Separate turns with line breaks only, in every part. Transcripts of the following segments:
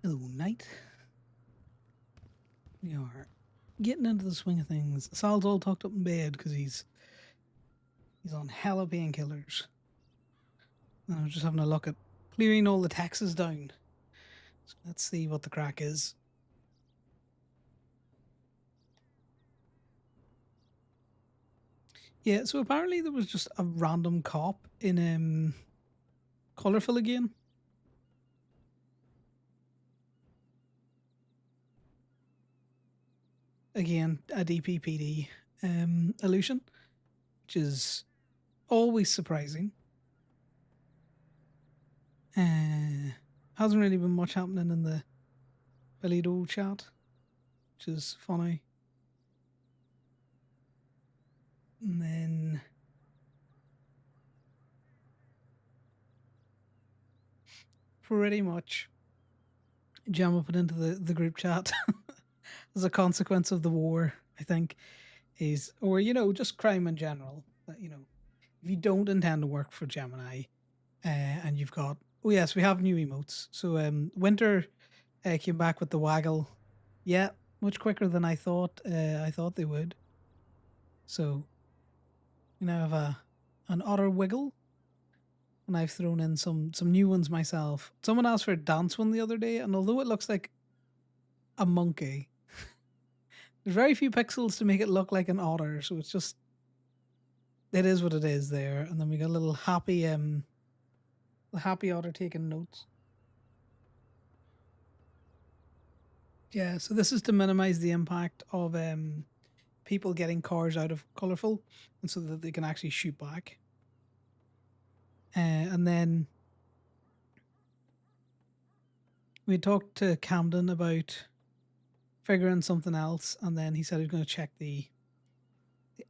Hello, night. We are getting into the swing of things. Sal's all tucked up in bed because he's on hella painkillers. And I was just having a look at clearing all the taxes down. So let's see what the crack is. Yeah, so apparently there was just a random cop in Colourful again. Again, a DPPD illusion, which is always surprising. Hasn't really been much happening in the Belido chat, which is funny. And then pretty much Gemma put into the group chat as a consequence of the war, I think, is, or, just crime in general, that, if you don't intend to work for Gemini, and you've got, oh yes, we have new emotes. So Winter came back with the waggle. Yeah, much quicker than I thought they would. So we now have an otter wiggle. And I've thrown in some new ones myself. Someone asked for a dance one the other day, and although it looks like a monkey, there's very few pixels to make it look like an otter, so it's just, it is what it is there. And then we got a little happy the happy otter taking notes. Yeah, so this is to minimize the impact of people getting cars out of Colourful, and so that they can actually shoot back. And then we talked to Camden about figuring something else, and then he said he was going to check the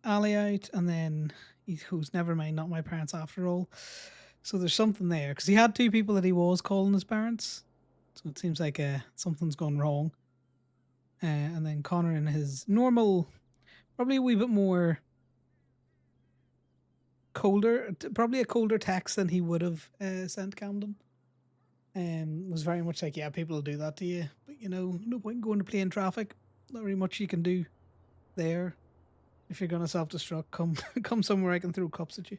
alley out, and then he goes, never mind, not my parents after all. So there's something there, because he had two people that he was calling his parents, so it seems like something's gone wrong. And then Conor, in his normal, probably a wee bit more colder, probably a colder text than he would have sent Camden, was very much like, yeah, people will do that to you, but no point in going to play in traffic. Not very much you can do there. If you're gonna self-destruct, come somewhere I can throw cups at you.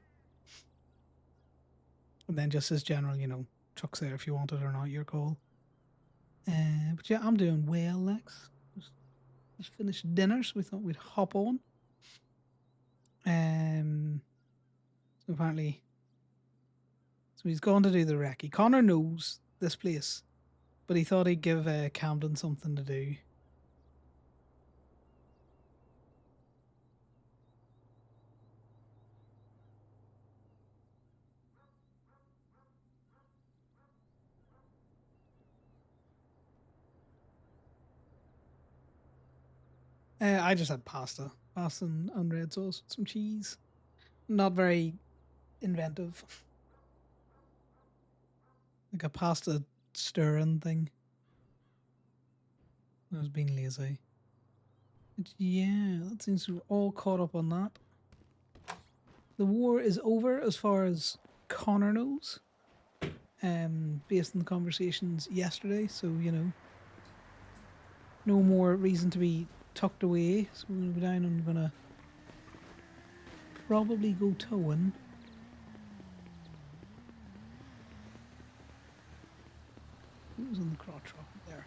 And then just as general, truck's there if you want it or not, your call. But yeah, I'm doing well, Lex. Just finished dinner, so we thought we'd hop on. So apparently, so he's gone to do the recce. Conor knows this place, but he thought he'd give Camden something to do. I just had pasta and red sauce with some cheese. Not very inventive. Like a pasta stirring thing. I was being lazy. But yeah, that seems to be all caught up on that. The war is over as far as Conor knows. Based on the conversations yesterday, so no more reason to be tucked away. So we're gonna go down and we're gonna probably go towing. Who's on the crotch rock there?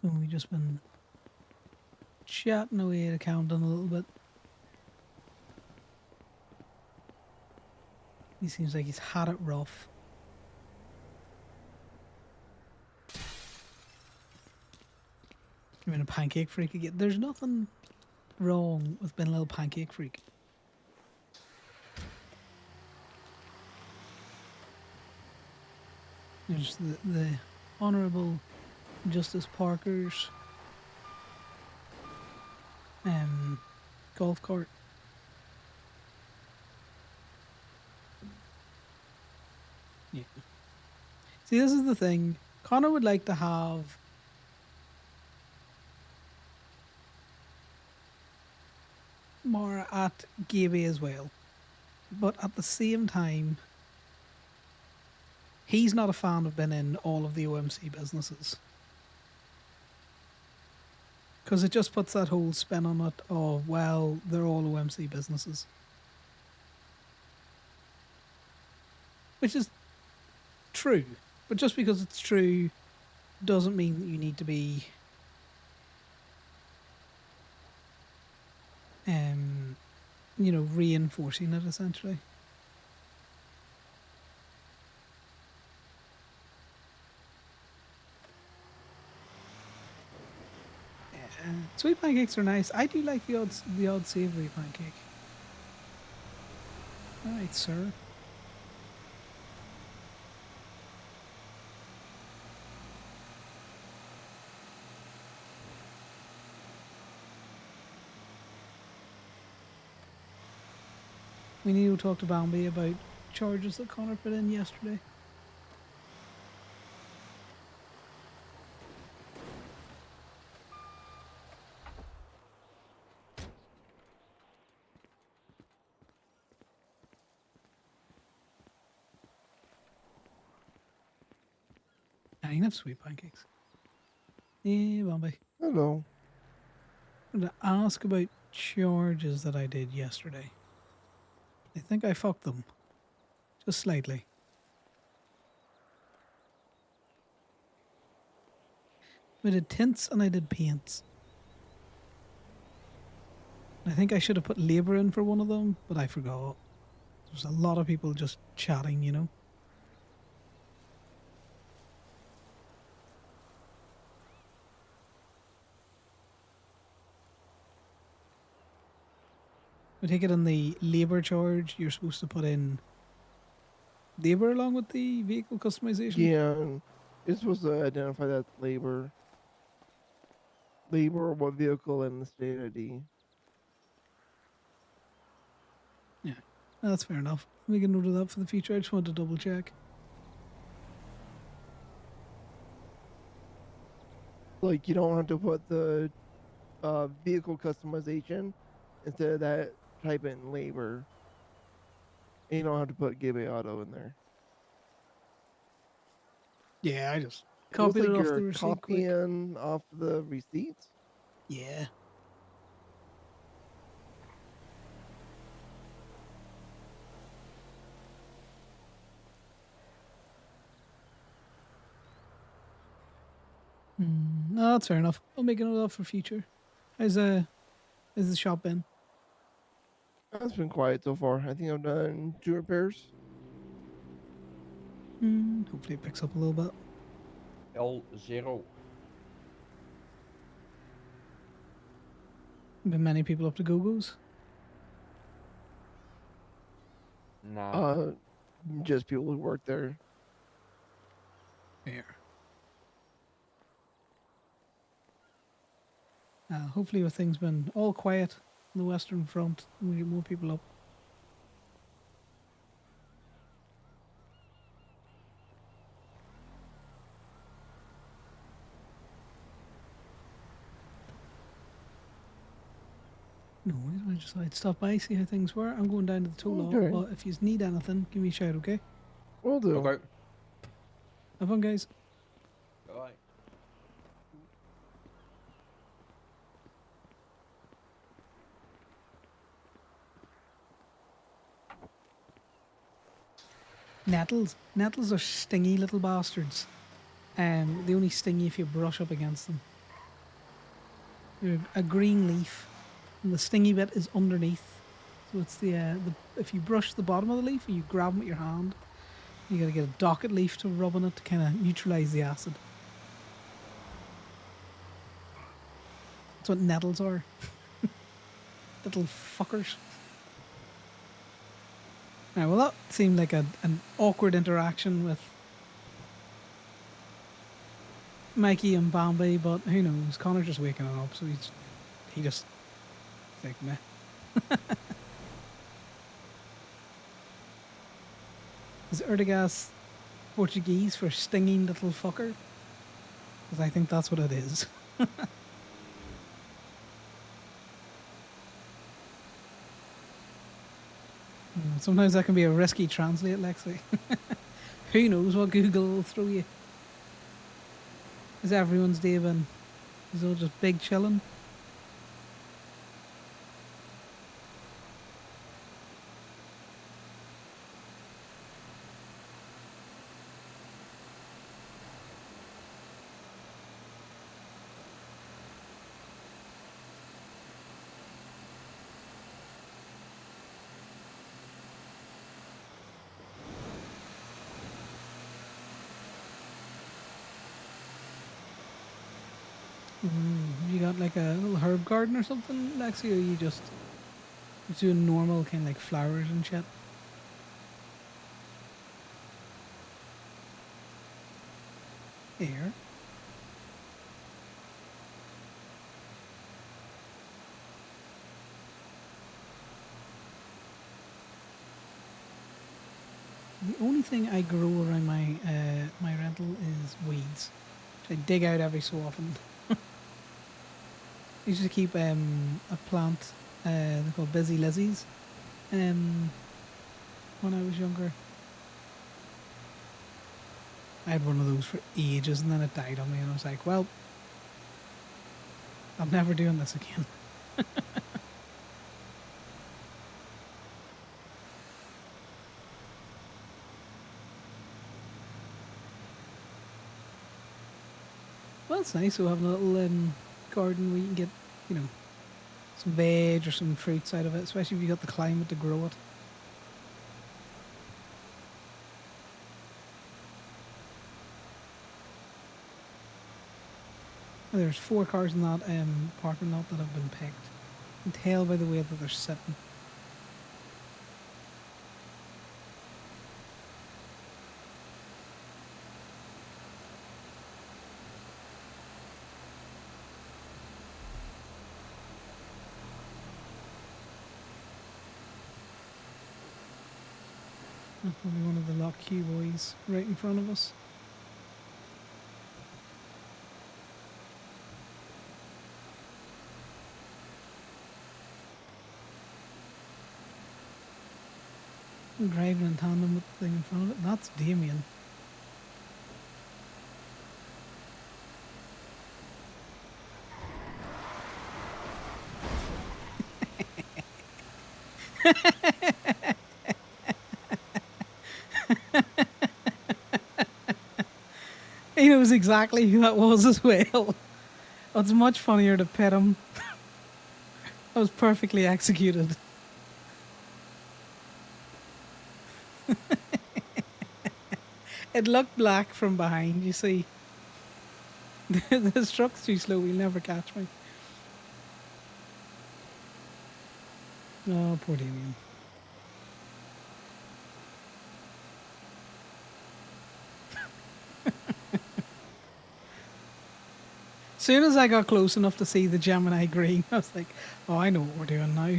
So we just been chatting away at Camden a little bit. He seems like he's had it rough. I'm in a pancake freak again. There's nothing wrong with being a little pancake freak. There's the Honourable Justice Parker's um, golf cart. Yeah. See, this is the thing. Connor would like to have Mara at Gaby as well. But at the same time, he's not a fan of being in all of the OMC businesses. Because it just puts that whole spin on it of, well, they're all OMC businesses. Which is true. But just because it's true doesn't mean that you need to be reinforcing it essentially. Sweet pancakes are nice. I do like the odd savoury pancake. All right, sir. We need to talk to Bambi about charges that Connor put in yesterday. I can have sweet pancakes. Yeah, Bambi.
Hello.
I'm going to ask about charges that I did yesterday. I think I fucked them. Just slightly. I did tints and I did paints. I think I should have put labour in for one of them, but I forgot. There's a lot of people just chatting, you know. I take it on the labour charge, you're supposed to put in labour along with the vehicle customization.
Yeah, and it's supposed to identify that labor, what vehicle, and the state ID.
Yeah, that's fair enough. We can note of that for the future. I just wanted to double check.
Like, you don't have to put the vehicle customization. Instead of that, type in labor. And you don't have to put Gateway Auto in there.
Yeah, I just
It looks
copied it
like
off the
you're
receipt quick.
copying off the receipts.
Yeah. No, that's fair enough. I'll make a note of that for future. How's is the shop been?
That's been quiet so far. I think I've done 2 repairs.
Hopefully it picks up a little bit.
L0.
Been many people up to go-go's.
Nah.
Just people who work there.
Fair. Hopefully with things been all quiet on the Western Front, we get more people up. No worries, I just I'd stop by, see how things were. I'm going down to the toll lot,
Okay.
but if you need anything, give me a shout, okay?
Will do.
Okay.
Have fun, guys.
Bye.
Nettles. Nettles are stingy little bastards. They only sting you if you brush up against them. They're a green leaf, and the stingy bit is underneath. So it's the if you brush the bottom of the leaf and you grab them with your hand, you gotta get a docket leaf to rub on it to kind of neutralize the acid. That's what nettles are. Little fuckers. Right, well, that seemed like an awkward interaction with Mikey and Bambi, but who knows? Connor's just waking up, so he just like meh. Is Ertigas Portuguese for stinging little fucker? Because I think that's what it is. Sometimes that can be a risky translate, Lexi. Who knows what Google will throw you? Is everyone's day been? Is it all just big chilling? You got like a little herb garden or something, Lexi, or you just doing normal kind of like flowers and shit? Here. The only thing I grow around my rental is weeds, which I dig out every so often. I used to keep a plant they're called busy lizzies when I was younger. I had one of those for ages and then it died on me and I was like, well, I'm never doing this again. Well, it's nice to have a little garden where you can get, you know, some veg or some fruits out of it, especially if you got the climate to grow it. There's 4 cars in that parking lot that have been picked. You can tell by the way that they're sitting. That's probably one of the Lock Q boys right in front of us. Driving in tandem with the thing in front of it. That's Damien. He knows exactly who that was as well. It's much funnier to pit him. That was perfectly executed. It looked black from behind, you see. This truck's too slow, he'll never catch me. Oh, poor Damien. Soon as I got close enough to see the Gemini green, I was like, oh, I know what we're doing now.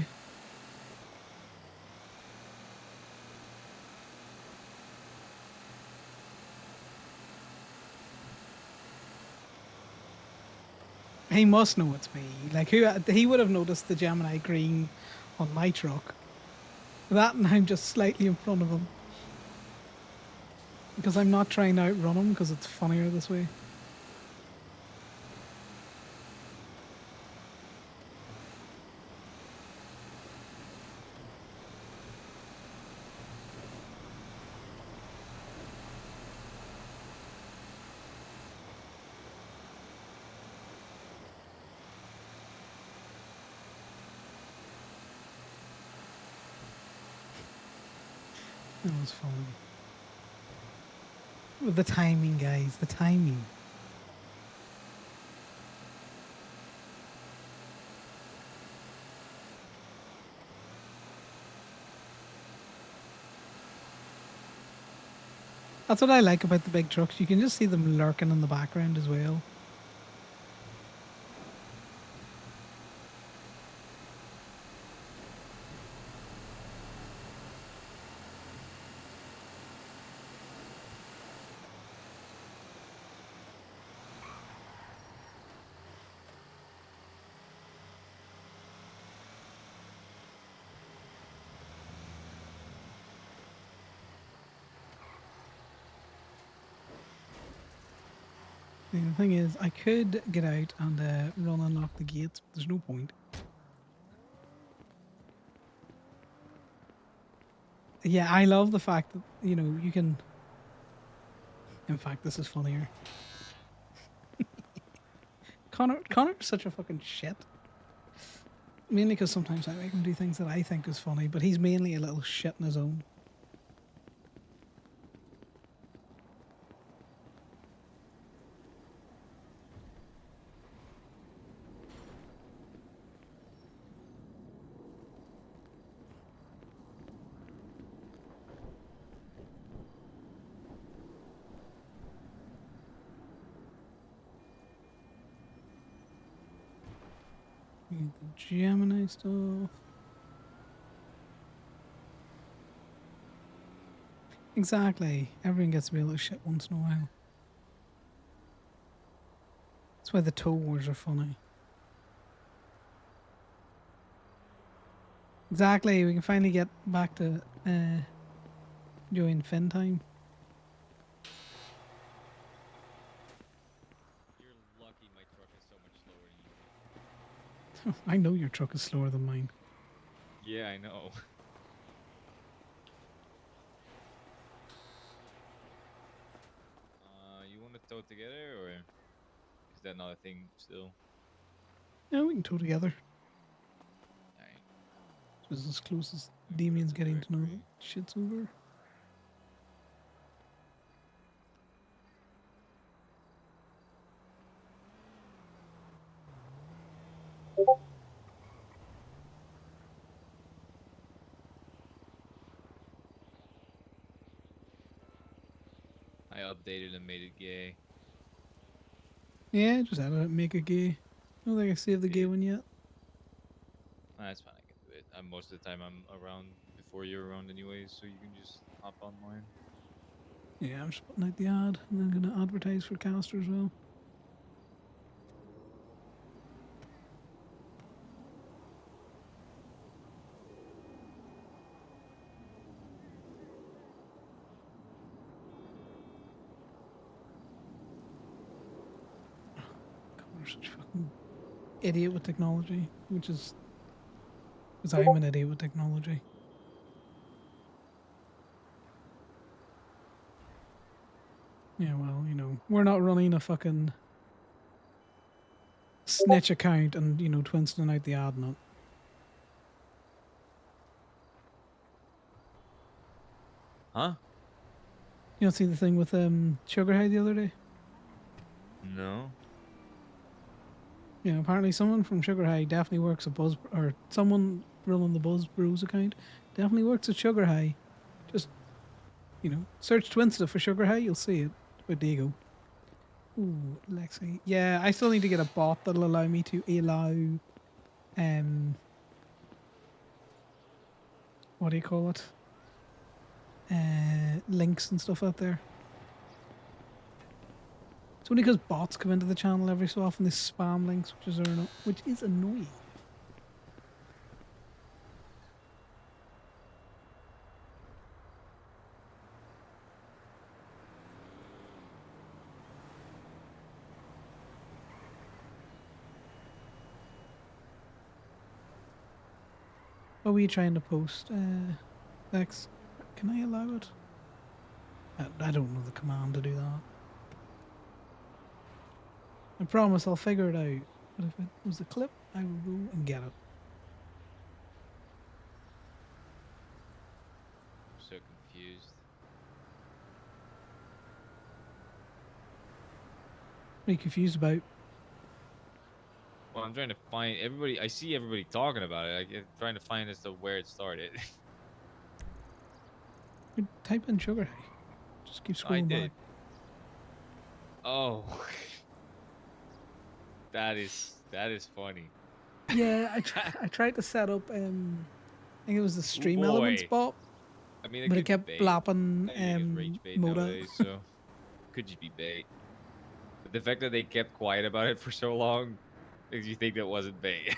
He must know it's me. Like, he would have noticed the Gemini green on my truck. That and I'm just slightly in front of him. Because I'm not trying to outrun him, because it's funnier this way. That was funny. With the timing, guys, the timing. That's what I like about the big trucks. You can just see them lurking in the background as well. The thing is, I could get out and run and lock the gates, but there's no point. Yeah, I love the fact that, you know, you can... In fact, this is funnier. Connor's such a fucking shit. Mainly because sometimes I make him do things that I think is funny, but he's mainly a little shit in his own. The Gemini stuff. Exactly. Everyone gets to be a little shit once in a while. That's why the tow wars are funny. Exactly. We can finally get back to enjoying fin time.
You're lucky my truck is so much slower than you.
I know your truck is slower than mine.
Yeah, I know. You want to tow together, or is that not a thing still?
Yeah, we can tow together.
Alright.
This is as close as
Let me put it
Damien's
to
getting to know
directory.
that shit's over.
I updated and made it gay.
Yeah, just add it, make it gay. I don't think I saved the gay
Yeah.
one yet.
That's fine, I can do it. Most of the time I'm around before you're around anyways, so you can just hop online.
Yeah, I'm just putting out the ad and then gonna advertise for Caster as well. Connor's such a fucking idiot with technology, which is because I'm an idiot with technology. Yeah, well, you know, we're not running a fucking snitch account and, you know, twinsting out the ad nut.
Huh?
You don't see the thing with Sugar High the other day?
No.
Yeah, apparently someone from Sugar High definitely works at Buzz, or someone running the Buzz Brews account definitely works at Sugar High. Just, you know, search Twinsta for Sugar High, you'll see it. Where do you go? Ooh, Lexi. Yeah, I still need to get a bot that'll allow me to allow, what do you call it? Links and stuff out there. It's only because bots come into the channel every so often. They spam links, which is annoying. What were you trying to post, Lex? Can I allow it? I don't know the command to do that. I promise I'll figure it out. But if it was a clip, I will go and get it.
I'm so confused.
What are you confused about?
Well, I'm trying to find everybody. I see everybody talking about it. I'm trying to find as to where it started.
Type in Sugar High. Just keep
I
scrolling
did.
back.
Oh, that is funny.
Yeah, I tried to set up I think it was the
Ooh,
stream elements
boy.
bot,
I mean, it
but it
could be
kept
bait.
blapping
Anything is rage bait
Moda.
nowadays, so could just be bait. But the fact that they kept quiet about it for so long makes you think that wasn't bait.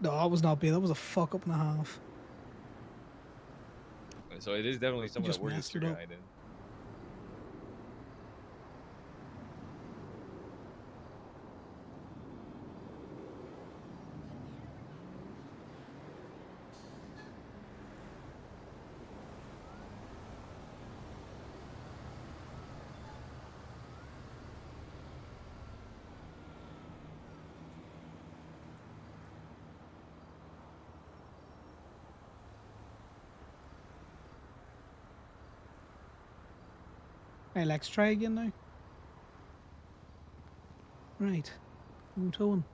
No, that was not bad. That was a fuck up and a half.
So it is definitely
You
someone that
just
works at
messed it
Sugar
up.
High then.
Right, let's try again now. Right. I'm towing.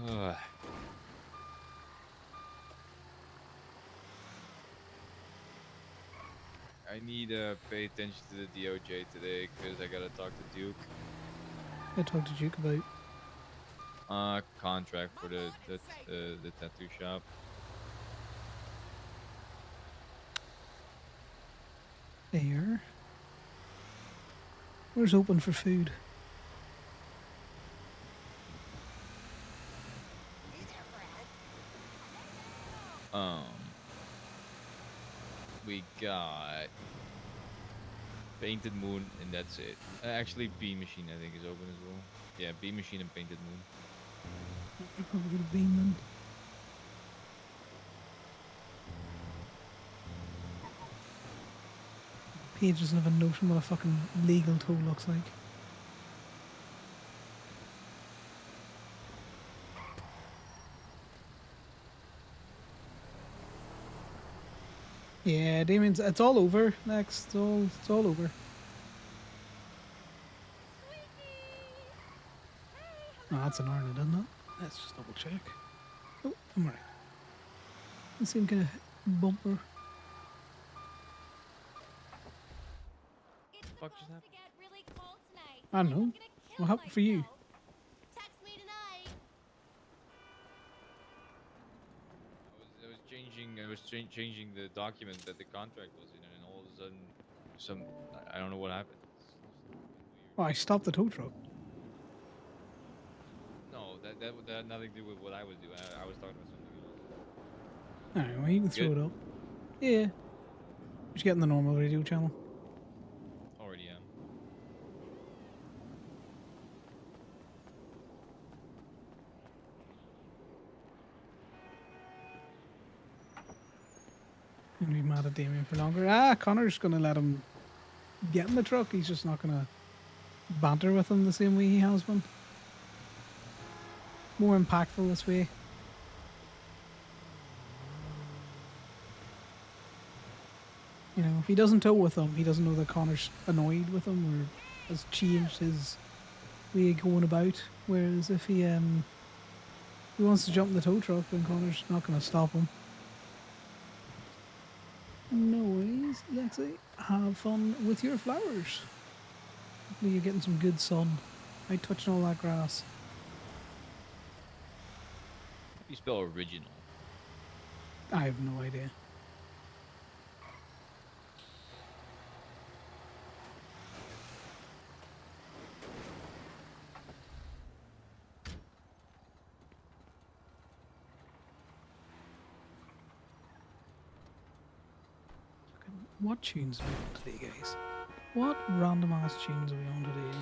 Ugh. I need to pay attention to the DOJ today because I gotta talk to Duke.
I talked to Duke about.
Contract for the tattoo shop.
There. Where's open for food?
Um, we got Painted Moon, and that's it. Actually, Bean Machine I think is open as well. Yeah, Bean Machine and Painted Moon.
You're probably gonna beam then. Paige doesn't have a notion what a fucking legal tool looks like. Yeah, Damien's it's all over. Next, it's all over. Oh, that's an Arnold, isn't it? Let's just double check. Oh, I'm alright. The same kind of bumper.
It's
Fuck
supposed
just
to
happened?
get really cold tonight.
I don't
like
know.
I'm gonna kill
What happened for you?
myself. Text me tonight.
I was changing the document that the contract was in, and all of a sudden, I don't know what happened. It's been
Oh,
weird.
I stopped the tow truck.
No, that had nothing to do with what I was doing. I was talking about something else.
Alright, well, you can throw
Good.
it up. Yeah. Just getting the normal radio channel.
Already am.
And be mad at Damien for longer. Ah, Connor's gonna let him get in the truck. He's just not gonna banter with him the same way he has been. More impactful this way. You know, if he doesn't tow with him, he doesn't know that Connor's annoyed with him or has changed his way of going about. Whereas if he wants to jump in the tow truck, then Connor's not gonna stop him. No worries, Lexi. Have fun with your flowers. Hopefully you're getting some good sun. Out touching all that grass.
How do you spell original?
I have no idea. What tunes are we on today, guys? What random ass tunes are we on today?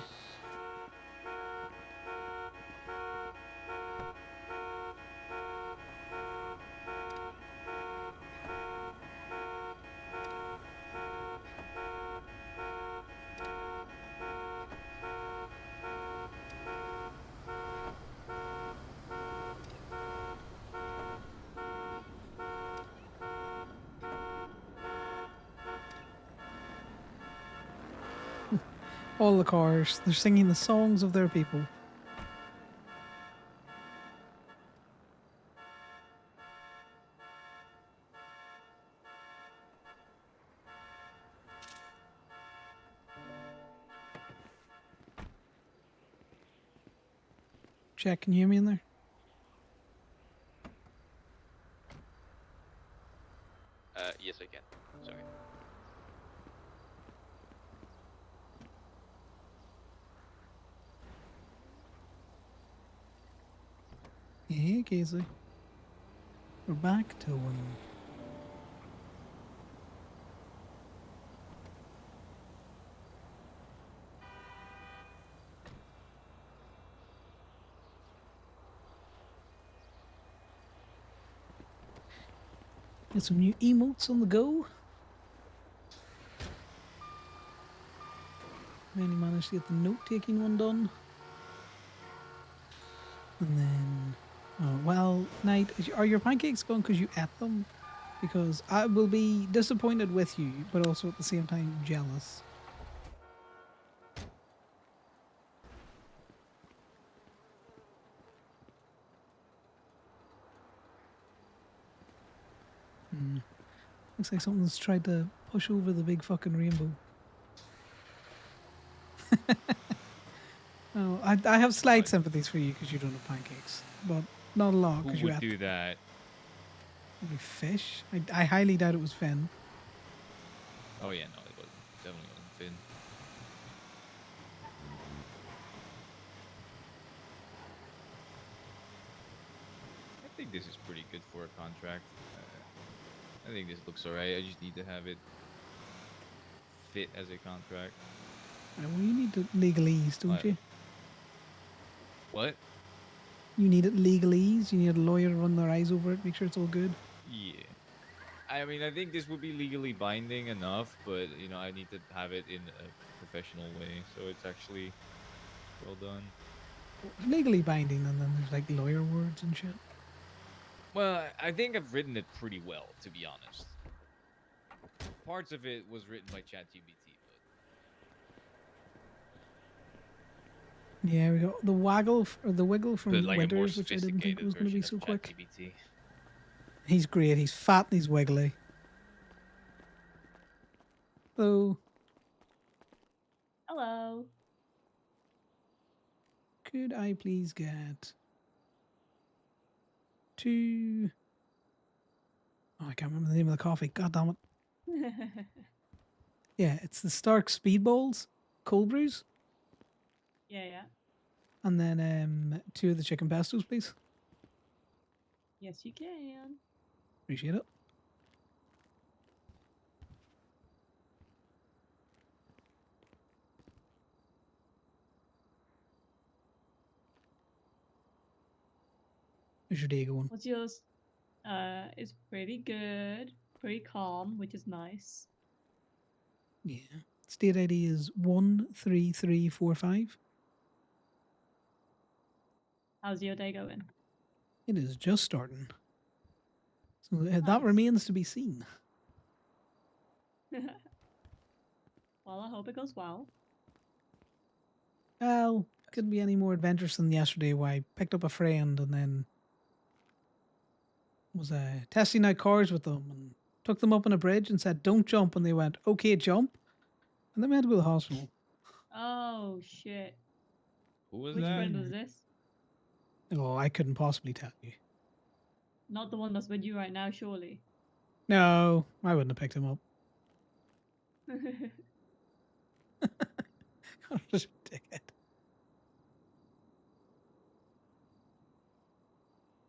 All the cars, they're singing the songs of their people. Jack, can you hear me in there?
Yes, I can. Sorry.
Yeah, Casey. We're back to one. Got some new emotes on the go. Manny managed to get the note-taking one done. And then, oh, well, Knight, are your pancakes gone because you ate them? Because I will be disappointed with you, but also at the same time jealous. Looks like someone's tried to push over the big fucking rainbow. Oh, I have slight sympathies for you because you don't have pancakes, but not a lot
Who
because you
would
ate
do that?
maybe fish. I highly doubt it was Finn.
Oh yeah, no, it wasn't. Definitely wasn't Finn. I think this is pretty good for a contract. I think this looks alright. I just need to have it fit as a contract.
Well, you need the legalese, don't you?
What?
You need it legalese. You need a lawyer to run their eyes over it, make sure it's all good.
Yeah. I mean, I think this would be legally binding enough, but you know, I need to have it in a professional way, so it's actually well done.
Legally binding, and then there's like lawyer words and shit.
Well, I think I've written it pretty well, to be honest. Parts of it was written by ChatGPT,
Yeah, we got the waggle or the wiggle
but
from
like a more
Winters, which I didn't think
sophisticated
was going to be
version of
so quick.
ChatGPT.
He's great. He's fat and he's wiggly. So,
Hello.
could I please get two? Oh, I can't remember the name of the coffee. God damn it. Yeah, it's the Stark Speedballs, cold brews,
Yeah.
and then 2 of the chicken pestos, please.
Yes, you can.
Appreciate it. How's your day going?
What's yours? It's pretty good. Pretty calm, which is nice.
Yeah. State ID is 13345.
How's your day going?
It is just starting. So that
Nice.
remains to be seen.
Well, I hope it goes well.
Well, couldn't be any more adventurous than yesterday where I picked up a friend and then was testing out cars with them and took them up on a bridge and said, don't jump. And they went, okay, jump. And then we had to go to the hospital.
Oh, shit.
Who was
Which
that?
friend was this?
Oh, I couldn't possibly tell you.
Not the one that's with you right now, surely.
No, I wouldn't have picked him up. I'm just a dickhead.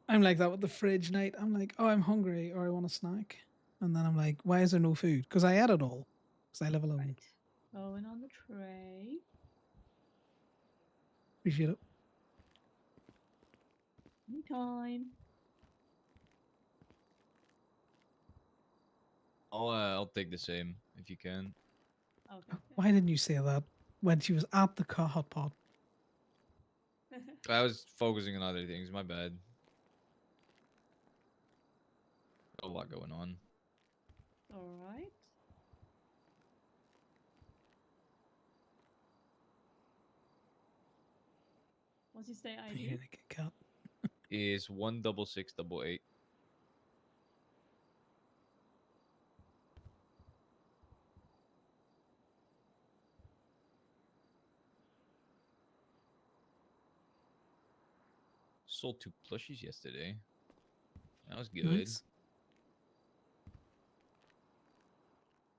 I'm like that with the fridge night. I'm like, oh, I'm hungry or I want a snack. And then I'm like, why is there no food? Because I ate it all. Because I live alone.
Right. Going on the tray.
Appreciate it.
Anytime.
I'll take the same if you can.
Okay.
Why didn't you say that when she was at the hot pot?
I was focusing on other things. My bad. A lot going on.
All right. What's your state
You're
ID?
gonna get cut.
Is 16688. Sold 2 plushies yesterday. That was good.
Nice.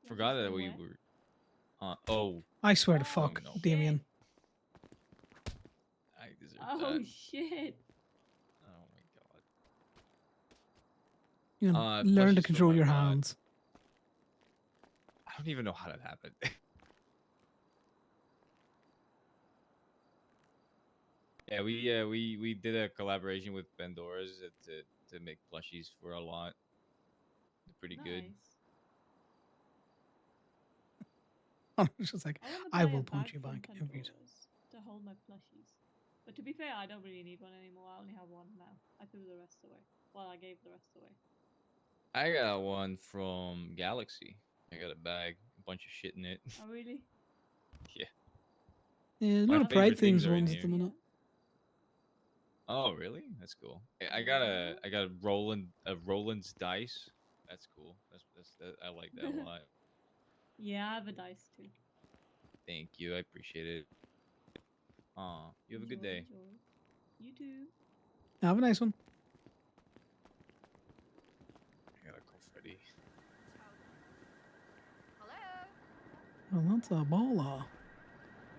Forgot that
Plushies
we
from where?
were. Oh,
I swear to
Oh,
fuck,
no.
Damien.
I deserve
Oh
that.
shit.
Oh my god.
You know, learn to
plushies for
control
my
your
rod.
hands.
I don't even know how that happened. Yeah, we did a collaboration with Pandora's to make plushies for a lot. They're pretty good.
Nice.
I was just like,
I want to
I
buy a
will
bag
punch you
from
back every time.
Pandora's to hold my plushies. But to be fair, I don't really need one anymore. I only have one now. I threw the rest away. Well, I gave the rest away.
I got one from Galaxy. I got a bag, a bunch of shit in it.
Oh, really?
Yeah.
Yeah, a
My
lot of Pride
favorite things
Themes
are in
ones at
here.
the minute.
Oh, really? That's cool. I got a Roland's dice. That's cool. I like that a lot.
Yeah, I have a dice too.
Thank you. I appreciate it. You have a good day.
Enjoy. You too.
Have a nice one.
I gotta go, Freddy.
Hello?
Well, that's a baller.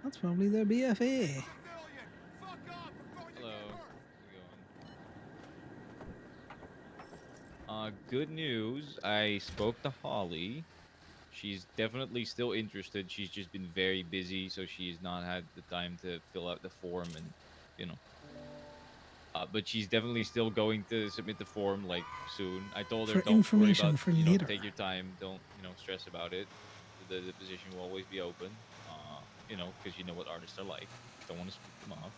That's probably their BFA.
Hello. How's it going? Good news. I spoke to Holly. She's definitely still interested. She's just been very busy, so she's not had the time to fill out the form and, you know. But she's definitely still going to submit the form like soon. I told her
For
don't worry
information
about,
for
you know,
later.
take your time. Don't, you know, stress about it. The position will always be open. You know, because you know what artists are like. Don't want to spook them off.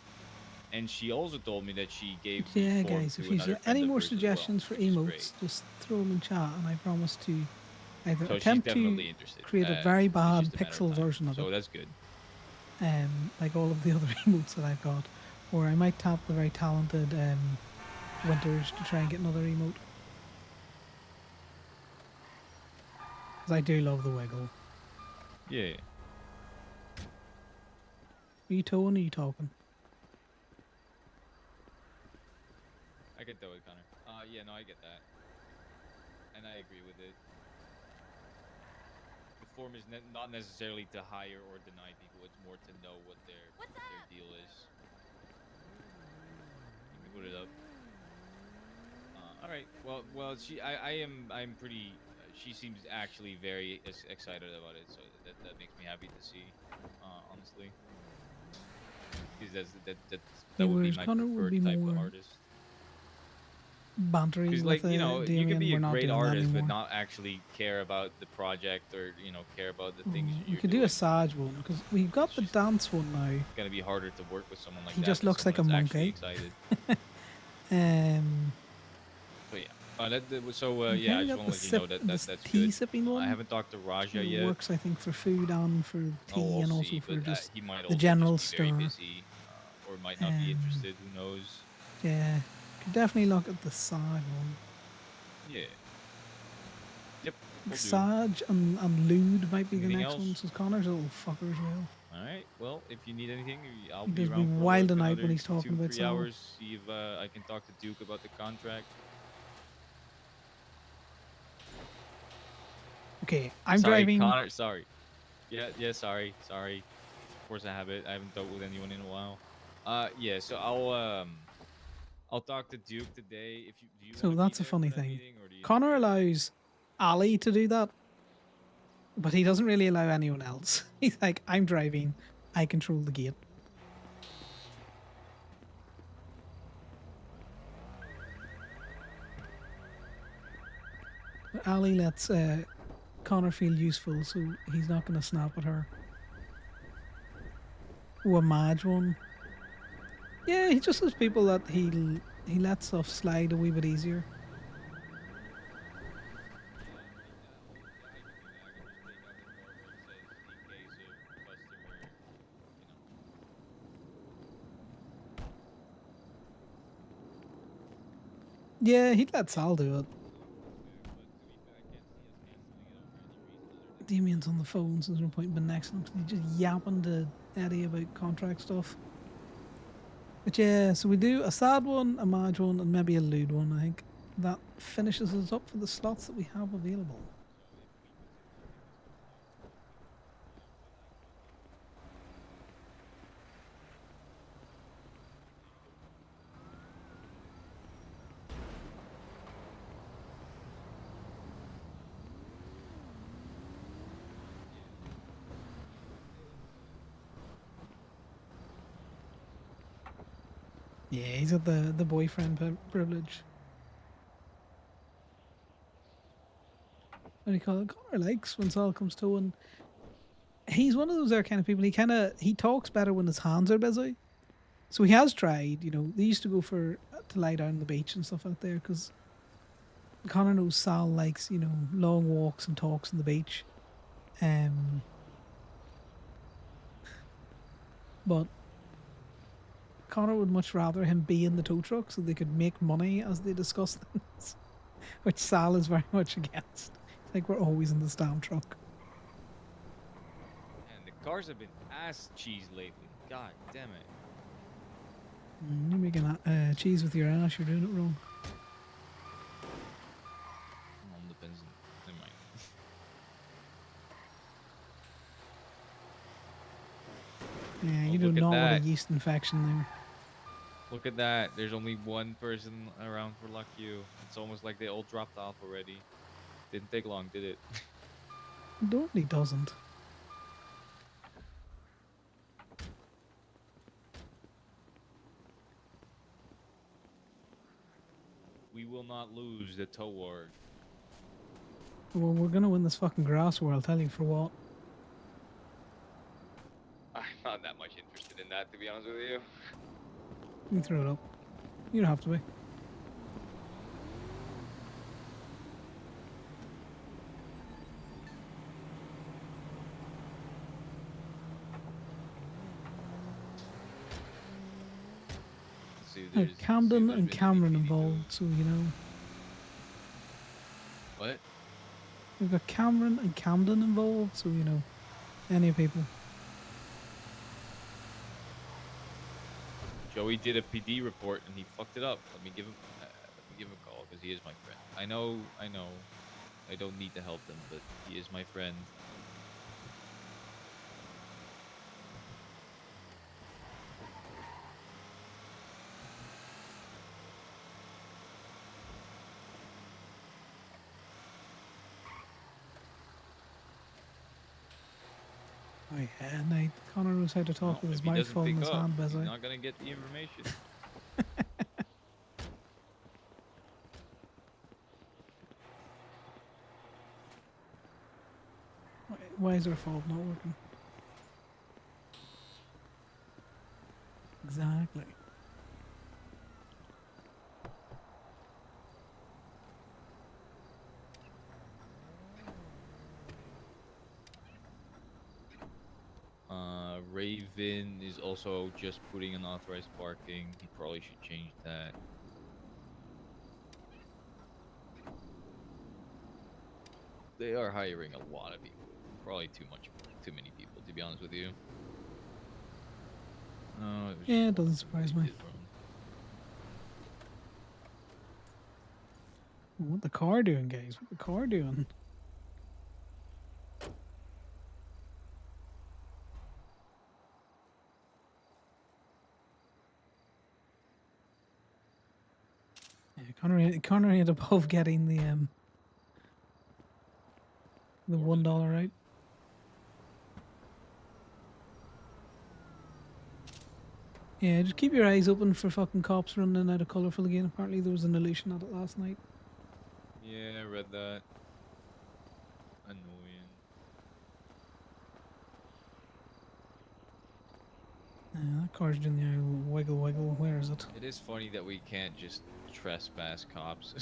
And she also told me that she gave the
Yeah,
form
guys, if
to
you
another
have
friend
any
of
more
hers as well,
suggestions for
which is great.
emotes, just throw them in chat, and I promise to either
So she's
attempt to
definitely interested.
create a very
It's
bad
just a matter of
pixel
time.
version of
So
it,
that's good.
like all of the other emotes that I've got, or I might tap the very talented Winters to try and get another emote. Because I do love the wiggle.
Yeah.
Are you towing or are you talking?
I get that with Connor. Yeah, no, I get that. And I agree with it. The form is not necessarily to hire or deny people. It's more to know what their deal is. You can put it up. All right. Well, I'm pretty. She seems actually very excited about it, so that makes me happy to see. Honestly, because that would be
Whereas
my
Connor would
preferred
be
type of
more
artist.
bantery
Because,
with
like, you know, you can
Damien.
be
We're
a
not
great
doing that
artist, but
anymore.
not actually care about the project or, you know, care about the things
We
you're
could do a
doing.
Saj one, because we've got
It's
the
just
dance one now.
gonna be harder to work with someone like
He
that
just
than
looks
someone
like a
that's actually
monkey.
excited.
Um,
But yeah, so
we
yeah,
kind
I
of
just
got
want
the
to let you know
sip,
that
this
that's
tea
good.
sipping
I
one.
haven't talked to Raja
Kind of
yet.
works, I think, for food and for tea,
I'll
and also
see,
for
but
just
he might
the
also
general
just be very
stir.
busy, or might not be interested. Who knows?
Yeah, could definitely look at the Saj one.
Yeah. Yep. We'll do.
Saj and Lude might be the
Anything
next
else?
one, so Connor's a little fucker as well.
All right. Well, if you need anything, I'll
He
be
does be
around for like
wilding out
another
when he's talking about
2-3
Sal.
hours. See if I can talk to Duke about the contract.
Okay, I'm
Sorry,
driving.
Connor. Sorry. Yeah. Sorry. Force a habit. I haven't dealt with anyone in a while. Yeah. So I'll talk to Duke today. If you do you
So
want to be
that's a
there for
funny
that
thing.
meeting, or do you?
Connor allows Ali to do that, but he doesn't really allow anyone else. He's like, I'm driving, I control the gate. But Ali lets Connor feel useful, so he's not going to snap at her. Oh, a Madge one. Yeah, he just has people that he lets stuff slide a wee bit easier. Yeah, he'd let Sal do it. Damien's on the phone, so there's no point in being next to him 'cause he's just yapping to Eddie about contract stuff. But yeah, so we do a sad one, a mad one, and maybe a lewd one. I think that finishes us up for the slots that we have available. Yeah, he's got the boyfriend privilege. What do you call it? Connor likes when Saul comes to, and he's one of those kind of people. He talks better when his hands are busy. So he has tried. You know, they used to go to lie down on the beach and stuff out there because Connor knows Sal likes long walks and talks on the beach. Um, but Connor would much rather him be in the tow truck so they could make money as they discuss things, which Sal is very much against. Like we're always in the stamp truck.
And the cars have been ass cheese lately. God damn it.
You're making cheese with your ass. You're doing it wrong.
Depends. Never mind.
Yeah,
Oh,
you do
look at
not want a
that.
yeast infection there.
Look at that. There's only one person around for Luck You. It's almost like they all dropped off already. Didn't take long, did it?
It totally doesn't.
We will not lose the tow war.
Well, we're gonna win this fucking grass war. I'll tell you for what.
I'm not that much interested in that, to be honest with you.
You can throw it up. You don't have to be.
See,
Camden and Cameron involved, so you know.
What?
We've got Cameron and Camden involved, so you know. Any people.
Joey did a PD report and he fucked it up. Let me give him a call because he is my friend. I know. I don't need to help them, but he is my friend.
Oh yeah, Nate. Connor knows how to talk
No,
with his
if he
mouth
doesn't
full and
pick
his
up,
hand
he's
busy.
not gonna get the information.
Why is our fob not working? Exactly.
Raven is also just putting unauthorized parking. He probably should change that. They are hiring a lot of people. Probably too many people, to be honest with you. No, it was
Yeah,
just
it doesn't surprise me. What the car doing, guys? What the car doing? Yeah, Connor ended up both getting the $1 right. Yeah, just keep your eyes open for fucking cops running out of colourful again. Apparently there was an illusion at it last night.
Yeah, I read that. Annoying.
Yeah, that car's doing the old wiggle wiggle. Where is it?
It is funny that we can't just trespass cops.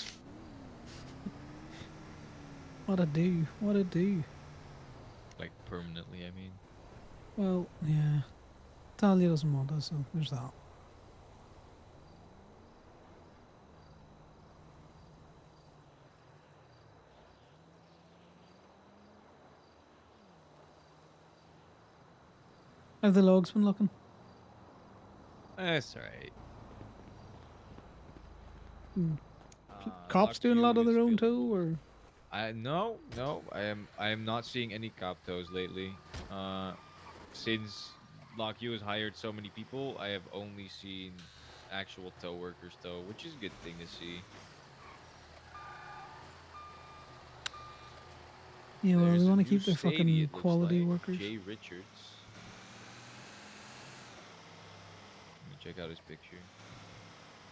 What a do? What a do?
Like permanently, I mean.
Well, yeah. Talia doesn't want us, so there's that. Have the logs been looking?
That's alright.
Hmm. Cops doing a lot of their own too, or
no, I am not seeing any cop tows lately. Since Lock U has hired so many people, I have only seen actual tow workers tow, which is a good thing to see.
yeah, well,
There's
they
a
want to
new
keep their
Sadie,
fucking
it looks
quality
like.
workers.
Jay Richards. Let me check out his picture.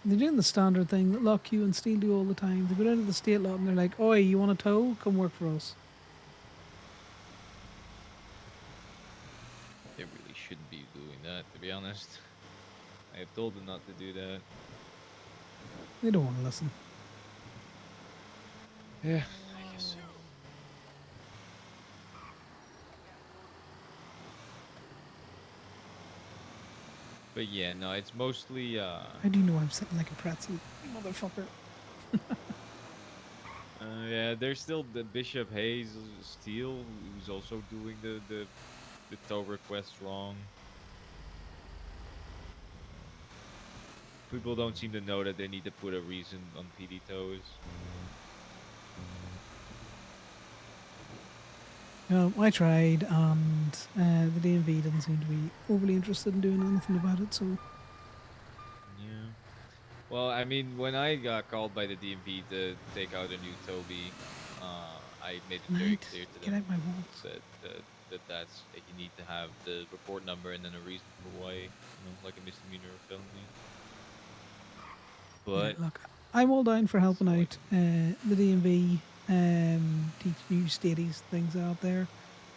They're doing the standard thing that Lock You and Steel do all the time. They go down to the state lot and they're like, "Oi, you want a tow? Come work for us."
They really shouldn't be doing that, to be honest. I have told them not to do that.
They don't want to listen.
Yeah, I guess so. But yeah, no, it's mostly
How do you know I'm sitting like a pretzel, motherfucker?
yeah, there's still the Bishop Hayes Steele, who's also doing the tow requests wrong. People don't seem to know that they need to put a reason on PD tows.
I tried, and the DMV didn't seem to be overly interested in doing anything about it. So
Yeah. Well, I mean, when I got called by the DMV to take out a new Toby, I made it very
night,
clear to
get
them
out my walls.
that you need to have the report number and then a reason for why, like a misdemeanor or felony.
Yeah,
But
look, I'm all down for helping
so
out the DMV, teach new stadies things out there.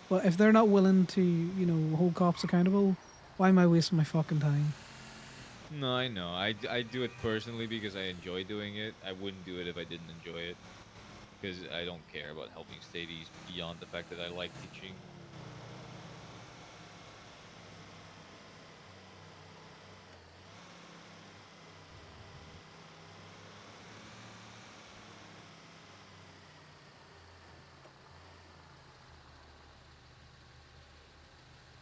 But if they're not willing to, hold cops accountable, why am I wasting my fucking time?
no, I know. I do it personally because I enjoy doing it. I wouldn't do it if I didn't enjoy it because I don't care about helping stadies beyond the fact that I like teaching.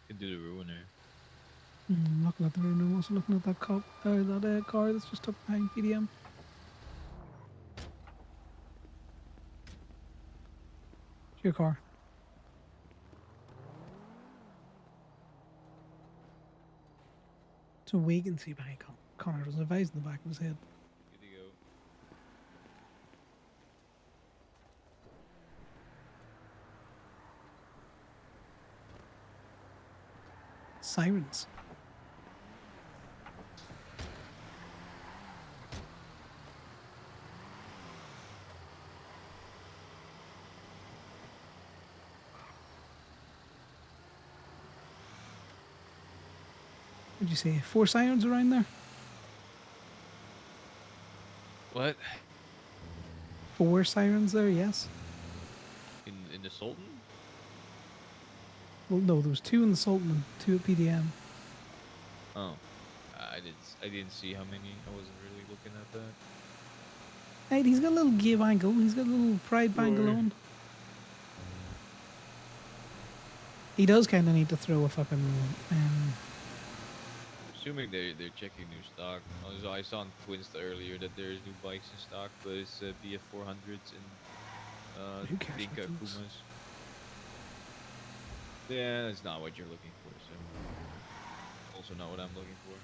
Can do the ruiner.
Looking at the room, I'm also looking at that cop, or that car that's just tucked behind PDM. It's your car. It's a vacancy behind Connor. There's a vase in the back of his head.
Good to go.
Sirens. What'd you say? 4 sirens around there?
What?
4 sirens there, yes.
In the Sultan?
Well, no, there was 2 in the Sultan and 2 at PDM.
Oh, I didn't see how many. I wasn't really looking at that.
Hey, he's got a little gay bangle. He's got a little pride bangle
Sure.
on. He does kind of need to throw a fucking.
Assuming they're checking new stock. Also, I saw on Twinsta earlier that there's new bikes in stock, but it's BF 400s and
Who cares
Dinka
about those?
Akumas. Yeah, that's not what you're looking for. So also not what I'm looking for.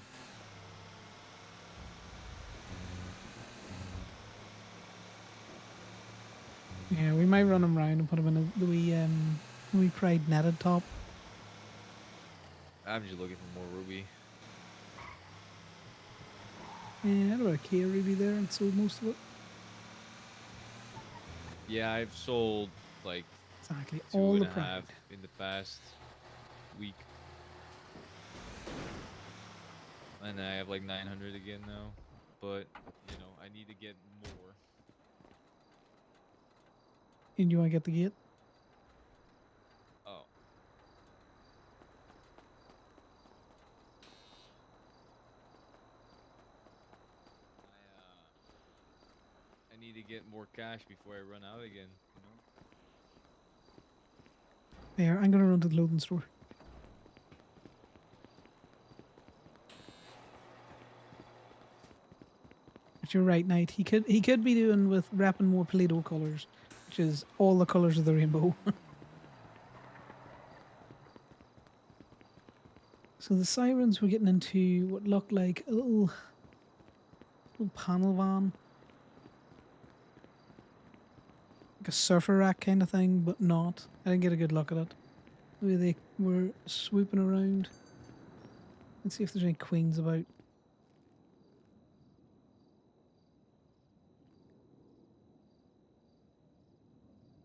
Yeah, we might run him round and put him in the wee pride netted top.
I'm just looking for more Ruby.
Yeah, I had about a Kia Ruby there and sold most of it.
Yeah, I've sold like
Exactly,
two
all
and
the
a
pride.
half in the past week. And I have like 900 again now. But, I need to get more.
And you want to get the gate?
Oh. I need to get more cash before I run out again.
There, I'm gonna run to the loading store. But you're right, Knight. He could be doing with wrapping more Play-Doh colors, which is all the colors of the rainbow. So the sirens were getting into what looked like a little panel van, like a surfer rack kind of thing, but not. I didn't get a good look at it. The way they were swooping around. Let's see if there's any queens about.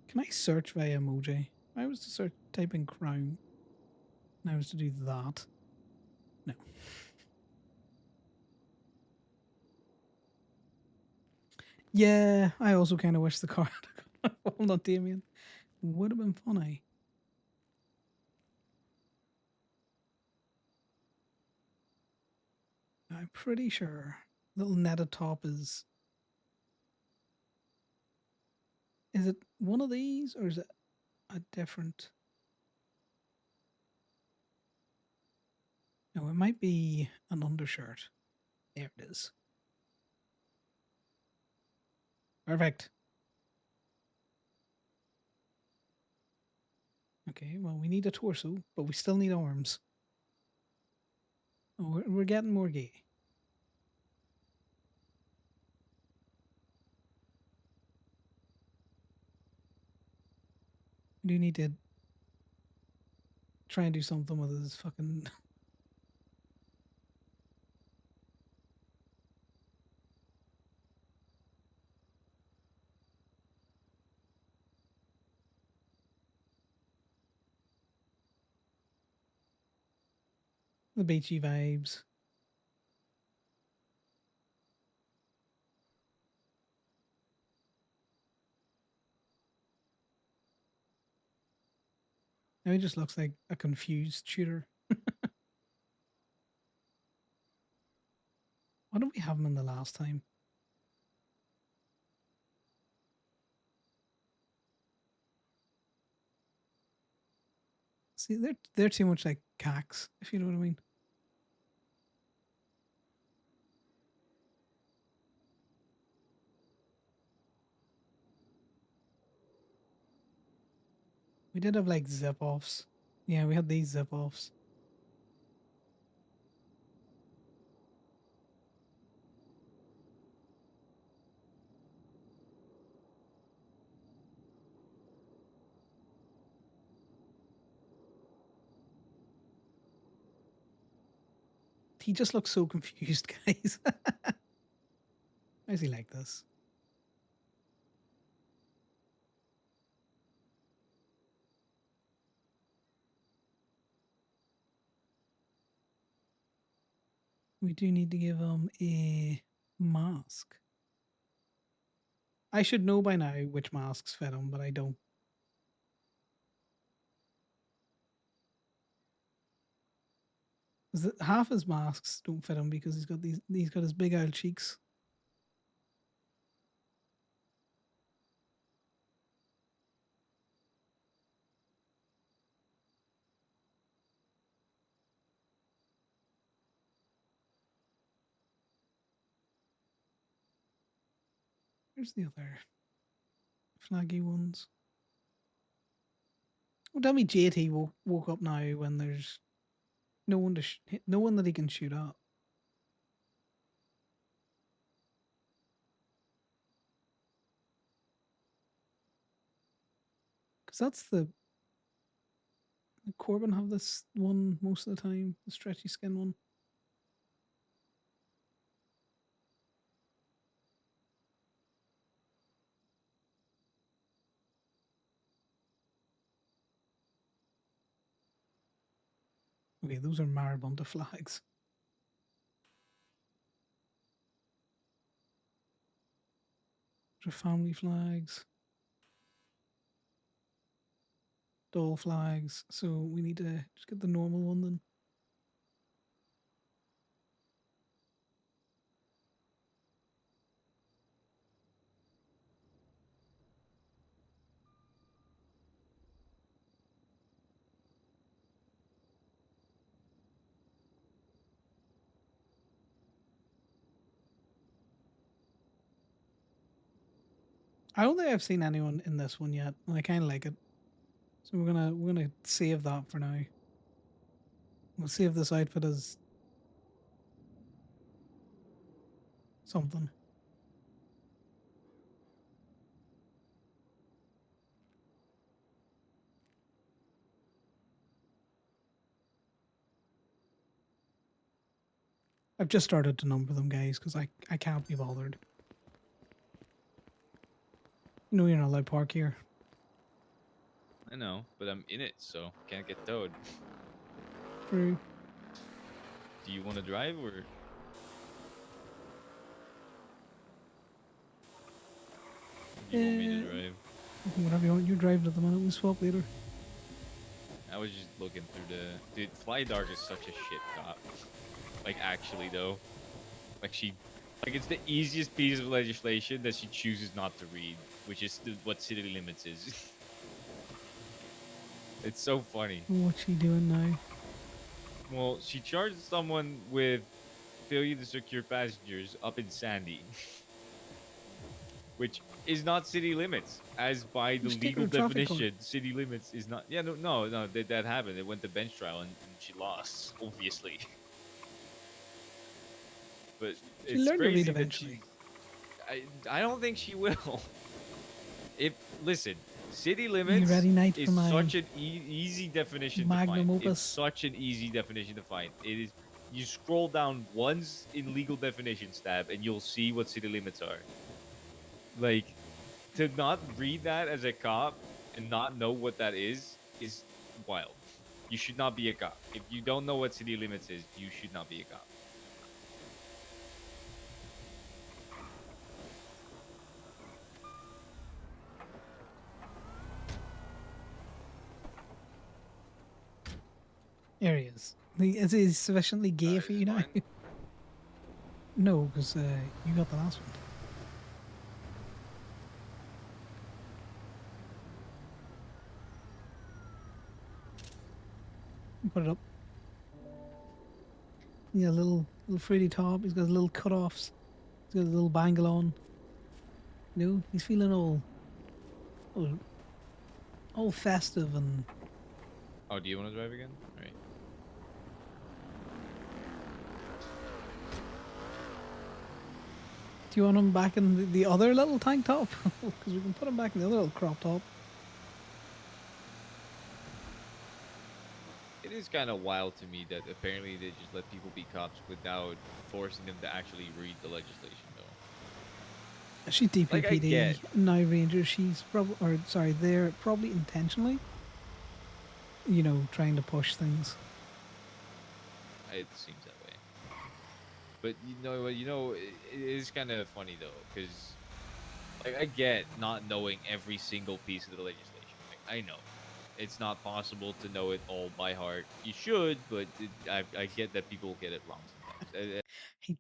Can I search via emoji? If I was to search, type in crown, and I was to do that. No. Yeah, I also kind of wish the car had fallen on Damien. Would have been funny. I'm pretty sure little netted top is. Is it one of these or is it a different? No, it might be an undershirt. There it is. Perfect. Okay, well, we need a torso, but we still need arms. Oh, we're getting more gay. We do need to try and do something with his fucking. The beachy vibes. Now he just looks like a confused shooter. Why don't we have him in the last time? See, they're too much like cacks, if you know what I mean. We did have like zip offs. Yeah, we had these zip offs. He just looks so confused, guys. Why is he like this? We do need to give him a mask. I should know by now which masks fit him, but I don't. Half his masks don't fit him because he's got these. He's got his big old cheeks. Where's the other flaggy ones? Well, tell me JT woke up now when there's no one to no one that he can shoot at. Because that's the Corbin have this one most of the time, the stretchy skin one. Okay, those are Maribonda flags. Those are family flags. Doll flags. So we need to just get the normal one then. I don't think I've seen anyone in this one yet, and I kind of like it. So we're gonna save that for now. We'll save this outfit as something. I've just started to number them, guys, because I can't be bothered. You know you're not allowed to park here.
I know, but I'm in it, so can't get towed.
True.
Do you want to drive or? Do you want me to
Uh,
drive?
Whatever you want. You drive at the minute. We swap later.
I was just looking through the. Dude, Fly Dark is such a shit cop. Like, actually, though. Like, Like, it's the easiest piece of legislation that she chooses not to read, which is what city limits is. It's so funny.
What's she doing now?
Well, she charged someone with failure to secure passengers up in Sandy, which is not city limits, as by the
Just take her
legal
a traffic court.
definition. City limits is not. Yeah, no. That happened. It went to bench trial and she lost, obviously. But
She'll
it's
learn to read
crazy that
eventually.
I don't think she will. If listen, city
You
limits
ready, Knight,
is
for my
such an easy definition to
magnum
find.
opus?
It's such an easy definition to find. It is. You scroll down once in legal definitions tab, and you'll see what city limits are. Like, to not read that as a cop and not know what that is wild. You should not be a cop. If you don't know what city limits is, you should not be a cop.
There he is. Is he sufficiently gay
Is
for
this
you now?
mine?
No, because you got the last one. Put it up. Yeah, little fruity top. He's got his little cut-offs. He's got a little bangle on. No, he's feeling all festive and
Oh, do you want to drive again? All right.
do you want him back in the other little tank top? Because we can put him back in the other little crop top.
It is kind of wild to me that apparently they just let people be cops without forcing them to actually read the legislation, though.
She's
Like, I
DPPD,
get.
now Ranger. She's probably, or sorry, they're probably intentionally, you know, trying to push things.
It seems that way. But it is kind of funny though, because like I get not knowing every single piece of the legislation. Like, I know it's not possible to know it all by heart. You should, but I get that people get it wrong sometimes.
He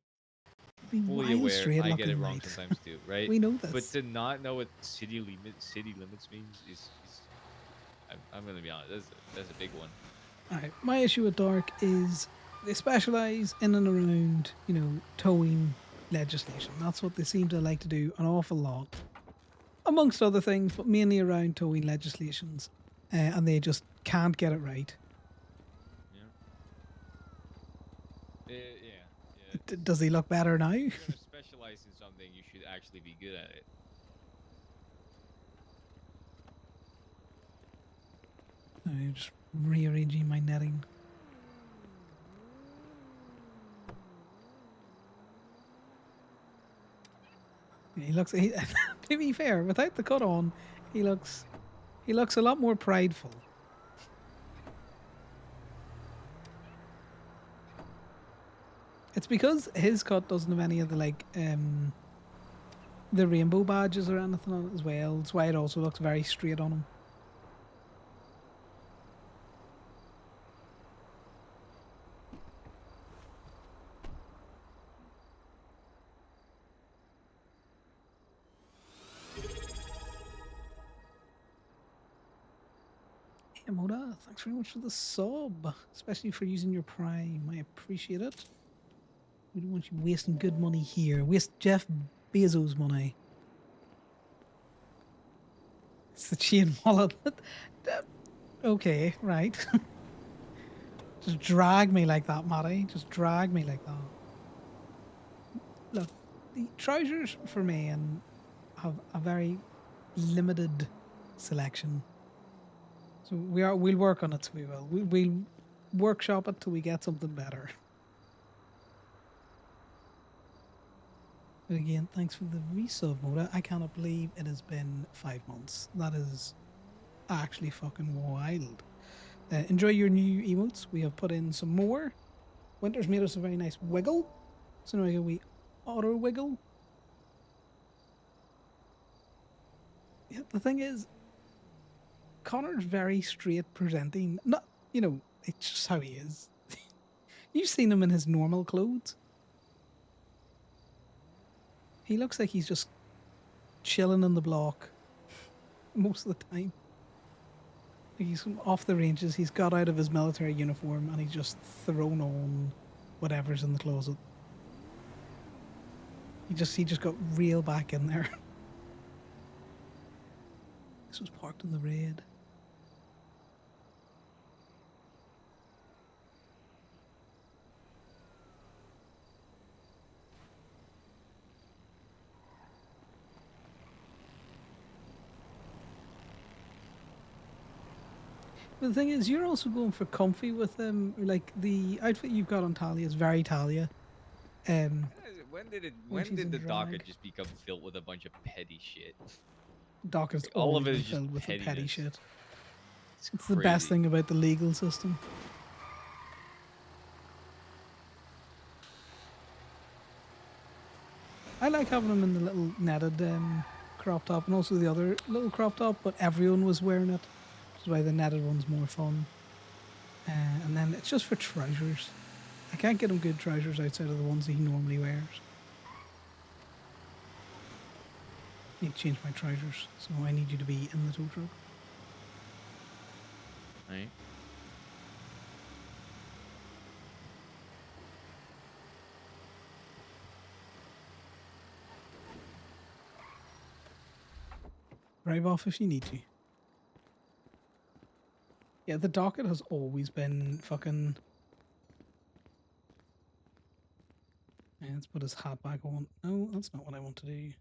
be
Fully
wild
aware,
straight
I get it
looking,
wrong
mate.
sometimes too, right?
We know
But
this.
to not know what city limits means is I'm gonna be honest, that's a big one.
Alright, my issue with Dark is they specialise in and around, you know, towing legislation. That's what they seem to like to do an awful lot. Amongst other things, but mainly around towing legislations. And they just can't get it right.
Yeah.
Does he look better now?
If you're gonna specialize in something, you should actually be good at it.
I'm just rearranging my netting. He looks. To be fair, without the cut on, he looks a lot more prideful. It's because his cut doesn't have any of the the rainbow badges or anything on it as well. That's why it also looks very straight on him. Hey, Moda, thanks very much for the sub, especially for using your Prime. I appreciate it. We don't want you wasting good money here. Waste Jeff Bezos' money. It's the chain wallet. Okay, right. Just drag me like that, Matty. Just drag me like that. Look, the trousers for me and have a very limited selection. So we'll work on it. So we will. We'll workshop it till we get something better. But again, thanks for the resub, Moda. I cannot believe it has been 5 months. That is actually fucking wild. Enjoy your new emotes. We have put in some more. Winter's made us a very nice wiggle. So now we auto wiggle. Yeah, the thing is, Connor's very straight presenting. Not, it's just how he is. You've seen him in his normal clothes. He looks like he's just chilling in the block most of the time. Like he's off the ranges. He's got out of his military uniform and he's just thrown on whatever's in the closet. He just got real back in there. This was parked in the red. But the thing is, you're also going for comfy with them. Like the outfit you've got on Talia is very Talia.
When
When she's
did
in
the docket
drag.
just become filled with a bunch of petty shit?
Doc has
Like, all
always
of it
been
is just
filled with the petty
pettiness.
shit.
It's
It's the best
crazy.
thing about the legal system. I like having them in the little netted crop top and also the other little crop top, but everyone was wearing it, which is why the netted one's more fun. And then it's just for trousers. I can't get him good trousers outside of the ones he normally wears. I need to change my trousers, so I need you to be in the tow truck.
Right?
Drive off if you need to. Yeah, the docket has always been fucking. Yeah, let's put his hat back on. No, that's not what I want to do.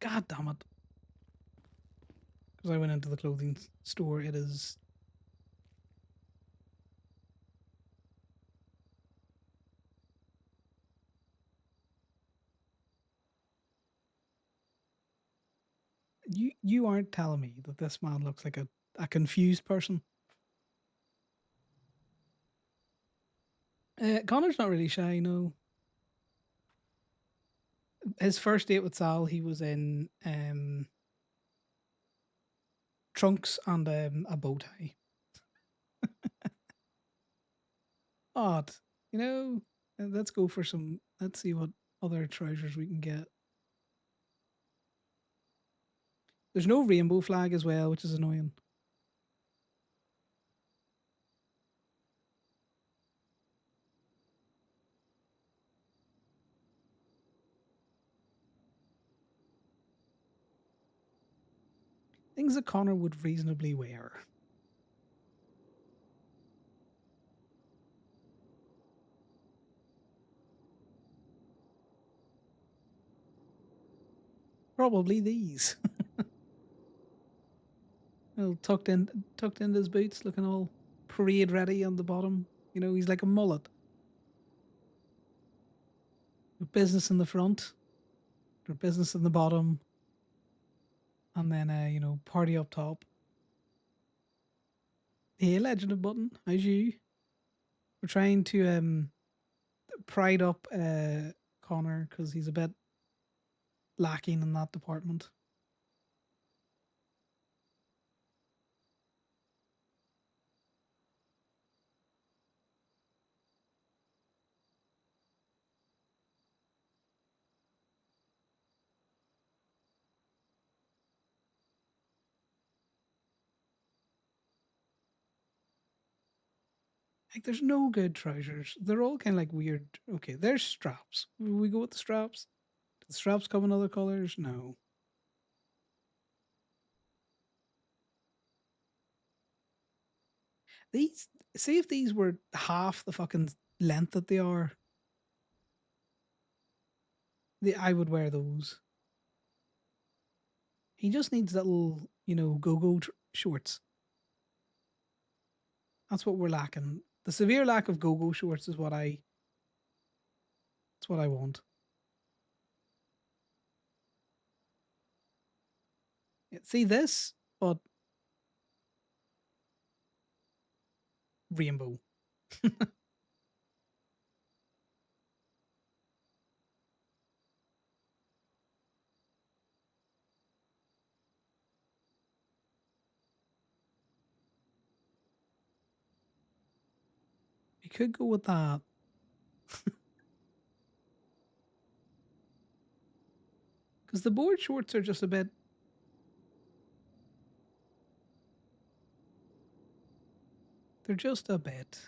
God damn it. Because I went into the clothing store, it is. You aren't telling me that this man looks like a confused person. Connor's not really shy, no. His first date with Sal, he was in trunks and a bow tie. Odd. Let's go for some. Let's see what other trousers we can get. There's no rainbow flag as well, which is annoying. Things that Connor would reasonably wear. Probably these. Well, tucked into his boots, looking all parade ready on the bottom. He's like a mullet. Business in the front, business in the bottom, and then party up top. Hey, Legend of Button, how's you? We're trying to pride up Connor because he's a bit lacking in that department. Like, there's no good trousers. They're all kind of like weird. Okay, there's straps. Will we go with the straps? Do the straps come in other colors? No. These, see if these were half the fucking length that they are. I would wear those. He just needs little, go-go shorts. That's what we're lacking. The severe lack of go-go shorts is what I. That's what I want. See this, but rainbow. We could go with that. Because the board shorts are just a bit. They're just a bit.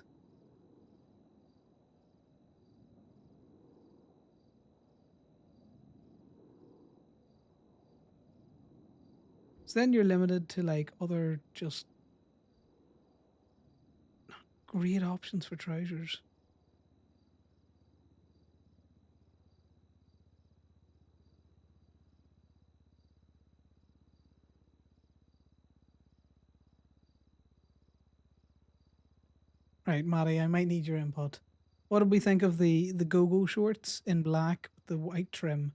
So then you're limited to like other just great options for trousers. Right, Maddie, I might need your input. What did we think of the go-go shorts in black with the white trim?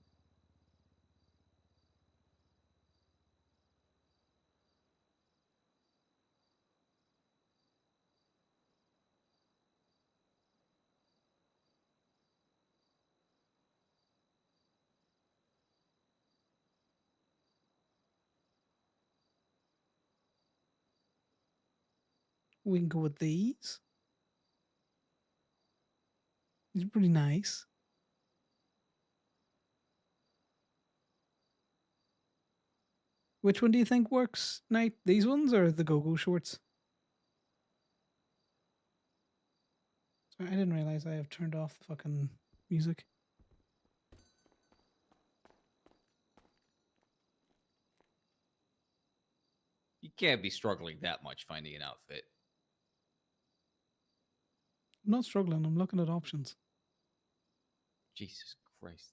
We can go with these. These are pretty nice. Which one do you think works, Knight? These ones or the go-go shorts? Sorry, I didn't realize I have turned off the fucking music.
You can't be struggling that much finding an outfit.
I'm not struggling. I'm looking at options.
Jesus Christ.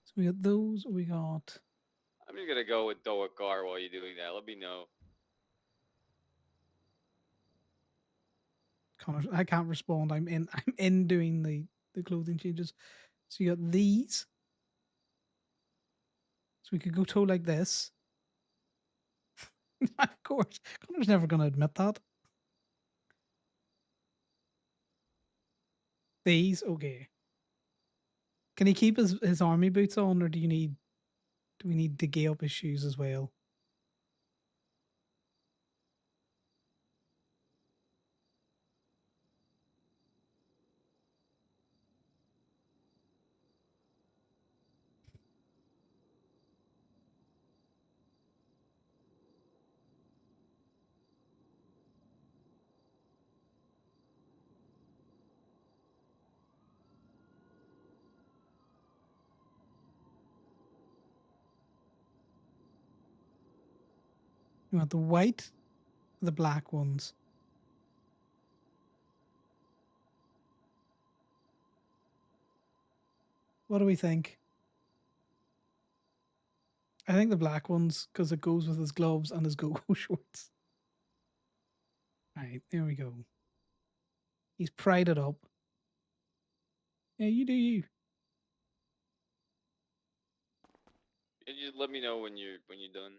So we got those. We got.
I'm just gonna go with Doa Car while you're doing that. Let me know.
Connor, I can't respond. I'm in. I'm in doing the clothing changes. So you got these. So we could go toe like this. Of course, Connor's never going to admit that. These, okay. Can he keep his army boots on, or do we need to gay up his shoes as well? You want the white, or the black ones? What do we think? I think the black ones because it goes with his gloves and his go-go shorts. Right, there we go. He's pried it up. Yeah, you do you.
You just let me know when you're done.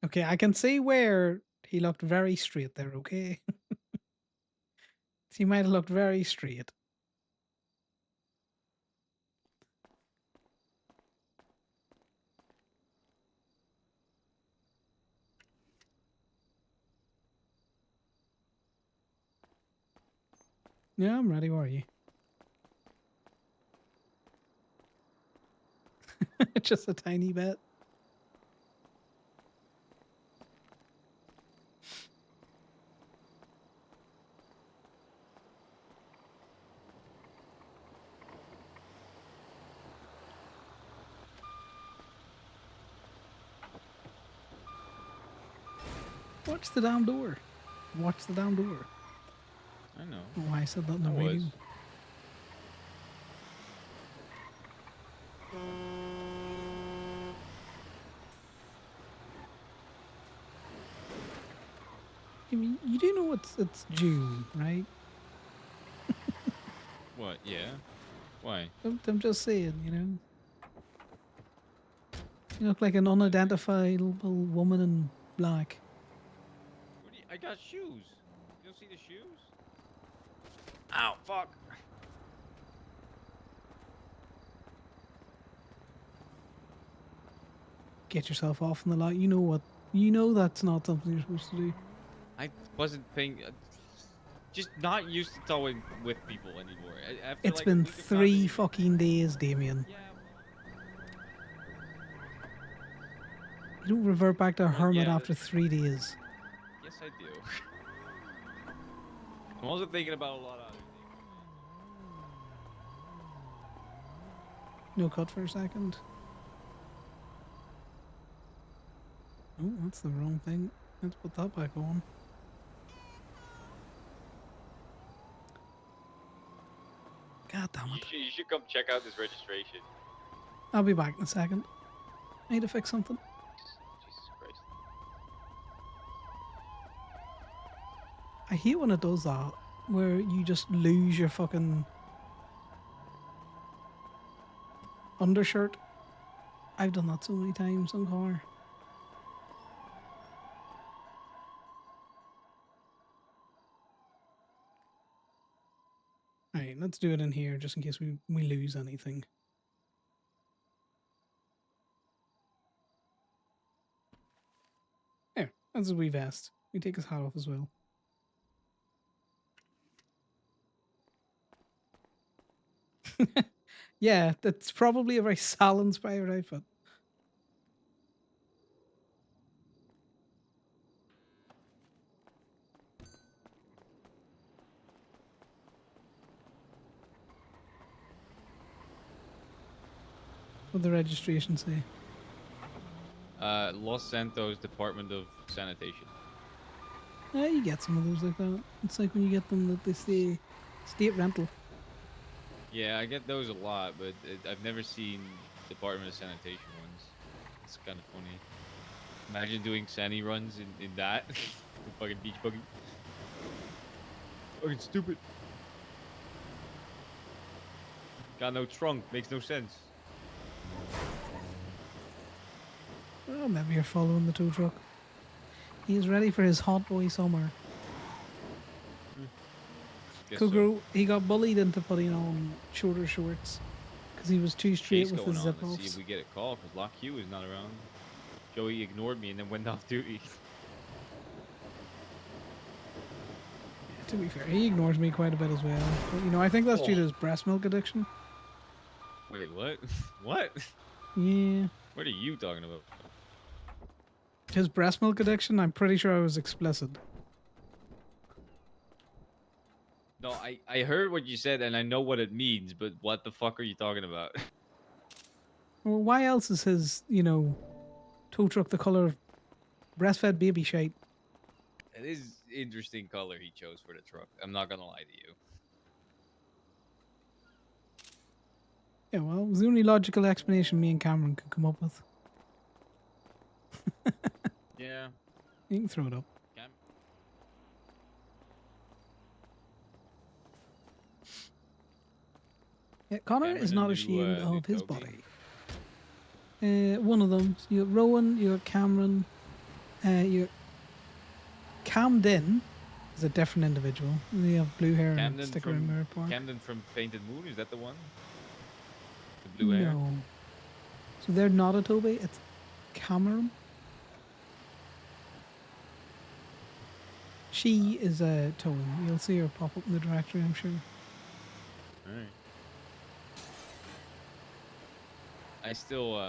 Okay, I can see where he looked very straight there, okay? He might have looked very straight. Yeah, I'm ready. Where are you? Just a tiny bit. Watch the damn door. Watch the damn door.
I know.
Oh, I said that in the
I
radio.
was.
I mean, you do know it's June, right?
What? Yeah. Why?
I'm just saying, you know. You look like an unidentifiable woman in black.
What do you, I got shoes. You don't see the shoes? Ow! Fuck.
Get yourself off in the light. You know what? You know that's not something you're supposed to do.
I wasn't paying. Just not used to towing with people anymore. After
It's
like a
been
week of
3
traveling-
fucking days, Damien.
Yeah.
You don't revert back to a
Well,
hermit
yeah,
after 3 days.
Yes, I do. I'm also thinking about a lot of other things.
No cut for a second. Oh, that's the wrong thing. Let's put that back on. God damn it.
You should come check out this registration.
I'll be back in a second. I need to fix something.
Jesus Christ.
I hate when it does that, where you just lose your fucking undershirt. I've done that so many times on car. Alright, let's do it in here just in case we lose anything. There, that's a wee vest. We take his hat off as well. Yeah, that's probably a very Sal-inspired outfit. What the registration say?
Los Santos Department of Sanitation.
Yeah, you get some of those like that. It's like when you get them that they say state rental.
Yeah, I get those a lot, but I've never seen Department of Sanitation ones. It's kind of funny. Imagine doing Sani runs in that. The fucking beach buggy. Fucking stupid. Got no trunk, makes no sense.
Well, maybe you're following the tow truck. He is ready for his hot boy summer.
Guess
Kugro, he got bullied into putting on shorter shorts because he was too straight
Chase
with
going
his
on.
zip
Let's see
offs.
if we get a call because Lock Q is not around. Joey ignored me and then went off duty.
To be fair, he ignores me quite a bit as well. But, you know, I think that's due to his breast milk addiction.
Wait, what? What?
Yeah.
What are you talking about?
His breast milk addiction, I'm pretty sure I was explicit.
No, I heard what you said and I know what it means, but what the fuck are you talking about?
Well, why else is his, you know, tow truck the color of breastfed baby shite?
It is interesting color he chose for the truck. I'm not gonna lie to you.
Yeah, well, it was the only logical explanation me and Cameron could come up with.
Yeah.
You can throw it up.
Cam-
Yeah, Connor
Cameron
is
and
not
new,
ashamed
new
of his
Toby.
body. One of them. So you got Rowan, you got Cameron, you got Camden is a different individual. They have blue hair and
Camden
stick around Mirror Park.
Camden from Painted Moon, is that the one? The blue hair?
No. So they're not a Toby, it's Cameron. She is a Tone. You'll see her pop up in the directory, I'm sure.
Alright. I still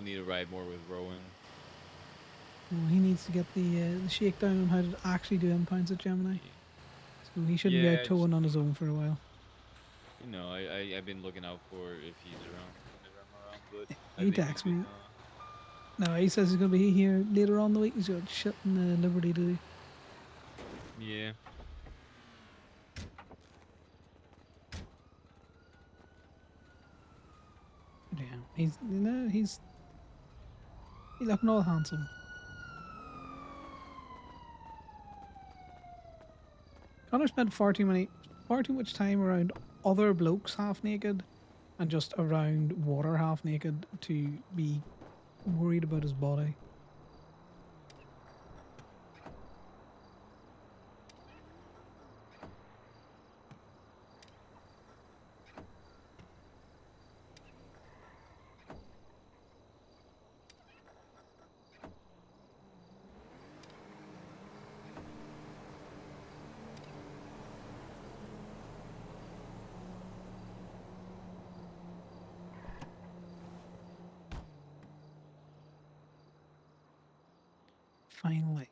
need to ride more with Rowan.
Well, he needs to get the shakedown on how to actually do impounds at Gemini. So he shouldn't be
Yeah,
out towing on his own for a while.
you know, I've been looking out for if he's around whenever I'm around, but I
He
think he's
texts
been
me. No, he says he's going to be here later on in the week. He's got shit in Liberty to do.
yeah.
Yeah, he's looking all handsome. Connor spent far too much time around other blokes half naked, and just around water half naked to be worried about his body. Finally.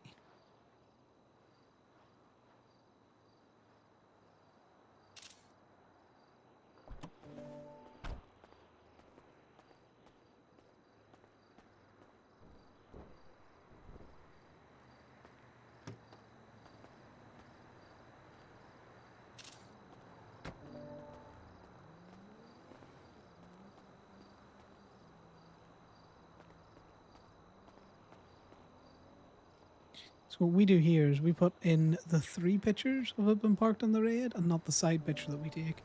So what we do here is we put in the 3 pictures of it being parked on the raid and not the side picture that we take.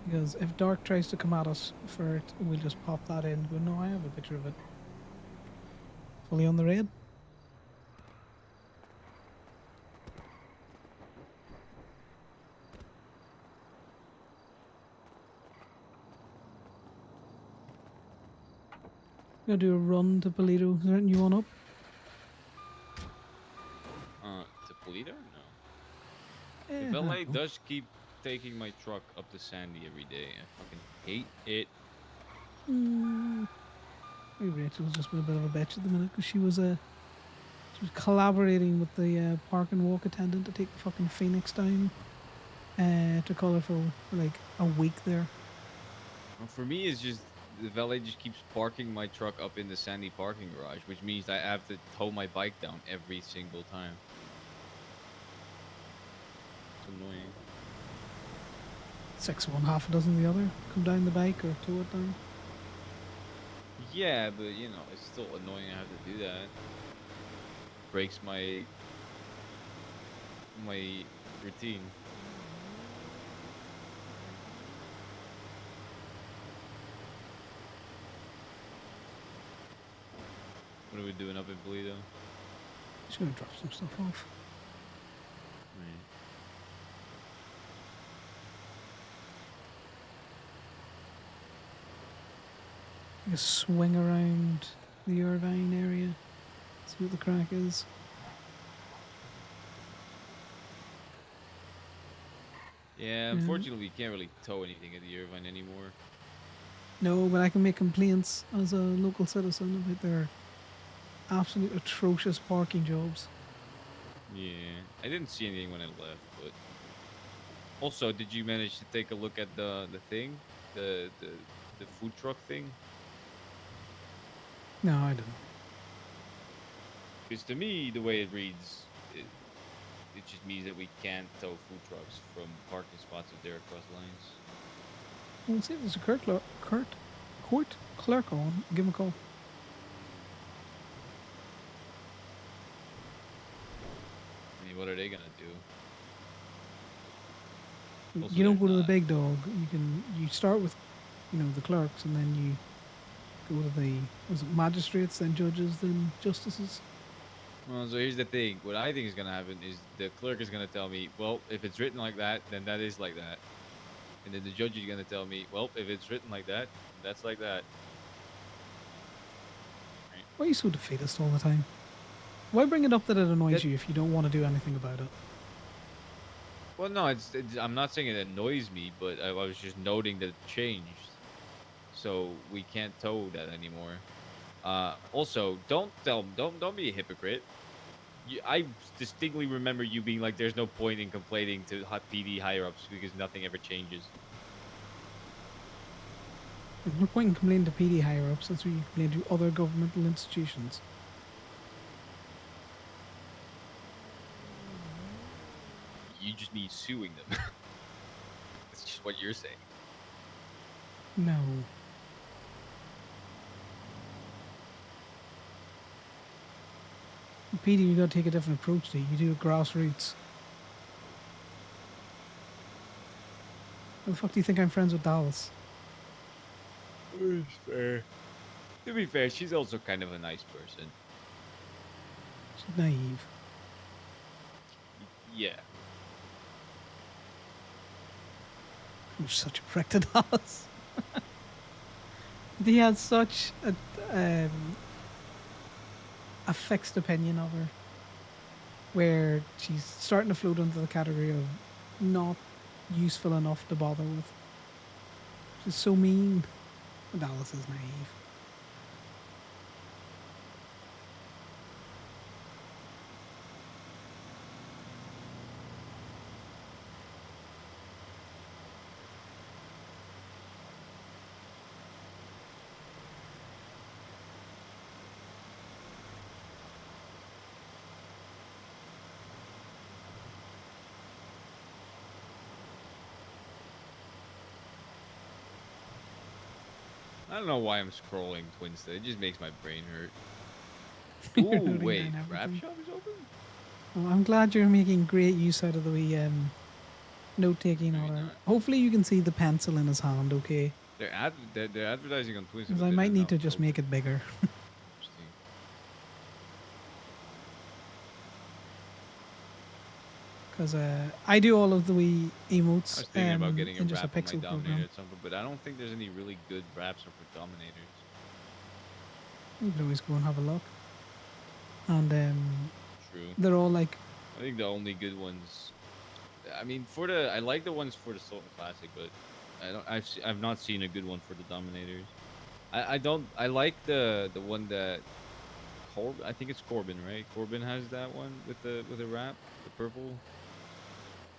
Because if Dark tries to come at us for it, we'll just pop that in. Go, no, I have a picture of it. Fully on the raid. Gonna do a run to Polito. Is there anything you want up?
To Polito? No.
Eh,
The valet
no.
does keep taking my truck up to Sandy every day. I fucking hate it.
Maybe Rachel's just been a bit of a bitch at the minute because she was collaborating with the park and walk attendant to take the fucking Phoenix down to Colourful for like a week there.
Well, for me, it's just the valet just keeps parking my truck up in the Sandy parking garage, which means I have to tow my bike down every single time. It's annoying.
6 of one, half a dozen the other. Come down the bike or tow it down.
Yeah, but you know, it's still annoying I have to do that. Breaks my routine. What are we doing up in Polito?
Just gonna drop some stuff off.
Right.
Just swing around the Irvine area. See what the crack is.
Yeah, unfortunately, we can't really tow anything at the Irvine anymore.
No, but I can make complaints as a local citizen about their absolute atrocious parking jobs.
Yeah, I didn't see anything when I left, but also, did you manage to take a look at the thing, the food truck thing?
No, I didn't.
Because to me, the way it reads, it just means that we can't tow food trucks from parking spots if they're across lines.
Well, see if there's a court clerk on. Give him a call.
I mean, what are they gonna do? Also,
You don't
there's
go to the
not-
big dog. You start with, the clerks, and then you go to the magistrates, then judges, then justices.
Well, so here's the thing. What I think is gonna happen is the clerk is gonna tell me, well, if it's written like that, then that is like that. And then the judge is gonna tell me, well, if it's written like that, that's like that.
Why are you so defeatist all the time? Why bring it up that it annoys
That-
you if you don't want to do anything about it?
Well, no, it's. I'm not saying it annoys me, but I was just noting that it changed, so we can't tow that anymore. Also, don't be a hypocrite. I distinctly remember you being like, "There's no point in complaining to PD higher ups because nothing ever changes."
There's no point in complaining to PD higher ups since we complain to other governmental institutions.
You just mean suing them. That's just what you're saying.
No. PD, you gotta take a different approach to it. You do it grassroots. How the fuck do you think I'm friends with Dallas?
It's fair. To be fair, she's also kind of a nice person.
She's naive.
Yeah.
You're such a prick to Dallas. He had such a fixed opinion of her, where she's starting to float into the category of not useful enough to bother with. She's so mean. Dallas is naive.
I don't know why I'm scrolling Twinsta. It just makes my brain hurt.
You're
Ooh,
noting
wait.
down
Rap
everything.
shop is open?
Well, I'm glad you're making great use out of the wee note taking
Maybe
order.
not.
Hopefully you can see the pencil in his hand, okay?
They're advertising on Twinsta,
Because
but
I
they're
might need
not
to just make
open.
it bigger.
Interesting.
Because I do all of the wee
I
emotes
was thinking about getting a
in just a
wrap on my
pixel
Dominator
program.
at some point, but I don't think there's any really good wraps for Dominators.
You can always go and have a look. And
True.
they're all like,
I think the only good ones. I mean, I like the ones for the Sultan Classic, but I've not seen a good one for the Dominators. I don't. I like the one that Corbin. I think it's Corbin, right? Corbin has that one with the wrap, the purple.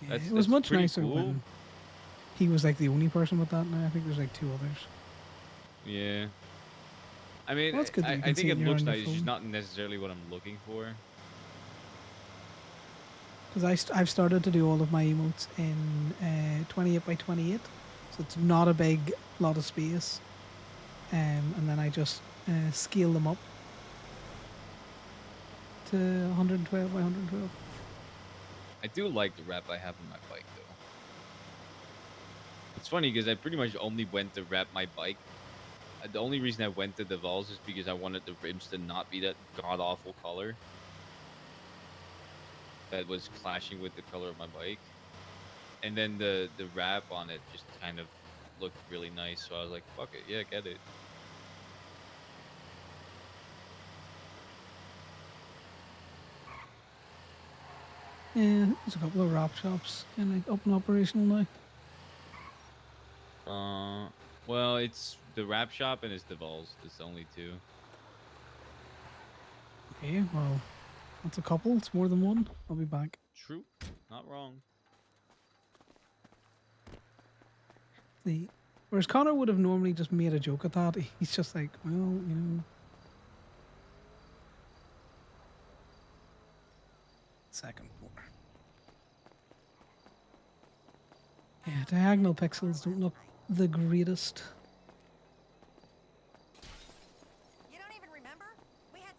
yeah, it was
That's
much
pretty
nicer
cool.
when he was like the only person with that. Now I think there's like two others.
Yeah. I mean,
Well, it's good that you
I
can
think
see it
it
when you're
looks
on your
nice. It's just
phone.
not necessarily what I'm looking for.
Because I've started to do all of my emotes in 28 by 28, so it's not a big lot of space, and then I just scale them up to 112 by 112.
I do like the wrap I have on my bike, though. It's funny because I pretty much only went to wrap my bike. The only reason I went to the Vols is because I wanted the rims to not be that god awful color that was clashing with the color of my bike. And then the wrap on it just kind of looked really nice, so I was like, "Fuck it, yeah, get it."
Yeah, there's a couple of wrap shops and like up and operational now.
Well, it's the wrap shop and it's the Vols. It's the only two.
Okay, well, that's a couple. It's more than one. I'll be back.
True, not wrong.
See, whereas Connor would have normally just made a joke at that. He's just like, well, you know, second more. Yeah, diagonal pixels don't look the greatest.
You don't even remember? We had.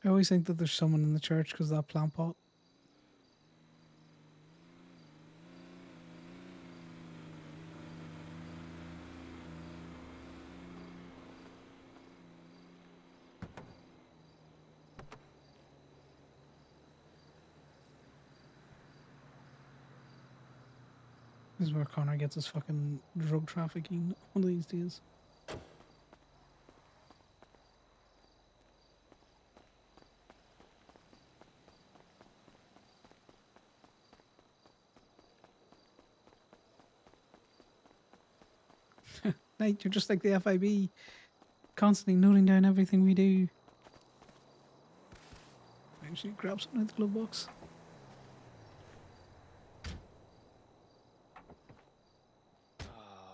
I always think that there's someone in the church because of that plant pot. This is where Connor gets his fucking drug trafficking one of these days. Nate, you're just like the FIB, constantly noting down everything we do. Actually, grab something out of the glove box.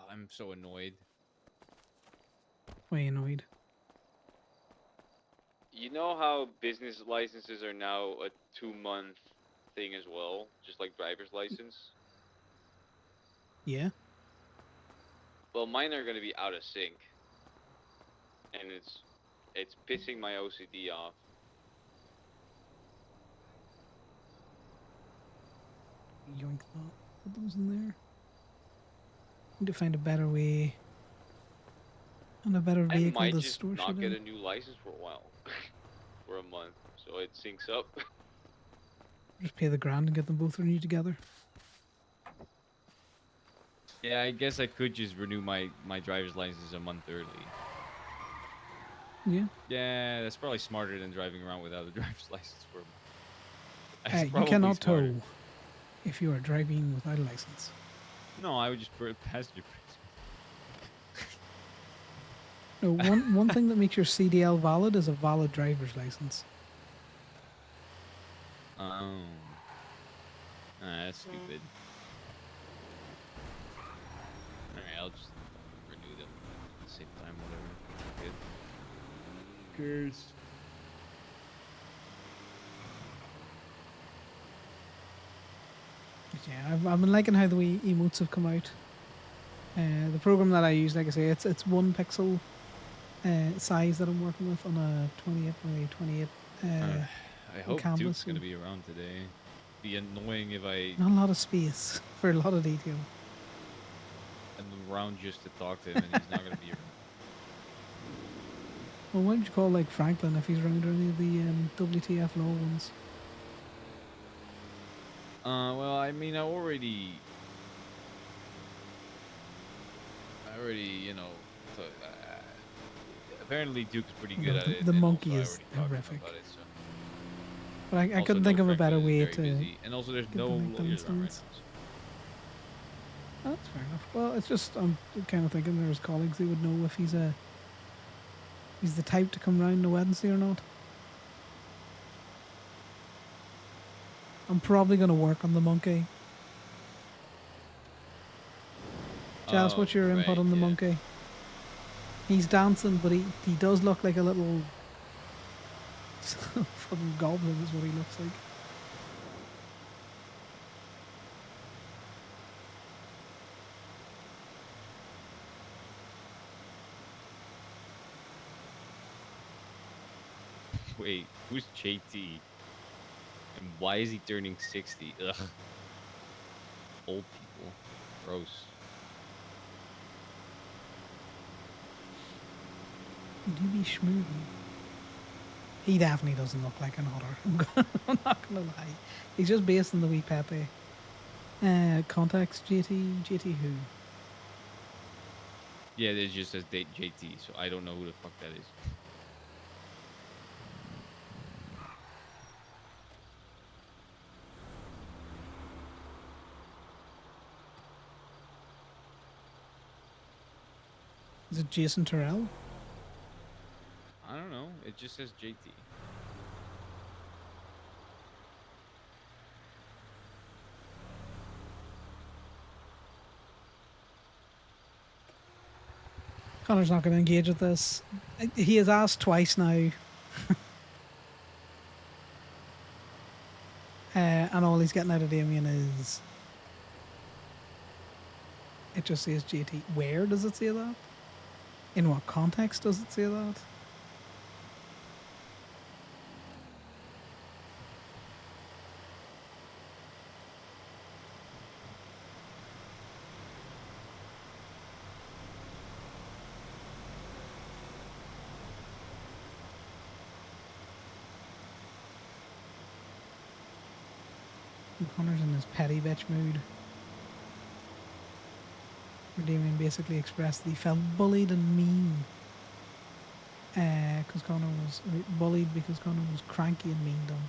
I'm so annoyed.
Way annoyed.
You know how business licenses are now a 2-month thing as well, just like driver's license?
Yeah.
Well, mine are going to be out of sync, and it's pissing my OCD off.
Yoink that. Put those in there. Need to find a better way and a better
I
vehicle
might
to
just
store
not
shit
get
in.
a new license for a while, for a month, so it syncs up.
Just pay the grand and get them both renewed together.
Yeah, I guess I could just renew my driver's license a month early.
Yeah.
Yeah, that's probably smarter than driving around without a driver's license for a month. That's
You
probably
cannot
smarter.
tow if you are driving without a license.
No, I would just put a passenger privilege.
No, one thing that makes your CDL valid is a valid driver's license.
Oh. That's stupid. Alright, I'll just renew them at the same time, whatever. Good. Cares.
But yeah, I've been liking how the wee emotes have come out. The program that I use, like I say, it's 1 pixel size that I'm working with on a 28 by 28
I hope
canvas.
Duke's gonna be around today. Be annoying if I
Not a lot of space for a lot of detail.
am around just to talk to him and he's not gonna be around.
Well, why don't you call like Franklin if he's around or any of the WTF law ones?
Well, I mean, I already, you know, apparently Duke's pretty
You
good
know,
at it.
the
and
monkey
also I
is
already talked to him
horrific.
about it, so.
But I
Also
couldn't
know
think of a better
Franklin is
way
very
to
busy. And also, there's
get
no
the right
lawyers around right
downstairs.
now. So.
Oh, that's fair enough. Well, it's just I'm kind of thinking there's colleagues who would know if he's the type to come round to Wednesday or not. I'm probably going to work on the monkey. Jazz, what's your input
Right,
on the
yeah.
monkey? He's dancing, but he does look like a little fucking goblin is what he looks like.
Wait, who's JT? And why is he turning 60? Ugh. Old people. Gross.
Would you be schmoozing? He definitely doesn't look like an otter. I'm not gonna lie. He's just based on the wee Pepe. Contacts JT who?
Yeah, it just says date JT, so I don't know who the fuck that is.
Is it Jason Terrell?
I don't know. It just says JT.
Connor's not going to engage with this. He has asked twice now. And all he's getting out of Damien is... It just says JT. Where does it say that? In what context does it say that? Connor's in his petty bitch mood. where Damien basically expressed that he felt bullied and mean because Conor was or bullied because Conor was cranky and mean to him.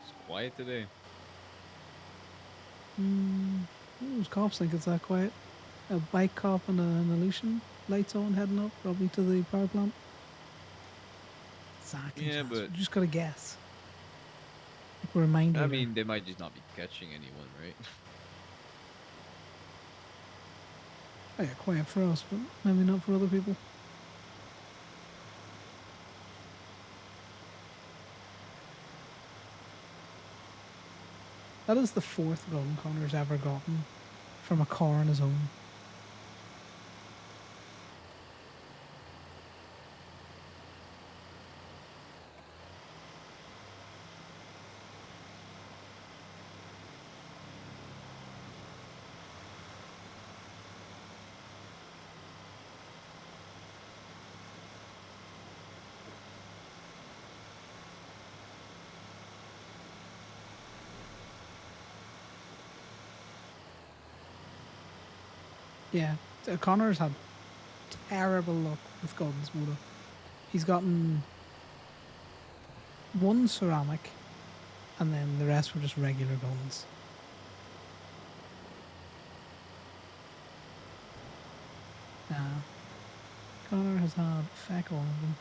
It's quiet today.
Those cops think it's that quiet. A bike cop and an illusion lights on heading up, probably to the power plant. Exactly.
Yeah,
Jazz.
but
We just gotta guess. Like we're a mind
I
reader.
mean, they might just not be catching anyone, right?
Oh, yeah, quiet for us, but maybe not for other people. That is the 4th gun Connor's ever gotten from a car on his own. Yeah, Connor's had terrible luck with guns, Moda. He's gotten one ceramic, and then the rest were just regular guns. Nah, Connor has had feck all of them.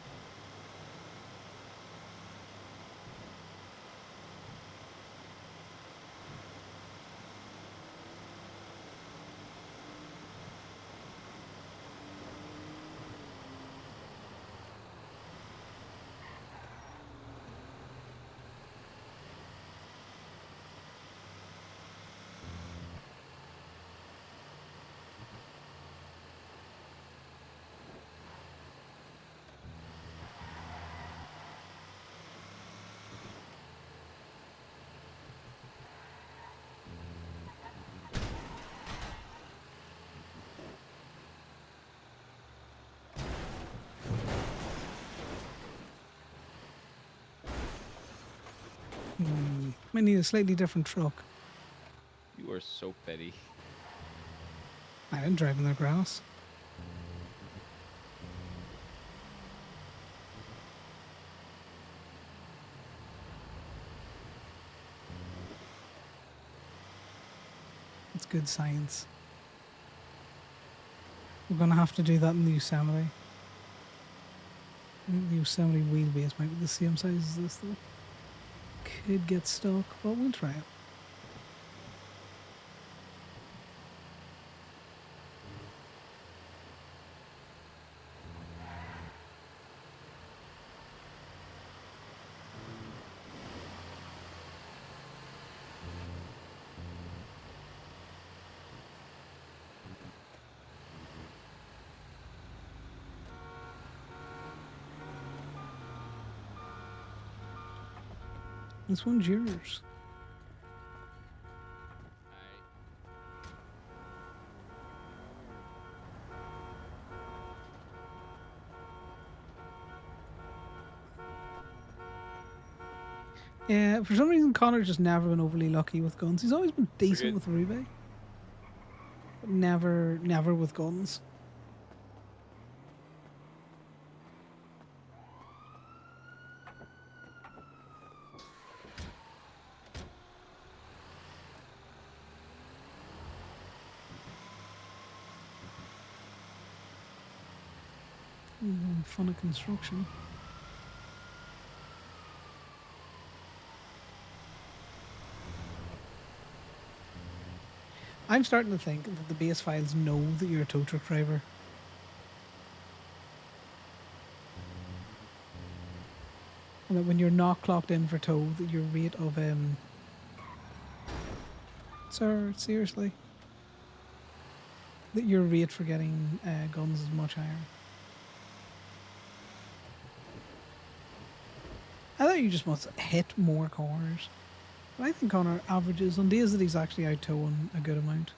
Might need a slightly different truck.
You are so petty.
I didn't drive in the grass. It's good science. We're gonna have to do that in the Yosemite. I think the Yosemite wheelbase might be the same size as this though. Could get stuck, but we'll try it. This one's yours. Yeah, for some reason Connor's just never been overly lucky with guns. He's always been decent with Rube. But never with guns. Fun of construction. I'm starting to think that the base files know that you're a tow truck driver. And that when you're not clocked in for tow, that your rate of sir, seriously, that your rate for getting guns is much higher. I thought you just must hit more cars. But I think Connor averages on days that he's actually out towing a good amount.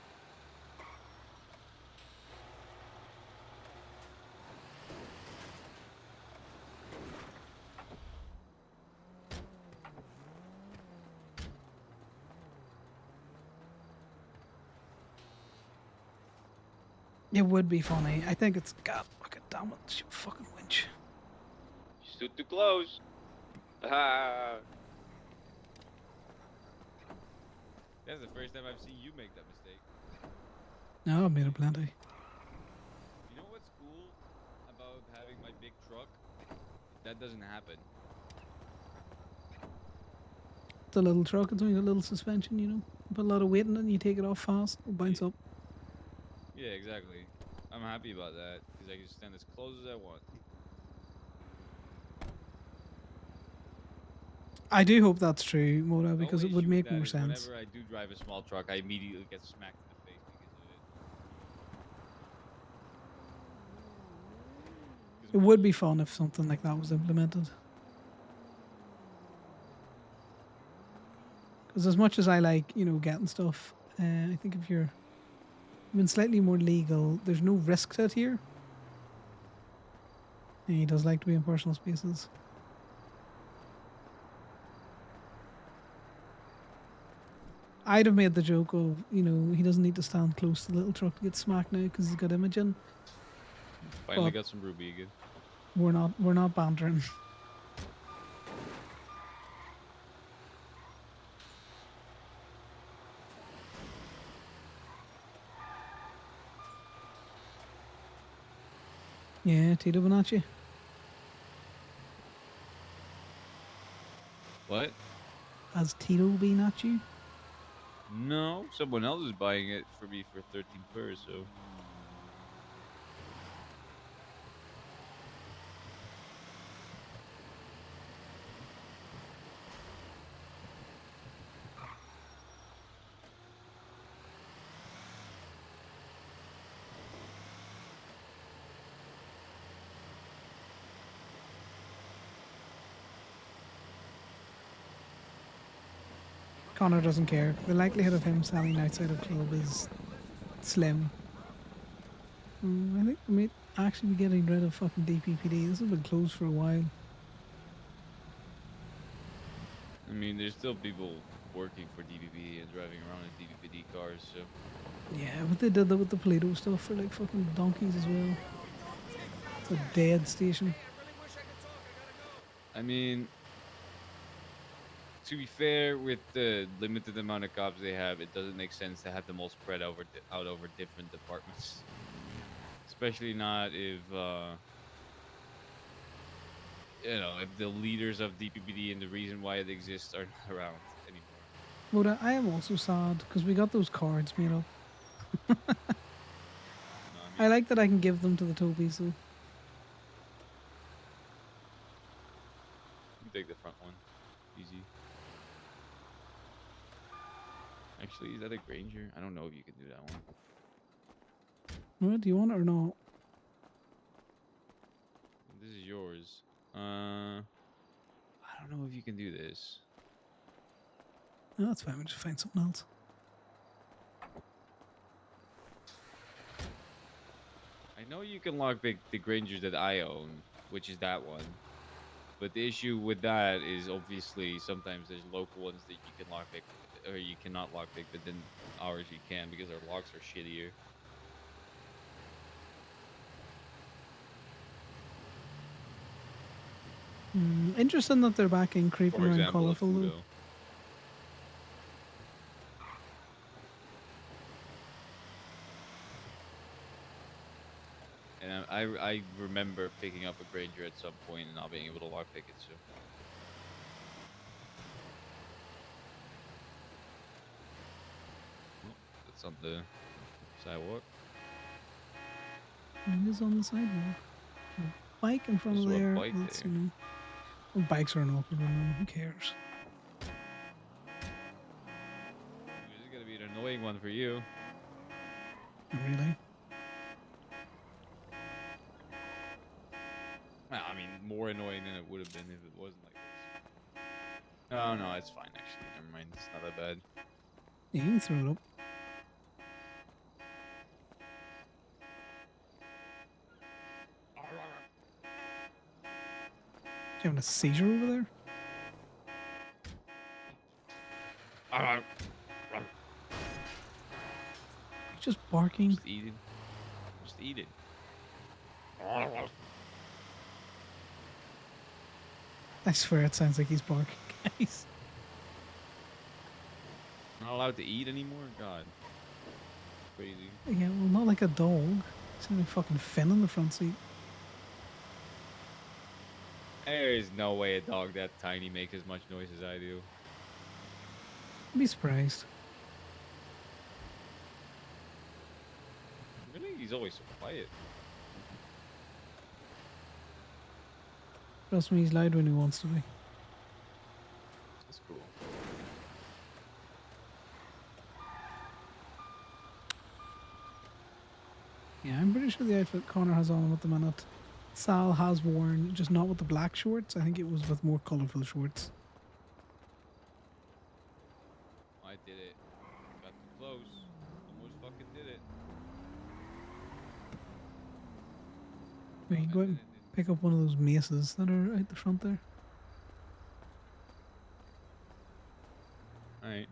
It would be funny. I think it's God fucking damn it, you fucking winch.
You stood too close. Ah. That's the first time I've seen you make that mistake.
No, I've made it plenty.
You know what's cool about having my big truck? That doesn't happen.
It's a little truck, it's only a little suspension, you know. Put a lot of weight in it and you take it off fast, it'll bounce up.
Yeah, exactly. I'm happy about that because I can stand as close as I want.
I do hope that's true, Moda,
The
because
only
it would
issue with
make
that
more
is
sense.
whenever I do drive a small truck, I immediately get smacked in the face because of it.
It would be fun if something like that was implemented. Because as much as I like, you know, getting stuff, I think if you're even slightly more legal, there's no risk to it here. And he does like to be in personal spaces. I'd have made the joke of, you know, he doesn't need to stand close to the little truck to get smacked now because he's got Imogen.
Finally
But
got some Ruby again.
we're not bantering. Yeah, Tito been at you.
What?
Has Tito been at you?
No, someone else is buying it for me for 13 per, so.
Conor doesn't care. The likelihood of him selling outside of club is slim. I think we might actually be getting rid of fucking DPPD. This has been closed for a while.
I mean, there's still people working for DPP and driving around in DPPD cars, so.
Yeah, but they did that with the Play-Doh stuff for like fucking donkeys as well. It's a dead station.
I mean, to be fair, with the limited amount of cops they have, it doesn't make sense to have them all spread out over different departments. Especially not if, you know, if the leaders of DPPD and the reason why it exists are not around anymore.
But I am also sad because we got those cards made up.
No,
I like that I can give them to the Tobies though.
you take the front one. Easy. Actually, is that a Granger? I don't know if you can do that one.
What, do you want it or not?
This is yours. I don't know if you can do this.
No, that's fine. We'll just find something else.
I know you can lockpick the Grangers that I own, which is that one. But the issue with that is obviously sometimes there's local ones that you can lockpick, or you cannot lockpick, but then ours you can because our locks are shittier.
Interesting that they're back in creeping
For
around
example, a
colourful though.
Fudo. And I remember picking up a Granger at some point and not being able to lockpick it, so. Oh, that's on the sidewalk.
It is on the sidewalk. A bike in front of
Also a
there.
bike
That's,
there.
you know. Well, bikes are an awkward one. Who cares?
This is gonna be an annoying one for you.
Not really.
Well, I mean, more annoying than it would have been if it wasn't like this. Oh no, it's fine actually. Never mind. It's not that bad.
Yeah, you can throw it up. You having a seizure over there? You just barking.
Just eating. eat it.
I swear it sounds like he's barking, guys.
Not allowed to eat anymore? God. Crazy.
Yeah, well, not like a dog. It's like fucking Finn in the front seat.
There is no way a dog that tiny makes as much noise as I do.
I'd be surprised.
Really? He's always so quiet.
Trust me, he's loud when he wants to be.
That's cool.
Yeah, I'm pretty sure the outfit Connor has on at the minute, Sal has worn, just not with the black shorts. I think it was with more colourful shorts.
I did it. Got too close. Almost fucking did it.
We can
I
go out
did
and
it, didn't
pick up one of those maces that are out the front there.
I? Alright.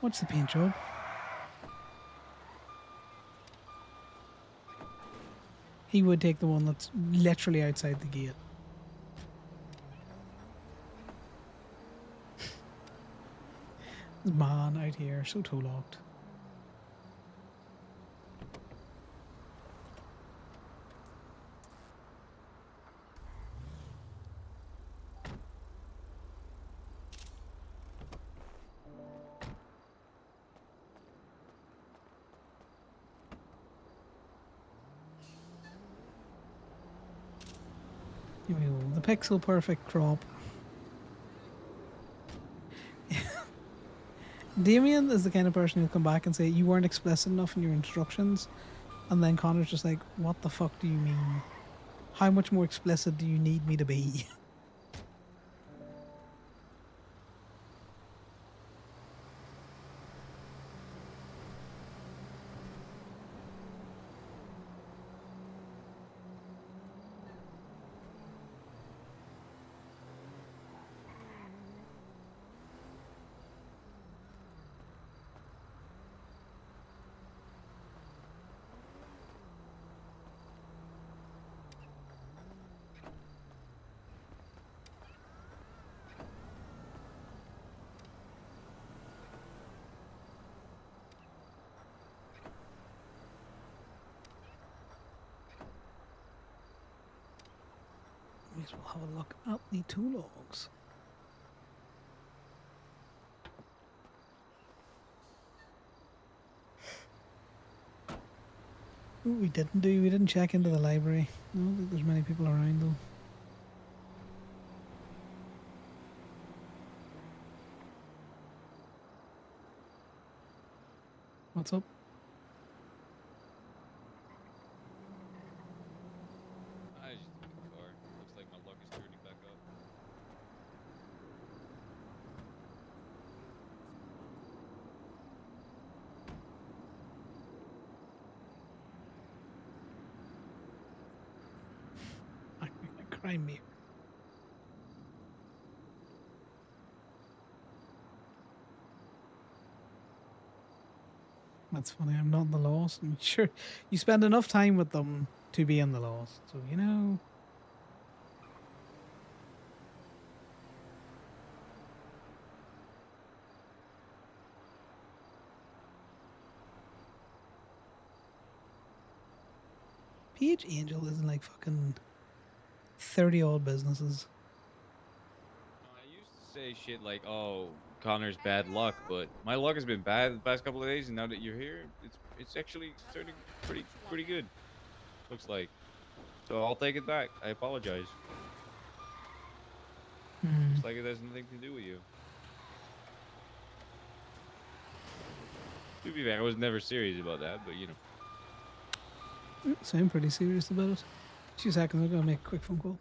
What's the paint job? He would take the one that's literally outside the gate. This man out here, so toe locked. Here we go. The pixel perfect crop. Damien is the kind of person who'll come back and say, you weren't explicit enough in your instructions. And then Connor's just like, what the fuck do you mean? How much more explicit do you need me to be? We will have a look at the two logs. What we didn't check into the library. I don't think there's many people around though. What's up?
I just took the car. Looks like my luck is turning back up.
Crime me. That's funny. I'm not in the lost. I'm sure you spend enough time with them to be in the lost. So you know. PH Angel is in like fucking 30 odd businesses.
I used to say shit like, "Oh, Connor's bad luck," but my luck has been bad the past couple of days, and now that you're here, it's actually turning pretty good. Looks like. So I'll take it back. I apologize. Looks like it has nothing to do with you. To be fair, I was never serious about that, but you know.
So I'm pretty serious about it. 2 seconds, I'm gonna make a quick phone call.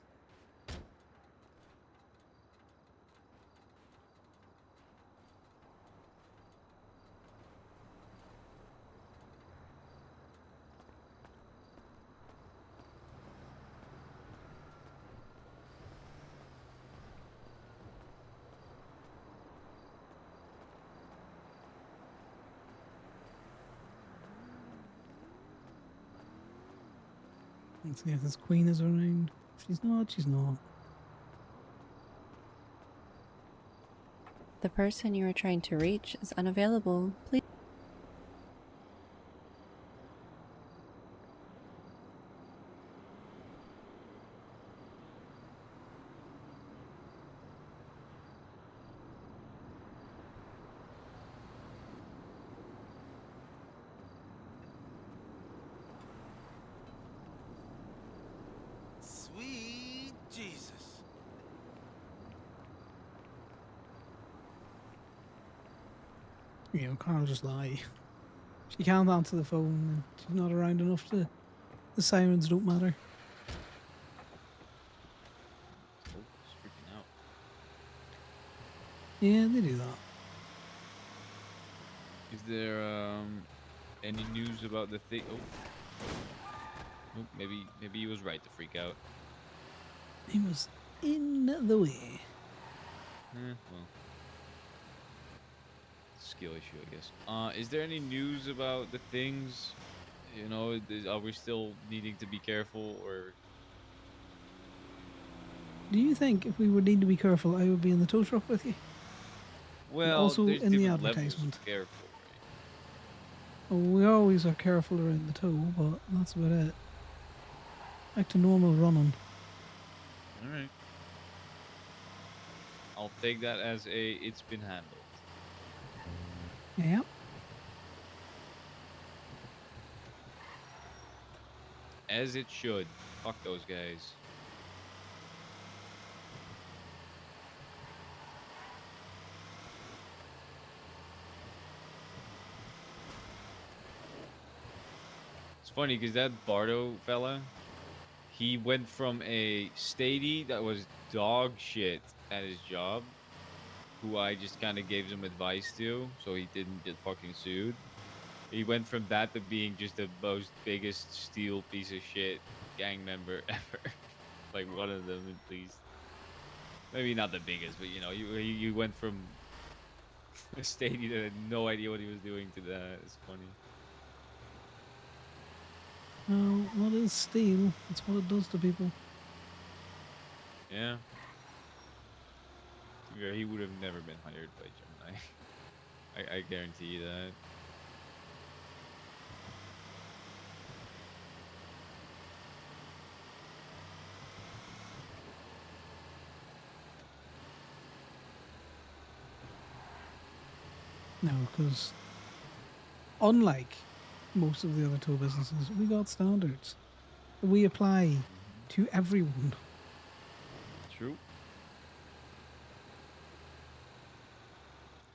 Let's see if this queen is around. If she's not, she's not.
The person you are trying to reach is unavailable. Please.
Sweet Jesus.
You know, Conor just lie. She can't answer the phone and she's not around enough to... The sirens don't matter.
Oh, it's freaking out.
Yeah, they do that.
Is there any news about the thing? Oh, maybe he was right to freak out.
He was in the way.
Well, skill issue, I guess. Is there any news about the things? You know, are we still needing to be careful, or?
Do you think if we would need to be careful, I would be in the tow truck with you?
Well,
also
there's
in the
different levels
advertisement.
of careful, right?
Oh, we always are careful around the tow, but that's about it. Back to normal running.
All right. I'll take that as it's been handled.
Yeah.
As it should. Fuck those guys. It's funny because that Bardo fella, he went from a statey that was dog shit at his job, who I just kind of gave some advice to so he didn't get fucking sued. He went from that to being just the most biggest steel piece of shit gang member ever. Like one of them at least. Maybe not the biggest, but you know, you went from a statey that had no idea what he was doing to that. It's funny.
Well, what is steel? It's what it does to people.
Yeah. Yeah, he would have never been hired by Gemini. I guarantee you that.
No, because unlike most of the other tow businesses, we got standards. We apply to everyone.
True.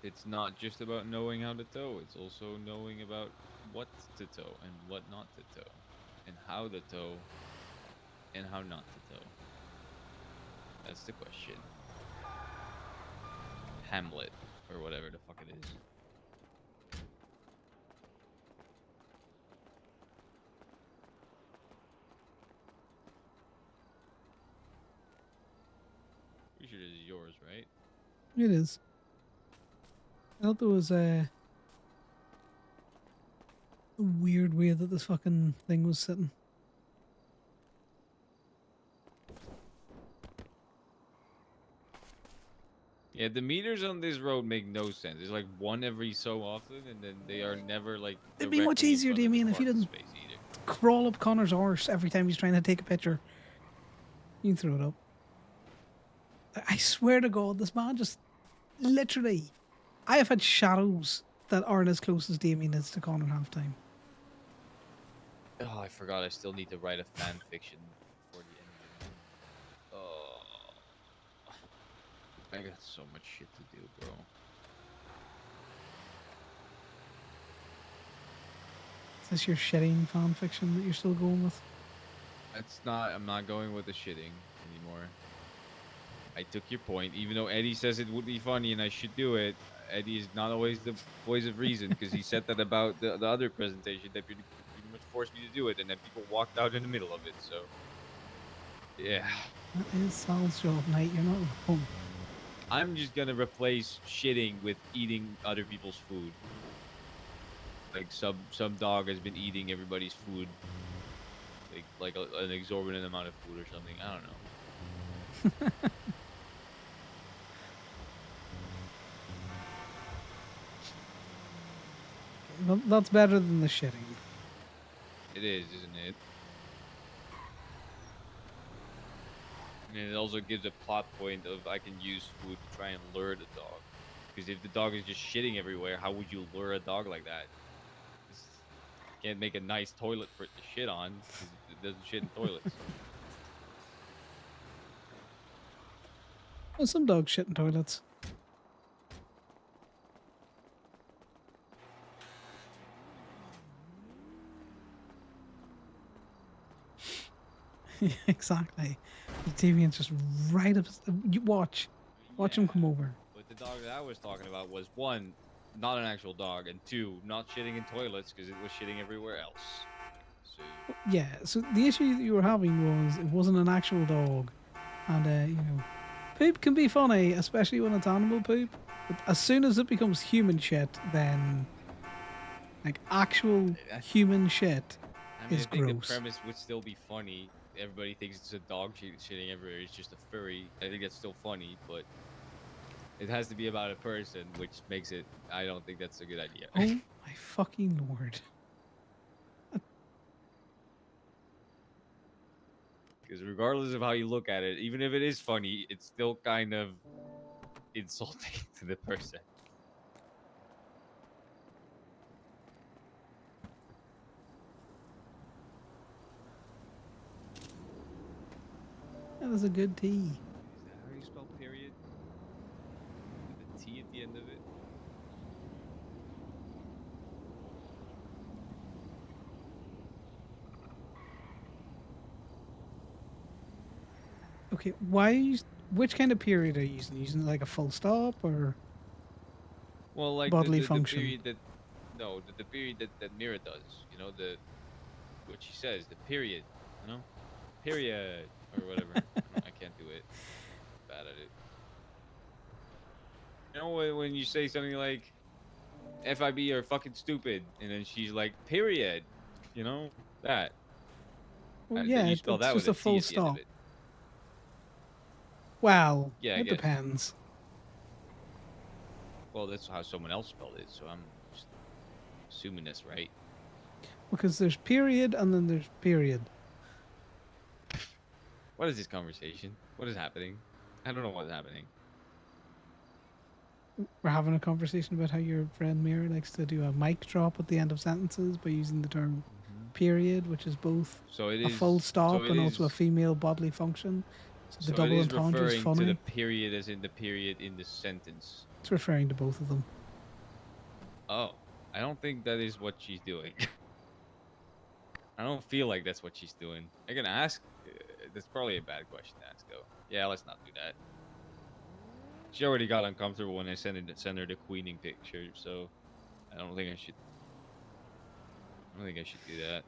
It's not just about knowing how to tow, it's also knowing about what to tow and what not to tow, and how to tow and how not to tow. That's the question. Hamlet, or whatever the fuck it is. Pretty sure this is yours, right?
It is. I thought there was a weird way that this fucking thing was sitting.
Yeah, the meters on this road make no sense. It's like one every so often, and then they are never like.
It'd be much
directly in
easier,
front of the
Damien, if you
parking
didn't
space either.
crawl up Connor's arse every time he's trying to take a picture. You can throw it up. I swear to God, this man just literally. I have had shadows that aren't as close as Damien is to Connor halftime.
Oh, I forgot. I still need to write a fan fiction before the end of the month. Oh, I got so much shit to do, bro.
Is this your shitting fan fiction that you're still going with?
It's not. I'm not going with the shitting anymore. I took your point, even though Eddie says it would be funny and I should do it. Eddie is not always the voice of reason because he said that about the other presentation that pretty much forced me to do it, and then people walked out in the middle of it. So, yeah,
That is Sal's job, mate. You're not wrong.
I'm just gonna replace shitting with eating other people's food. Like some dog has been eating everybody's food. Like like an exorbitant amount of food or something. I don't know.
That's better than the shitting.
It is, isn't it? And it also gives a plot point of I can use food to try and lure the dog. Because if the dog is just shitting everywhere, how would you lure a dog like that? You can't make a nice toilet for it to shit on because it doesn't shit in toilets.
Well, some dogs shit in toilets. Exactly. The deviant's just right up. You watch him come over.
But the dog that I was talking about was one, not an actual dog, and two, not shitting in toilets because it was shitting everywhere else. So
Yeah. So the issue that you were having was it wasn't an actual dog, and poop can be funny, especially when it's animal poop. But as soon as it becomes human shit, then like actual human shit
I mean,
is
I think the
gross.
premise would still be funny. Everybody thinks it's a dog shitting everywhere. It's just a furry. I think that's still funny, but it has to be about a person, which makes it. I don't think that's a good idea.
Oh my fucking lord!
Because regardless of how you look at it, even if it is funny, it's still kind of insulting to the person.
That was a good tea.
Is that how you spell period? With the T at the end of it?
Okay, which kind of period are you using? Using like a full stop or
Well, like
bodily
the
function?
period that no, the period that Mira does. You know what she says, the period. You know, period or whatever. I can't do it. Bad at it. You know when you say something like "FIB" or "fucking stupid," and then she's like "period." You know that
Well,
that
yeah,
you spell
it's
that with
just
a
a
T
full
at the end of
stop.
it.
Well,
Yeah, I
it
guess.
depends.
Well, that's how someone else spelled it, so I'm just assuming that's right.
Because there's period and then there's period.
What is this conversation? What is happening? I don't know what's happening.
We're having a conversation about how your friend Mira likes to do a mic drop at the end of sentences by using the term period, which is both
So it
a full
is.
stop and also a female bodily function. So the
So it
double
is
entendre is
referring to the
funny.
period as in the period in the sentence.
It's referring to both of them.
Oh, I don't think that is what she's doing. I don't feel like that's what she's doing. I can ask. That's probably a bad question to ask, though. Yeah, let's not do that. She already got uncomfortable when I sent her the queening picture, so I don't think I should. I don't think I should do that.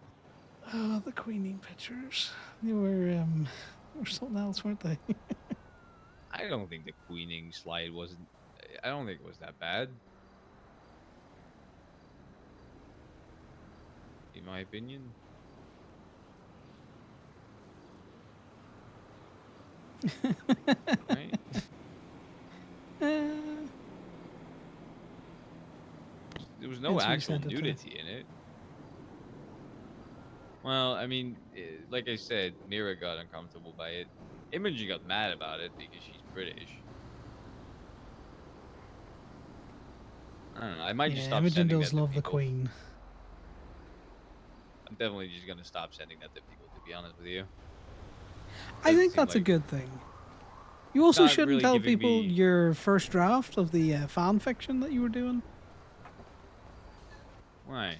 Oh, the queening pictures. They were something else, weren't they?
I don't think the queening slide wasn't. I don't think it was that bad. In my opinion. Right? There was no
Hence we
actual
sent it to-
nudity in it. Well, I mean, like I said, Mira got uncomfortable by it. Imogen got mad about it because she's British. I don't know. I might just
Yeah,
stop
Imogen
sending
does
that to
love the
people.
queen.
I'm definitely just gonna stop sending that to people. To be honest with you,
I
Doesn't
think
seem
that's a
like-
good thing. You also
not
shouldn't
really
tell
giving
people
me-
your first draft of the fan fiction that you were doing.
Why?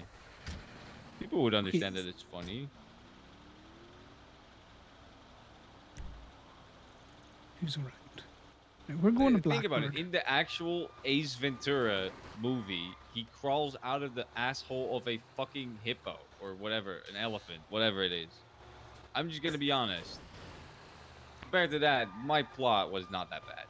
People would understand that it's funny.
Who's around? Right, we're going to
Think about
Blackbird.
it. In the actual Ace Ventura movie, he crawls out of the asshole of a fucking hippo or whatever, an elephant, whatever it is. I'm just gonna be honest. Compared to that, my plot was not that bad.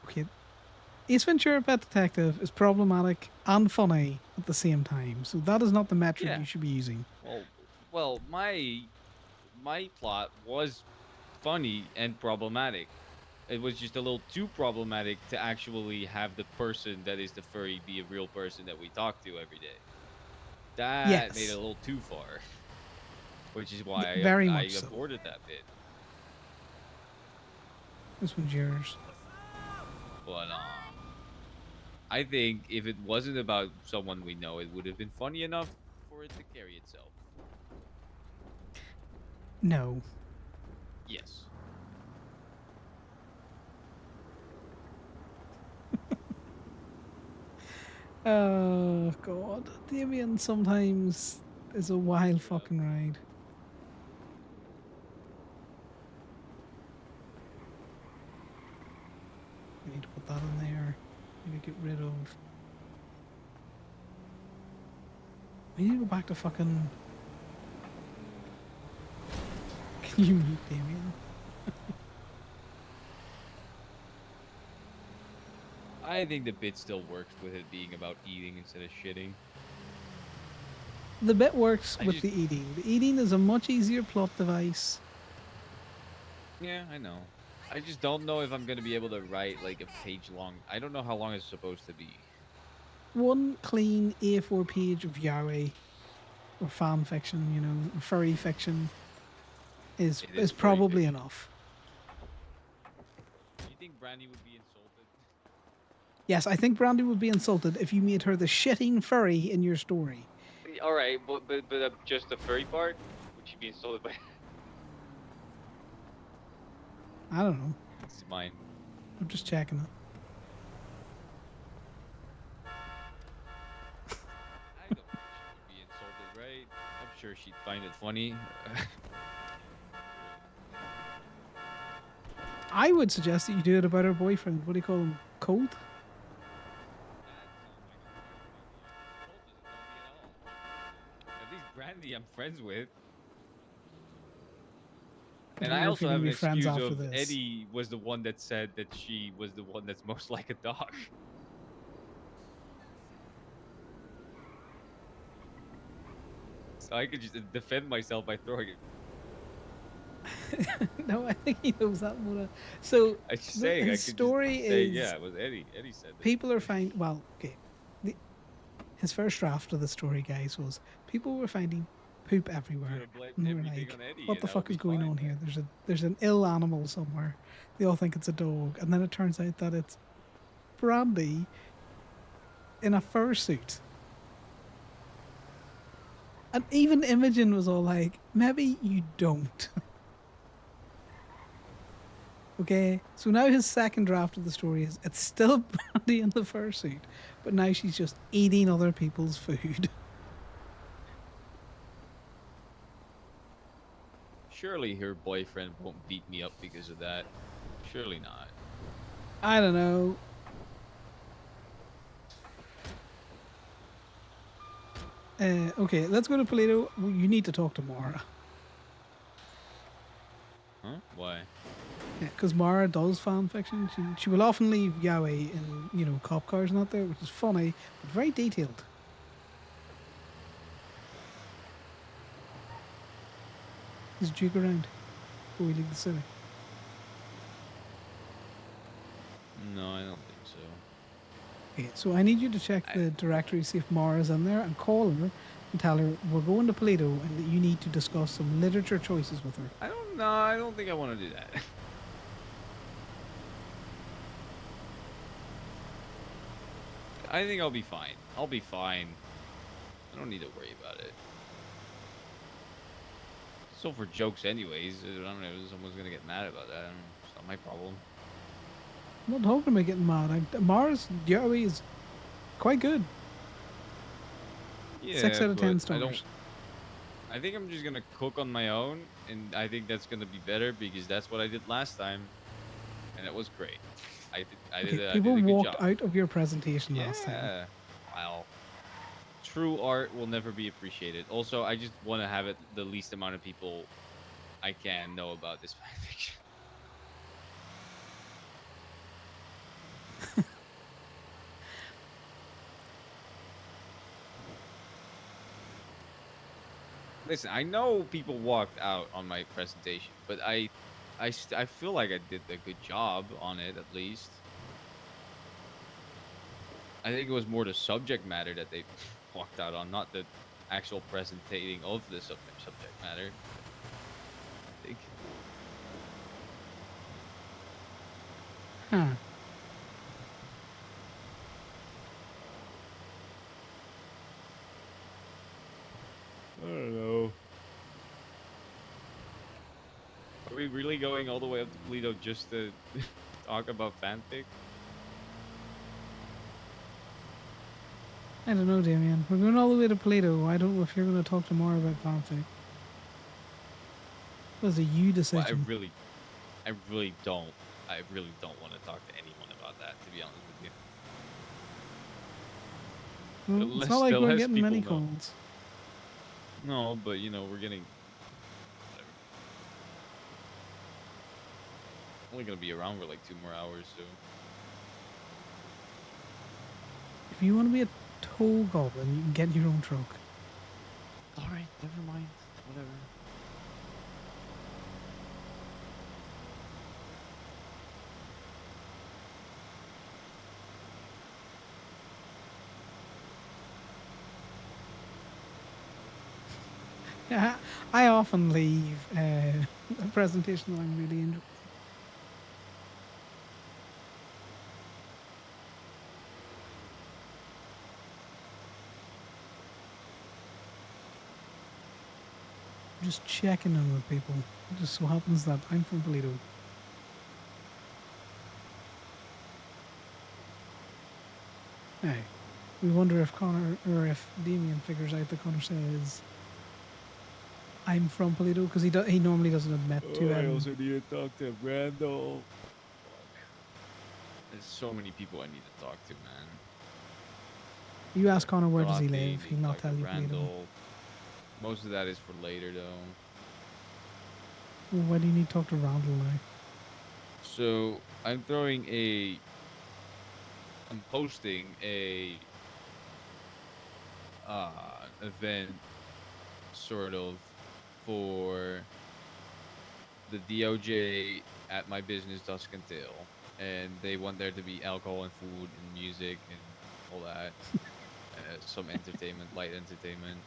Okay, Ace Ventura: Pet Detective is problematic and funny at the same time, so that is not the metric
Yeah.
you should be using.
Well, my plot was funny and problematic. It was just a little too problematic to actually have the person that is the furry be a real person that we talk to every day. That made it a
Yes,
little too far, which is why
very
I
much so.
aborted that bit.
This one's yours.
But I think if it wasn't about someone we know, it would have been funny enough for it to carry itself.
No.
Yes.
Oh god, Damien sometimes is a wild fucking ride. I need to put that in there. I need to get rid of. We need to go back to fucking. Can you mute Damien?
I think the bit still works with it being about eating instead of shitting.
The bit works
I
with
just-
the eating. The eating is a much easier plot device.
Yeah, I know. I just don't know if I'm gonna be able to write like a page long. I don't know how long it's supposed to be.
One clean A4 page of Yahweh or fan fiction, you know, furry fiction is
It is furry
probably
fiction.
enough.
Do you think Brandy would be insulted?
Yes, I think Brandy would be insulted if you made her the shitting furry in your story.
All right, but just the furry part, would she be insulted by?
I don't know.
This is mine.
I'm just checking it.
I don't think she would be insulted, right? I'm sure she'd find it funny.
I would suggest that you do it about her boyfriend. What do you call him? Cold?
At least Brandy, I'm friends with.
I
And
don't
I
know if
also
you're
have
gonna
an
be friends
excuse
after
of
this.
Eddie was the one that said that she was the one that's most like a dog. So I could just defend myself by throwing it.
No, I think he knows that more. So
I just saying, I
his
could
story
just say,
is
yeah, it was Eddie. Eddie said that.
people are finding. Well, okay. His first draft of the story, guys, was people were finding poop everywhere,
Should've blamed
and they were
everything
like,
on Eddie,
"What
and
the
that would
fuck
be
is going
fine,
on here?
man.
There's an ill animal somewhere." They all think it's a dog, and then it turns out that it's Brandy in a fursuit. And even Imogen was all like, "Maybe you don't." Okay, so now his second draft of the story is it's still Brandy in the fursuit, but now she's just eating other people's food.
Surely her boyfriend won't beat me up because of that. Surely not.
I don't know. Okay, let's go to Polito. You need to talk to Mara.
Huh? Why?
Because Mara does fan fiction. She will often leave Yahweh in, you know, cop cars and that there, which is funny, but very detailed. Is Duke around before we leave the city?
No, I don't think so.
Okay, so I need you to check the directory, see if Mara's in there, and call her and tell her we're going to Polito and that you need to discuss some literature choices with her.
I don't know. I don't think I want to do that. I think I'll be fine. I'll be fine. I don't need to worry about it. So for jokes anyways. I don't know if someone's gonna get mad about that. It's not my problem.
I'm not talking about getting mad. Mara's Yahweh is quite good.
Yeah,
6 out of 10
but
stars.
I think I'm just gonna cook on my own, and I think that's gonna be better because that's what I did last time, and it was great. I did a
People
good
walked
job.
out of your presentation last time.
Yeah. Wow. True art will never be appreciated. Also, I just want to have it the least amount of people I can know about this fanfiction. Listen, I know people walked out on my presentation, but I feel like I did a good job on it at least. I think it was more the subject matter that they walked out on, not the actual presenting of the subject matter. I think.
Huh.
I don't know. Are we really going all the way up to Toledo just to talk about fanfic?
I don't know, Damien. We're going all the way to Plato. I don't know if you're going to talk tomorrow about fanfic. It was a you
Well,
decision.
I really don't want to talk to anyone about that, to be honest with you.
Well, it's not like we're getting many calls.
No, but you know, we're getting whatever. Only gonna be around for like 2 more hours, so
If you want to be a tow goblin, you can get your own truck.
alright, never mind. Whatever.
Yeah, I often leave a presentation that I'm really enjoying. Just checking in with people. It just so happens that I'm from Toledo. Hey, we wonder if Connor or if Damien figures out that Connor says I'm from Toledo because he normally doesn't admit to
I also need to talk to Randall. Fuck. There's so many people I need to talk to, man.
You ask Connor where does he
Gothi,
live,
need
he'll
to
not
talk to
tell you Toledo.
Randall. Most of that is for later, though.
Well, why do you need to talk to Randall now?
So I'm hosting a event sort of for the DOJ at my business Dusk and Tail, and they want there to be alcohol and food and music and all that, some entertainment, light entertainment.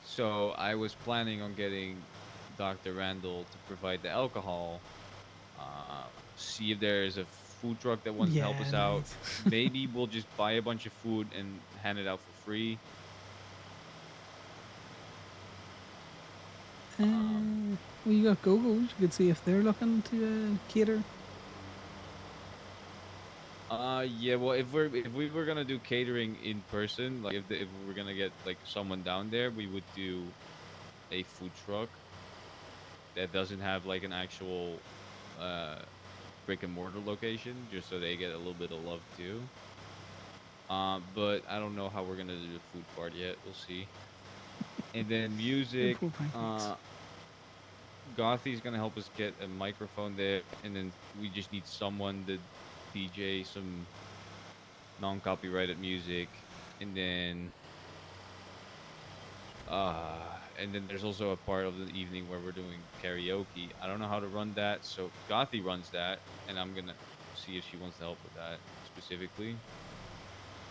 So I was planning on getting Dr. Randall to provide the alcohol. See if there's a food truck that wants to help
Yeah,
us out.
nice.
Maybe we'll just buy a bunch of food and hand it out for free.
Well, you got Go-Go's. You could see if they're looking to cater.
Yeah. Well, if we were gonna do catering in person, like if we were gonna get like someone down there, we would do a food truck that doesn't have like an actual uh brick and mortar location, just so they get a little bit of love too. But I don't know how we're gonna do the food part yet. We'll see. And then music.
Full pancakes.
Gothy's gonna help us get a microphone there, and then we just need someone to DJ some non-copyrighted music, and then there's also a part of the evening where we're doing karaoke. I don't know how to run that, so Gothy runs that, and I'm gonna see if she wants to help with that specifically.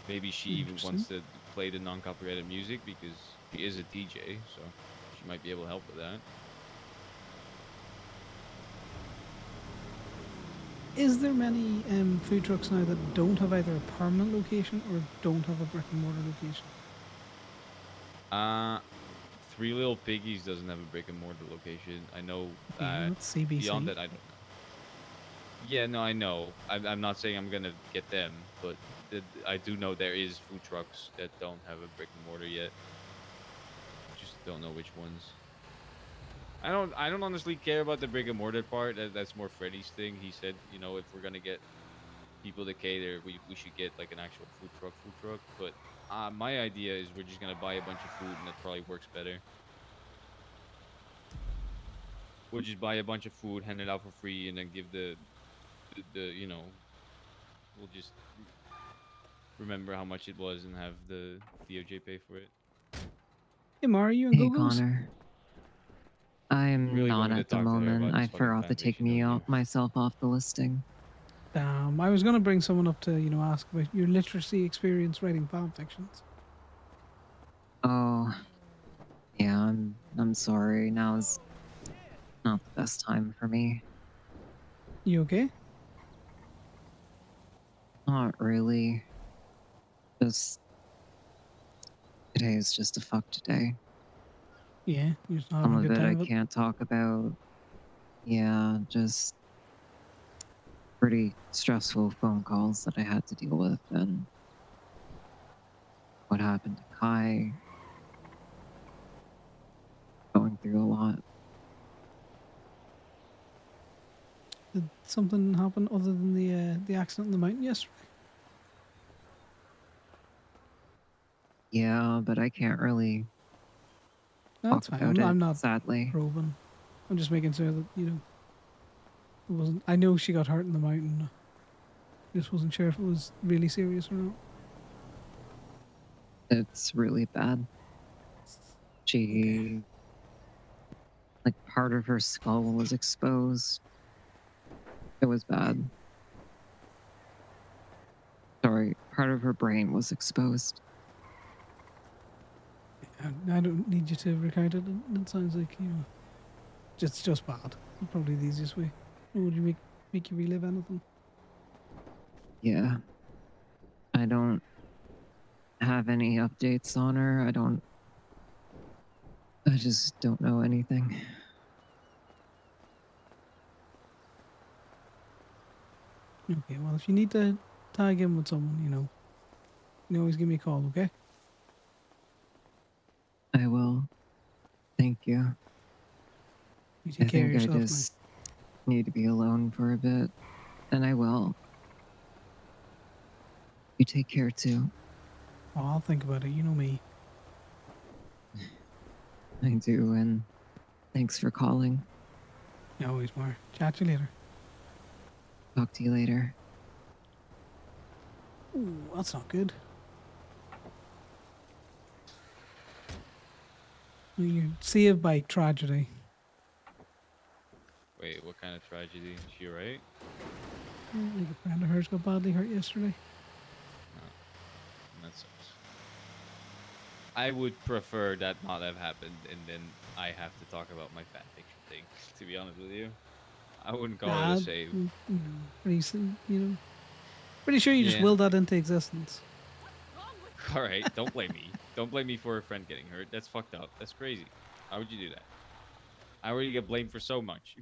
Maybe she even wants to play the non-copyrighted music because she is a DJ, so she might be able to help with that.
Is there many food trucks now that don't have either a permanent location or don't have a brick and mortar location?
Three Little Piggies doesn't have a brick and mortar location. I know
Yeah,
that.
that's CBC.
Beyond that, I don't know. Yeah, no, I know. I'm not saying I'm gonna get them, but I do know there is food trucks that don't have a brick and mortar yet. Just don't know which ones. I don't honestly care about the brick and mortar part. That's more Freddy's thing. He said, you know, if we're gonna get people to cater, we should get like an actual food truck. But my idea is we're just gonna buy a bunch of food, and that probably works better. We'll just buy a bunch of food, hand it out for free, and then give the you know, we'll just remember how much it was and have the DOJ pay for it.
Hey, Mar, are you in
Hey,
Go-Go's?
Connor. I'm
Really
not
going to
at the
talk to her
moment.
about
I
this fucking
forgot to
fan
take
fiction, don't you?
myself off the listing.
I was gonna bring someone up to, ask about your literacy experience writing fan fictions.
Oh, yeah, I'm sorry. Now's not the best time for me.
You okay?
Not really. Just today is just a fucked day.
Yeah, you're just not
Some
having a
of
good
it I
time of it.
can't talk about. Yeah, just pretty stressful phone calls that I had to deal with, and what happened to Kai. Going through a lot.
Did something happen other than the accident in the mountain yesterday?
Yeah, but I can't really
No,
talk
that's fine.
about it,
I'm not
sadly.
probing. I'm just making sure that it wasn't. I know she got hurt in the mountain. Just wasn't sure if it was really serious or not.
It's really bad. She, like, part of her skull was exposed. It was bad. Sorry, part of her brain was exposed.
I don't need you to recount it. It sounds like just bad. Probably the easiest way. Would you make you relive anything?
Yeah. I don't have any updates on her. I just don't know anything.
Okay, well, if you need to tag in with someone, you can always give me a call, okay?
I will. Thank you.
You
I
take care of
think I
yourself
just need to be alone for a bit, and I will. You take care too.
now. Oh, I'll think about it. You know me.
I do, and thanks for calling.
No worries, more. Chat to you later.
Talk to you later.
Ooh, that's not good. You're saved by tragedy.
Wait, what kind of tragedy? Is she right?
Like a friend of hers got badly hurt yesterday.
That sucks. I would prefer that not have happened, and then I have to talk about my fanfiction thing. To be honest with you, I wouldn't call it a save.
Pretty sure you just
Yeah.
willed that into existence.
All right, don't blame me. Don't blame me for a friend getting hurt. That's fucked up. That's crazy. How would you do that? I already get blamed for so much.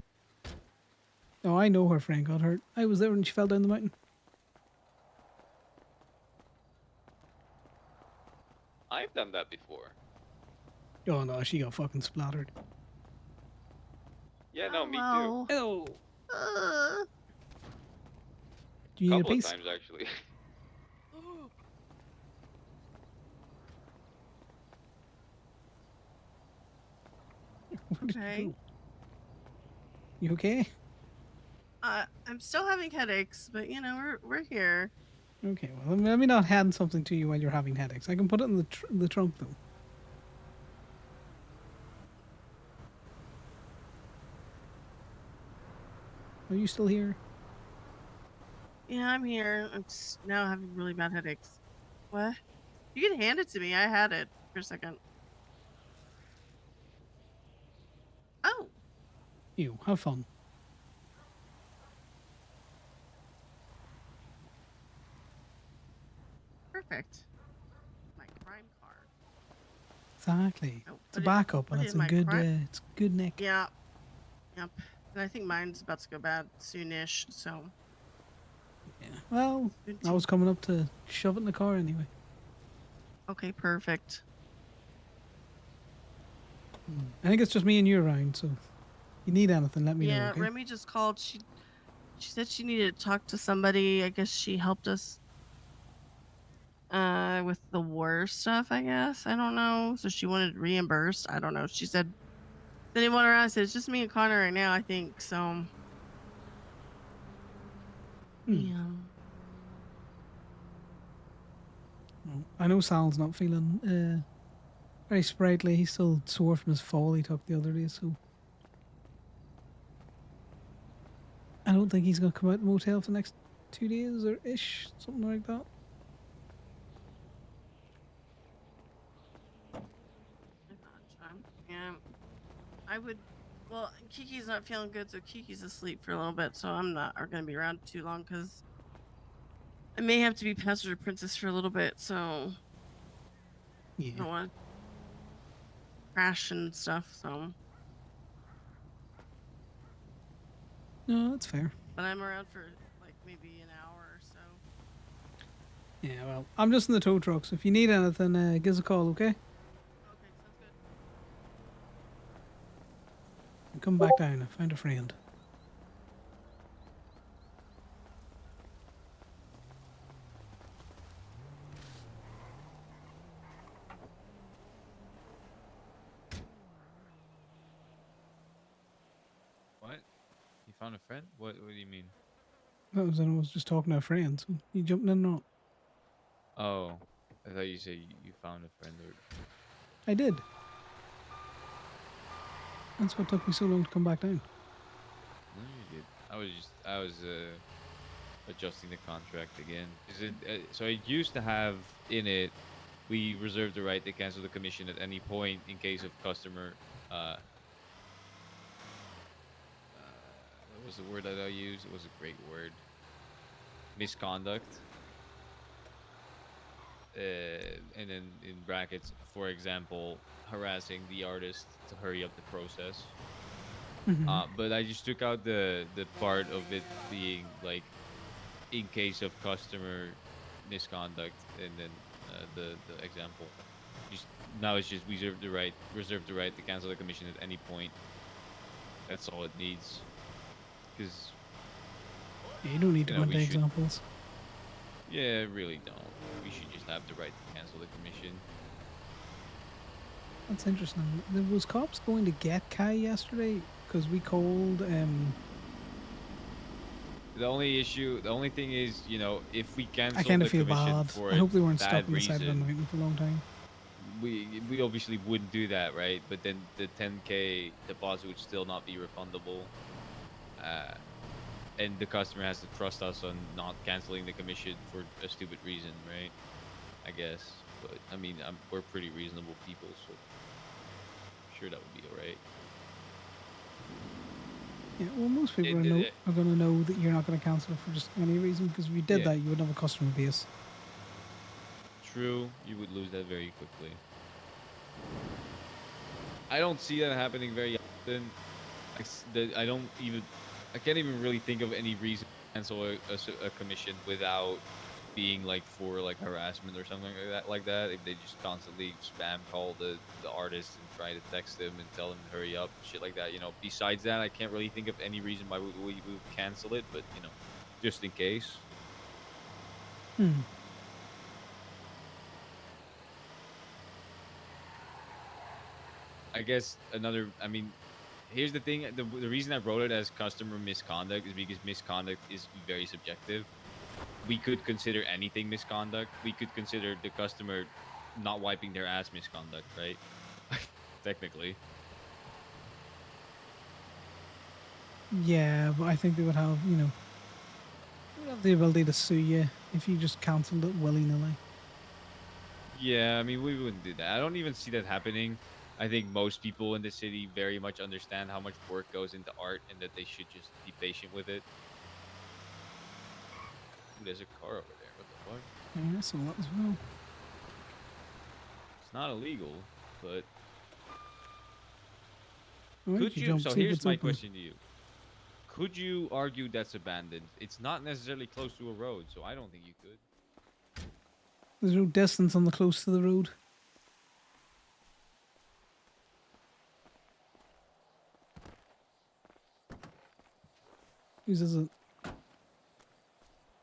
Oh, I know her friend got hurt. I was there when she fell down the mountain.
I've done that before.
Oh no, she got fucking splattered.
Yeah, no, me
Hello.
Oh,
Uh,
do
too.
you need a
Couple of
piece?
times actually.
Where did
okay.
you go? You okay?
I'm still having headaches, but we're here.
Okay, well, let me not hand something to you when you're having headaches. I can put it in the trunk though. Are you still here?
Yeah, I'm here. I'm just now having really bad headaches. What? You can hand it to me. I had it for a second. Oh,
You have fun.
perfect. My crime card.
Exactly.
Oh,
It's a backup, and
put it
it's
in
in
my
good.
crime.
It's good nick.
Yeah. Yep. And I think mine's about to go bad soonish. So.
Yeah. Well,
Good
I was coming up to shove it in the car anyway.
Okay, perfect.
I think it's just me and you around, so if you need anything, let me know.
Yeah,
Okay.
Remy just called. She said she needed to talk to somebody. I guess she helped us with the war stuff, I guess. I don't know. So she wanted reimbursed. I don't know. She said anyone around. I said it's just me and Connor right now, I think. So yeah.
Well, I know Sal's not feeling very sprightly. He's still sore from his fall he took the other day, so I don't think he's gonna come out of the motel for the next 2 days or ish, something like that.
Yeah, I would. Well, Kiki's not feeling good, so Kiki's asleep for a little bit. So I'm not going to be around too long because I may have to be passenger princess for a little bit. So I
Yeah.
don't want to crash and stuff. So,
No, that's fair.
but I'm around for like maybe an hour or so.
Yeah, well, I'm just in the tow truck, so if you need anything, give us a call, okay?
Okay, sounds good.
And come back down. I found a friend.
What? You found a friend? What do you mean?
I was just talking to a friend. So you jumping in or not?
Oh, I thought you said you found a friend or.
I did. That's what took me so long to come back down.
No, you did. I was adjusting the contract again. Is it so? It used to have in it, we reserve the right to cancel the commission at any point in case of customer. What was the word that I used? It was a great word. Misconduct. And then in brackets, for example, harassing the artist to hurry up the process. But I just took out the part of it being like in case of customer misconduct, and then the example. Just now it's just reserve the right to cancel the commission at any point. That's all it needs. Because
Yeah, you don't need to go
we
into
should.
examples.
Yeah, really don't. We should just have the right to cancel the commission.
That's interesting. There was cops going to get Kai yesterday because we called.
The only thing is, if we cancel
I kind
the
of feel
commission
bad.
for
I hope they weren't
that
stuck on the side of the
reason,
mountain for a long time.
we obviously wouldn't do that, right? But then the 10K deposit would still not be refundable, and the customer has to trust us on not canceling the commission for a stupid reason, right? I guess, but I mean, we're pretty reasonable people, so I'm sure that would be all right.
Yeah, well, most people are going to know that you're not going to cancel it for just any reason, because if you did that, you would have a customer base.
True, you would lose that very quickly. I don't see that happening very often. I can't even really think of any reason to cancel a commission without being like for like harassment or something like that. If they just constantly spam call the artist and try to text them and tell them to hurry up, shit like that. Besides that, I can't really think of any reason why we would cancel it. But just in case. I guess here's the thing. The reason I wrote it as customer misconduct is because misconduct is very subjective. We could consider anything misconduct. We could consider the customer not wiping their ass misconduct, right? Technically.
Yeah, but I think they would have, the ability to sue you if you just cancelled it willy-nilly.
Yeah, we wouldn't do that. I don't even see that happening. I think most people in the city very much understand how much work goes into art and that they should just be patient with it. Ooh, there's a car over there. What the fuck?
Yeah, I saw that as well.
It's not illegal, but
Could you?
So here's my question to you. Could you argue that's abandoned? It's not necessarily close to a road, so I don't think you could.
There's no distance on the close to the road. Whose is it?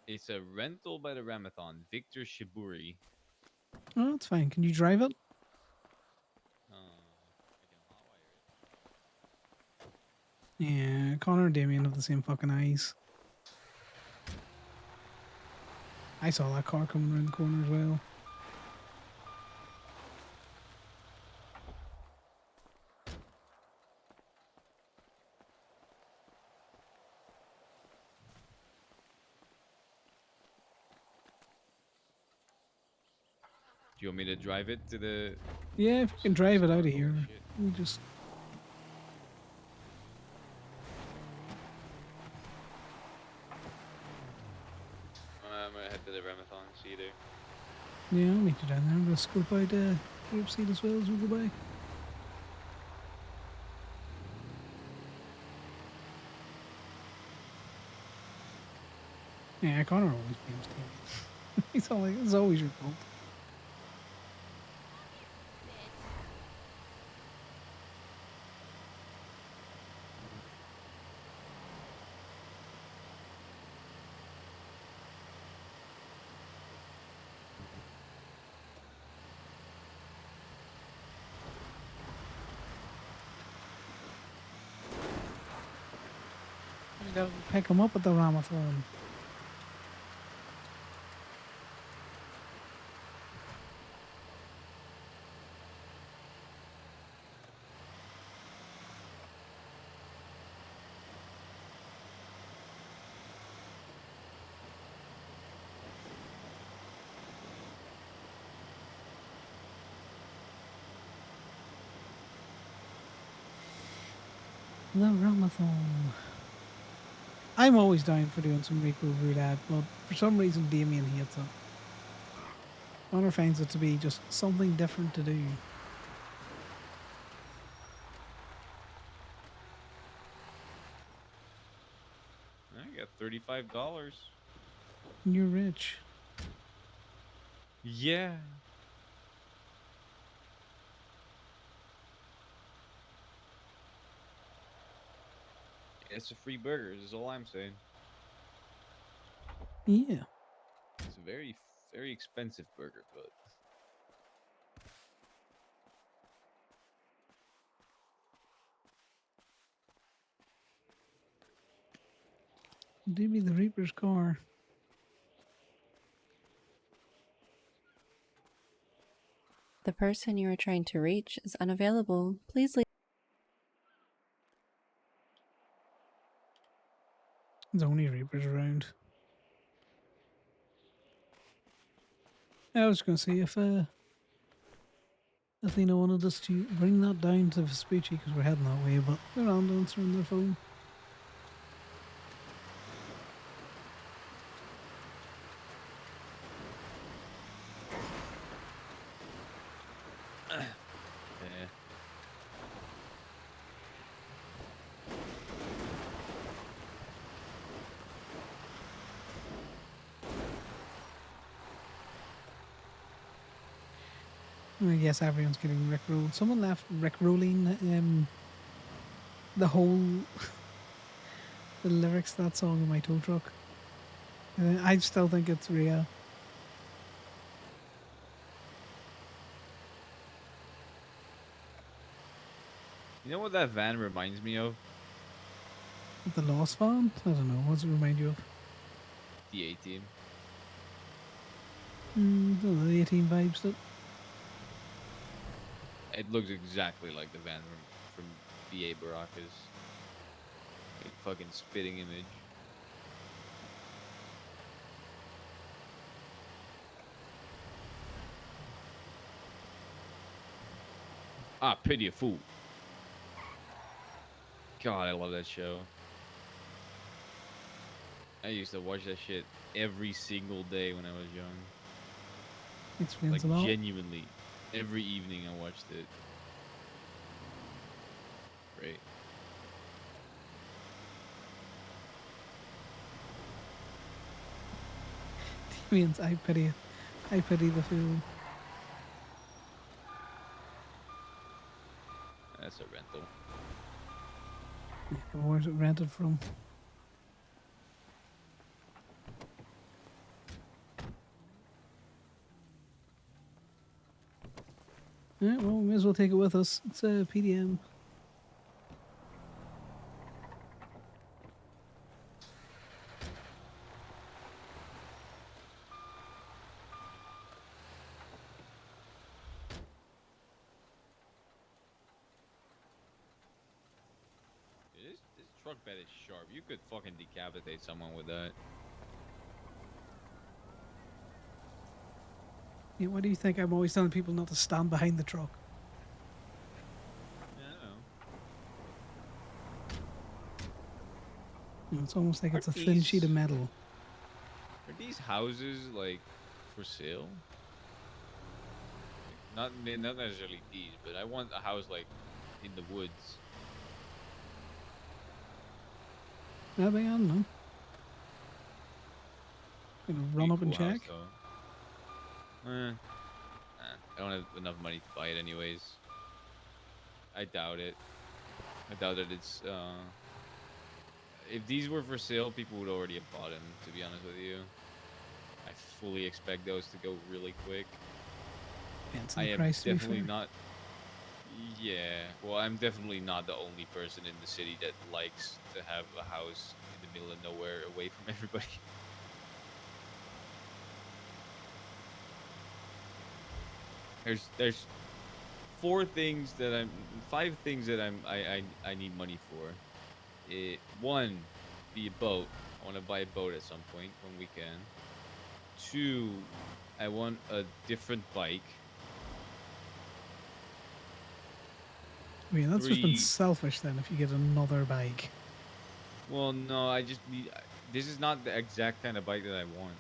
It's a rental by the Ramathon. Victor Shiburi.
Oh, that's fine. Can you drive it?
I can hotwire it.
Yeah, Connor and Damien have the same fucking eyes. I saw that car coming around the corner as well.
you want me to drive it to the?
Yeah, if you can drive it out of
Holy
here,
shit.
we just.
I'm gonna head to the Ramathon. See you there.
Yeah, I'll meet you down there. I'm gonna scope out Grape Seed as well as we go by. Yeah, Connor always blames Tammy. He's all like, it's always your fault. You gotta pick him up at the Ramathon. The Ramathon. I'm always down for doing some Repo Roulette, but for some reason Damien hates it. Connor finds it to be just something different to do.
I got $35.
And you're rich.
Yeah. It's a free burger. Is all I'm saying.
Yeah.
It's a very, very expensive burger, but
Do me the Reaper's car.
The person you are trying to reach is unavailable. Please leave.
There's only Reapers around. I was going to see if Athena wanted us to bring that down to Vespucci because we're heading that way, but they're on answering their phone.
yeah.
I guess everyone's getting rickrolled. Someone left rickrolling the whole the lyrics to that song in my tow truck. I still think it's real.
You know what that van reminds me of?
The Lost Van? I don't know. What does it remind you of?
The A-Team.
I don't know, the 18 vibes. That
It looks exactly like the van from VA Baraka's like, fucking spitting image. Ah, pity a fool. God, I love that show. I used to watch that shit every single day when I was young.
explains
Like,
a lot.
genuinely. Every evening I watched it. Great.
Means I pity the fool.
That's a rental.
Yeah, where's it rented from? Alright, well, we may as well take it with us. It's a PDM.
This truck bed is sharp. You could fucking decapitate someone with that.
Yeah, why do you think I'm always telling people not to stand behind the truck?
Yeah, I know.
You know, it's almost like
Are
it's a thin sheet of
these
metal.
are these houses like for sale? Like, not necessarily these, but I want a house like in the woods.
Maybe, I don't know. Gonna
Be
run
a
up and
cool house
check.
though. Nah, I don't have enough money to buy it anyways. I doubt it. I doubt that it's if these were for sale, people would already have bought them, to be honest with you. I fully expect those to go really quick.
Depends
I
on the
am
price, to be
definitely
fair.
not. Yeah, well, I'm definitely not the only person in the city that likes to have a house in the middle of nowhere away from everybody. There's five things that I need money for. One, be a boat. I want to buy a boat at some point when we can. Two, I want a different bike.
I mean, that's just been
Three,
selfish then if you get another bike.
well, no, I just need. This is not the exact kind of bike that I want.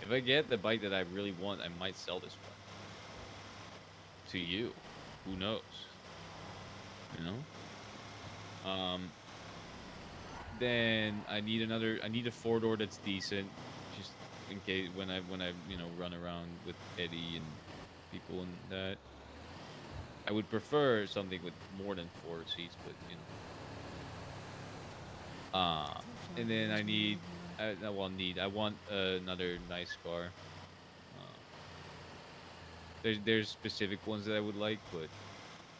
If I get the bike that I really want, I might sell this one to you. Who knows? You know. Then I need another. I need a four door that's decent, just in case when I run around with Eddie and people and that. I would prefer something with more than four seats, but and then I need. I want another nice car. Uh, there's specific ones that I would like, but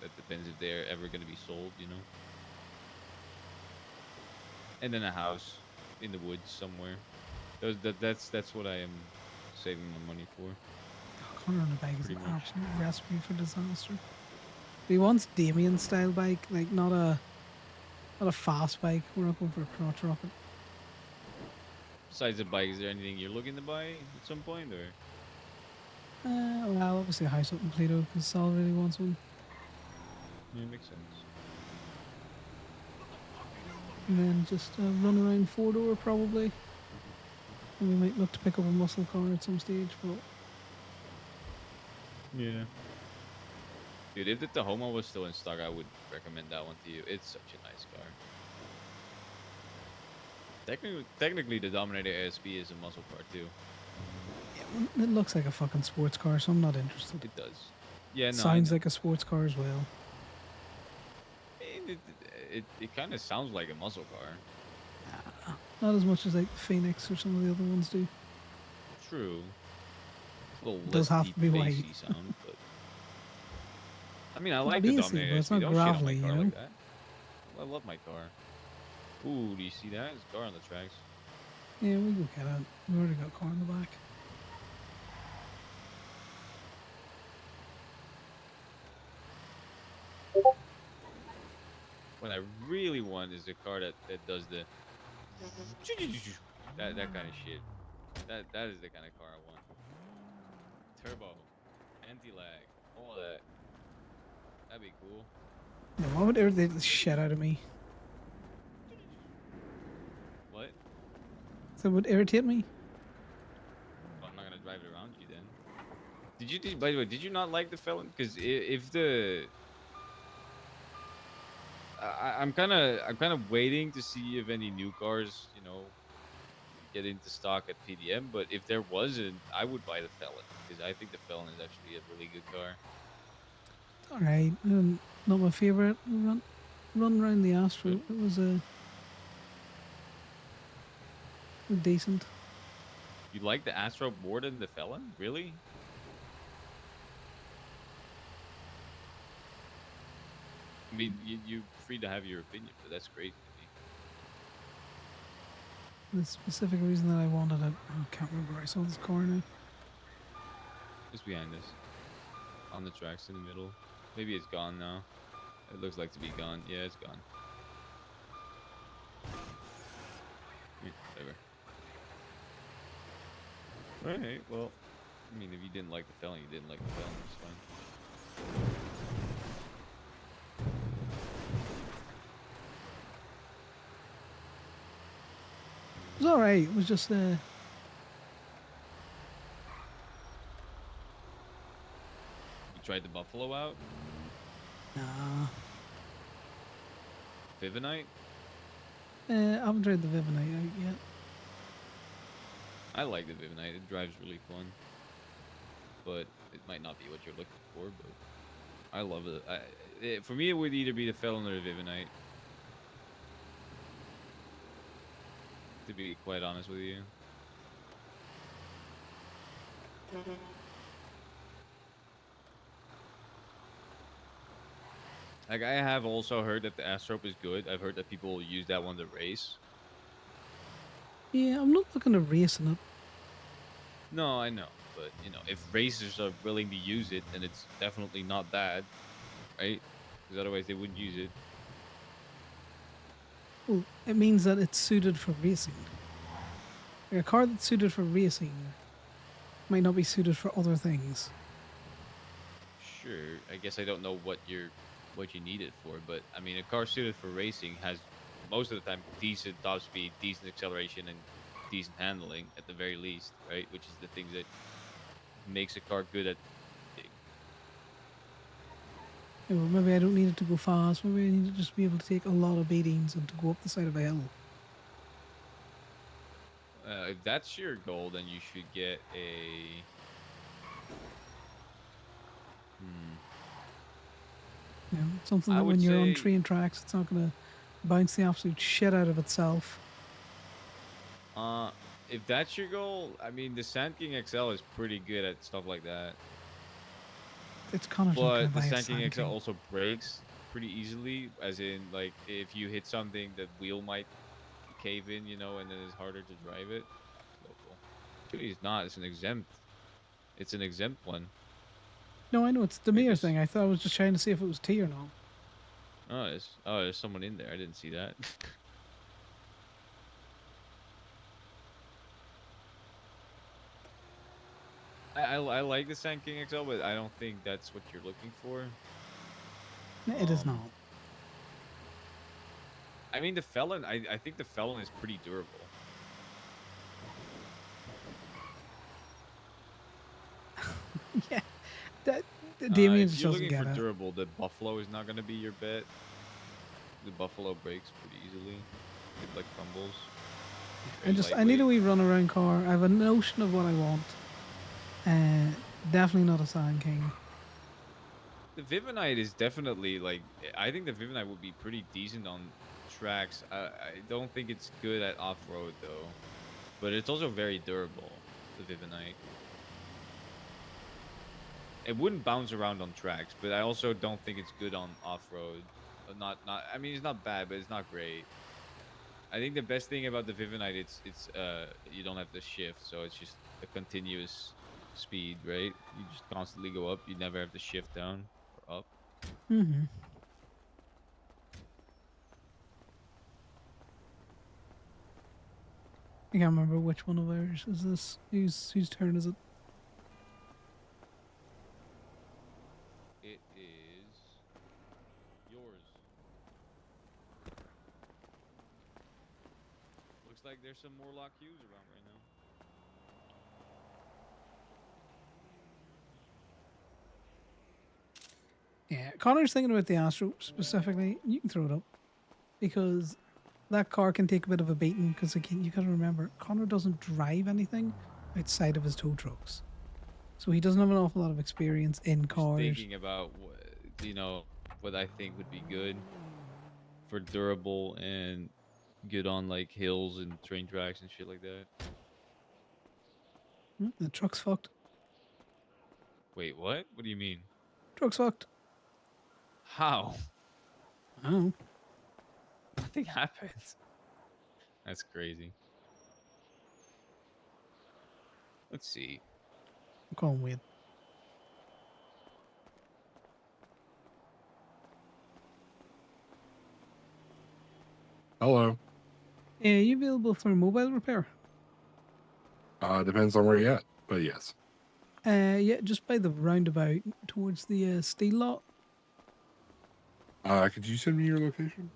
that depends if they're ever going to be sold. And then a house in the woods somewhere. That's what I am saving my money for,
Connor on a bike is
pretty
an
much.
absolute recipe for disaster. He wants Damien style bike, like not a fast bike. We're not going for a crotch rocket.
Besides the bike, is there anything you're looking to buy at some point, or?
Well, obviously a house up in Plato because Sal really wants one.
Yeah, makes sense.
And then just run around four door probably. And we might look to pick up a muscle car at some stage, but
Yeah. Dude, if the Tahoma was still in stock, I would recommend that one to you. It's such a nice car. Technically, the Dominator ASP is a muscle car too.
it looks like a fucking sports car, so I'm not interested.
It does. Yeah, no, I
Sounds
know.
like a sports car as well.
It kind of sounds like a muscle car.
Not as much as like the Phoenix or some of the other ones do.
True. It's a little
It does
less
have
deep
to be
bassy
white.
sound, but I mean, I
It's
like the
bassy,
Dominator
but it's
ASP.
not
Don't shit on my
gravelly,
car
you know?
like that. I love my car. Ooh, do you see that? There's a car on the tracks.
Yeah, we go get it. We already got a car in the back.
What I really want is a car that does the that kind of shit. That is the kind of car I want. Turbo, anti-lag, all that. That'd be cool.
Yeah, why would irritate the shit out of me?
What?
So it would irritate me?
Well, I'm not gonna drive it around you then. By the way, did you not like the Felon? Because if the I'm kind of waiting to see if any new cars, get into stock at PDM. But if there wasn't, I would buy the Felon because I think the Felon is actually a really good car.
Alright, not my favourite. Run around the Astro.
Good.
It was decent.
You like the Astro more than the Felon? Really? I mean, you're free to have your opinion, but that's crazy to me.
The specific reason that I wanted it, I can't remember where I saw this car now.
Just behind us. On the tracks in the middle. Maybe it's gone now. It looks like to be gone. Yeah, it's gone. Yeah, whatever. Alright, well, I mean, if you didn't like the felon, you didn't like the felon. It's fine.
It was alright. It was just
You tried the buffalo out?
nah.
Vivinite?
I haven't tried the Vivinite out yet.
I like the Vivinite. It drives really fun. But it might not be what you're looking for, but I love it. For me, it would either be the felon or the Vivinite. To be quite honest with you. Like, I have also heard that the Astrope is good. I've heard that people use that one to race.
Yeah, I'm not looking to race in it.
No, I know. But, you know, if racers are willing to use it, then it's definitely not bad. Right? Because otherwise they wouldn't use it.
Well, it means that it's suited for racing. Like a car that's suited for racing might not be suited for other things.
Sure. I guess I don't know what you need it for, but I mean, a car suited for racing has most of the time decent top speed, decent acceleration, and decent handling at the very least, right? Which is the things that makes a car good at.
Yeah, well, maybe I don't need it to go fast. Maybe I need to just be able to take a lot of beatings and to go up the side of a hill.
If that's your goal, then you should get a.
You know, something
I
that
would
when you're on
say-
train tracks, it's not going to bounce the absolute shit out of itself.
If that's your goal, I mean, the Sand King XL is pretty good at stuff like that.
It's Connor's not going
But
to
the
buy a
Sand King
Sand
XL
King.
also breaks pretty easily, as in, like, if you hit something, the wheel might cave in, you know, and then it's harder to drive it. Local. Actually, it's not. It's an exempt. It's an exempt one.
No, I know it's the
Wait,
mirror
this-
thing. I thought I was just trying to see if it was T or not.
there's someone in there. I didn't see that. I like the Sand King XL, but I don't think that's what you're looking for.
No, it is
Um,
not.
I mean, the Felon. I think the Felon is pretty durable.
Yeah, that Damien
If
just
you're
doesn't
looking
get
for
it.
durable, the Buffalo is not going to be your bet. The Buffalo breaks pretty easily. It like crumbles.
I need a wee run around car. I have a notion of what I want. Definitely not a Sand King.
The Vivinite is definitely like. I think the Vivinite would be pretty decent on tracks. I don't think it's good at off road though, but it's also very durable. The Vivinite. It wouldn't bounce around on tracks, but I also don't think it's good on off road. Not. I mean, it's not bad, but it's not great. I think the best thing about the Vivinite, it's you don't have to shift, so it's just a continuous speed, right? You just constantly go up. You never have to shift down or up.
Mm-hmm. I can't remember which one of ours is this. Whose turn is it?
It is yours. Looks like there's some more lock Qs around right now.
Yeah, Connor's thinking about the Astro specifically. You can throw it up because that car can take a bit of a beating. Because again, you got to remember, Connor doesn't drive anything outside of his tow trucks, so he doesn't have an awful lot of experience in
Just
cars.
thinking about what I think would be good for durable and good on like hills and train tracks and shit like that.
The truck's fucked.
Wait, what? What do you mean?
Truck's fucked.
How?
Oh,
Nothing happens. That's crazy. Let's see.
I'm calling Wade.
Hello.
Yeah, you available for mobile repair?
Depends on where you're at, but yes.
Yeah, just by the roundabout towards the steel lot.
Could you send me your location?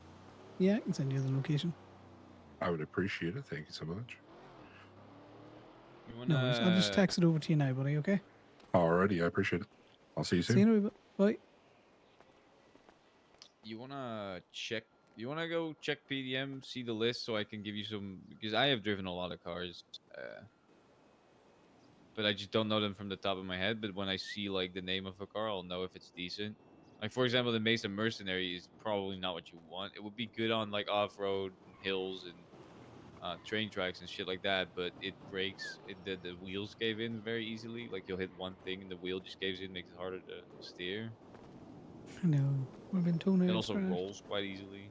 Yeah, I can send you the location.
I would appreciate it. Thank you so much.
You
No worries. I'll just
wanna
text it over to you now, buddy. Okay.
Alrighty, I appreciate it. I'll see you
See
soon.
you in a wee bit. Bye.
you wanna check? You wanna go check PDM, see the list, so I can give you some because I have driven a lot of cars, but I just don't know them from the top of my head. But when I see like the name of a car, I'll know if it's decent. Like for example, the Mesa Mercenary is probably not what you want. It would be good on like off road and hills and train tracks and shit like that, but it breaks. The wheels cave in very easily. Like you'll hit one thing and the wheel just caves in, makes it harder to steer.
I know. We've been toning
It
out
also
for it.
rolls quite easily.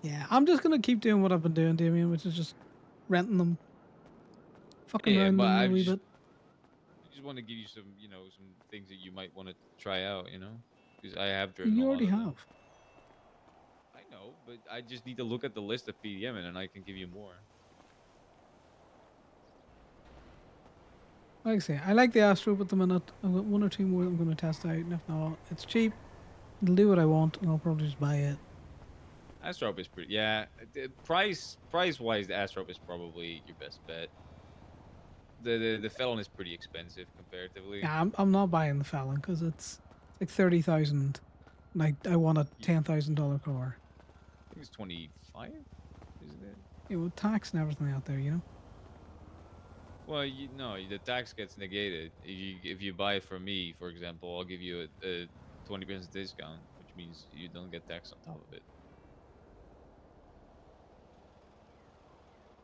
Yeah, I'm just gonna keep doing what I've been doing, Damien, which is just renting them, fucking
Yeah,
around
but
them a
I
wee
just
bit.
I just want to give you some, some things that you might want to try out, because I have driven a
You
lot
already
of them.
have.
I know, but I just need to look at the list of PDM and then I can give you more.
Like I say, I like the Astro at the minute. I've got one or two more that I'm going to test out, and if not, it's cheap. It'll do what I want, and I'll probably just buy it.
Astrop is pretty, yeah. Price wise, the Astrop is probably your best bet. The Felon is pretty expensive comparatively.
Yeah, I'm not buying the Fallon because it's like 30,000. Like I want a $10,000 car.
I think it's 25, isn't it?
Yeah, with tax and everything out there, you know.
Well, no, the tax gets negated. If you buy it from me, for example, I'll give you a 20% discount, which means you don't get tax on top of it.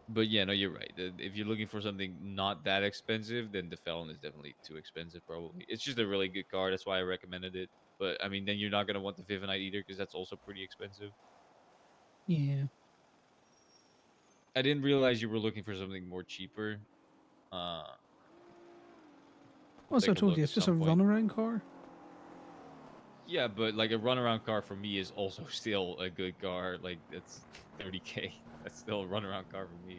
But yeah, no, you're right. If you're looking for something not that expensive, then the Felon is definitely too expensive. Probably, it's just a really good car. That's why I recommended it. But I mean, then you're not gonna want the Vivinite either because that's also pretty expensive.
Yeah.
I didn't realize you were looking for something more cheaper. We'll
Also, I
take a
told
look
you
at
it's just a
some point.
runaround car.
Yeah, but like a runaround car for me is also still a good car. Like that's 30K. That's still a runaround car for me.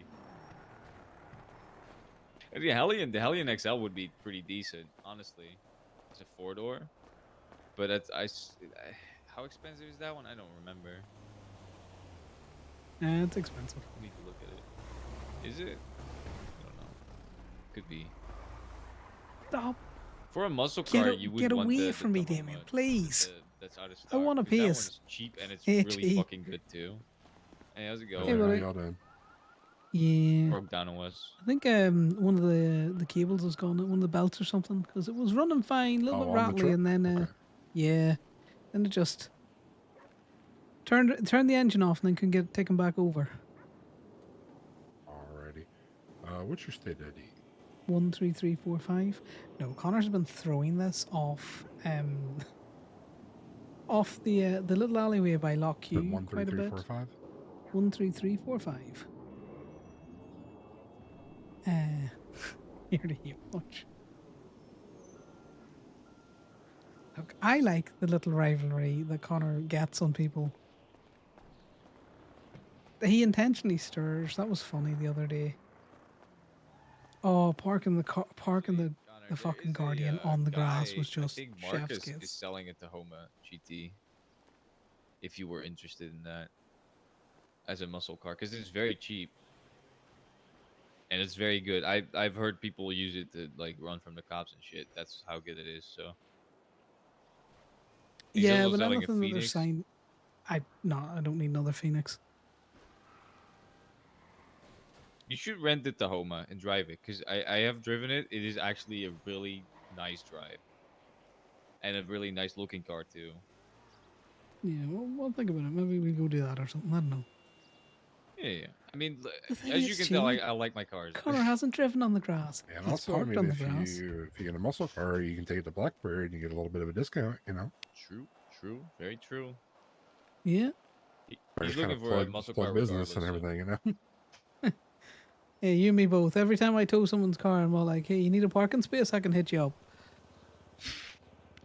And the Hellion XL would be pretty decent, honestly. It's a 4-door, but how expensive is that one? I don't remember.
It's expensive.
I need to look at it. Is it? I don't know. Could be.
Stop.
For a muscle car, you would
get
want
away
the
from me,
Tacoma,
Damien, please.
that's out of stock.
I want a
'cause that
pace.
one's cheap and it's
Hey,
really
G.
fucking good too. Hey, how's it going?
Hey, buddy.
Y'all doing?
Yeah.
Broke down on us.
I think one of the cables has gone, one of the belts or something, because it was running fine, a little bit
on the
rattly,
truck?
and then
Okay.
yeah, then it just turned the engine off, and then couldn't get it taken back over.
Alrighty. What's your state ID?
13345. No, Connor's been throwing this off off the little alleyway by Lock Q quite a bit.
13345?
13345. Here to hear much. Look, I like the little rivalry that Connor gets on people. He intentionally stirs. That was funny the other day. Oh, parking the
Connor, there
fucking
is a,
Guardian on the grass
guy,
was just
I think
chef's
Marcus
kiss.
is selling a Tahoma GT. If you were interested in that as a muscle car, because it's very cheap and it's very good. I've heard people use it to like run from the cops and shit. That's how good it is. So he's
Yeah,
also
but
selling a
anything that they're
Phoenix.
saying, I don't need another Phoenix.
You should rent the Tahoma and drive it because I have driven it. It is actually a really nice drive and a really nice looking car too.
Yeah, well, we'll think about it. Maybe we go do that or something. I don't know.
Yeah. I mean,
The thing
as you
is,
can tell,
Jamie,
I like my cars.
Connor hasn't driven on the grass.
And
He's
also, I
parked
mean,
on the
if
grass.
you get a muscle car, you can take it to Blackberry and you get a little bit of a discount, you know?
True, very true.
Yeah.
He's
Just kind
looking
of
for a
plug
muscle car
business and
regardless.
everything, you know?
Yeah, you and me both. Every time I tow someone's car, I'm all like, hey, you need a parking space? I can hit you up.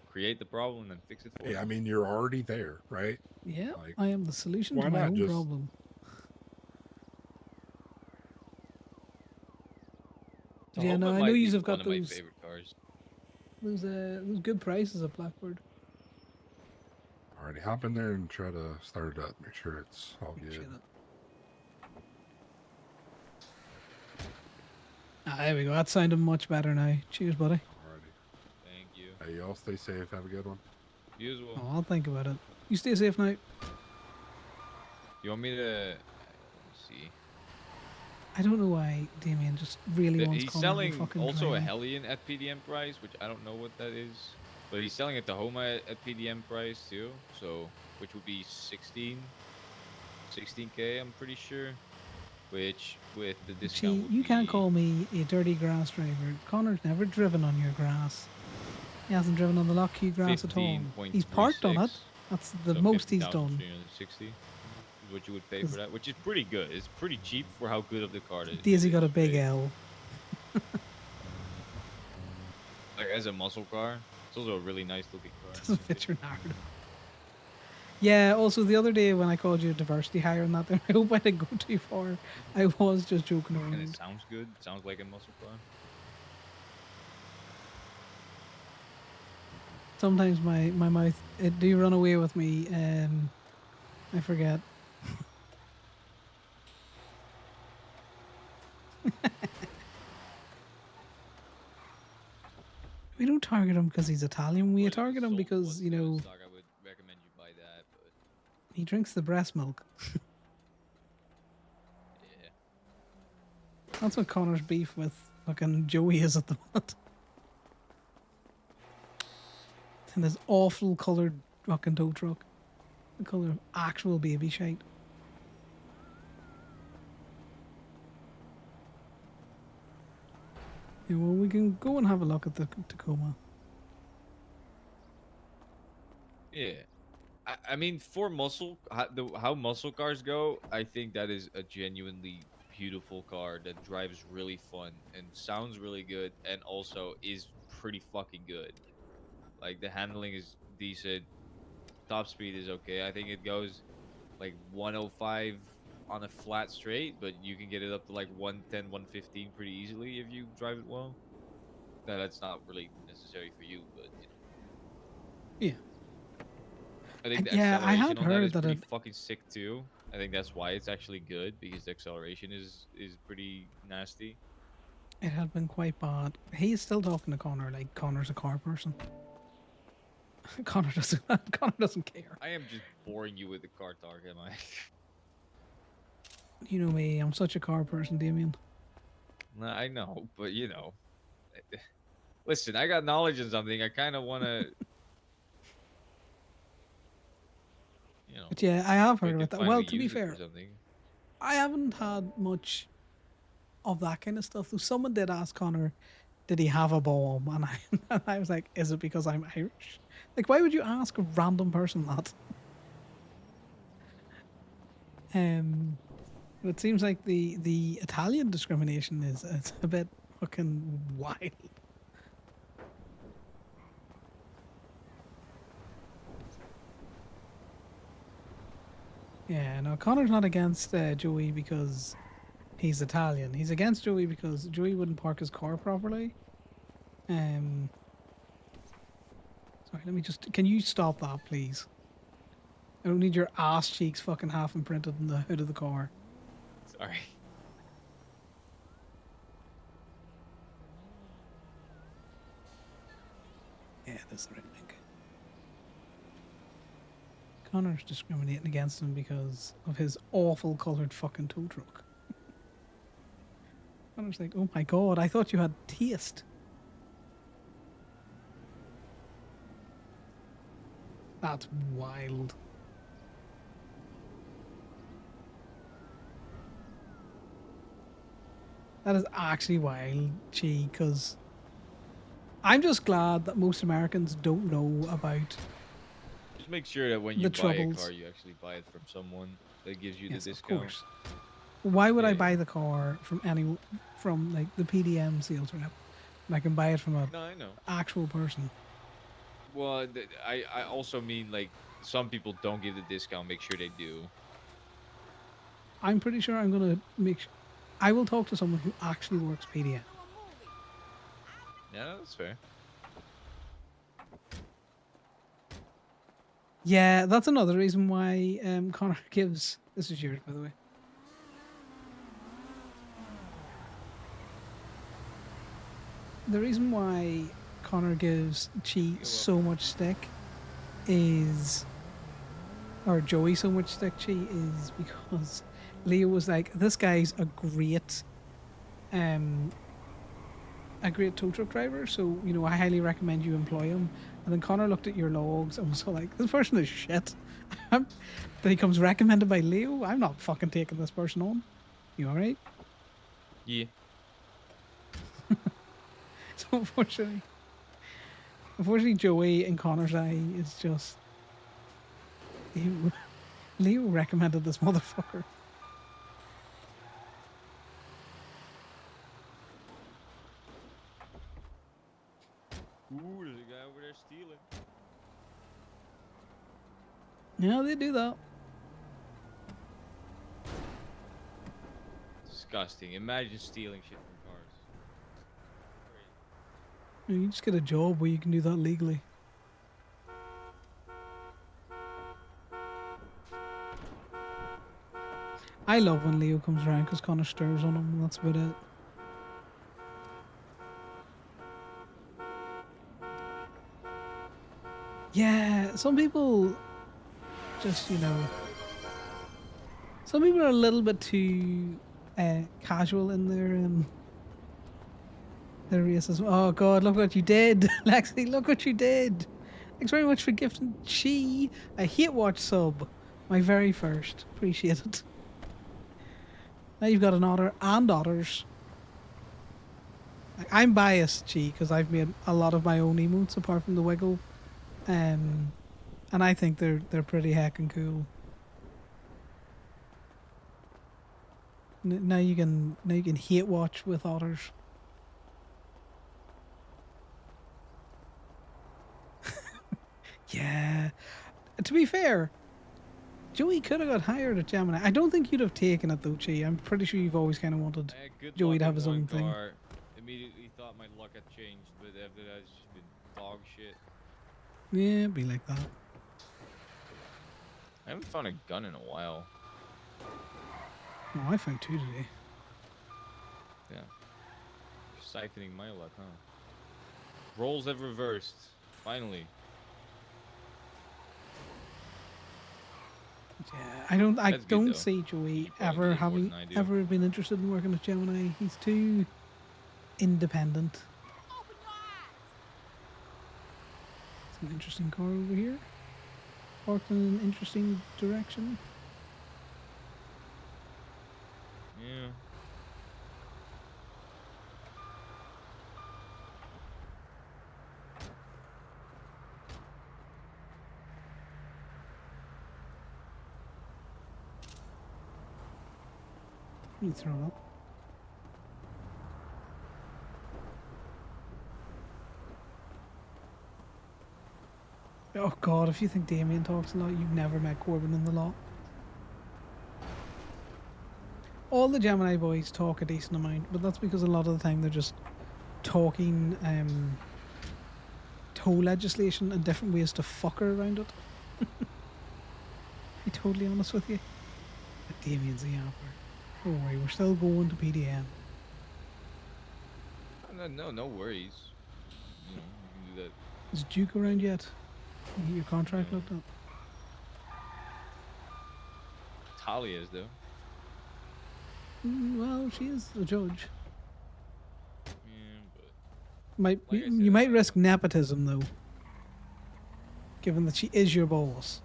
Create the problem and fix it for
Yeah, I
you.
mean, you're already there, right?
Yeah,
Like,
I am the solution
why
to my
not
own
just-
problem. Yeah, no,
Tahoma
I know
might be
you've
one
got
of my
those
favorite cars.
those good prices at Blackbird.
Alrighty, hop in there and try to start it up. Make sure it's all
Appreciate
good.
it. Ah, there we go. That sounded much better now. Cheers, buddy.
Alrighty.
Thank you.
Hey, y'all stay safe. Have a good one.
You as well.
Oh, I'll think about it. You stay safe now.
You want me to? Let me see.
I don't know why Damien just really wants
He's
Conor to
selling
fucking
also a
drive me.
Hellion at PDM price, which I don't know what that is, but he's selling a Tahoma at PDM price too. So, which would be 16K, I'm pretty sure. Which with the discount
See,
would
you
be
can't call me a dirty grass driver. Connor's never driven on your grass. He hasn't driven on the Lockheed grass at all. He's parked on it.
15.36.
That's the
So
most he's done.
50,360 is what you would pay for that, which is pretty good. It's pretty cheap for how good of the car it is.
Daisy got a big L.
Like as a muscle car, it's also a really nice looking car.
Doesn't fit your narrative. Yeah, also the other day when I called you a diversity hire and that thing, I hope I didn't go too far. I was just joking
And it
around.
sounds good. It sounds like a muscle car.
Sometimes my mouth, it do run away with me. I forget. We don't target him because he's Italian. We target him because, you know,
Stock, I would recommend you buy that, but
he drinks the breast milk.
yeah.
That's what Connor's beef with fucking Joey is at the moment. And this awful coloured fucking tow truck. The colour of actual baby shite. Yeah, well, we can go and have a look at the Tacoma.
Yeah. I mean, for how muscle cars go, I think that is a genuinely beautiful car that drives really fun and sounds really good and also is pretty fucking good. Like the handling is decent, top speed is okay. I think it goes like 105 on a flat straight, but you can get it up to like 110, 115 pretty easily if you drive it well. No, that's not really necessary for you, but you know.
Yeah.
I think the
Yeah, I
acceleration
had
on that is
heard that
pretty
it,
fucking sick too. I think that's why it's actually good because the acceleration is pretty nasty.
it had been quite bad. He's still talking to Connor like Connor's a car person. Connor doesn't care.
I am just boring you with the car talk, am I?
You know me, I'm such a car person, Damien.
No, I know, but you know, listen, I got knowledge in something. I kind of want to, you know,
But yeah, I have
if I
heard
can
about that.
finally
Well, to be
use it for
fair,
something.
I haven't had much of that kind of stuff. Though someone did ask Connor, did he have a bomb? And and I was like, is it because I'm Irish? Like, why would you ask a random person that? But it seems like the Italian discrimination is it's a bit fucking wild. Yeah, no, Connor's not against Joey because he's Italian. He's against Joey because Joey wouldn't park his car properly. Sorry, let me just. Can you stop that, please? I don't need your ass cheeks fucking half imprinted in the hood of the car.
Sorry.
Yeah, that's the right link. Connor's discriminating against him because of his awful coloured fucking tow truck. Connor's like, oh my god, I thought you had taste. That's wild. That is actually wild, Chi, because I'm just glad that most Americans don't know about
Just make sure that when you
the
buy a
troubles.
car, you actually buy it from someone that gives you
Yes,
the
of
discount.
course. Why would I
Yeah.
buy the car from like the PDM sales rep? And I can buy it from a
No, I know.
actual person.
Well, I also mean like some people don't give the discount. Make sure they do.
I'm pretty sure I'm gonna make. I will talk to someone who actually works PDM.
Yeah, that's fair.
Yeah, that's another reason why Connor gives. This is yours, by the way. The reason why Connor gives Chi so much stick is, or Joey so much stick, Chi, is because Leo was like, this guy's a great tow truck driver, so you know I highly recommend you employ him. And then Connor looked at your logs and was so like, this person is shit. Then he comes recommended by Leo. I'm not fucking taking this person on. You all right?
Yeah.
So unfortunately, Joey in Connor's eye is just Leo recommended this motherfucker.
Ooh, there's a guy over there stealing.
Yeah, they do that.
Disgusting. Imagine stealing shit from cars.
You just get a job where you can do that legally. I love when Leo comes around because Connor stirs on him, and that's about it. Yeah, some people just, some people are a little bit too casual in their racism. Oh god, look what you did, Lexi! Look what you did. Thanks very much for gifting Chi a hate watch sub, my very first. Appreciate it. Now you've got an otter and otters. I'm biased, Chi, because I've made a lot of my own emotes apart from the wiggle, and I think they're pretty heckin' cool. Now you can hate watch with otters. Yeah. To be fair, Joey could have got hired at Gemini. I don't think you'd have taken it though, Chi. I'm pretty sure you've always kind of wanted
Good
Joey
luck
to have
in
his
one
own thing.
car. Immediately thought my luck had changed, but after that it's just been dog shit.
Yeah, it'd be like that.
I haven't found a gun in a while.
Oh, I found 2 today.
Yeah. Siphoning my luck, huh? Roles have reversed. Finally.
Yeah, I don't see Joey ever been interested in working at Gemini. He's too independent. Some interesting car over here. Parked in an interesting direction.
Yeah.
You throw it up. Oh god, if you think Damien talks a lot, you've never met Corbin in the lot. All the Gemini boys talk a decent amount, but that's because a lot of the time they're just talking toll legislation and different ways to fuck her around it. Be totally honest with you. But Damien's a yapper. Don't worry, we're still going to PDM.
No worries. You know, you can do that.
Is Duke around yet? You get your contract looked up?
Talia is though.
Well, she is a judge.
Yeah, but
You might risk nepotism though, given that she is your boss.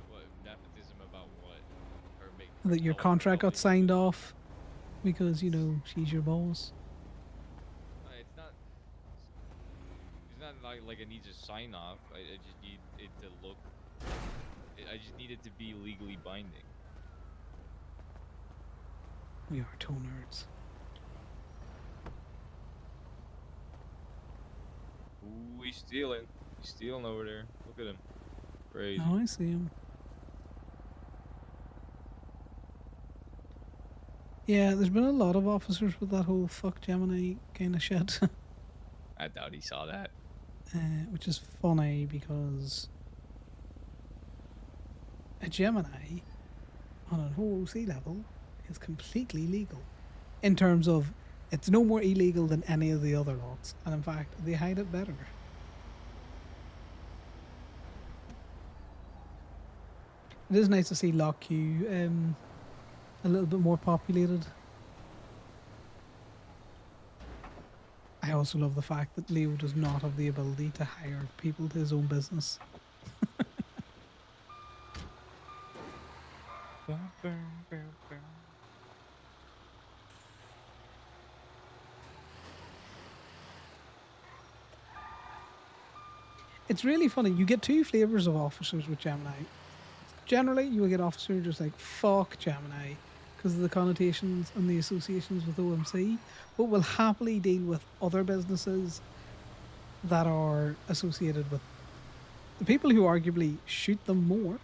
what nepotism about what? Her make
That your contract got signed off because she's your boss.
It's not like it needs a sign off. I just need it to look. I just need it to be legally binding.
We are tow nerds.
Ooh, he's stealing. He's stealing over there. Look at him. Crazy.
Oh, I see him. Yeah, there's been a lot of officers with that whole fuck Gemini kind of shit,
I doubt he saw that.
which is funny because a Gemini on an OOC level is completely legal in terms of it's no more illegal than any of the other lots, and in fact, they hide it better. It is nice to see Lock Q a little bit more populated. I also love the fact that Leo does not have the ability to hire people to his own business. It's really funny. You get two flavors of officers with Gemini. Generally, you will get officers just like, fuck Gemini, because of the connotations and the associations with OMC, but will happily deal with other businesses that are associated with the people who arguably shoot them more.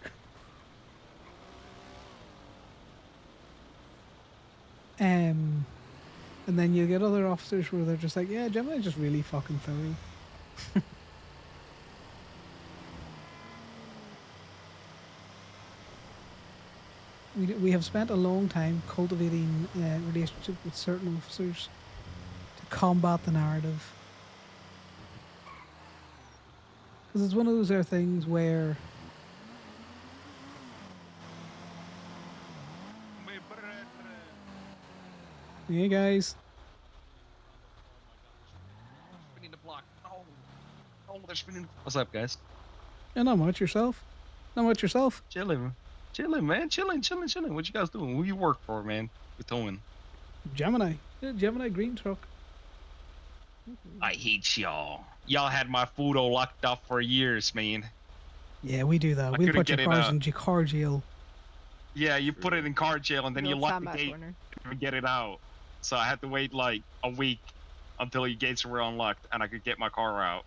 And then you get other officers where they're just like, yeah, Gemini's just really fucking thorough. We have spent a long time cultivating relationships with certain officers to combat the narrative. Because it's one of those other things where hey guys.
What's up, guys?
Yeah, not much yourself. Not much yourself.
Chilling, man. Chilling. What you guys doing? Who you work for, man? With Owen.
Gemini. Yeah, Gemini green truck.
I hate y'all. Y'all had my food all locked up for years, man.
Yeah, we do that.
I
We'll
couldn't
put your
get it
cars
out.
in car jail.
Yeah, you put it in car jail and then you
Don't
lock
stand
the
that
gate
corner.
and get it out. So I had to wait like a week until the gates were unlocked and I could get my car out.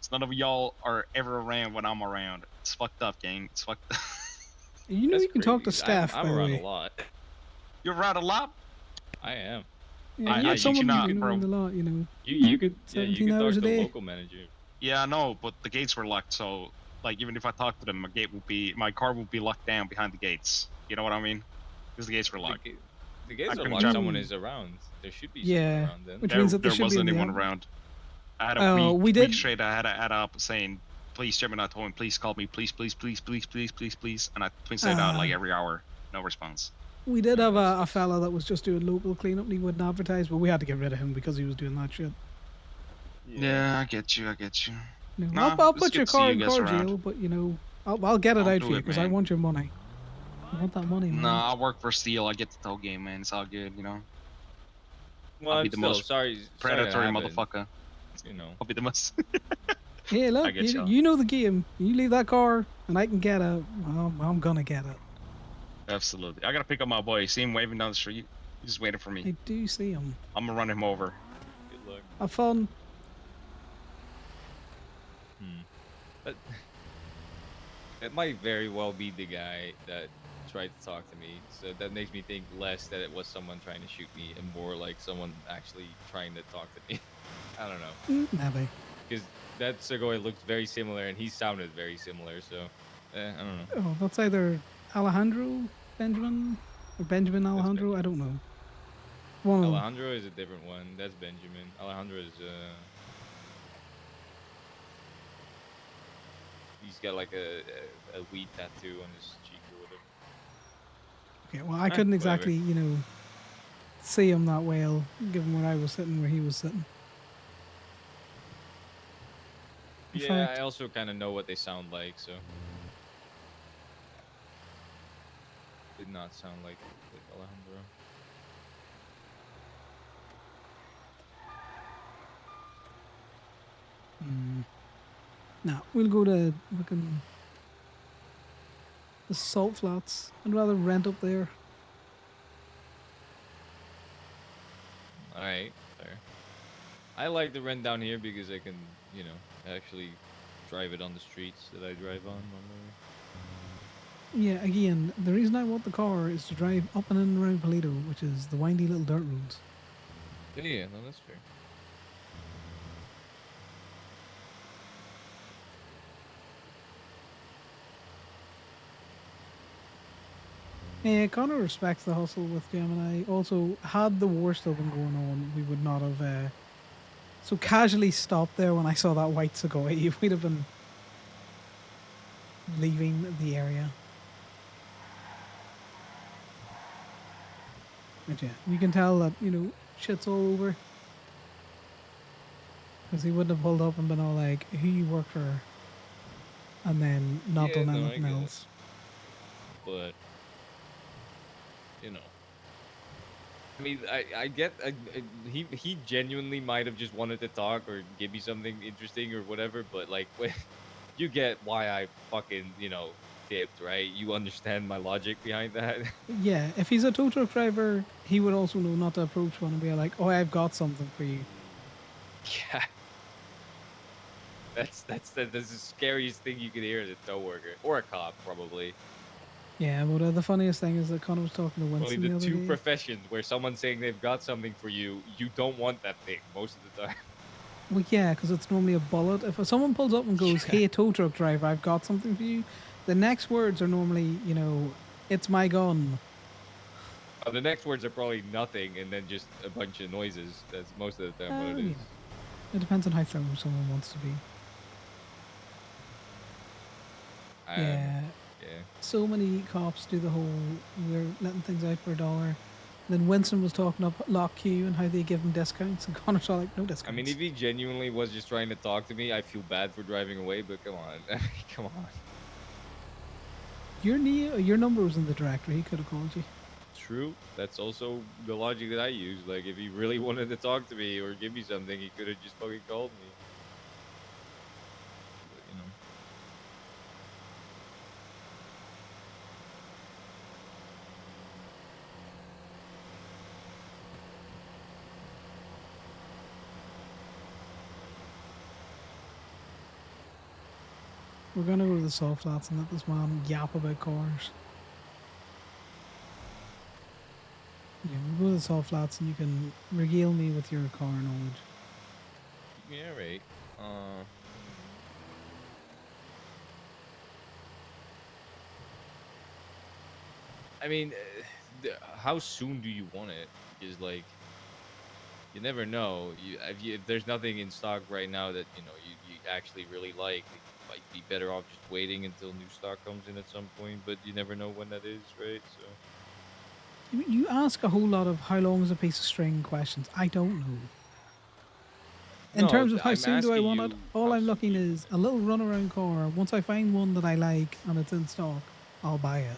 So none of y'all are ever around when I'm around. It's fucked up, gang. It's fucked up.
You know
That's
you can talk to
crazy.
staff,
I'm
by the
around
way.
a lot.
You're around a lot?
I am.
Yeah,
I
you have
hate
someone
you
you
not,
know
bro.
in the lot, you know.
You could yeah, you
17
could talk
hours
to
a
the
day.
local manager.
Yeah, I know, but the gates were locked, so like even if I talk to them, my car will be locked down behind the gates. You know what I mean? Because the gates were locked.
The gates are
couldn't
locked.
drive-
Someone is around. There should be
Yeah,
someone around then.
which means that there should be
wasn't
in the
anyone
end.
around. I had a
Oh, we
week
did.
straight. I had an ad up saying, "Please, Gemini Towing, please call me, please, and I tweeted it out like every hour. No response.
We did have a fella that was just doing local cleanup and he wouldn't advertise, but we had to get rid of him because he was doing that shit.
Yeah, I get you.
No,
Nah,
I'll
it's
put
good
your
to see
car
you
in
guys
car
around.
jail, but you know, I'll get it
I'll
out
do
for you
it,
because I
man.
want your money. I want that money, man.
Nah, I work for Steel. I get the tow game, man. It's all good, you know.
Well,
I'll
I'm
be the
still
most
sorry
predatory
that happened.
motherfucker.
You know.
I'll be the most.
Hey, look,
get y'all.
you know the game. You leave that car and I can get it. Well, I'm gonna get it.
Absolutely. I gotta pick up my boy. See him waving down the street. He's just waiting for me.
I do see him.
I'm gonna run him over.
Good luck.
Have fun.
But it might very well be the guy that tried to talk to me. So that makes me think less that it was someone trying to shoot me and more like someone actually trying to talk to me. I don't know.
Maybe.
Because that Segoy looked very similar and he sounded very similar. So, I don't know.
Oh, that's either Alejandro Benjamin or Benjamin Alejandro. I don't know. One of them.
Alejandro is a different one. That's Benjamin. Alejandro is he's got like a weed tattoo on his cheek or whatever.
Okay, well, I couldn't
Whatever.
exactly, you know, see him that well, given where I was sitting, where he was sitting. In
Yeah,
fact-
I also kind of know what they sound like, so did not sound like Alejandro.
Nah, we'll go to fucking the salt flats. I'd rather rent up there.
All right, fair. I like the rent down here because I can, you know, actually drive it on the streets that I drive on normally.
Yeah, again, the reason I want the car is to drive up and in around Paleto, which is the windy little dirt roads.
Yeah, no, that's fair.
Yeah, Connor respects the hustle with Gemini. Also, had the war still been going on, we would not have so casually stopped there when I saw that white Segoy. We'd have been leaving the area. But yeah, you can tell that, shit's all over. Because he wouldn't have pulled up and been all like, who you work for? And then not
Yeah,
done
no, I
anything
get
else.
But you know, I mean, I get he genuinely might have just wanted to talk or give me something interesting or whatever. But like, when you get why I fucking tipped, right? You understand my logic behind that.
Yeah, if he's a tow truck driver, he would also know not to approach one and be like, oh, I've got something for you.
Yeah, that's the scariest thing you could hear as a tow worker or a cop, probably.
Yeah, but the funniest thing is that Connor was talking to
Only
Winston
the
the other
two
day.
professions where someone's saying they've got something for you, you don't want that thing most of the time.
Well, yeah, because it's normally a bullet. If someone pulls up and goes,
Yeah.
hey, tow truck driver, I've got something for you, the next words are normally, it's my gun.
The next words are probably nothing and then just a bunch of noises. That's most of the time what it is.
It depends on how thorough someone wants to be. Yeah.
Yeah.
So many cops do the whole, we're letting things out for $1. Then Winston was talking up Lock Q and how they give him discounts, and Connor's all like, no
I
discounts.
mean, if he genuinely was just trying to talk to me, I feel bad for driving away, but come on. I mean, come on.
Your number was in the directory. He could have called you.
True. That's also the logic that I use. Like, if he really wanted to talk to me or give me something, he could have just fucking called me. But,
We're gonna go to the soft flats and let this man yap about cars. Yeah, we'll go to the soft flats and you can regale me with your car knowledge.
Yeah, right. I mean, how soon do you want it? Because, like, you never know. If there's nothing in stock right now that you actually really like, it might be better off just waiting until new stock comes in at some point. But you never know when that is, right? So
You ask a whole lot of how long is a piece of string questions. I don't know. In
no,
terms of how
I'm
soon do I
asking
want it,
you
all
how
I'm
soon
looking
do you
is
want
a little runaround car. Once I find one that I like and it's in stock, I'll buy it.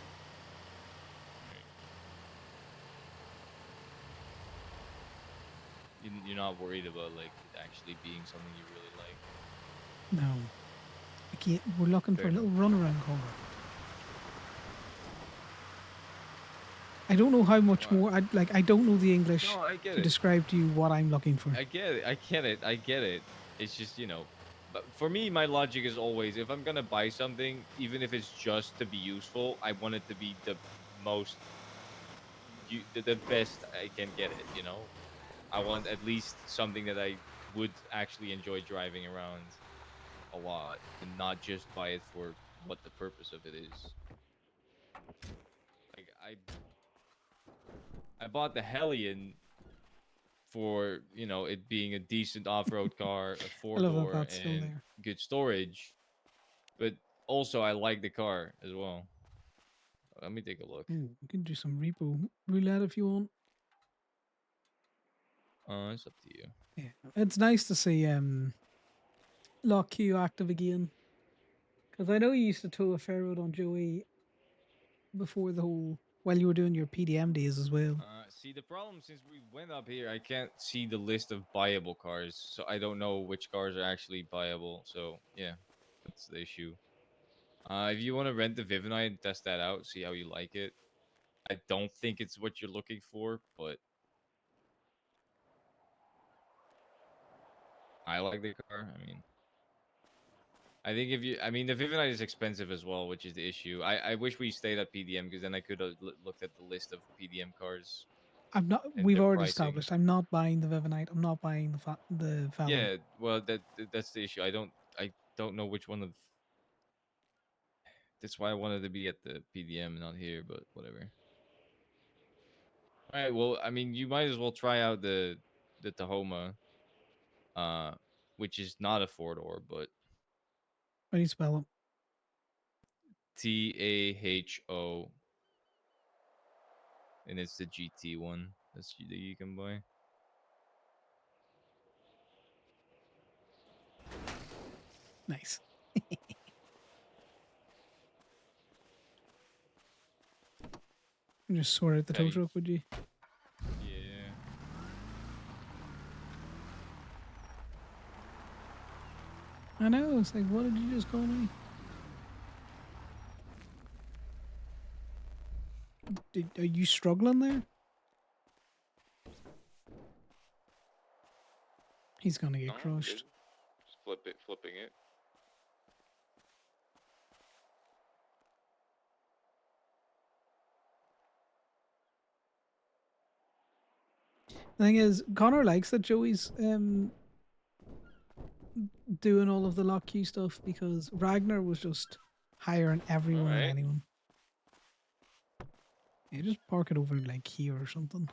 it. You're not worried about like it actually being something you really like.
No. I can't, we're looking
Fair
for a little
enough.
runaround car. I don't know how much more. I don't know the English
No, I get
to
it.
describe to you what I'm looking for.
I get it. I get it. I get it. It's just, but for me, my logic is always if I'm gonna buy something, even if it's just to be useful, I want it to be the most, the best I can get it. I want at least something that I would actually enjoy driving around a lot, and not just buy it for what the purpose of it is. Like I bought the Hellion for it being a decent off-road car, a
I love that
four-door,
that's still
and
there.
good storage. But also, I like the car as well. Let me take a look.
Ooh, we can do some repo roulette if you want.
It's up to you.
Yeah, it's nice to see Lock Q active again. Because I know you used to tow a fair road on Joey before the whole, while you were doing your PDM days as well.
See, the problem since we went up here, I can't see the list of buyable cars, so I don't know which cars are actually buyable. So yeah, that's the issue. If you want to rent the Vivinite and test that out, see how you like it. I don't think it's what you're looking for, but I like the car. I mean, I think if you, I mean, the Vivinite is expensive as well, which is the issue. I wish we stayed at PDM because then I could have looked at the list of PDM cars
I'm not.
and
We've
their
already
pricing.
established. I'm not buying the Vivinite. I'm not buying the Falcon.
Yeah, well, that's the issue. I don't know which one of. That's why I wanted to be at the PDM, not here, but whatever. All right, well, I mean, you might as well try out the Tahoma, uh, which is not a 4-door, but
How do you spell it?
TAHO, and it's the GT one that you can buy.
Nice. Just sort out the tow
Nice.
truck, would you?
Yeah.
I know. It's like, what did you just call me? Are you struggling there? He's gonna get
No, I'm
crushed.
good. Just flipping it.
The thing is, Connor likes that Joey's doing all of the lock key stuff because Ragnar was just hiring everyone and
Alright.
anyone. Yeah, just park it over like here or something.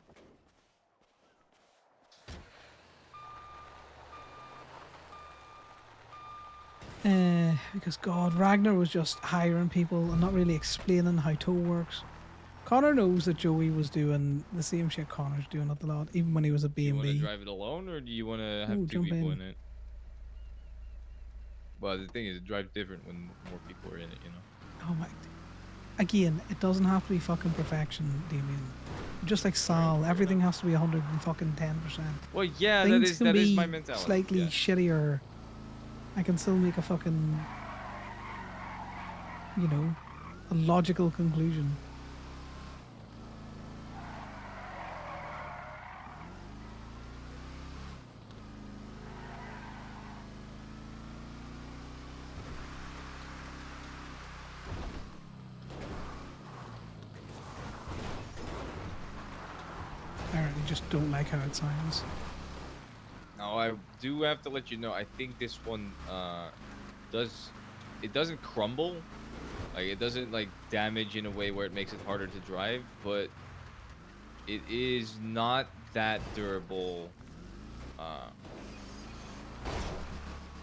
Because God, Ragnar was just hiring people and not really explaining how tow works. Connor knows that Joey was doing the same shit Connor's doing at the lot, even when he was at
Do you want to
B&B.
drive it alone, or do you want to have
Ooh,
two
jump
people
in.
in it? Well, the thing is, it drives different when more people are in it, you know?
Oh my. Again, it doesn't have to be fucking perfection, Damien. Just like Sal, everything has to be 110%.
Well, yeah,
Things
that
can
is
be
my mentality.
slightly
yeah.
shittier. I can still make a fucking, you know, a logical conclusion. I really just don't like how it sounds.
Now, I do have to let you know, I think this one doesn't crumble. Like, it doesn't, like, damage in a way where it makes it harder to drive, but it is not that durable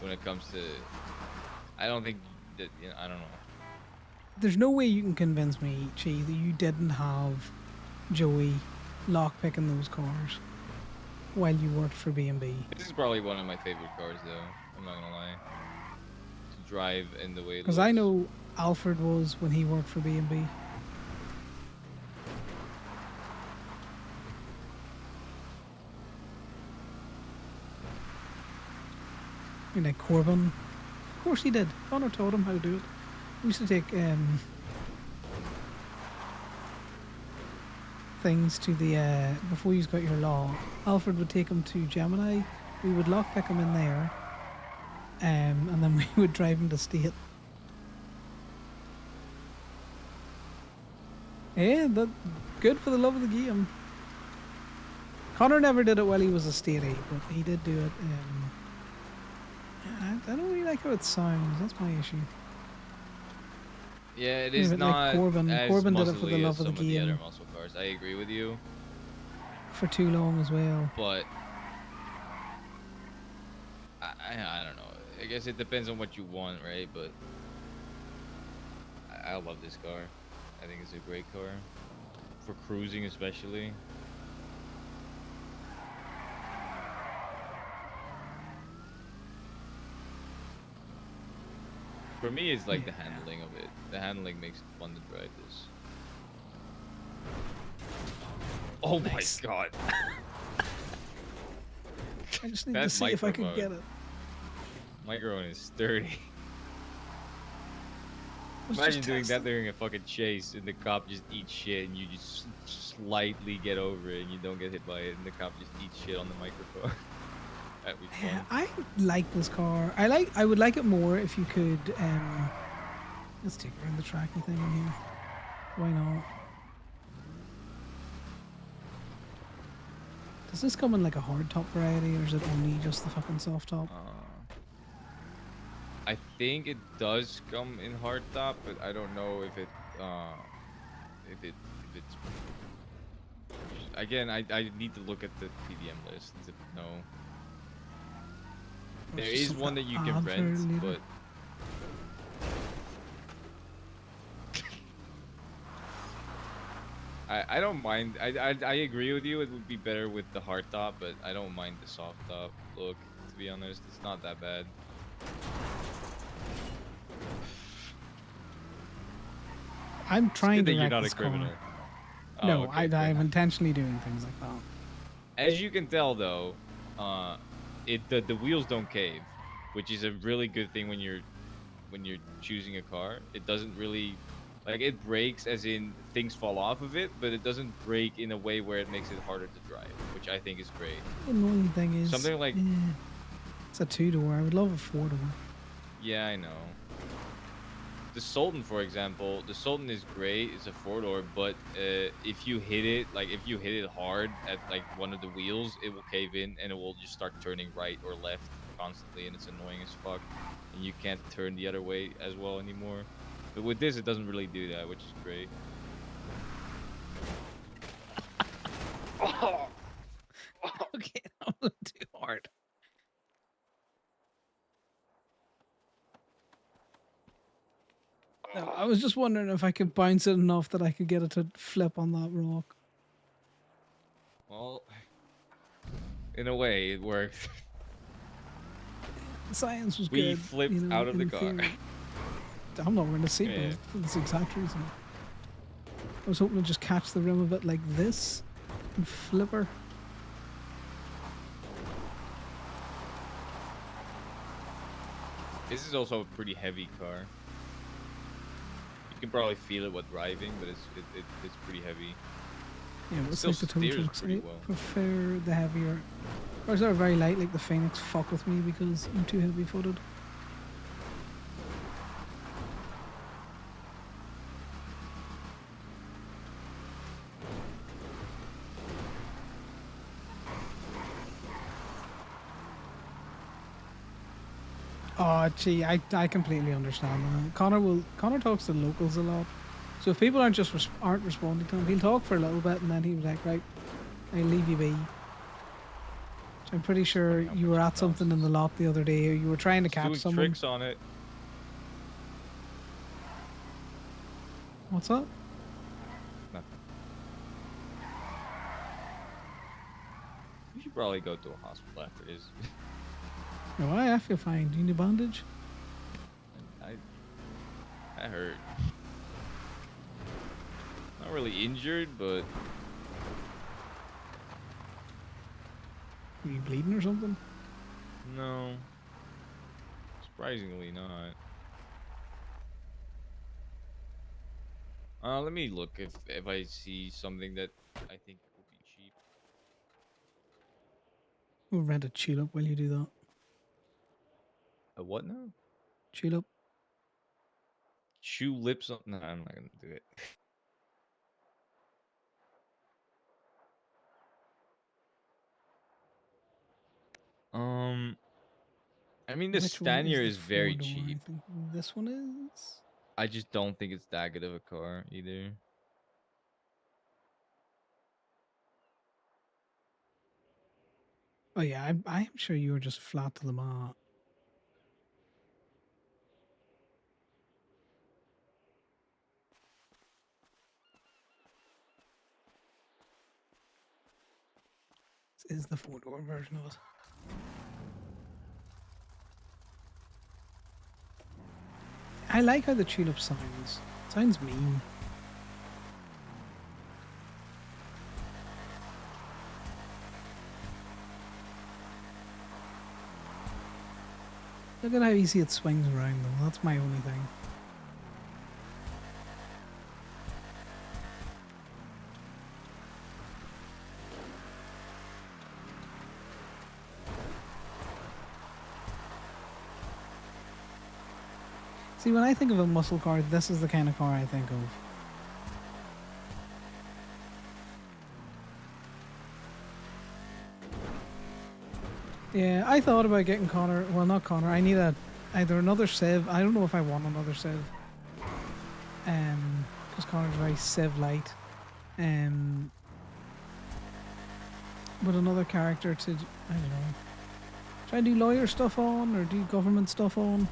when it comes to... I don't think that, you know, I don't know.
There's no way you can convince me, Chi, that you didn't have Joey lockpicking those cars while you worked for B&B.
This is probably one of my favorite cars, though. I'm not gonna lie. To drive in the way it
Because
looks.
I know Alfred was when he worked for B&B. And like Corbin. Of course he did. Connor taught him how to do it. We used to take things to the before you got your law. Alfred would take him to Gemini. We would lockpick him in there, and then we would drive him to state. Yeah, that good for the love of the game. Connor never did it while he was a statey, but he did do it. I don't really like how it sounds. That's my issue.
Yeah, it
Yeah,
is
but like
not
Corbin-
as
Corbin did it for the
muscly
love
as
of the
some of the
game.
other muscle cars. I agree with you,
For too long as well.
but I don't know. I guess it depends on what you want, right? But I love this car. I think it's a great car for cruising, especially. For me, it's like the handling of it. The handling makes it fun to drive this. Oh
Nice.
my god.
I just need
That
to see if I can
microphone.
get it.
Microphone is sturdy.
Let's
Imagine
just
doing
test
that
it.
during a fucking chase and the cop just eats shit and you just slightly get over it and you don't get hit by it and the cop just eats shit on the microphone. at which
Yeah,
point.
I like this car. I would like it more if you could let's take around the tracky thing in here. Why not? Does this come in like a hard top variety, or is it only just the fucking soft top?
I think it does come in hardtop, but I don't know if it's again. I need to look at the PDM list to know.
Or
There
it's just
is
some
one that you can
ad for
rent,
later?
but I don't mind. I agree with you. It would be better with the hard top, but I don't mind the soft top look. To be honest, it's not that bad.
I'm
It's
trying
good
to
that you're
wreck
not a
this car.
criminal. Oh,
No,
okay, fair
I'm
enough.
intentionally doing things like that.
As you can tell, though, the wheels don't cave, which is a really good thing when you're choosing a car. It doesn't really like it breaks, as in things fall off of it, but it doesn't break in a way where it makes it harder to drive, which I think is great.
The annoying thing is,
Something like
it's a 2-door. I would love a 4-door.
yeah, I know. The Sultan, for example, the Sultan is great. It's a 4-door, but if you hit it, like if you hit it hard at like one of the wheels, it will cave in and it will just start turning right or left constantly, and it's annoying as fuck. And you can't turn the other way as well anymore. But with this, it doesn't really do that, which is great.
Okay, that was too hard. No, I was just wondering if I could bounce it enough that I could get it to flip on that rock.
Well, in a way, it works.
Science was
We
good.
flipped
you know,
out of the
in
car.
theory. I'm not wearing a seatbelt
Yeah.
for this exact reason. I was hoping to just catch the rim of it like this and flip her.
This is also a pretty heavy car. You can probably feel it while driving, but it's pretty heavy.
Yeah, but
It
it's
still
like the tow
steers
trucks.
pretty
I
well.
prefer the heavier. Cars that are very light, like the Phoenix, fuck with me because I'm too heavy footed. Oh, gee, I completely understand that. Connor talks to locals a lot, so if people aren't responding to him, he'll talk for a little bit and then he'll be like, right, I'll leave you be. So I'm pretty sure you were at something in the lot the other day, or you were trying to
It's
catch
doing
someone.
tricks on it.
What's that?
Nothing. You should probably go to a hospital after this.
No, I feel fine. Do you need a bandage?
I hurt. Not really injured, but
Are you bleeding or something?
no. Surprisingly not. Let me look if I see something that I think will be cheap.
We'll rent a tulip while you do that.
A what now?
Tulip.
Chew lips on? No, I'm not gonna do it. I mean, the
Which one is
Stanier
the
is very
4-door?
cheap.
I think this one is.
I just don't think it's that good of a car either.
Oh yeah, I'm sure you were just flat to the mat. This is the 4-door version of it. I like how the tulip sounds. Sounds mean. Look at how easy it swings around though. That's my only thing. See, when I think of a muscle car, this is the kind of car I think of. Yeah, I thought about getting Conor. Well, not Conor. I need either another Civ. I don't know if I want another Civ. Because Conor's very Civ light. But another character to, I don't know, try and do lawyer stuff on or do government stuff on.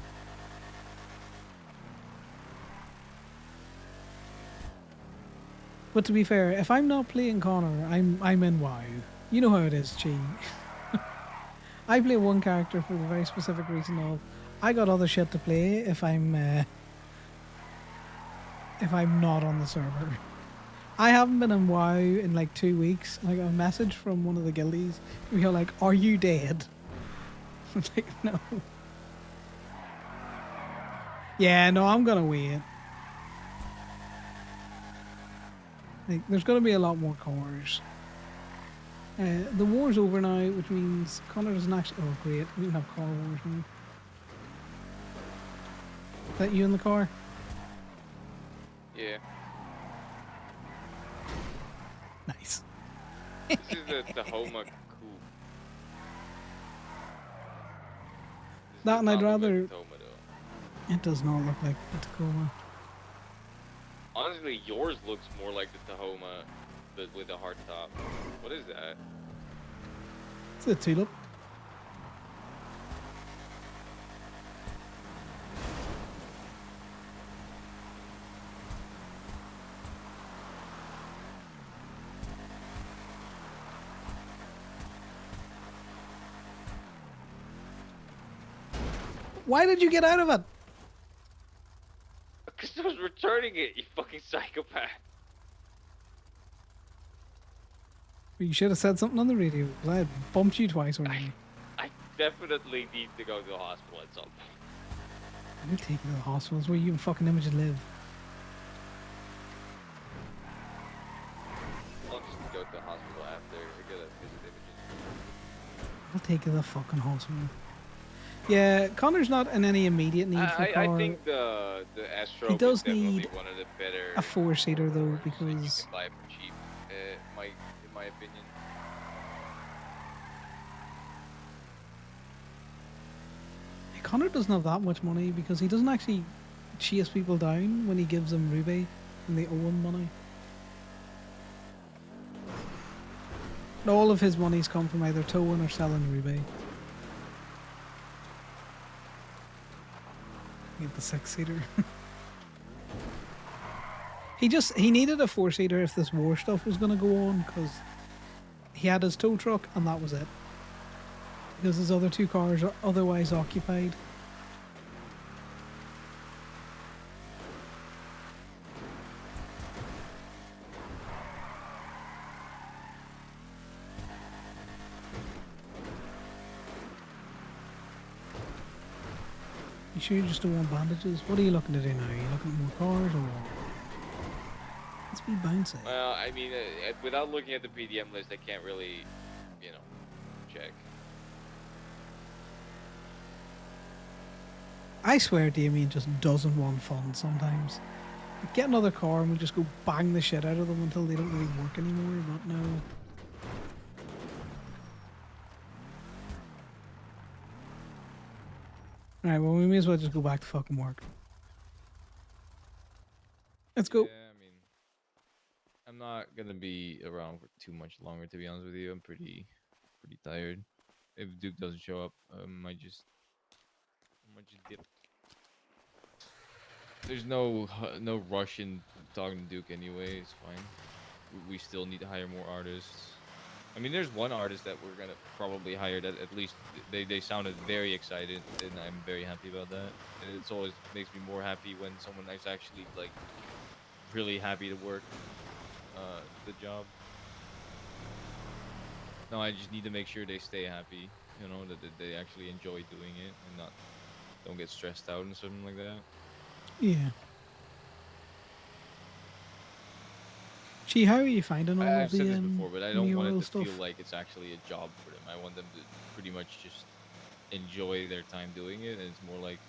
But to be fair, if I'm not playing Conor, I'm in WoW. You know how it is, Chi. I play one character for the very specific reason of I got other shit to play if I'm not on the server. I haven't been in WoW in like 2 weeks. And I got a message from one of the guildies. You're like, "Are you dead?" I'm like, no. Yeah, no, I'm gonna wait. Like, there's gonna be a lot more cars. The war's over now, which means Conor doesn't actually. Oh, great! We can have car wars now. Is that you in the car?
Yeah.
Nice.
This is the Tahoma Coupe.
That, and I'd rather.
Tacoma, though.
It does not look like the Tacoma.
Honestly, yours looks more like the Tahoma, but with a hard top. What is that?
It's a tulip. Why did you get out of it?
Because I was returning it, you fucking psychopath.
You should have said something on the radio. I had bumped you twice already.
I definitely need to go to the hospital at some point.
We'll take you to the hospital. It's where you and fucking Images live.
I'll just go to the hospital after. I gotta visit Images.
I'll take you to the fucking hospital. Yeah, Connor's not in any immediate need for a car.
I think the Astro
He does
is definitely
need
one of the better
a four-seater though,
cars that you
because
can buy for cheap, in my opinion.
Connor doesn't have that much money because he doesn't actually chase people down when he gives them Ruby and they owe him money. All of his money's come from either towing or selling Ruby. Get the 6-seater. he needed a 4-seater if this war stuff was going to go on, because he had his tow truck and that was it. Because his other 2 cars are otherwise occupied. You sure you just don't want bandages? What are you looking to do now? Are you looking at more cars or what? Let's be bouncy.
Well, I mean, without looking at the PDM list, I can't really, check.
I swear Damien just doesn't want fun sometimes. Like, get another car and we just go bang the shit out of them until they don't really work anymore, but no. Alright, well, we may as well just go back to fucking work. Let's go.
Yeah, I mean, I'm not gonna be around for too much longer, to be honest with you. I'm pretty tired. If Duke doesn't show up, I might just dip. There's no rush in talking to Duke anyway. It's fine. We still need to hire more artists. I mean, there's one artist that we're gonna probably hire that at least they sounded very excited, and I'm very happy about that. And it's always makes me more happy when someone is actually like really happy to work the job. No, I just need to make sure they stay happy. That they actually enjoy doing it and don't get stressed out and something like that.
Yeah. Gee, how are you finding all
I've
of the
said this before, but I don't want it to
stuff?
feel like it's actually a job for them. I want them to pretty much just enjoy their time doing it, and it's more like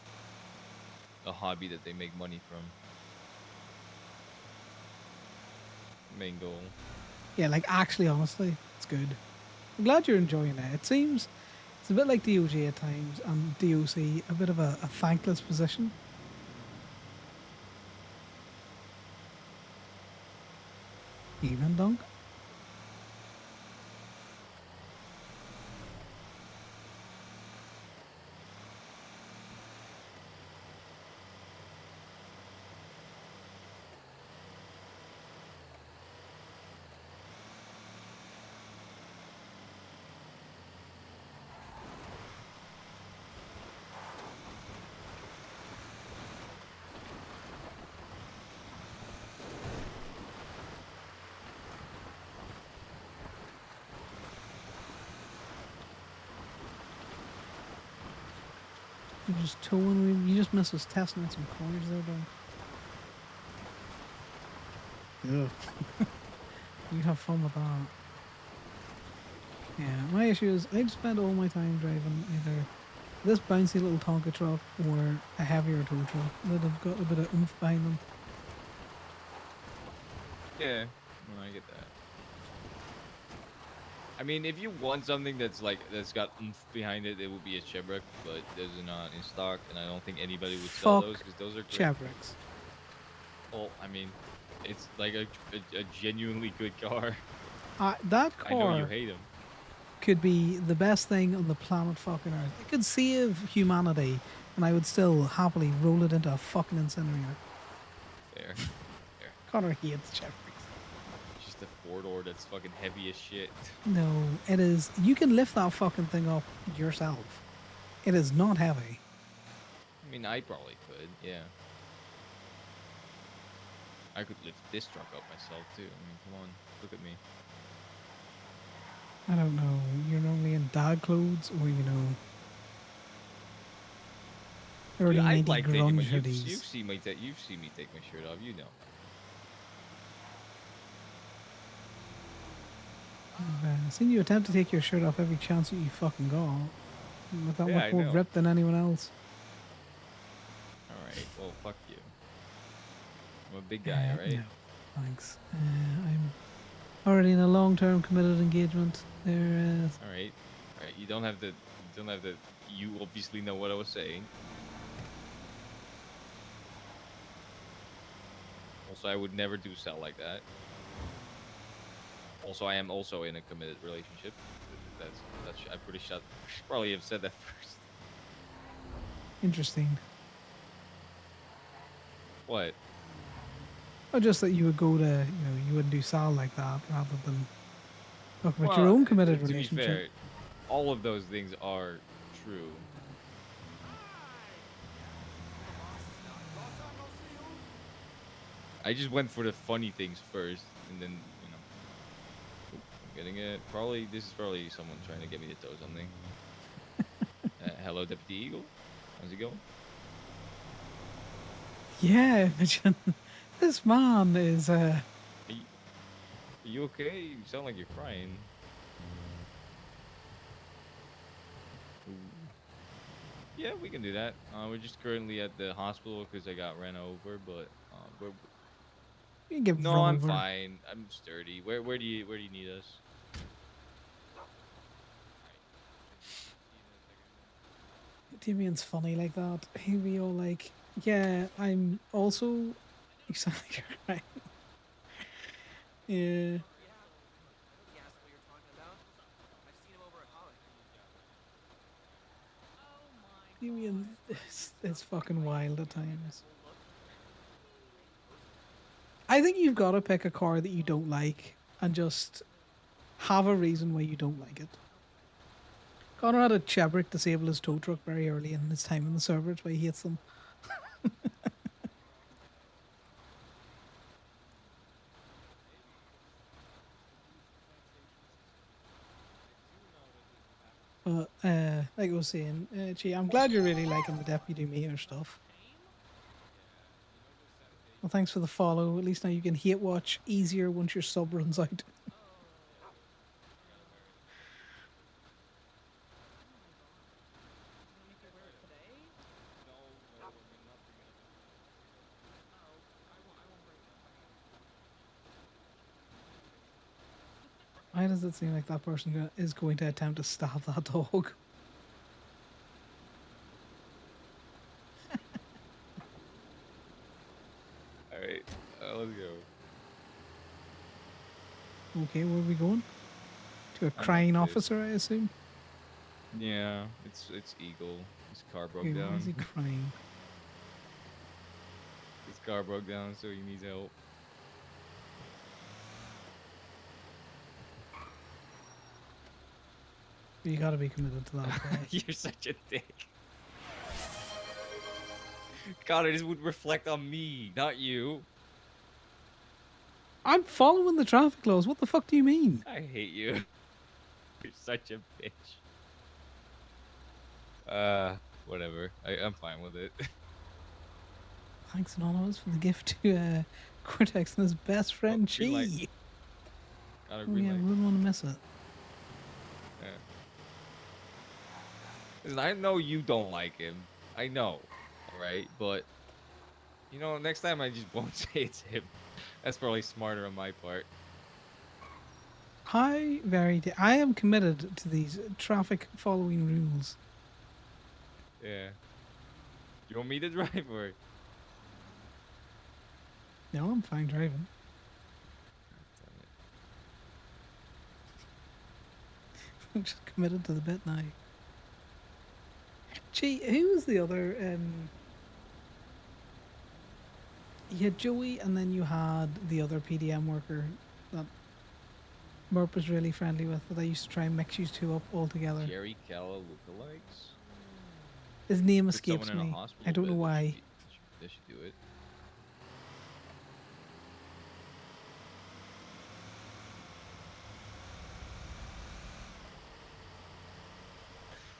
a hobby that they make money from. Main goal.
Yeah, like actually, honestly, it's good. I'm glad you're enjoying it. It seems it's a bit like DOG at times, and DOC a bit of a thankless position. Even Dunk. You're just towing. You just missed us testing out some corners there, Dunk. Yeah. You have fun with that. Yeah, my issue is I'd spend all my time driving either this bouncy little Tonka truck or a heavier tow truck that have got a bit of oomph behind them.
Yeah, no, I get that. I mean, if you want something that's got oomph behind it, it would be a Chevrolet, but those are not in stock, and I don't think anybody would sell
Fuck
those because those are great.
Chevreks.
Well, I mean, it's like a genuinely good car.
That
I know you
car
hate them.
could be the best thing on the planet fucking Earth. It could save humanity, and I would still happily roll it into a fucking incinerator.
Fair. Fair.
Connor hates Chevreks.
Just a four-door that's fucking heavy as shit.
No, it is. You can lift that fucking thing up yourself. It is not heavy.
I mean, I probably could, yeah. I could lift this truck up myself too. I mean, come on, look at me.
I don't know. You're normally in dad clothes, or early
Dude, I
90s
like taking my.
grunge hoodies.
You've seen me take my shirt off. You know.
I've seen you attempt to take your shirt off every chance that you fucking got. With that
Yeah,
much
I
more
know.
ripped than anyone else.
All right. Well, fuck you. I'm a big guy, right?
No, thanks. I'm already in a long-term committed engagement.
All right. All right. You don't have to. You obviously know what I was saying. Also, I would never do sell like that. Also, I am also in a committed relationship. That's. I'm pretty sure. I should probably have said that first.
Interesting.
What?
Or just that you would go to, you wouldn't do Sal like that rather than talk about your own committed
to
relationship.
be fair, all of those things are true. I just went for the funny things first, and then, I'm getting it. This is probably someone trying to get me to tow something. Hello, Deputy Eagle. How's it going?
Yeah, imagine. This man is,
Are you okay? You sound like you're crying. Ooh. Yeah, we can do that. We're just currently at the hospital because I got ran over, but
you can get
no,
run
I'm
over.
fine. I'm sturdy. Where do you need us?
Damien's funny like that. He'd be all like, yeah, I'm also... You sound like you're crying. Yeah. Damien, it's fucking wild at times. I think you've got to pick a car that you don't like and just have a reason why you don't like it. Conor had a Chebrick disable his tow truck very early in his time in the server. That's why he hates them. But like I was saying, gee, I'm glad you're really liking the Deputy Mayor stuff. Well, thanks for the follow. At least now you can hate watch easier once your sub runs out. Why does it seem like that person is going to attempt to stab that dog?
All right, let's go.
Okay, where are we going? To a
I'm
crying
up this.
officer, I assume?
Yeah, it's Eagle. His car broke
Okay, why
down.
is he crying?
His car broke down, so he needs help.
You gotta be committed to that play.
You're such a dick. Conor, this would reflect on me, not you.
I'm following the traffic laws. What the fuck do you mean?
I hate you. You're such a bitch. Whatever. I'm fine with it.
Thanks, Anonymous, for the gift to Cortex and his best friend,
green light.
Chi.
Conor,
Oh,
green
yeah,
light.
we wouldn't want to miss it.
Yeah. Listen, I know you don't like him. I know. Alright? But, you know, next time I just won't say it's him. That's probably smarter on my part.
I am committed to these traffic following rules.
Yeah. You want me to drive or?
No, I'm fine driving. I'm just committed to the bit now. Gee, who was the other? You had Joey, and then you had the other PDM worker that Murp was really friendly with. That I used to try and mix you two up all together.
Jerry Calla lookalikes?
His name
Put
escapes
someone in a
me.
hospital
I don't know
bed,
why.
They should do it.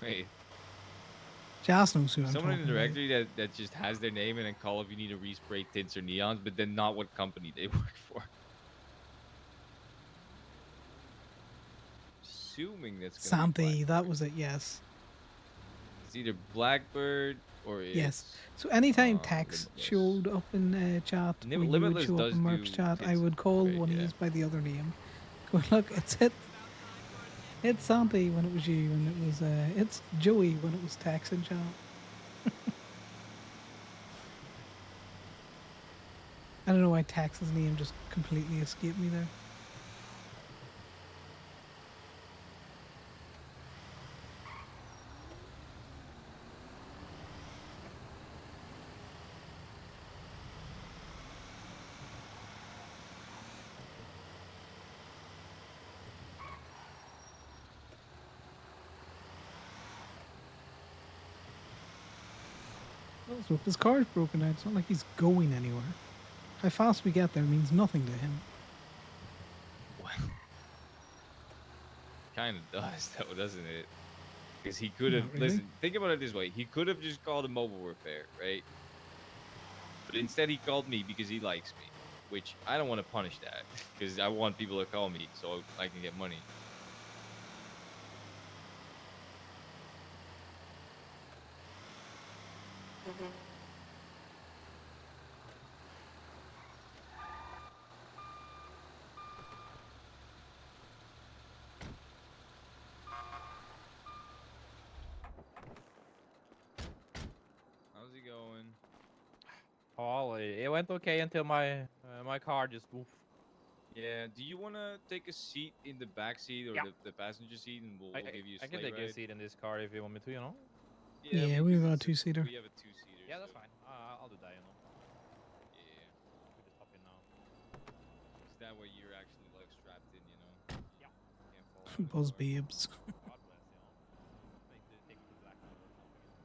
Wait.
Just knows who I'm
Someone in the
talking about.
directory that just has their name and then call if you need to respray tints or neons, but then not what company they work for. Assuming that's gonna be
Santi, that was it. Yes.
it's either Blackbird or it's
Yes. So anytime Tex
Limitless.
showed up in chat, or you would
Limitless
show up
does
in Murp's
do
chat, I
tints,
would call
right,
one of
yeah.
these by the other name. Go, look, it's Santi when it was you, and it was it's Joey when it was Tex in chat. I don't know why Tex's name just completely escaped me there. Also, if his car's broken out, it's not like he's going anywhere. How fast we get there means nothing to him.
Kind of does, though, doesn't it? Because he could have.
Not really.
Listen, think about it this way: he could have just called a mobile repair, right? But instead, he called me because he likes me, which I don't want to punish that because I want people to call me so I can get money. How's he going?
Oh, it went okay until my car just woof.
Yeah. Do you want to take a seat in the back seat or
Yeah.
the passenger seat, and we'll give you a
I can
sleigh
take
ride?
a seat in this car if you want me to, you know.
Yeah,
because
we've got a
it's
two-seater.
We have a two-seater.
Yeah, that's
so,
fine. I'll do that, you know.
Yeah.
We just hop in now.
Because that way you're actually like strapped in, you know.
Yeah.
Can't fall out of the
Buzz
car.
babes.
God bless, you know. Maybe take it to Blackwood or something, you know.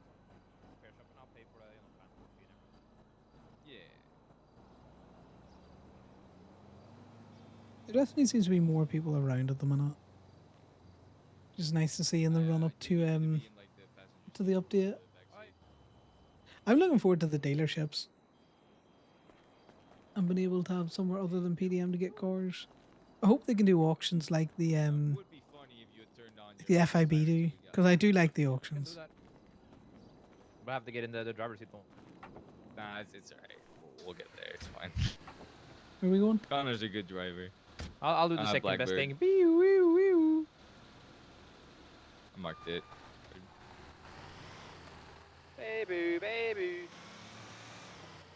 Repair shop, and I'll pay for the, you know, transport fee and everything.
Yeah.
There definitely seems to be more people around at the minute. Which is nice to see in the run up to the update. I'm looking forward to the dealerships. I've been able to have somewhere other than PDM to get cars. I hope they can do auctions like the FIB do, because I do like the auctions.
But I have to get in the driver's seat though.
Nah, it's alright. We'll get there. It's fine.
Where are we going?
Connor's a good driver.
I'll do the second best
Blackbird.
thing. Wee wee wee.
I marked it.
Baby, baby.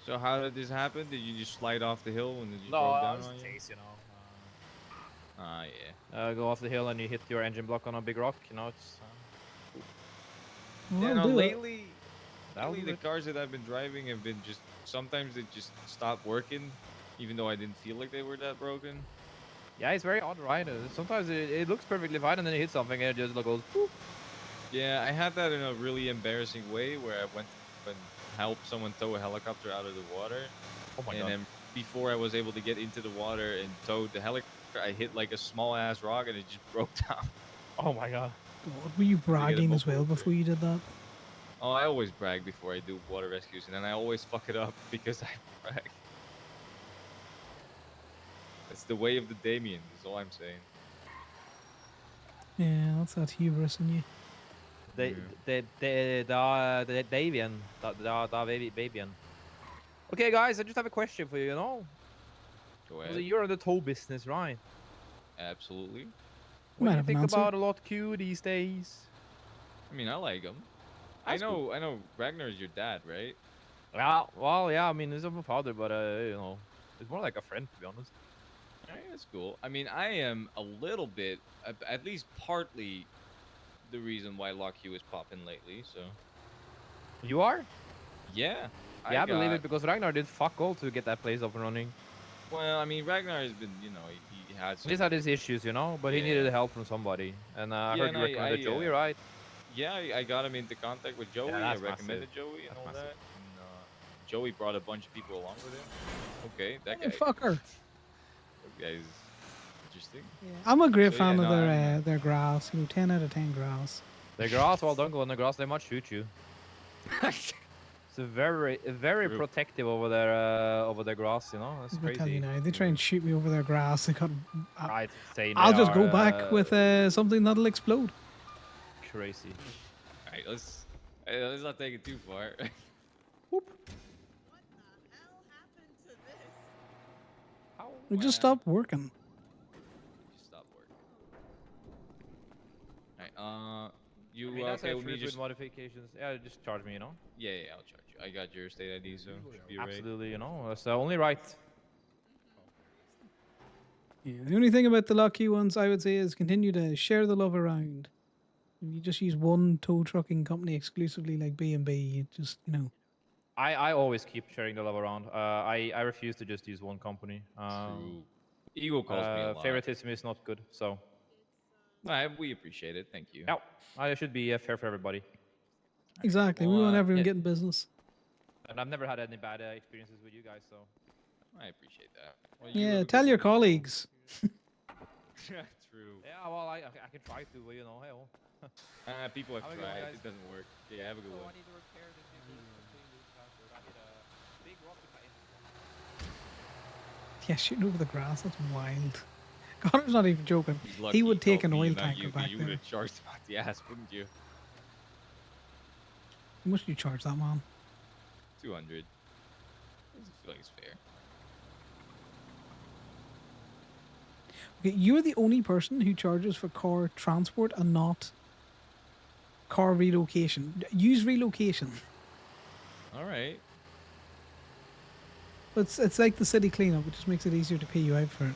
So how did this happen? Did you just slide off the hill and it just
No,
broke
I
down
was
on you?
taste, you know.
Ah, yeah.
Go off the hill and you hit your engine block on a big rock. You know, it's.
Yeah,
I'll
no,
do it.
lately
That'll do
the
it.
cars that I've been driving have been just sometimes they just stop working, even though I didn't feel like they were that broken.
Yeah, it's very odd, right? Sometimes it looks perfectly fine, and then you hit something and it just goes poof.
Yeah, I had that in a really embarrassing way where I went and helped someone tow a helicopter out of the water.
Oh my
and
god.
then before I was able to get into the water and tow the helicopter, I hit like a small ass rock and it just broke down.
Oh my god.
God, were you bragging as well before you did that?
Oh, I always brag before I do water rescues, and then I always fuck it up because I brag. It's the way of the Damien, is all I'm saying.
Yeah, that's that hubris in you.
The Davian. The Babian. Okay, guys, I just have a question for you, you know?
Go ahead.
You're in the tow business, right?
Absolutely.
What do you
have an
think
answer.
about a lot Q these days?
I mean, I like him.
That's
I
cool.
know Ragnar is your dad, right?
Yeah, well, yeah, I mean, he's of a father, but, you know, it's more like a friend, to be honest.
Alright, that's cool. I mean, I am a little bit, at least partly, the reason why Lock Q is popping lately, so.
You are?
Yeah.
Yeah, I believe it, because Ragnar did fuck all to get that place up and running.
Well, I mean, Ragnar has been, you know, he had some...
He's had his issues, you know, but he needed help from somebody. And I heard
and
you recommended Joey, right?
Yeah, I got him into contact with Joey.
that's
I recommended
massive.
Joey and
That's
all
massive.
that. And Joey brought a bunch of people along with him. Okay, that
Hey,
guy.
fucker.
That guy's interesting.
I'm a great
So,
fan
yeah,
of
no,
their grass. 10 out of 10 grass.
The grass, well, don't go on the grass, they might shoot you. It's very
True.
protective over their grass, you know. That's
I'm gonna tell you
crazy.
now, they try and shoot me over their grass. They couldn't.
I'd say
I'll
they
just
are,
go back with something that'll explode.
Crazy.
All right, let's not take it too far.
Whoop.
How?
We just stopped working.
Just stop working. All right, you
I mean, that's
okay with
actually
me?
with
Just
modifications. Yeah, just charge me, you know.
yeah, I'll charge you. I got your state ID, so should be alright.
Absolutely, you know. That's only right.
Yeah, the only thing about the lucky ones I would say is continue to share the love around. If you just use one tow trucking company exclusively like B&B, it just, you know.
I always keep sharing the love around. I refuse to just use one company.
True. Ego calls me a lot.
Favoritism is not good, so.
We appreciate it. Thank you.
Yeah, I should be fair for everybody.
Exactly.
well,
we want everyone
yeah.
getting business.
And I've never had any bad experiences with you guys, so.
I appreciate that. Well, you have
Yeah,
a
tell
good
your
one as well.
colleagues.
True.
Yeah, well, I can try to, but you know, hell.
People have
Have a good one,
tried.
guys.
It doesn't work. Yeah, have a good
Oh,
one.
I need to repair this vehicle. It's completely shattered. I hit a big rock with my engine.
Yeah, shooting over the grass. That's wild. Connor's not even joking.
He's lucky
He would take an
told me,
oil
not
tanker
you,
back
you
there.
would have charged him out the ass, wouldn't you?
How much do you charge that man?
200. I feel like it's fair.
Okay, you're the only person who charges for car transport and not car relocation. Use relocation.
All right.
It's like the city cleanup. It just makes it easier to pay you out for it.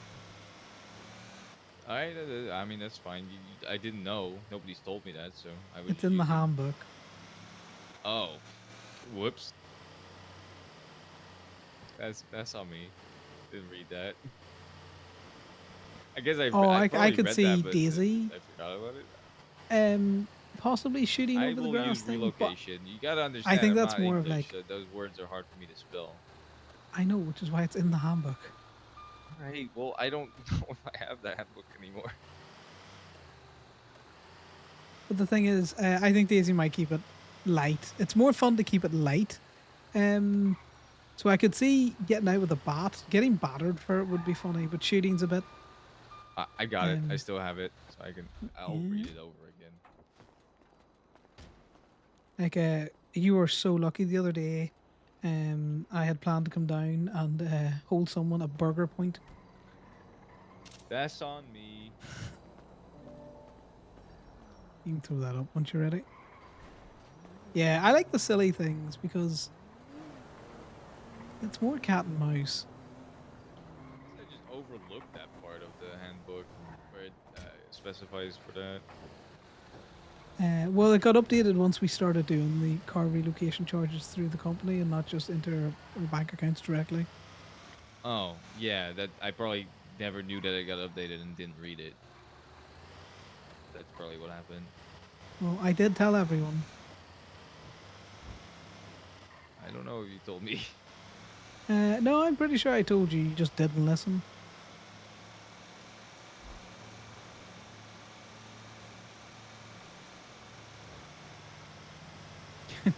All right. I mean, that's fine. I didn't know. Nobody's told me that, so I would.
It's in the handbook.
Oh, whoops. That's on me. Didn't read that. I guess I.
Oh, I
probably
could
read
see
that, but
Daisy.
I forgot about it.
Possibly shooting
I
over the
will
grass
use
thing. but
relocation. You gotta understand.
think
I'm
that's
not
more of
English,
like-
so those words are hard for me to spell.
I know, which is why it's in the handbook.
Right. Well, I don't know if I have that handbook anymore.
But the thing is, I think Daisy might keep it light. It's more fun to keep it light. So I could see getting out with a bat. Getting battered for it would be funny, but shooting's a bit.
I got it. I still have it, so I'll read it over again.
Like, you were so lucky the other day. I had planned to come down and hold someone at Burger Point.
That's on me.
You can throw that up once you're ready. Yeah, I like the silly things because it's more cat and mouse.
I just overlooked that part of the handbook where it specifies for that.
Well, it got updated once we started doing the car relocation charges through the company and not just into our bank accounts directly.
Oh, yeah, that I probably never knew that it got updated and didn't read it. That's probably what happened.
Well, I did tell everyone.
I don't know if you told me.
No, I'm pretty sure I told you. You just didn't listen.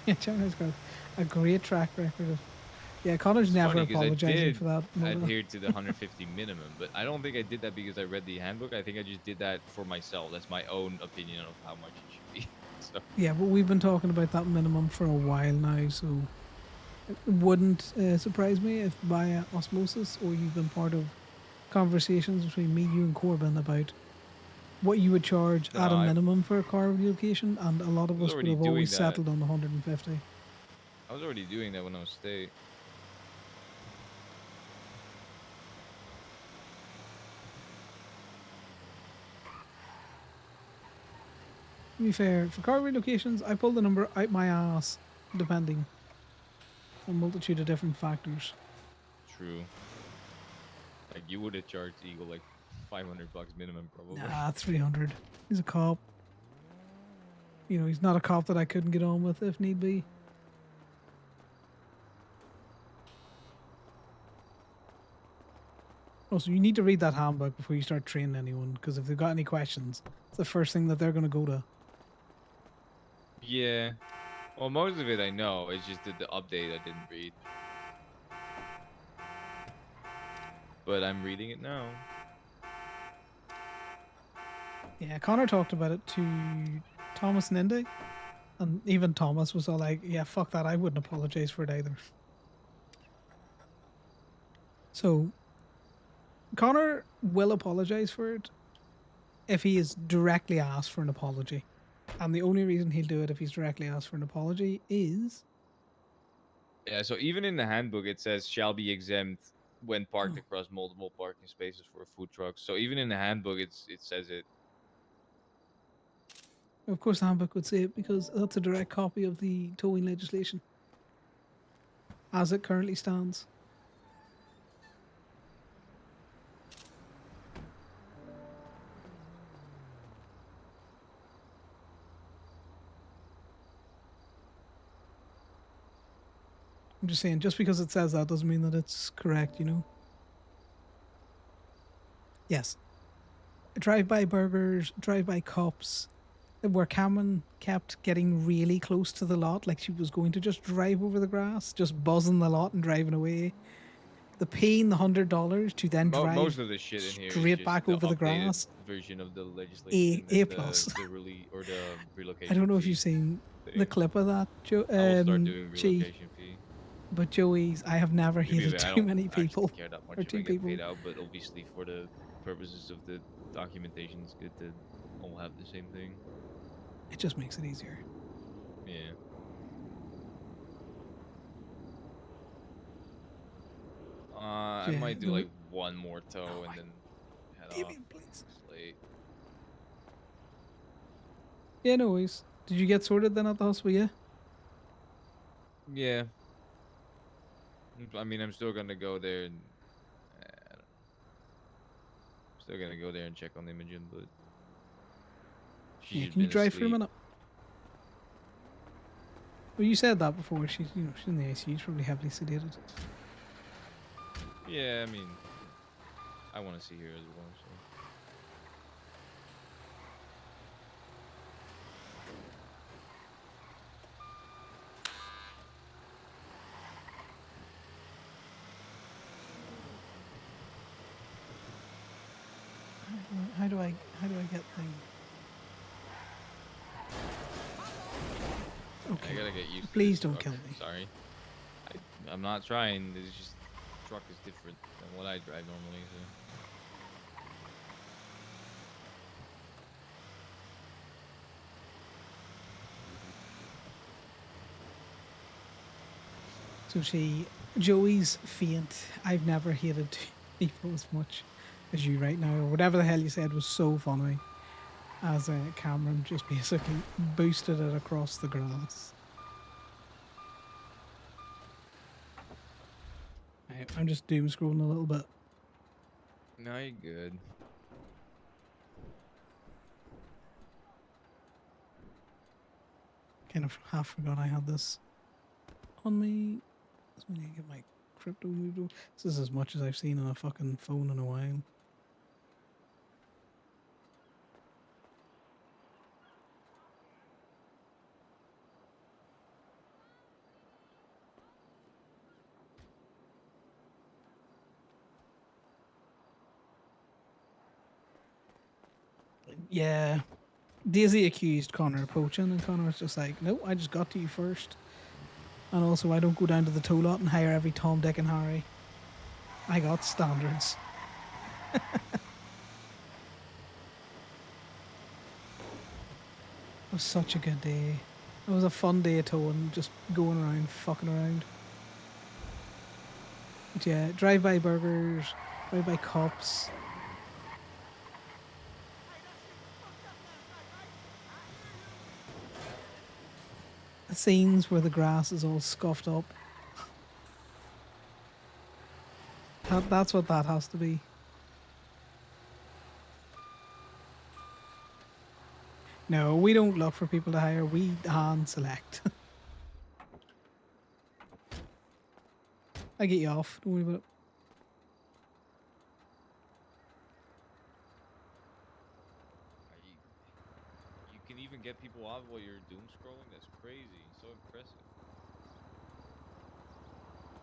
Yeah, China's got a great track record of. Yeah, Connor's
It's
never
funny 'cause
apologizing for that.
I did adhere to the 150 minimum, but I don't think I did that because I read the handbook. I think I just did that for myself. That's my own opinion of how much it should be. So
Yeah, but we've been talking about that minimum for a while now, so it wouldn't surprise me if by osmosis or you've been part of conversations between me, you, and Corbin about what you would charge
No,
at a
I
minimum for a car relocation, and a lot of
was
us would
already
have
doing
always
that.
settled on the 150.
I was already doing that when I was state.
To be fair, for car relocations, I pull the number out my ass, depending on a multitude of different factors.
True. Like you would have charged Eagle like $500 minimum probably.
Nah, 300. He's a cop. You know, he's not a cop that I couldn't get on with if need be. Also, you need to read that handbook before you start training anyone, because if they've got any questions, it's the first thing that they're going to go to.
Yeah. Well, most of it I know. It's just that the update I didn't read. But I'm reading it now.
Yeah, Connor talked about it to Thomas and Indy, and even Thomas was all like, yeah, fuck that, I wouldn't apologize for it either. So, Connor will apologize for it if he is directly asked for an apology. And the only reason he'll do it if he's directly asked for an apology is...
Yeah, so even in the handbook it says shall be exempt when parked across multiple parking spaces for a food truck. So even in the handbook it says it.
Of course the handbook would say it because that's a direct copy of the towing legislation as it currently stands. I'm just saying, just because it says that doesn't mean that it's correct, you know? Yes. Drive-by burgers, drive-by cups, where Cameron kept getting really close to the lot, like she was going to just drive over the grass, just buzzing the lot and driving away. The paying the $100 to then drive
Most of the shit in here is
straight
just
back
the
over the
updated
grass.
version of the legislation
A
and
plus.
the relocation.
I don't know if
fee
you've seen the
thing.
clip of that, Joe.
I will start doing relocation fee.
But Joey's, I have never
To be
hated
fair, I
too
don't
many people.
actually care that much
Or
if
two
I get
people.
paid out, but obviously for the purposes of the documentation, it's good to all have the same thing.
It just makes it easier.
Yeah. I might do like one more tow and then head off.
Please.
It's late.
Yeah, no worries. Did you get sorted then at the hospital? Yeah.
Yeah. I mean, I'm still gonna go there and I don't know. Still gonna go there and check on Imogen, but she's just
Can you
been
drive for a
asleep.
minute? Well, you said that before. She's, you know, she's in the ICU. She's probably heavily sedated.
Yeah, I mean, I want to see her as well. So.
How do I get things? Okay.
I gotta get used to
Please
this
don't
truck.
kill me.
Sorry. I'm not trying. It's just truck is different than what I drive normally. So.
So Joey's faint. I've never hated people as much as you right now, or whatever the hell you said was so funny. As Cameron just basically boosted it across the grass. Right, I'm just doom scrolling a little bit.
No, you're good.
Kind of half forgot I had this on me. So I need to get my crypto moved over. This is as much as I've seen on a fucking phone in a while. Yeah. Daisy accused Connor of poaching, and Connor's just like, no, I just got to you first. And also, I don't go down to the tow lot and hire every Tom, Dick, and Harry. I got standards. It was such a good day. It was a fun day of towing, just going around, fucking around. But yeah, drive-by burgers, drive-by cops. Scenes where the grass is all scuffed up. That's what that has to be. No, we don't look for people to hire. We hand select. I get you off. Don't worry about it.
You can even get people off while you're doom scrolling? That's crazy. So impressive.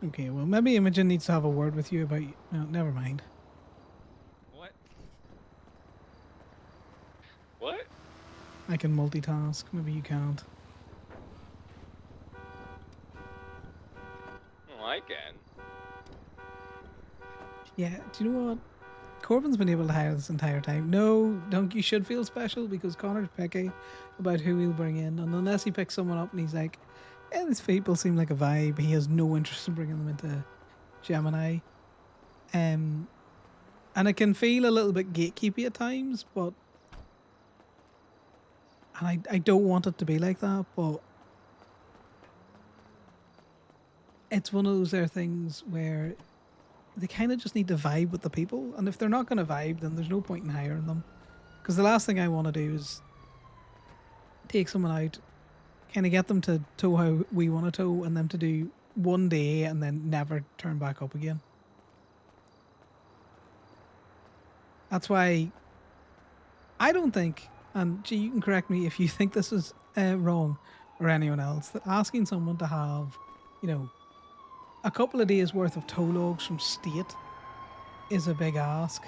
Okay, well, maybe Imogen needs to have a word with you about... No, never mind.
What? What?
I can multitask. Maybe you can't.
Oh, I can.
Yeah, do you know what? Corbin's been able to hire this entire time. No, Dunk, you should feel special because Connor's picky about who he'll bring in. And unless he picks someone up and he's like, yeah, these people seem like a vibe, he has no interest in bringing them into Gemini. And it can feel a little bit gatekeepy at times, but... And I don't want it to be like that, but... It's one of those there things where they kind of just need to vibe with the people, and if they're not going to vibe, then there's no point in hiring them. Because the last thing I want to do is take someone out, kind of get them to tow how we want to tow, and them to do one day and then never turn back up again. That's why I don't think, and gee, you can correct me if you think this is wrong, or anyone else, that asking someone to have, you know, a couple of days worth of tow logs from state is a big ask.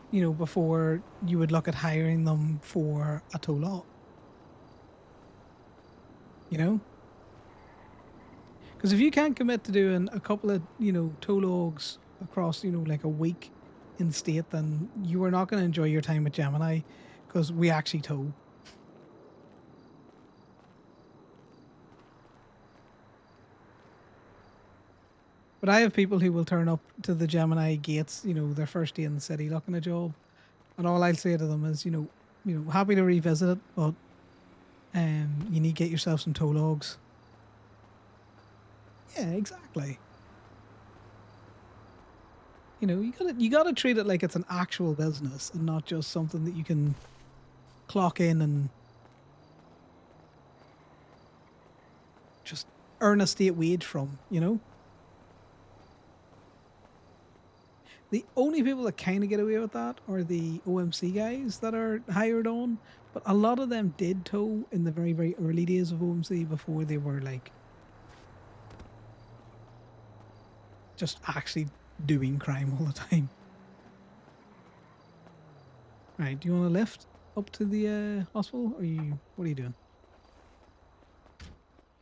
You know, before you would look at hiring them for a tow lot. You know? Because if you can't commit to doing a couple of, you know, tow logs across, you know, like a week in state, then you are not going to enjoy your time at Gemini because we actually tow. But I have people who will turn up to the Gemini gates, you know, their first day in the city looking a job. And all I'll say to them is, you know, happy to revisit it, but you need to get yourself some tow logs. Yeah, exactly. You know, you gotta treat it like it's an actual business and not just something that you can clock in and just earn a state wage from, you know? The only people that kind of get away with that are the OMC guys that are hired on, but a lot of them did tow in the very, very early days of OMC before they were like just actually doing crime all the time. Right, do you want to lift up to the hospital, or what are you doing?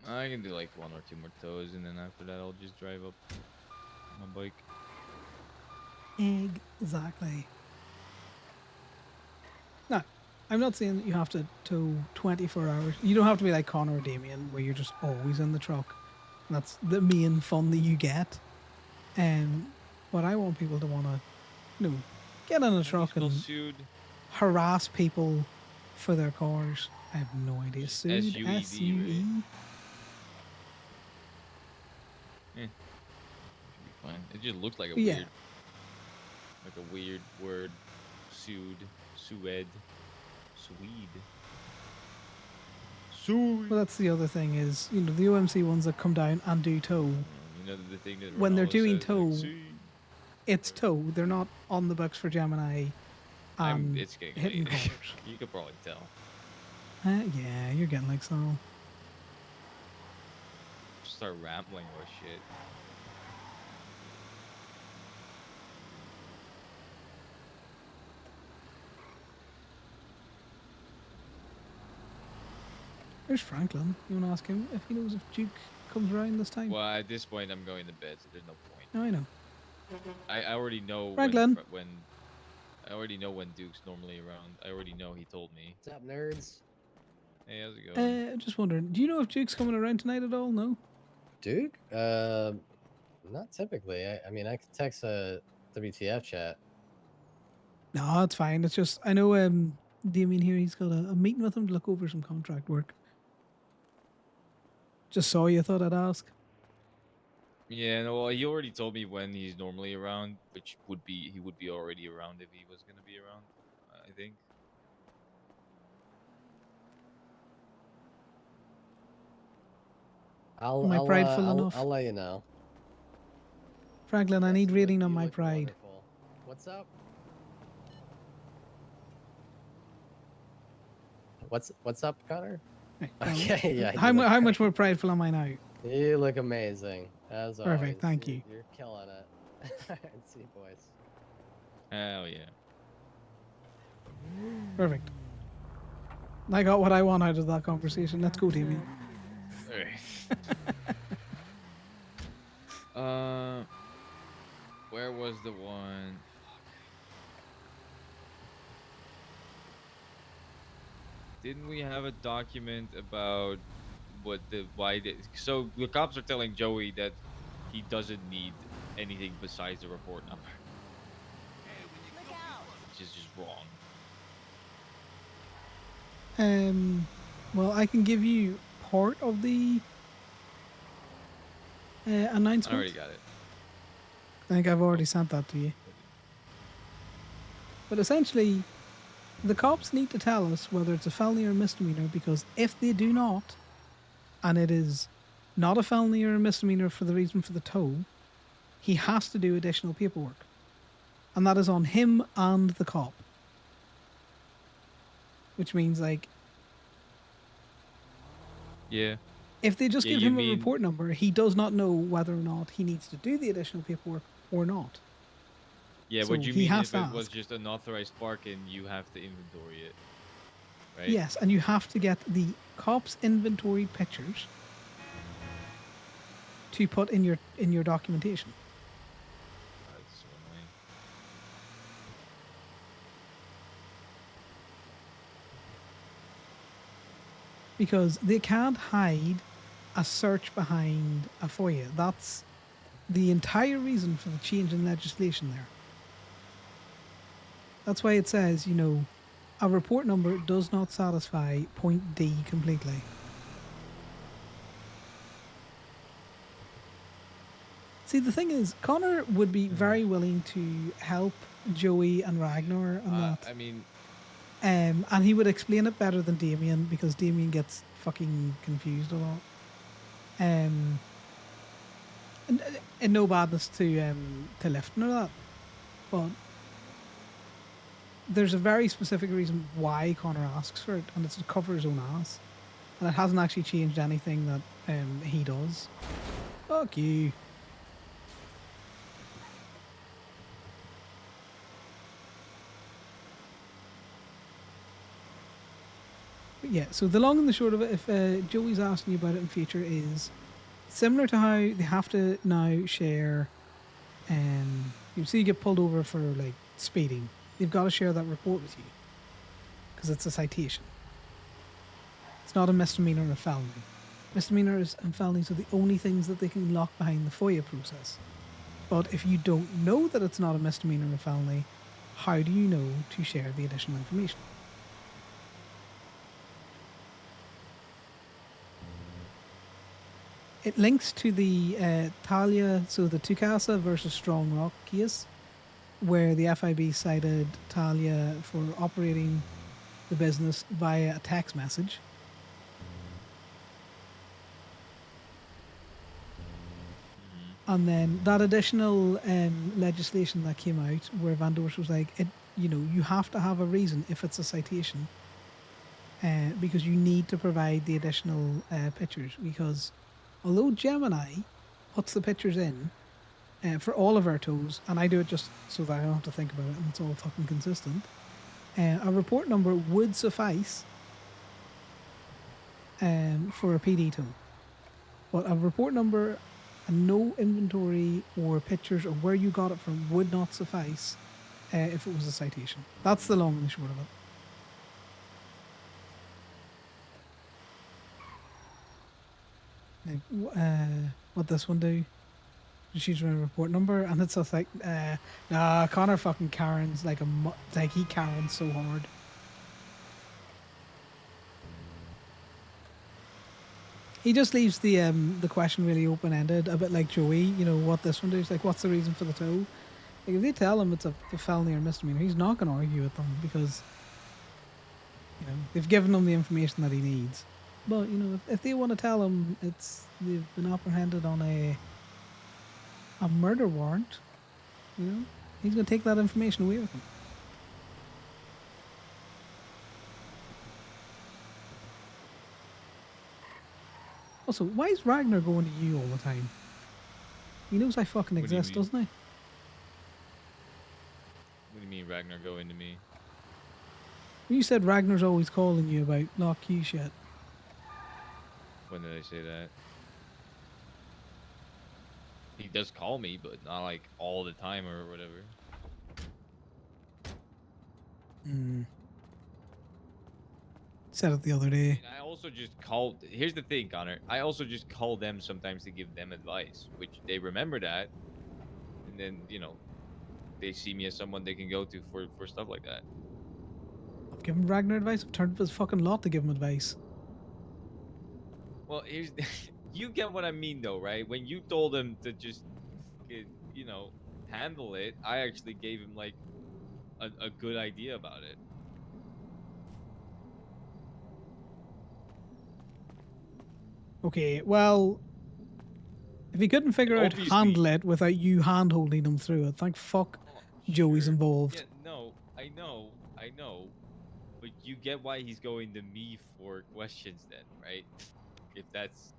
I can do like 1 or 2 more toes, and then after that, I'll just drive up my bike.
Exactly. No, I'm not saying that you have to tow 24 hours. You don't have to be like Conor or Damien, where you're just always in the truck. That's the main fun that you get. But I want people to want to, get in a truck
Still
and
sued.
harass people for their cars. I have no idea. Sued,
SUED,
S-U-E.
Should be fine. It just looks like a
Yeah.
weird word. Sued. Sued. Swede.
Well, that's the other thing is, the OMC ones that come down and do tow,
The thing that
when they're
Ronaldo
doing
says,
tow,
like, "See."
it's tow. They're not on the books for Gemini.
It's getting
hitting
late.
cars.
You could probably tell.
Yeah, you're getting like so.
Start rambling or shit.
There's Franklin. You want to ask him if he knows if Duke comes around this time?
Well, at this point, I'm going to bed, so there's no point.
No, I know.
I already know
Franklin.
when I already know when Duke's normally around. I already know, he told me.
What's up, nerds?
Hey, how's it going?
Just wondering, do you know if Duke's coming around tonight at all? No?
Duke? Not typically. I mean, I could text a WTF chat.
No, it's fine. It's just, I know Damien here, he's got a meeting with him to look over some contract work. Just saw you, thought I'd ask.
Yeah, no, well, he already told me when he's normally around, which would be, he would be already around if he was going to be around, I think.
I'll let you know.
Franklin, I need rating on my pride.
Wonderful. What's up? What's up, Connor? Okay, yeah.
How much more prideful am I now?
You look amazing, as always.
Perfect, thank you.
You're killing it. See you, boys.
Hell yeah.
Perfect. I got what I want out of that conversation. Let's go, Damien.
Where was the one? Didn't we have a document about so the cops are telling Joey that he doesn't need anything besides the report number, which is just wrong.
Well, I can give you part of the announcement.
I already got it.
I think I've already sent that to you. But essentially, the cops need to tell us whether it's a felony or a misdemeanor, because if they do not, and it is not a felony or a misdemeanor for the reason for the tow, he has to do additional paperwork. And that is on him and the cop. Which means, like...
Yeah.
If they just
Yeah,
give
you
him a
mean-
report number, he does not know whether or not he needs to do the additional paperwork or not.
Yeah,
So
what you
he
mean
has
if
to
it was
ask.
just an authorized park and you have to inventory it, right?
Yes, and you have to get the cops' inventory pictures to put in your documentation.
That's so annoying.
Because they can't hide a search behind a FOIA. That's the entire reason for the change in legislation there. That's why it says, a report number does not satisfy point D completely. See, the thing is, Conor would be very willing to help Joey and Ragnar on that.
I mean,
And he would explain it better than Damien, because Damien gets fucking confused a lot. And no badness to Lifton or that, but there's a very specific reason why Conor asks for it, and it's to cover his own ass. And it hasn't actually changed anything that he does. Fuck you. But yeah, so the long and the short of it, if Joey's asking you about it in future, is similar to how they have to now share, you see you get pulled over for like speeding, they've got to share that report with you. because it's a citation. It's not a misdemeanor or a felony. Misdemeanors and felonies are the only things that they can lock behind the FOIA process. But if you don't know that it's not a misdemeanor or a felony, how do you know to share the additional information? It links to the Talia, so the Tukasa versus Strong Rock case, where the FIB cited Talia for operating the business via a text message. And then that additional legislation that came out, where Van Dorst was like, you have to have a reason if it's a citation, because you need to provide the additional pictures. Because although Gemini puts the pictures in for all of our tows, and I do it just so that I don't have to think about it and it's all fucking consistent, a report number would suffice for a PD tow. But a report number and no inventory or pictures or where you got it from would not suffice if it was a citation. That's the long and the short of it. What this one do? She's running a report number, and it's just like, nah, Conor fucking Karen's like he Karen's so hard. He just leaves the question really open ended, a bit like Joey. You know what this one does? Like, what's the reason for the tow? Like, if they tell him it's a felony or misdemeanor, he's not going to argue with them because they've given him the information that he needs. But if they want to tell him they've been apprehended on a murder warrant, he's going to take that information away with him. Also, why is Ragnar going to you all the time? He knows I fucking exist, doesn't he?
What do you mean Ragnar going to me?
You said Ragnar's always calling you about lock key shit.
When did I say that? He does call me, but not like all the time or whatever.
Said it the other day.
I also just called. Here's the thing, Connor. I also just call them sometimes to give them advice, which they remember that, and then they see me as someone they can go to for stuff like that.
I've given Ragnar advice. I've turned up his fucking lot to give him advice.
Well, here's you get what I mean, though, right? When you told him to just, handle it, I actually gave him like a good idea about it.
Okay, well, if he couldn't figure out
Obviously-
handle it without you hand holding him through it, thank fuck Joey's involved.
Yeah, no, I know, but you get why he's going to me for questions, then, right? If that's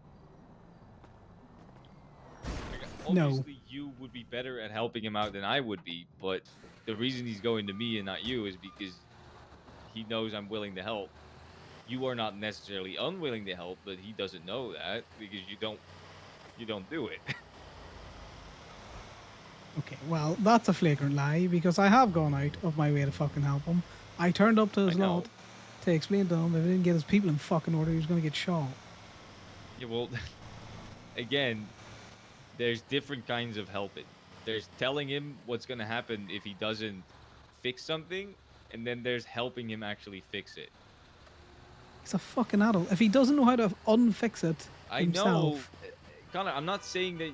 No.
obviously you would be better at helping him out than I would be, but the reason he's going to me and not you is because he knows I'm willing to help. You are not necessarily unwilling to help, but he doesn't know that because you don't do it.
Okay, well, that's a flagrant lie because I have gone out of my way to fucking help him. I turned up to his lot to explain to him if he didn't get his people in fucking order, he was going to get shot.
Yeah, well, again, there's different kinds of helping. There's telling him what's going to happen if he doesn't fix something, and then there's helping him actually fix it.
He's a fucking adult. If he doesn't know how to unfix it himself...
I know, Connor, I'm not saying that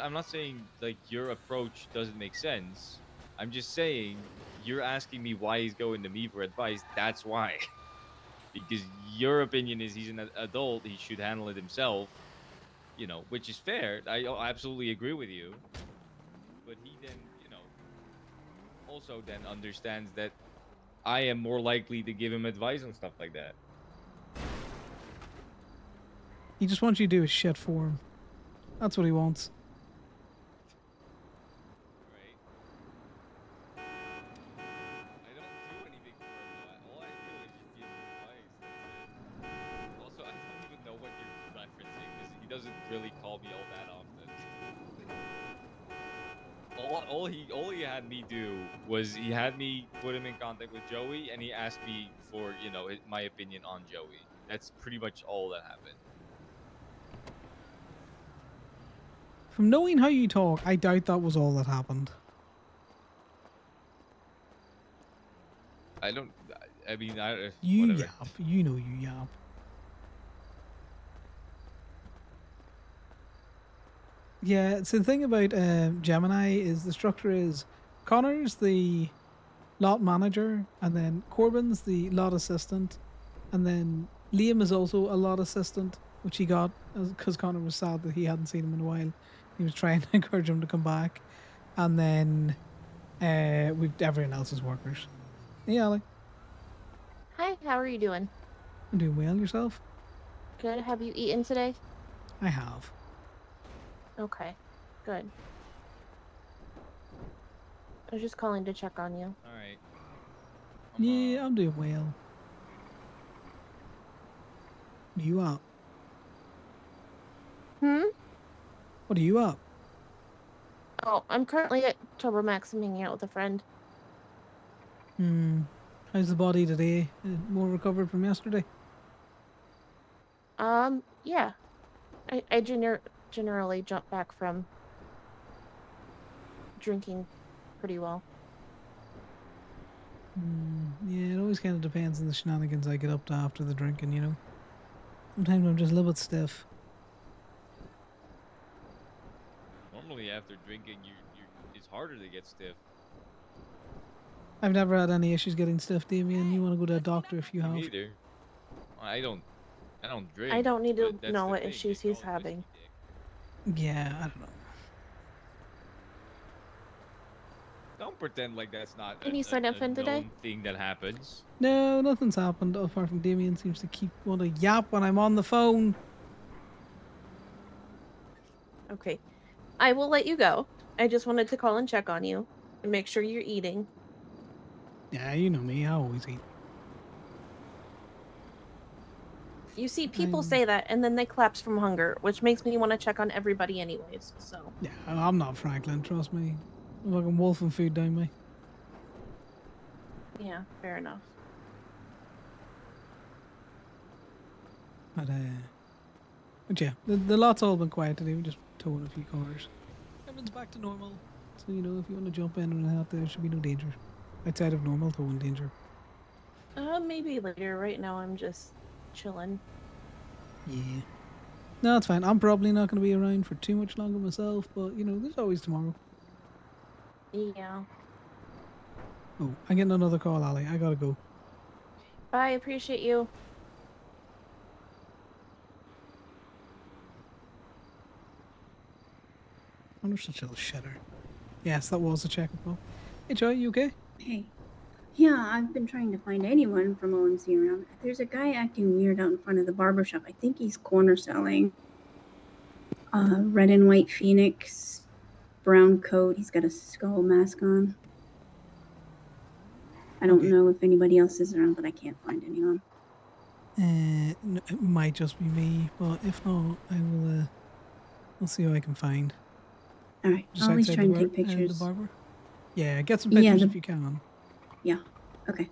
I'm not saying like your approach doesn't make sense. I'm just saying you're asking me why he's going to me for advice. That's why. Because your opinion is he's an adult, he should handle it himself, which is fair. I absolutely agree with you. But he then, also then understands that I am more likely to give him advice on stuff like that.
He just wants you to do his shit for him. That's what he wants.
Right. I don't do anything for him, though. All I do is just give him advice. That's it. Also, I don't even know what you're referencing because he doesn't really call me all that often. All all he had me do was he had me put him in contact with Joey, and he asked me for my opinion on Joey. That's pretty much all that happened.
From knowing how you talk, I doubt that was all that happened.
I don't. I mean,
You
whatever.
yap. You know you yap. Yeah, so the thing about Gemini is the structure is Connor's the lot manager, and then Corbin's the lot assistant, and then Liam is also a lot assistant, which he got because Connor was sad that he hadn't seen him in a while. He was trying to encourage him to come back, and then we've everyone else's workers. Hey, Ali.
Hi, how are you doing?
I'm doing well. Yourself?
Good. Have you eaten today?
I have.
Okay, good. I was just calling to check on you.
All right.
Yeah, I'm doing well. You up?
Hmm?
What are you up?
Oh, I'm currently at Turbo Max and hanging out with a friend.
How's the body today? More recovered from yesterday?
Yeah. I generally jump back from drinking pretty well.
Yeah, it always kind of depends on the shenanigans I get up to after the drinking, you know. Sometimes I'm just a little bit stiff.
Normally, after drinking, it's harder to get stiff.
I've never had any issues getting stiff, Damien. You want to go to a doctor if you have.
Me neither. I don't drink.
I don't need to
but that's
know
the
what
thing,
issues
they
he's
call it
having.
Yeah, I don't know.
Don't pretend like that's not
Any
a
Sudafed today?
known thing that happens.
No, nothing's happened apart from Damien seems to keep wanting to yap when I'm on the phone.
Okay. I will let you go. I just wanted to call and check on you and make sure you're eating.
Yeah, you know me. I always eat.
You see, people say that and then they collapse from hunger, which makes me want to check on everybody anyways, so.
Yeah, I'm not Franklin, trust me. I'm fucking wolfing food down me.
Yeah, fair enough.
But yeah, the lot's all been quiet today. We just towing a few cars. Everyone's back to normal. So, you know, if you want to jump in and out, there should be no danger. Outside of normal towing danger.
Maybe later. Right now I'm just chilling.
Yeah. No, it's fine. I'm probably not going to be around for too much longer myself, but, you know, there's always tomorrow.
Yeah.
Oh, I'm getting another call, Ali. I gotta go.
Bye, appreciate you.
I'm such a little shitter. Yes, that was a checkable. Hey, Joy, you okay?
Hey. Yeah, I've been trying to find anyone from ONC around. There's a guy acting weird out in front of the barber shop. I think he's corner selling. Red and white Phoenix, brown coat. He's got a skull mask on. I don't know if anybody else is around, but I can't find anyone.
No, it might just be me, but if not, I will. I'll see who I can find.
All right,
Just
I'll at least
outside
try and
the
take pictures.
the barber. Yeah, get some pictures if you can.
Yeah. Okay.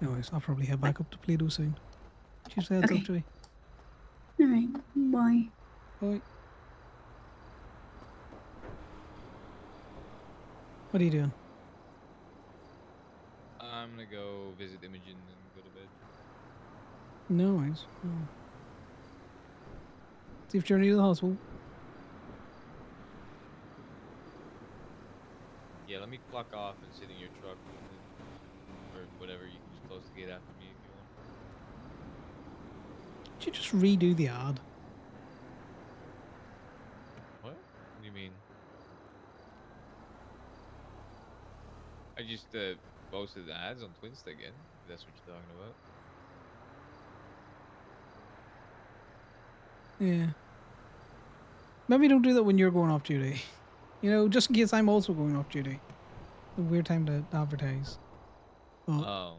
No worries. I'll probably head back up to Play-Doh soon. Cheers, heads up, Joy.
All right. Bye.
Bye. What are you doing?
I'm gonna go visit Imogen and go to bed.
No worries. No. Safe journey to the hospital.
Yeah, let me clock off and sit in your truck, and then, or whatever. You can just close the gate after me if you want.
Did you just redo the ad?
What? What do you mean? I just posted the ads on Twinsta again. If that's what you're talking about.
Yeah. Maybe don't do that when you're going off duty. You know, just in case I'm also going off duty. A weird time to advertise. But
Oh.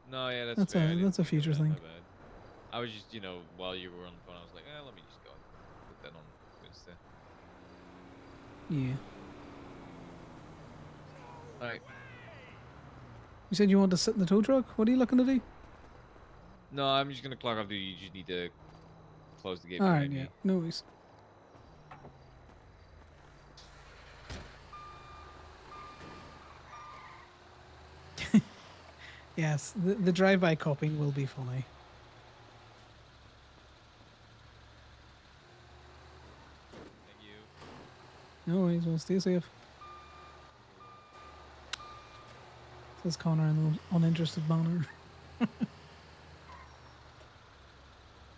No, yeah, that's fair. I didn't
that's a
think of
future
that,
thing.
my bad. I was just, while you were on the phone, I was like, let me just go and put that on Twinsta.
Yeah.
Alright.
You said you want to sit in the tow truck? What are you looking to do?
No, I'm just gonna clock off duty. You just need to close the gate
Alright,
behind
yeah.
me.
No worries. Yes, the drive-by copying will be funny.
Thank you.
No worries, well, stay safe. Says Connor in an uninterested manner.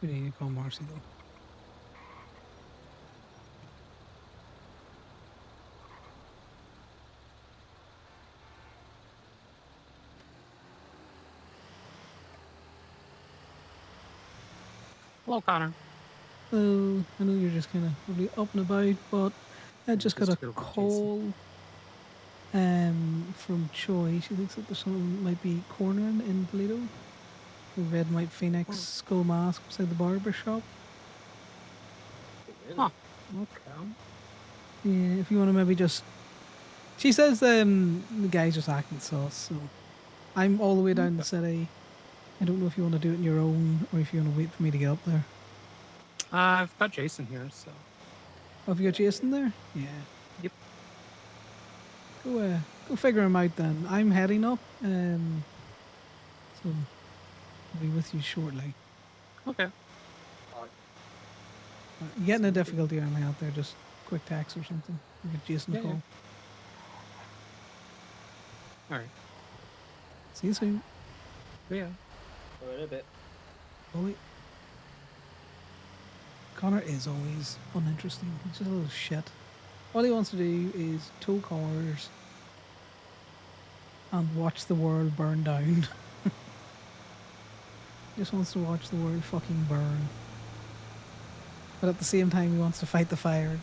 We need to call Marcy, though.
Hello, Connor.
Hello. I know you're just kind of probably up and about, but I just got a
here with
call from Choi. She thinks that there's someone might be cornering in Toledo. The red and white phoenix skull mask beside the barber shop.
Huh. Okay.
Yeah, if you want to maybe just... She says the guy's just acting sus, so... I'm all the way down the city. I don't know if you want to do it on your own, or if you want to wait for me to get up there.
I've got Jason here, so.
Oh, have you got Jason there? Yeah.
Yep.
Go figure him out then. I'm heading up, so I'll be with you shortly.
Okay.
You getting a difficulty or anything out there, just quick text or something. You get Jason a call.
All right.
See you soon.
Yeah.
In a bit.
Bully. Connor is always uninteresting. He's just a little shit. All he wants to do is tow cars and watch the world burn down. Just wants to watch the world fucking burn. But at the same time, he wants to fight the fire.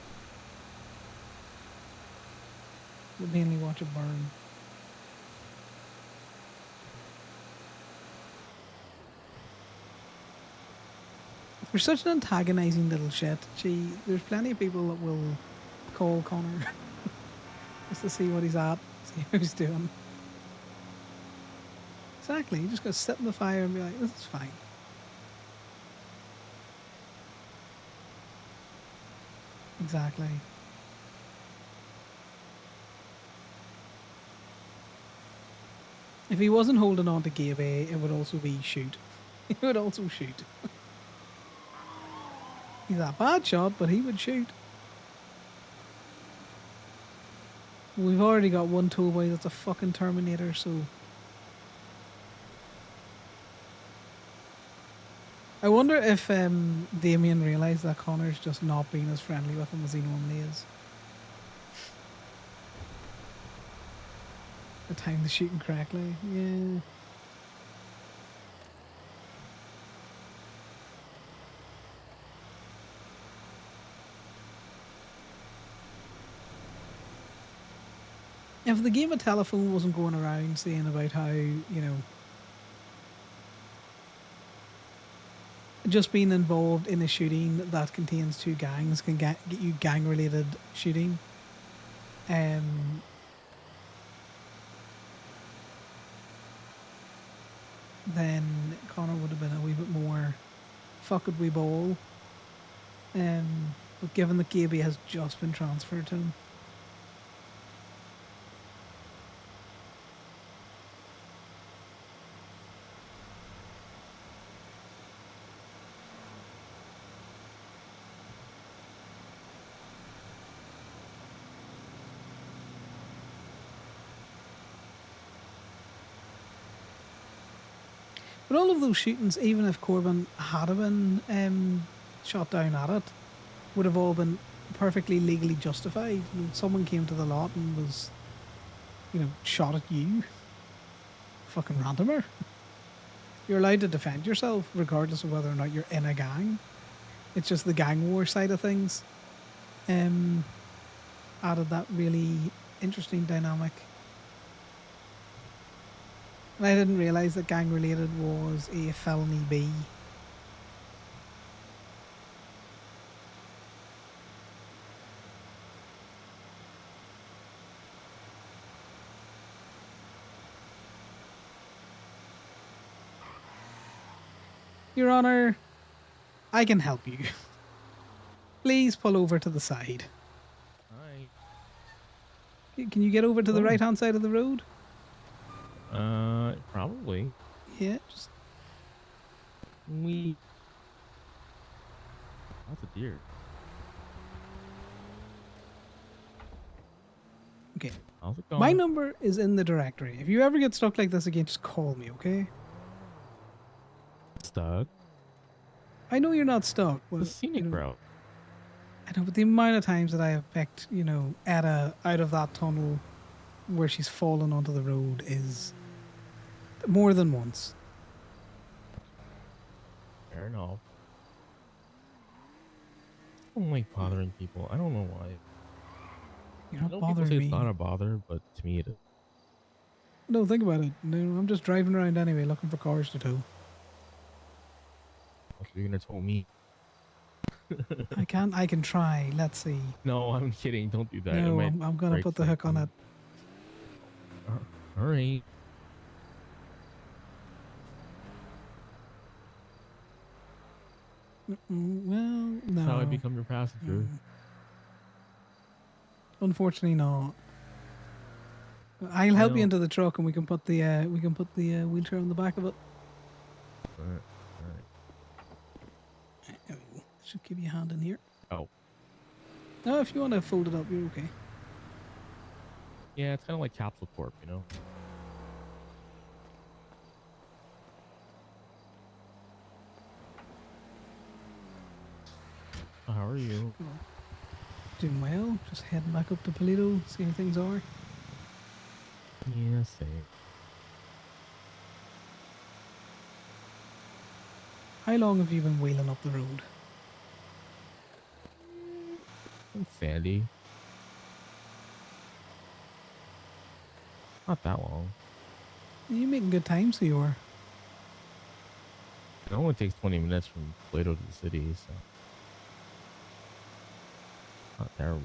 But mainly watch it burn. We're such an antagonizing little shit. There's plenty of people that will call Connor just to see what he's at, see how he's doing. Exactly, you just gotta sit in the fire and be like, this is fine. Exactly. If he wasn't holding on to Gabe, it would also be shoot. He would also shoot. He's a bad shot, but he would shoot. We've already got one toolboy that's a fucking Terminator, so... I wonder if Damien realised that Connor's just not being as friendly with him as he normally is. I timed the shooting correctly. Yeah. If the game of telephone wasn't going around saying about how, just being involved in a shooting that contains two gangs can get you gang-related shooting, then Connor would have been a wee bit more fuck it we ball. But given that Gaby has just been transferred to him. But all of those shootings, even if Corbin had been shot down at it, would have all been perfectly legally justified. Someone came to the lot and was, shot at you. Fucking randomer. You're allowed to defend yourself regardless of whether or not you're in a gang. It's just the gang war side of things added that really interesting dynamic. And I didn't realise that gang related was a felony B. Your Honor, I can help you. Please pull over to the side.
Hi.
Can you get over to the
Oh.
right-hand side of the road?
Probably.
Yeah, just
We. That's a deer.
okay.
How's it
My
going?
number is in the directory. If you ever get stuck like this again, just call me, okay?
Stuck.
I know you're not stuck.
It's a scenic
you know,
route.
I know, but the amount of times that I have picked, Etta out of that tunnel where she's fallen onto the road is more than once.
Fair enough. I don't like bothering people. I don't know why.
You're
I
not
know people
bothering
say
me.
it's not a bother, but to me it is.
No, think about it. No, I'm just driving around anyway, looking for cars to tow.
So you're gonna tow me.
I can try. Let's see.
No, I'm kidding. Don't do that. It
No,
might
I'm gonna
break
put the hook on it.
something. All right.
Well, no.
That's how I become your passenger.
Unfortunately, not. I'll help you
Well-
into the truck, and we can put the wheelchair on the back of it.
All right.
There we go. Should give you a hand in here.
Oh.
No, if you want to fold it up, you're okay.
Yeah, it's kind of like Capsule Corp, you know? How are you?
Doing well. Just heading back up to Polito, see how things are.
Yeah, same.
How long have you been wheeling up the road?
I'm Sandy. Not that long.
You're making good time, so you are.
It only takes 20 minutes from Plato to the city, so not terrible.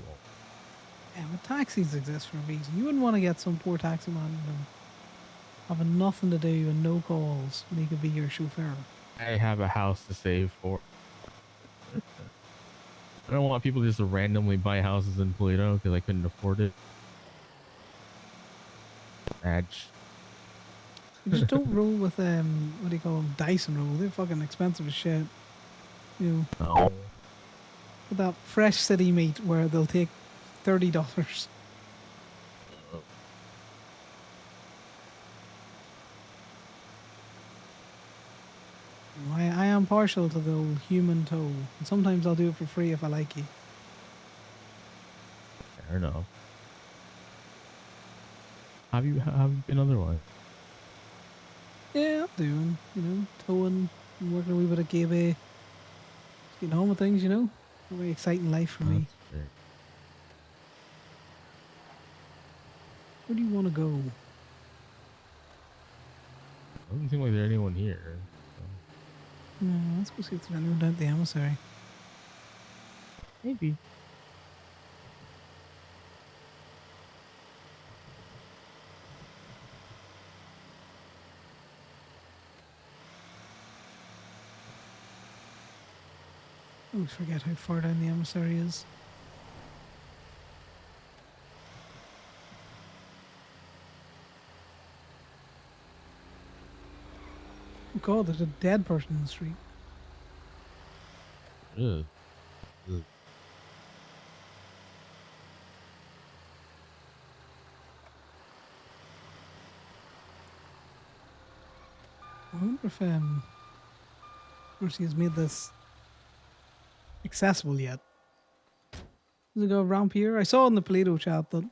Yeah, but taxis exist for a reason. You wouldn't want to get some poor taxi man, having nothing to do and no calls when he could be your chauffeur.
I have a house to save for. I don't want people just to randomly buy houses in Toledo because I couldn't afford it. Badge.
You just don't roll with what do you call them? Dyson roll. They're fucking expensive as shit. You know.
No.
With that fresh city meat where they'll take $30. I am partial to the old human toe. And sometimes I'll do it for free if I like you.
Fair enough. How have you been otherwise?
Yeah, I'm doing, towing, and working a wee bit of GB. Getting home with things, A very exciting life for me.
Fair.
Where do you want to go?
Doesn't seem like there's anyone here.
No, let's go see if there's anyone down at the emissary.
Maybe.
I always forget how far down the emissary is. Oh god, there's a dead person in the street.
Ugh. Ugh.
I wonder if Mercy has made this accessible yet. Does it go ramp here? I saw in the Polito chat that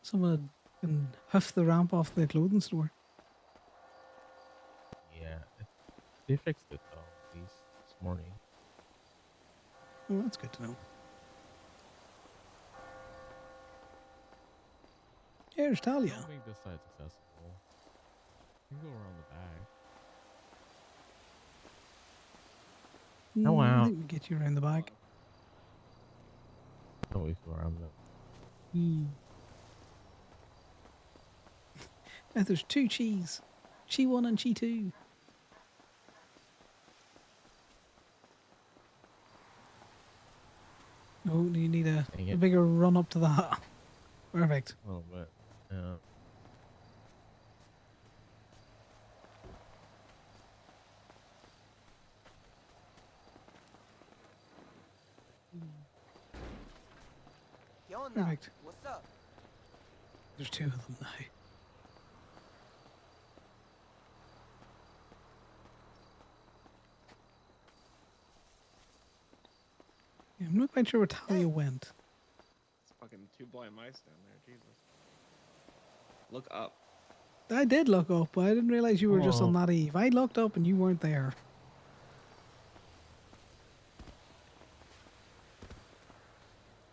someone can huff the ramp off the clothing store.
Yeah. They fixed it though, at least this morning.
Oh, that's good to know. Here's
I
Talia.
don't think this side's accessible. You can go around the back. Oh, wow.
I think we get you around the back.
No, we go around the.
Now there's two cheese. Chi 1 and Chi 2. Oh, you need
Dang
a
it.
bigger run up to that. Perfect.
A little bit. Yeah.
Perfect.
What's up?
There's two of them now. Yeah, I'm not quite sure where Talia went.
It's fucking two blind mice down there. Jesus. Look up.
I did look up, but I didn't realize you were just on
Oh.
that eve. I looked up and you weren't there.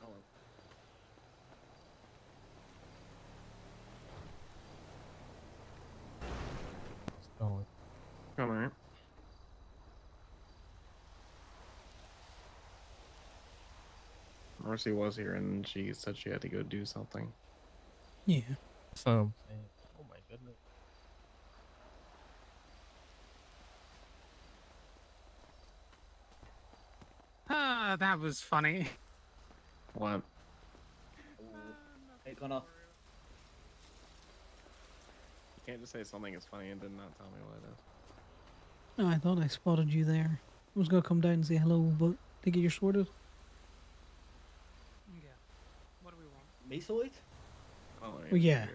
Oh, well.
It's going.
All right. Mercy was here and she said she had to go do something.
Yeah.
Oh my goodness.
Ah, that was funny.
What?
Hey, Conor.
You can't just say something is funny and then not tell me what it is.
Oh, I thought I spotted you there. I was gonna come down and say hello, but think you're sorted.
Yeah. What do we want?
Me sorted?
Oh,
Well, yeah.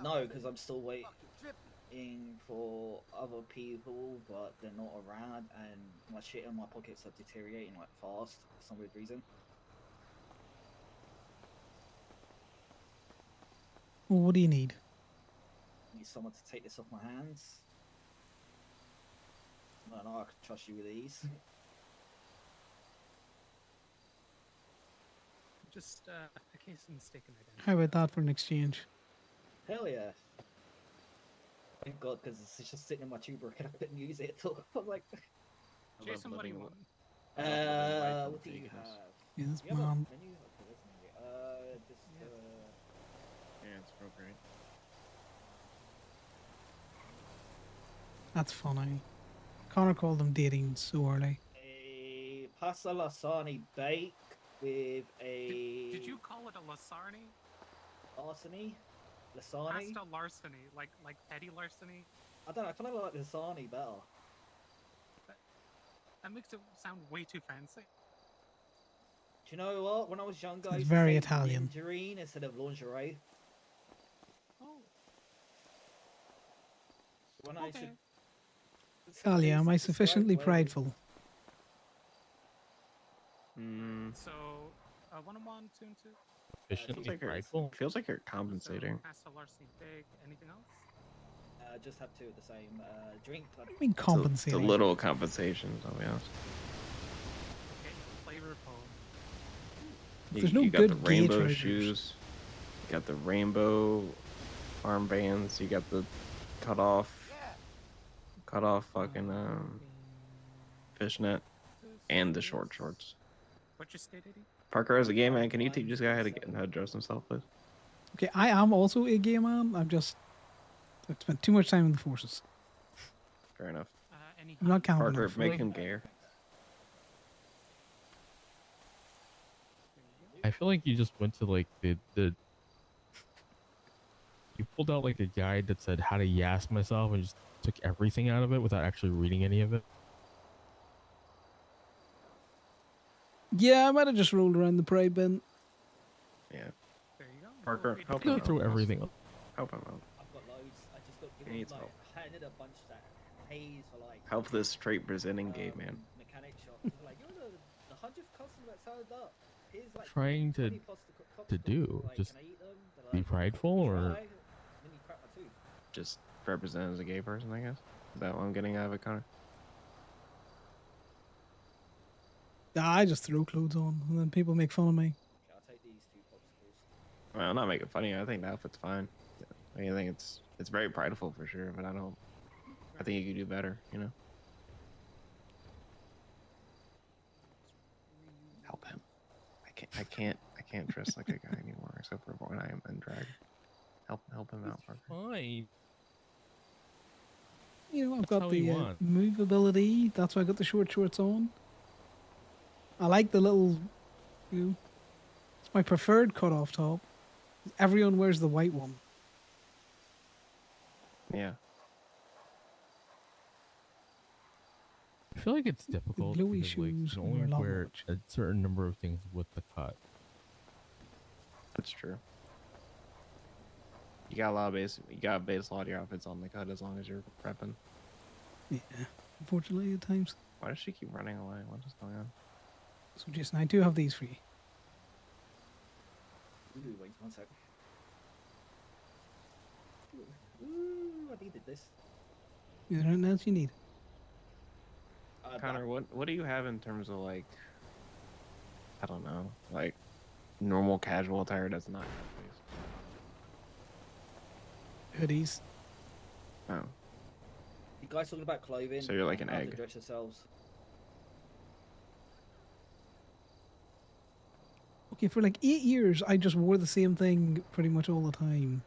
No, because I'm still waiting for other people, but they're not around, and my shit in my pockets are deteriorating like fast for some weird reason.
Well, what do you need?
I need someone to take this off my hands. I don't know, I can trust you with these.
Just a case of mistaken identity.
How about that for an exchange?
Hell yeah. Thank God, because it's just sitting in my tuber and I couldn't use it at all. I'm like,
Jason, what do you want?
what do you have?
Yeah, this
You have a
man.
menu? Okay, that's menu. Just
Yeah, it's real great.
That's funny. Connor called them dating so early.
a pasta lasagna bake with a
Did you call it a lasagna?
larceny? Lasagna?
Pasta larceny, like petty larceny.
I don't know. I kind of like lasagna better.
That makes it sound way too fancy.
Do you know what? When I was younger, I
It's
used
very
to say
Italian.
lingerine instead of lingerie.
Oh.
When I used
Okay.
to.
Talia, am I
used to describe
sufficiently
the way-
prideful?
So, 1-on-1, 2-2.
Efficiently prideful.
Feels like you're compensating.
So, pasta larceny big. Anything else?
Just have two at the same drink.
What do you mean
It's
compensating?
a little compensation, I'll be honest.
Okay, flavor poem.
There's no
you got
good
the
gay
rainbow
trousers.
shoes. You got the rainbow armbands. You got the cut off fucking fishnet, and the short shorts.
What's your state ID?
Parker, as a gay man, can you teach this guy how to dress himself, please?
Okay, I am also a gay man. I've spent too much time in the forces.
Fair enough.
I'm not counting
Parker,
enough.
make him gayer.
I feel like you just went to like the you pulled out like a guide that said how to yas myself and just took everything out of it without actually reading any of it.
Yeah, I might have just rolled around the pride bin.
Yeah.
There you go.
Parker, help
Go
him
through
out.
everything.
Help him out.
I've got loads. I just got
He
given
needs
like
help.
I handed a bunch that pays for like
Help this straight presenting gay man.
mechanic shop. They're like, you're the 100th customer that turned up. Here's like
Trying to
20
to do
like,
just
can I eat them? They're
be
like,
prideful or
try. Then you crack my tooth.
Just represent as a gay person, I guess. Is that what I'm getting out of it, Connor?
I just throw clothes on, and then people make fun of me.
Okay, I'll take these two popsicles.
Well, I'm not making fun of you. I think the outfit's fine. I think it's very prideful for sure, but I think you could do better, you know? Help him. I can't dress like a guy anymore, except for when I am in drag. Help him out, Parker.
Fine.
You know, I've
That's
got
how you
the
want.
movability. That's why I got the short shorts on. I like the little, it's my preferred cutoff top. Everyone wears the white one.
Yeah.
I feel like it's difficult
glowy
because like you
shoes
can
are
only
a lot
wear
more
a certain number of things with the cut.
That's true. You got a lot of base. You got to base a lot of your outfits on the cut as long as you're prepping.
Yeah, unfortunately at times.
Why does she keep running away? What is going on?
So Jason, I do have these for you.
Ooh, wait 1 sec. Ooh, I needed this.
Is there anything else you need?
Connor, what do you have in terms of like, I don't know, like normal casual attire that's not cut
Hoodies.
Oh.
You guys talking about clothing?
So you're like
and
an
how
egg.
to dress yourselves.
Okay, for like 8 years, I just wore the same thing pretty much all the time,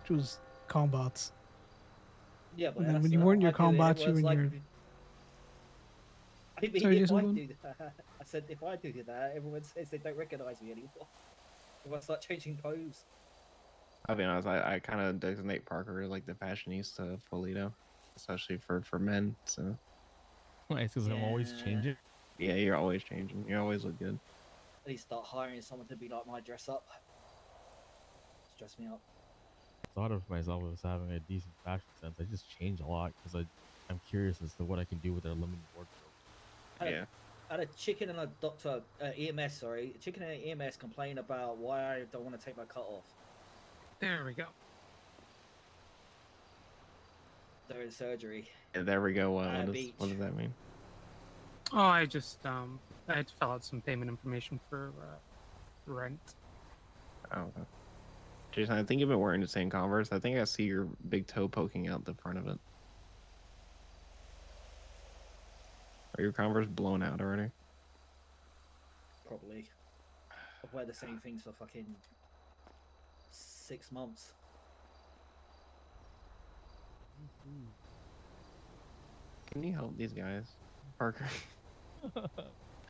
which was combats.
Yeah, but
And then
that's,
when you weren't in your
I do it,
combats, you were
everyone's
in
like,
your.
I mean,
Sorry,
if
Jason,
I
go on.
do that, I said if I do that, everyone says they don't recognize me anymore. Everyone start changing clothes.
I'll be honest, I kind of designate Parker as like the fashionista of Polito, especially for men. So.
Nice, because I'm always changing.
Yeah, you're always changing. You always look good.
At least start hiring someone to be like my dress up. Dress me up.
I thought of myself as having a decent fashion sense. I just change a lot because I'm curious as to what I can do with their limited wardrobe.
I had a chicken and a doctor, EMS, sorry, a chicken and an EMS complain about why I don't want to take my cut off.
There we go.
They're in surgery.
Yeah, there we go. What
Beach.
does that mean?
Oh, I just I had to fill out some payment information for rent.
Oh, okay. Jason, I think you've been wearing the same Converse. I think I see your big toe poking out the front of it. Are your Converse blown out already?
Probably. I've wear the same things for fucking 6 months.
Can you help these guys, Parker?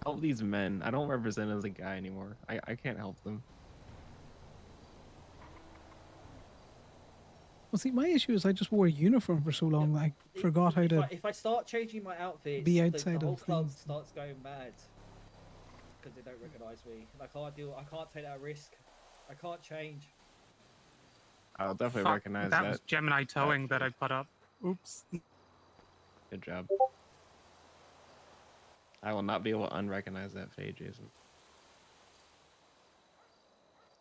Help these men. I don't represent as a guy anymore. I can't help them.
Well, see, my issue is I just wore a uniform for so long that I forgot how to.
If I start changing my outfits,
be
the
outside
whole
of
club
things.
starts going mad because they don't recognize me. And I can't take that risk. I can't change.
I'll definitely
Fuck,
recognize
that was Gemini towing that I put up. Oops.
Good job. I will not be able to unrecognize that fade, Jason.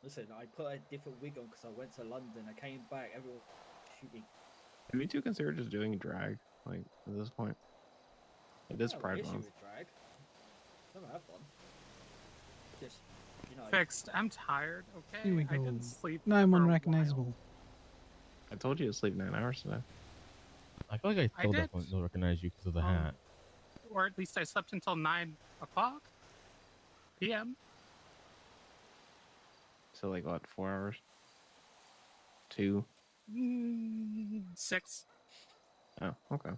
Listen, I put a different wig on because I went to London. I came back, everyone shooting.
Have you two considered just doing drag, like, at this point? It is Pride
issue
Month.
with drag. Never have one. Just, you know.
Fixed. I'm tired. Okay.
Here we
I
go.
didn't sleep.
Now I'm
for a while.
unrecognizable.
I told you to sleep 9 hours today.
I feel like I still
did.
definitely don't recognize you because of the hat.
Or at least I slept until 9 o'clock p.m.
So, like, what, 4 hours? 2?
6.
Oh, okay.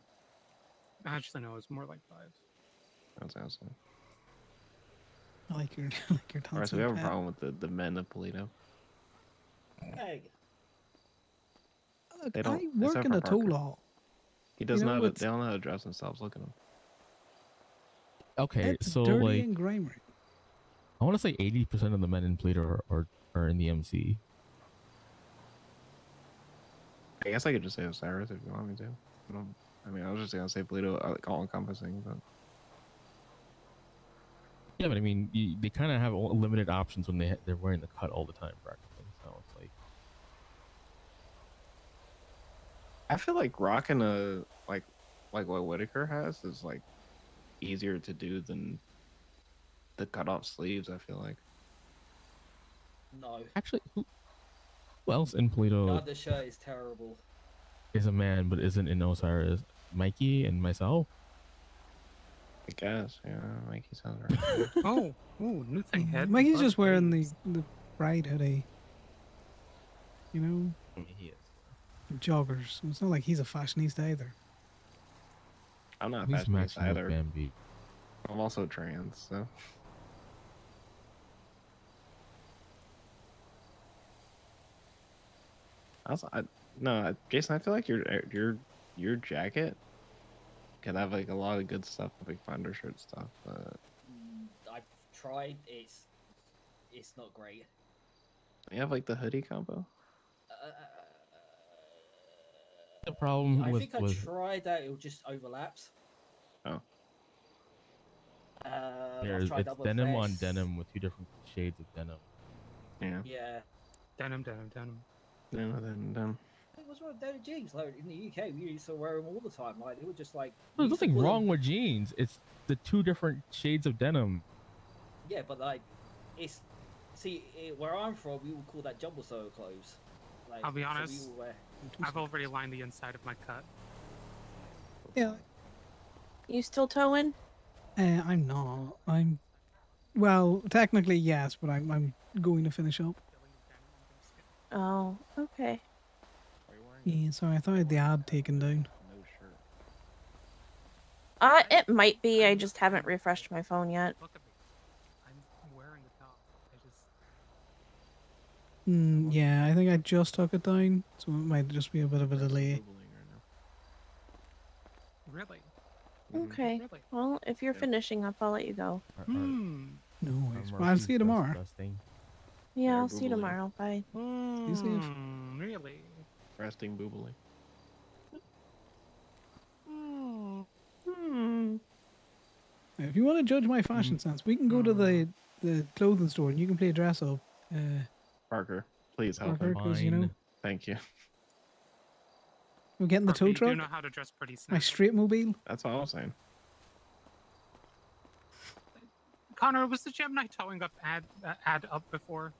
Actually, no, it's more like 5.
That's awesome.
I like your I like your
Alright, so
tonsil
we have a
pad.
problem with the men of Polito.
Hey.
Look,
They don't.
I work
except
in
for
a tow
Parker.
law.
He does
You know,
not.
it's-
They don't know how to dress themselves. Look at him.
Okay,
It's
so
dirty
like
and grimy.
I want to say 80% of the men in Polito are in the MC.
I guess I could just say Osiris if you want me to. I mean, I was just gonna say Polito, like all encompassing, but
Yeah, but I mean, they kind of have limited options when they're wearing the cut all the time, practically. So it's like
I feel like rocking a like what Whitaker has is like easier to do than the cut off sleeves. I feel like.
No.
actually, who else in
The
Polito
undershirt is terrible.
is a man but isn't in Osiris? Mikey and myself.
I guess, yeah, Mikey sounds right.
Oh, ooh, new thing head.
Mikey's
Buzz
just wearing
Waves.
the bright hoodie. You know,
I mean, he is.
joggers. It's not like he's a fashionista either.
I'm not
He's
fashionista
matching with
either.
Bambi.
I'm also trans, so. Jason, I feel like your jacket can have like a lot of good stuff, like finder shirt stuff. But
I've tried. It's not great.
you have like the hoodie combo.
The problem
I
with
think I tried that. It just overlaps.
Oh.
Here,
I've tried
it's
other
denim on
vests.
denim with 2 different shades of denim.
Yeah.
Yeah.
Denim.
Then.
What's wrong with denim jeans? Like in the UK, we used to wear them all the time. Like they were just like.
There's nothing wrong with jeans. It's the 2 different shades of denim.
Yeah, but like, it's where I'm from, we would call that jumble solo clothes. Like,
I'll be
so we
honest.
will wear.
I've already lined the inside of my cut.
Yeah.
You still towing?
I'm not. Well, technically yes, but I'm going to finish up.
Oh, okay.
Yeah, sorry, I thought I had the ad taken down.
No shirt.
It might be. I just haven't refreshed my phone yet.
Look at me. I'm wearing the top. I just.
Yeah, I think I just took it down, so it might just be a bit of a delay.
Really?
Okay.
Really?
Well, if you're finishing up, I'll let you go.
No worries. Well, I'll see you tomorrow.
Yeah, I'll see you tomorrow. Bye.
You safe.
Really?
Resting boobily.
If you want to judge my fashion sense, we can go to the clothing store and you can play dress up.
Parker, please help
Parker,
him.
because you know
Thank you.
we're getting the
Parker,
tow
you do
truck.
know how to dress pretty
My
snazzy.
straight mobile.
That's all I'm saying.
Connor, was the Gemini towing up ad up before?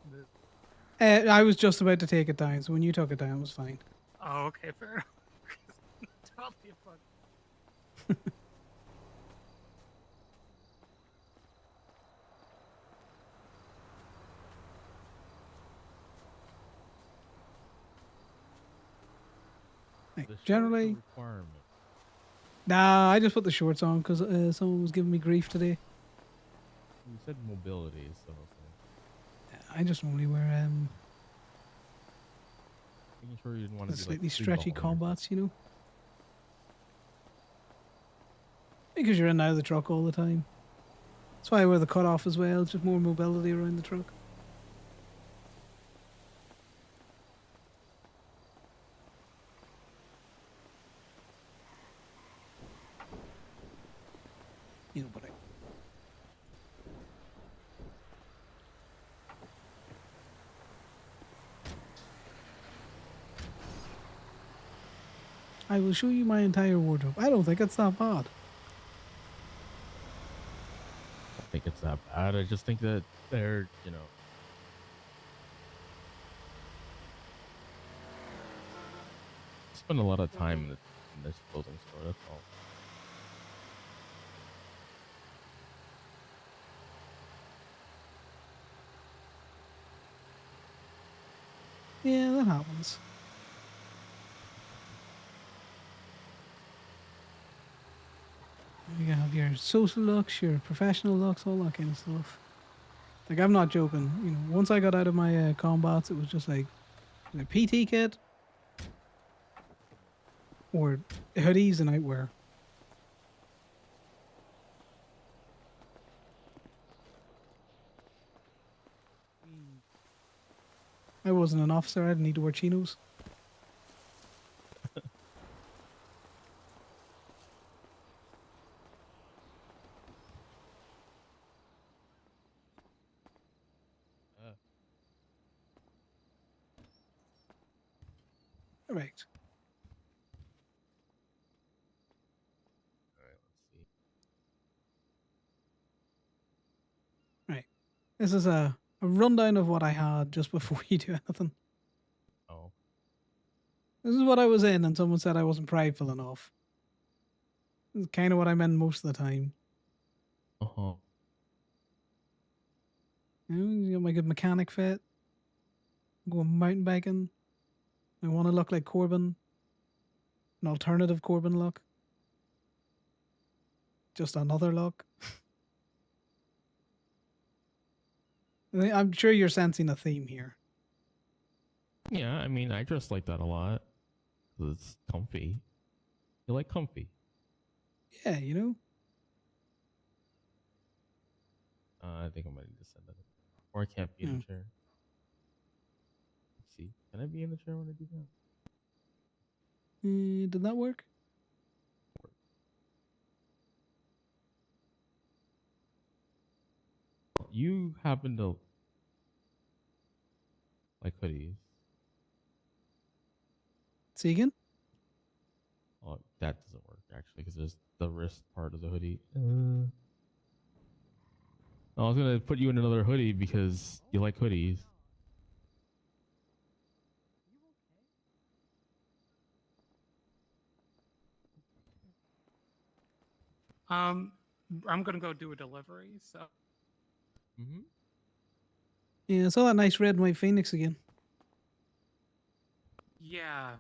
I was just about to take it down, so when you took it down, it was fine.
Oh, okay, fair enough. Totally fun.
Generally, nah, I just put the shorts on because someone was giving me grief today.
You said mobility, so
I just normally wear
making sure you didn't want
the
to be
slightly
like
stretchy
freeball or
combats, you know, because you're in and out of the truck all the time. That's why I wear the cutoff as well, just more mobility around the truck. You know, but I will show you my entire wardrobe. I don't think it's that bad.
I don't think it's that bad. I just think that they're, spend a lot of time in this clothing store. That's all.
Yeah, that happens. You have your social looks, your professional looks, all that kind of stuff. Like, I'm not joking. You know, once I got out of my combats, it was just like a PT kit or hoodies and nightwear. I wasn't an officer. I didn't need to wear chinos. Correct. Right. This is a rundown of what I had just before you do anything.
Oh.
This is what I was in, and someone said I wasn't prideful enough. This is kind of what I'm in most of the time.
Uh-huh.
You got my good mechanic fit. I'm going mountain biking. I want to look like Corbin. An alternative Corbin look. Just another look. I'm sure you're sensing a theme here.
Yeah, I mean, I dress like that a lot. 'Cause it's comfy. You like comfy?
Yeah, you know.
I think I might need to send that. Or I can't be in the chair. Let's see. Can I be in the chair when I do that?
Did that work?
You happen to like hoodies.
See again?
Oh, that doesn't work actually because there's the wrist part of the hoodie. I was gonna put you in another hoodie because you like hoodies.
I'm gonna go do a delivery. So
Yeah, I saw that nice red and white phoenix again.
yeah,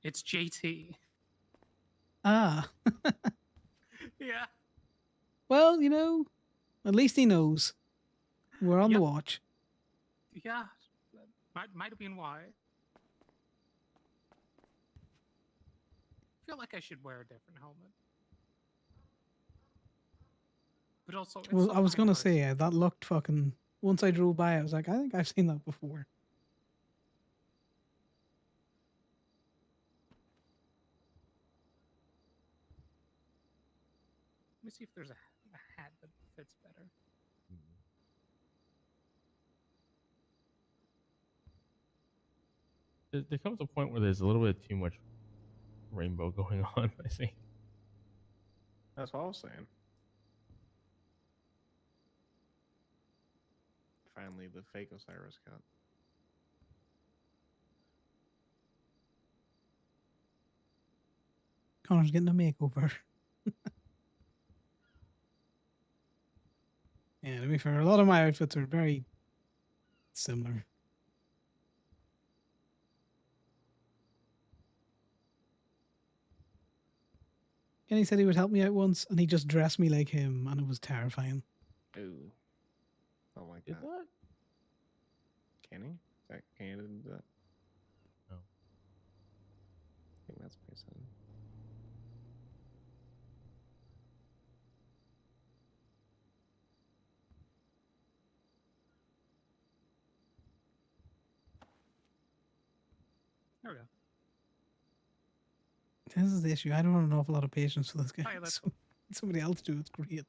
it's JT.
Ah.
Yeah.
Well, you know, at least he knows. We're on the watch.
Yeah. Might have been why. I feel like I should wear a different helmet. But also, it's
Well,
so
I was
funny
gonna
how
say that looked fucking. Once I drove by, I was like, I think I've seen that before.
Let me see if there's a hat that fits better.
There comes a point where there's a little bit too much rainbow going on, I think.
That's what I was saying. Finally, the fake Osiris cut.
Connor's getting a makeover. Yeah, to be fair, a lot of my outfits are very similar. Kenny said he would help me out once, and he just dressed me like him, and it was terrifying.
Ooh. Not like
Did
that.
that?
Can he? Can he do that?
No.
I think that's what he said.
There we go.
This is the issue. I don't have an awful lot of patience for this guy.
Oh, yeah, that's
So somebody else do it's great.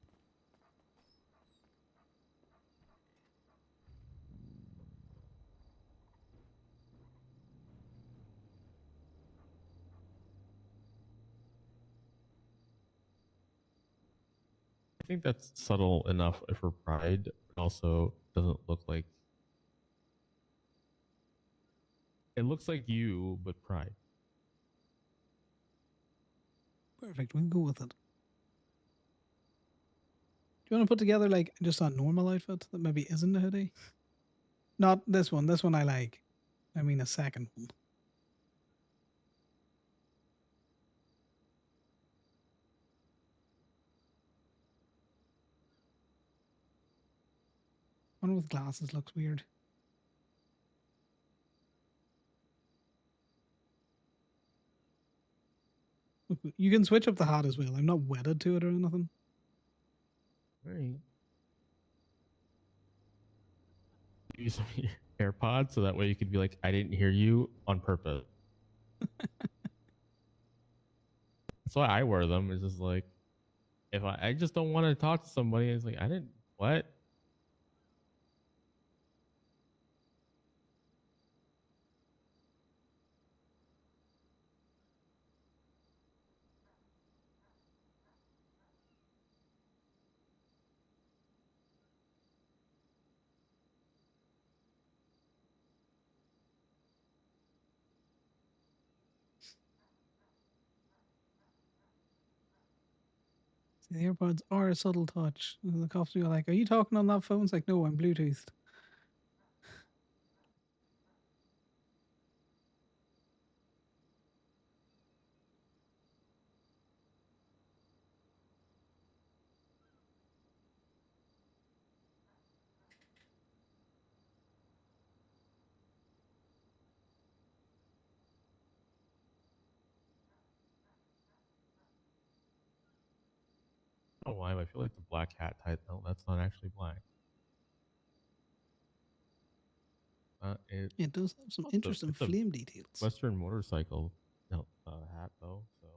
I think that's subtle enough for pride, but also doesn't look like. It looks like you, but pride.
Perfect. We can go with it. Do you want to put together like just a normal outfit that maybe isn't a hoodie? Not this one. This one I like. I mean a second one. One with glasses looks weird. You can switch up the hat as well. I'm not wedded to it or anything.
Right. Use some AirPods so that way you could be like, I didn't hear you on purpose. That's why I wear them. It's just like, if I just don't want to talk to somebody, it's like, I didn't, what?
See, the AirPods are a subtle touch. And the cops are like, "Are you talking on that phone?" It's like, "No, I'm Bluetoothed."
I don't know why, but I feel like the black hat type. No, that's not actually black.
It does have some
it's
interesting
it's a
flame details.
Western motorcycle hat though. So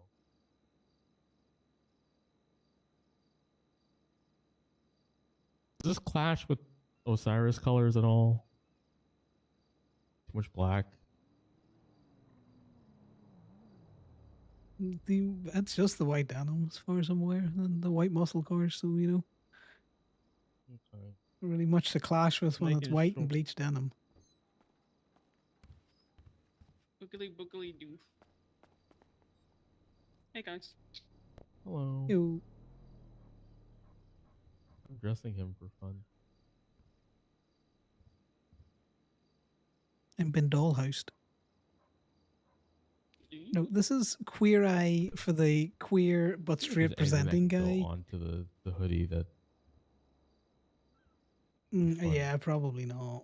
does this clash with Osiris colors at all? Too much black.
That's just the white denim, as far as I'm aware, and the white muscle cars. So
Okay.
really much to clash with when it's
Making
white
sure.
and bleached denim.
Boogly boogly doo. Hey guys.
Hello.
Ew.
I'm dressing him for fun.
And been dollhoused. No, this is Queer Eye for the queer but straight
There's anything
presenting
that can
guy.
go onto the hoodie that.
Yeah, probably not.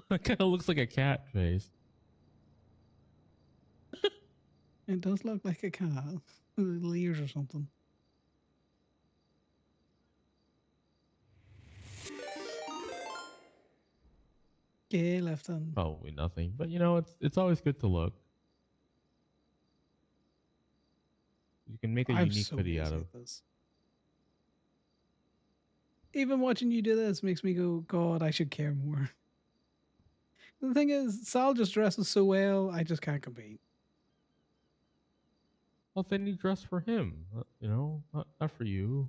That kind of looks like a cat face.
It does look like a cat with little ears or something. Okay, left hand.
Probably nothing, but you know, it's always good to look. You can make a
I'm
unique
so
hoodie out
lazy
of.
at this. Even watching you do this makes me go, God, I should care more. The thing is, Sal just dresses so well, I just can't compete.
Well, then you dress for him, you know, not for you.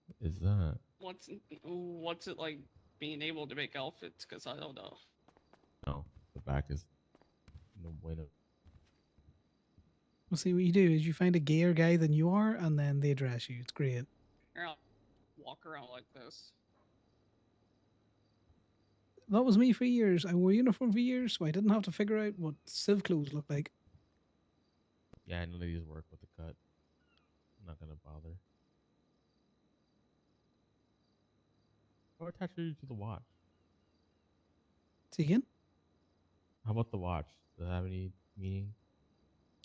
What is that?
What's it like being able to make outfits? Because I don't know.
No, the back is no bueno.
Well, see, what you do is you find a gayer guy than you are, and then they dress you. It's great.
Here, I'll walk around like this.
That was me for years. I wore uniform for years, so I didn't have to figure out what civ clothes look like.
Yeah, none of these work with the cut. I'm not gonna bother. Or attach you to the watch.
See again?
How about the watch? Does it have any meaning?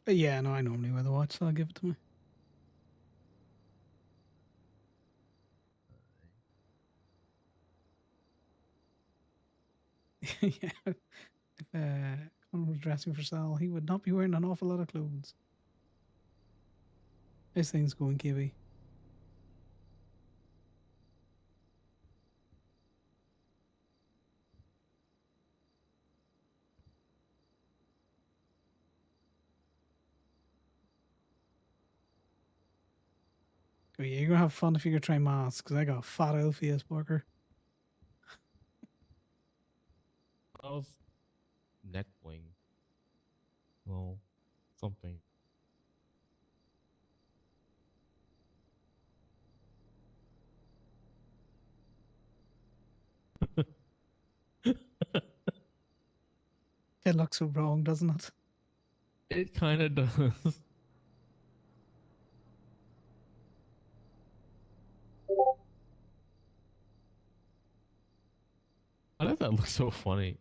Yeah, no, I normally wear the watch, so I'll give it to me. Yeah. If Conor was dressing for Sal, he would not be wearing an awful lot of clothes. This thing's going kiwi. Oh yeah, you're gonna have fun if you're gonna try masks, because I got a fat old face, Parker.
How's neck bling? Well, something.
It looks so wrong, doesn't it?
It kind of does. Why does that look so funny?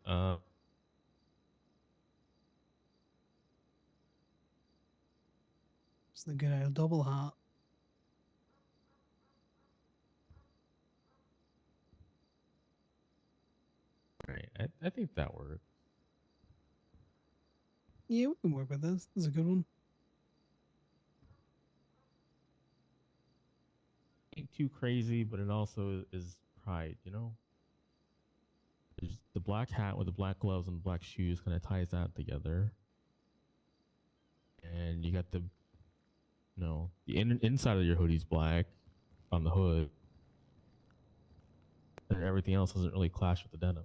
It's the good old double hat.
Right, I think that works.
Yeah, we can work with this. This is a good one.
Ain't too crazy, but it also is pride, you know? There's the black hat with the black gloves and black shoes kind of ties that together. And you got the, you know, the inside of your hoodie's black on the hood. And everything else doesn't really clash with the denim.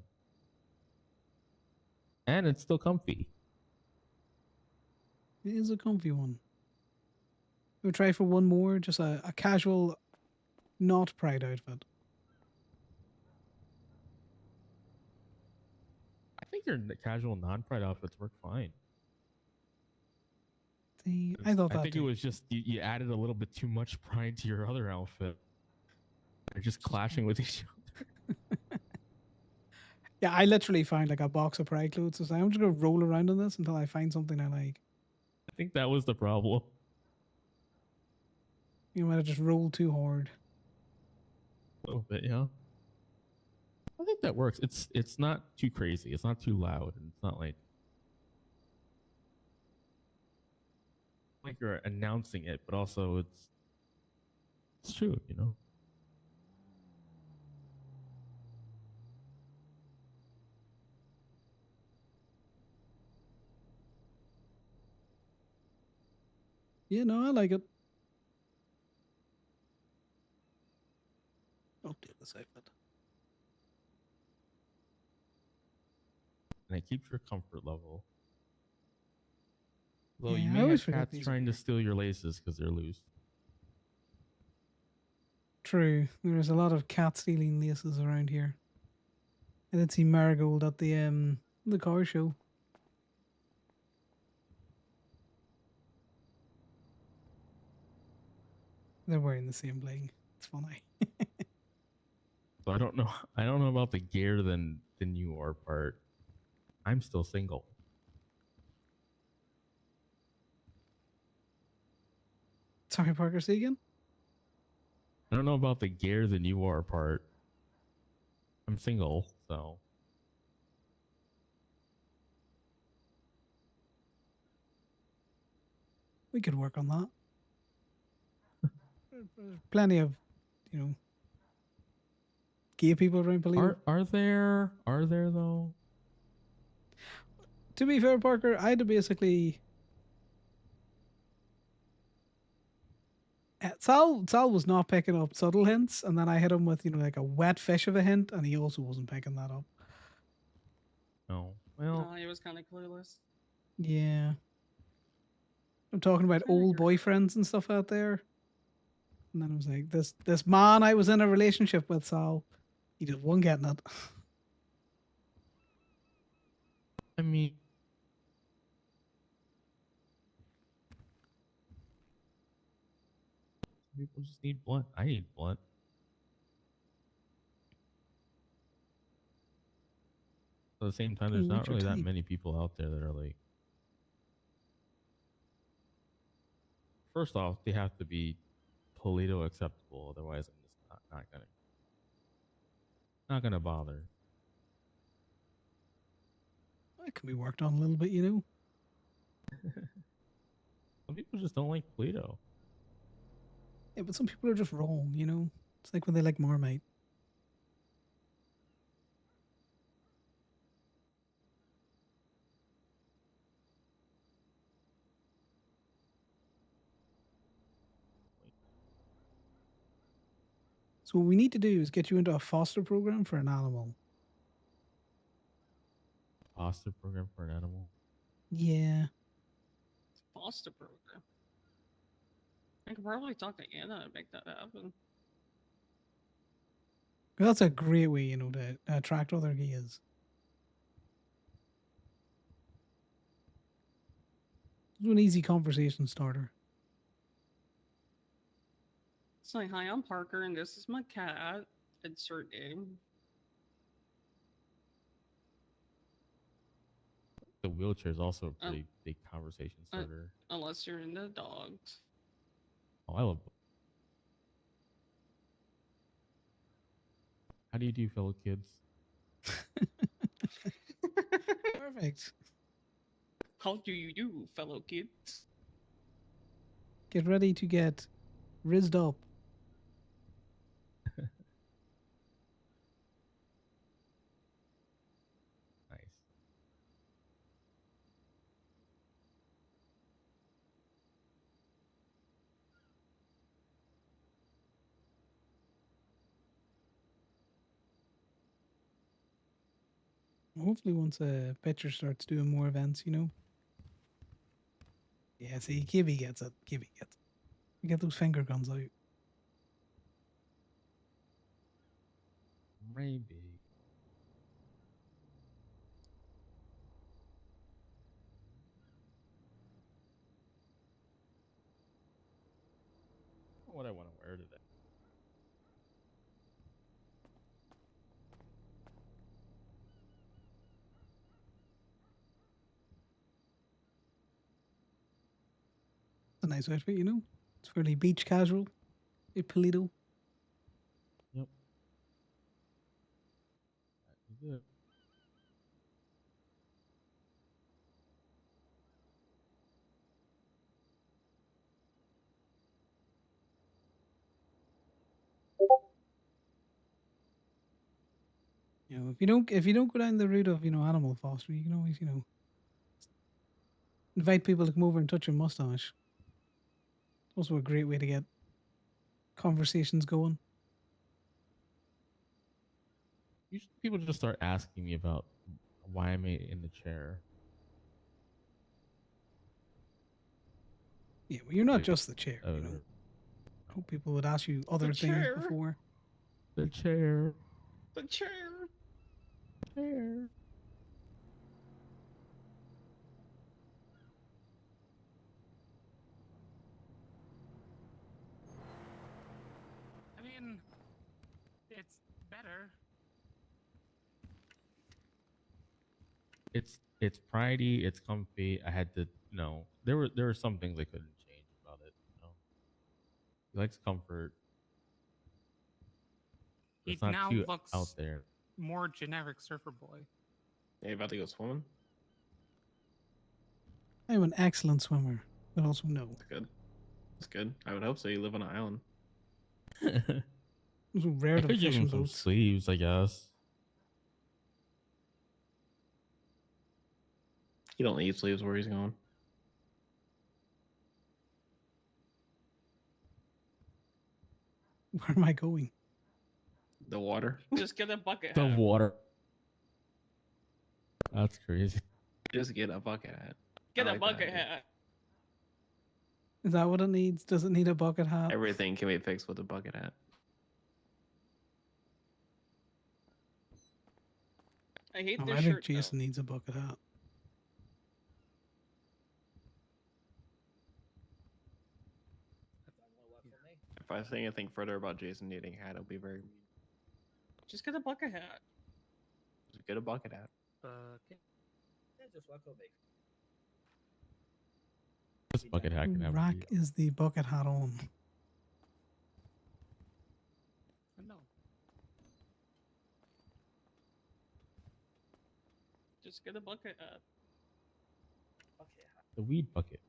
And it's still comfy.
It is a comfy one. We'll try for one more, just a casual, not pride outfit.
I think your casual non-pride outfits work fine.
I thought that
I think
too.
it was just you added a little bit too much pride to your other outfit. They're just clashing with each other.
Yeah, I literally found like a box of pride clothes. So I'm just gonna roll around in this until I find something I like.
I think that was the problem.
You might have just rolled too hard.
A little bit, yeah. I think that works. It's not too crazy. It's not too loud. And it's not like you're announcing it, but also it's true, you know.
Yeah, no, I like it. Update this outfit.
And it keeps your comfort level. Though
Yeah,
you
I
may
always
have
forget
cats
these.
trying to steal your laces because they're loose.
True. There's a lot of cat stealing laces around here. I did see Marigold at the car show. They're wearing the same bling. It's funny.
So I don't know. I don't know about the gear than you are part. I'm still single.
Sorry, Parker, say again?
I don't know about the gear than you are part. I'm single, so
We could work on that. There's plenty of, gay people around Polito.
Are there though?
To be fair, Parker, I had to basically. Sal was not picking up subtle hints, and then I hit him with like a wet fish of a hint, and he also wasn't picking that up.
No. Well,
No, he was kind of clueless.
Yeah. I'm talking about old boyfriends and stuff out there. And then I was like, this man I was in a relationship with, Sal, he just wasn't getting it.
I mean, people just need blunt. I need blunt. At the same time, there's not
What's your
really that
type?
many people out there that are like. First off, they have to be Polito acceptable. Otherwise, I'm just not gonna bother.
That can be worked on a little bit.
Some people just don't like Polito.
Yeah, but some people are just wrong. It's like when they like Marmite. So what we need to do is get you into a foster program for an animal.
Foster program for an animal.
Yeah.
Foster program. I could probably talk to Anna and make that happen.
That's a great way, to attract other gays. It's an easy conversation starter.
It's like, hi, I'm Parker, and this is my cat. Insert name.
The wheelchair is also a pretty big conversation starter.
Unless you're into dogs.
Oh, I love. How do you do, fellow kids?
Perfect.
How do you do, fellow kids?
Get ready to get rizzed up.
Nice.
Hopefully, once Pitcher starts doing more events. Yeah, see, Kibby gets it. Kibby gets it. You get those finger guns out.
Maybe. What I want to wear today.
nice outfit, you know. It's fairly beach casual. A Polito.
Yep. That is it.
You know, if you don't go down the route of, you know, animal fostering, you can always, you know, invite people to come over and touch your mustache. Also a great way to get conversations going.
Usually people just start asking me about why am I in the chair.
Yeah, well, you're not
Like,
just the chair, you know. I hope people would ask you other things
chair.
before.
The chair.
The chair.
Chair.
I mean, it's better.
It's pridey, it's comfy. I had to, you know, there were some things I couldn't change about it, you know. He likes comfort. But
He
it's not
now
too
looks
out there.
more generic surfer boy.
Hey, about to go swimming?
I'm an excellent swimmer, but also no.
That's good. That's good. I would hope so. You live on an island.
It's rare
I
to
could give
fish
him
in
some
boats.
sleeves, I guess.
You don't need sleeves where he's going.
Where am I going?
The water.
Just get a bucket
The
hat.
water. That's crazy.
Just get a bucket hat.
Get
I
a
like that
bucket
idea.
hat.
Is that what it needs? Does it need a bucket hat?
Everything can be fixed with a bucket hat.
I hate
Oh,
this
I think
shirt
Jason needs a bucket hat.
If I say anything further about Jason needing a hat, it'll be very mean.
though. Just get a bucket hat.
Just get a bucket hat.
Okay.
Yeah, just walk over.
This bucket hat can have
Rack
weed.
is the bucket hat on.
No.
Just get a bucket hat.
Bucket hat.
The weed bucket.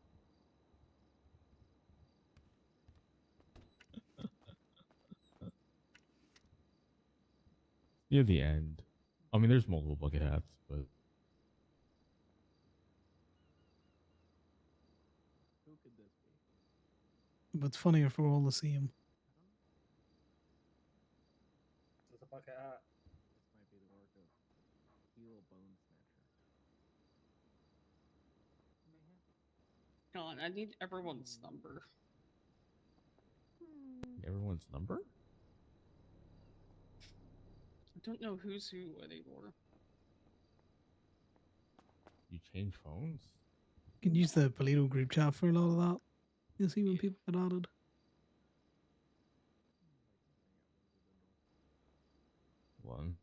Near the end. I mean, there's multiple bucket hats, but
Who could this be?
But it's funnier for all to see him.
Just a bucket hat.
This might be the work of Heel Bone Snatcher.
God, I need everyone's number.
everyone's number?
I don't know who's who anymore.
You change phones?
You can use the Polito group chat for a lot of that. You'll see when people get added.
One.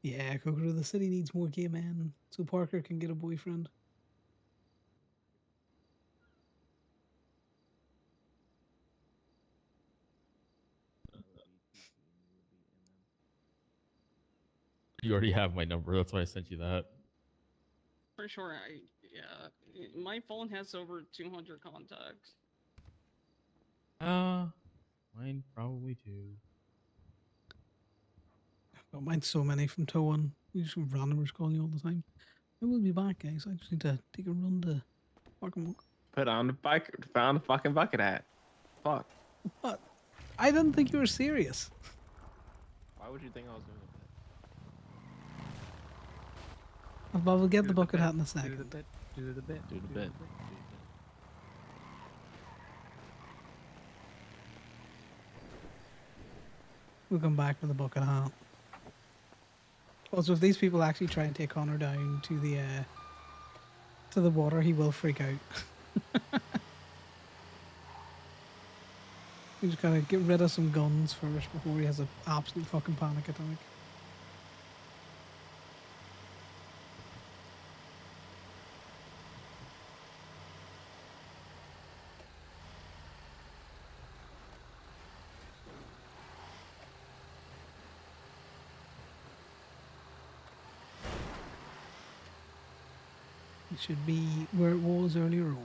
Yeah, Coco, the city needs more gay men so Parker can get a boyfriend.
You already have my number. That's why I sent you that.
For sure, my phone has over 200 contacts.
Mine probably too.
Oh, mine's so many from Toan. You just have randomers calling you all the time. I will be back, guys. I just need to take a run to fucking walk.
Put on the bike. Found the fucking bucket hat. Fuck.
What? I didn't think you were serious.
Why would you think I was doing
But we'll get the bucket
bit,
hat in a
Do the
second.
bit. Do the bit.
Do the bit.
We'll come back with the bucket hat. Also, if these people actually try and take Conor down to the water, he will freak out. We just gotta get rid of some guns first before he has an absolute fucking panic attack. It should be where it was earlier on.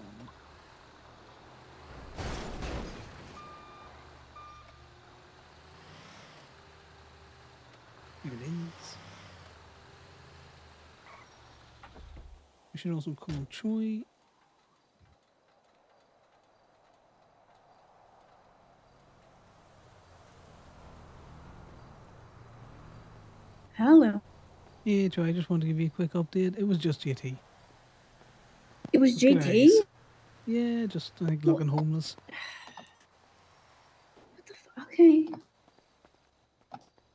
Here it is. We should also call Troy.
Hello.
Yeah, Troy, I just wanted to give you a quick update. It was just JT.
It was
Good
JT?
eyes. Yeah, just like looking homeless.
Okay.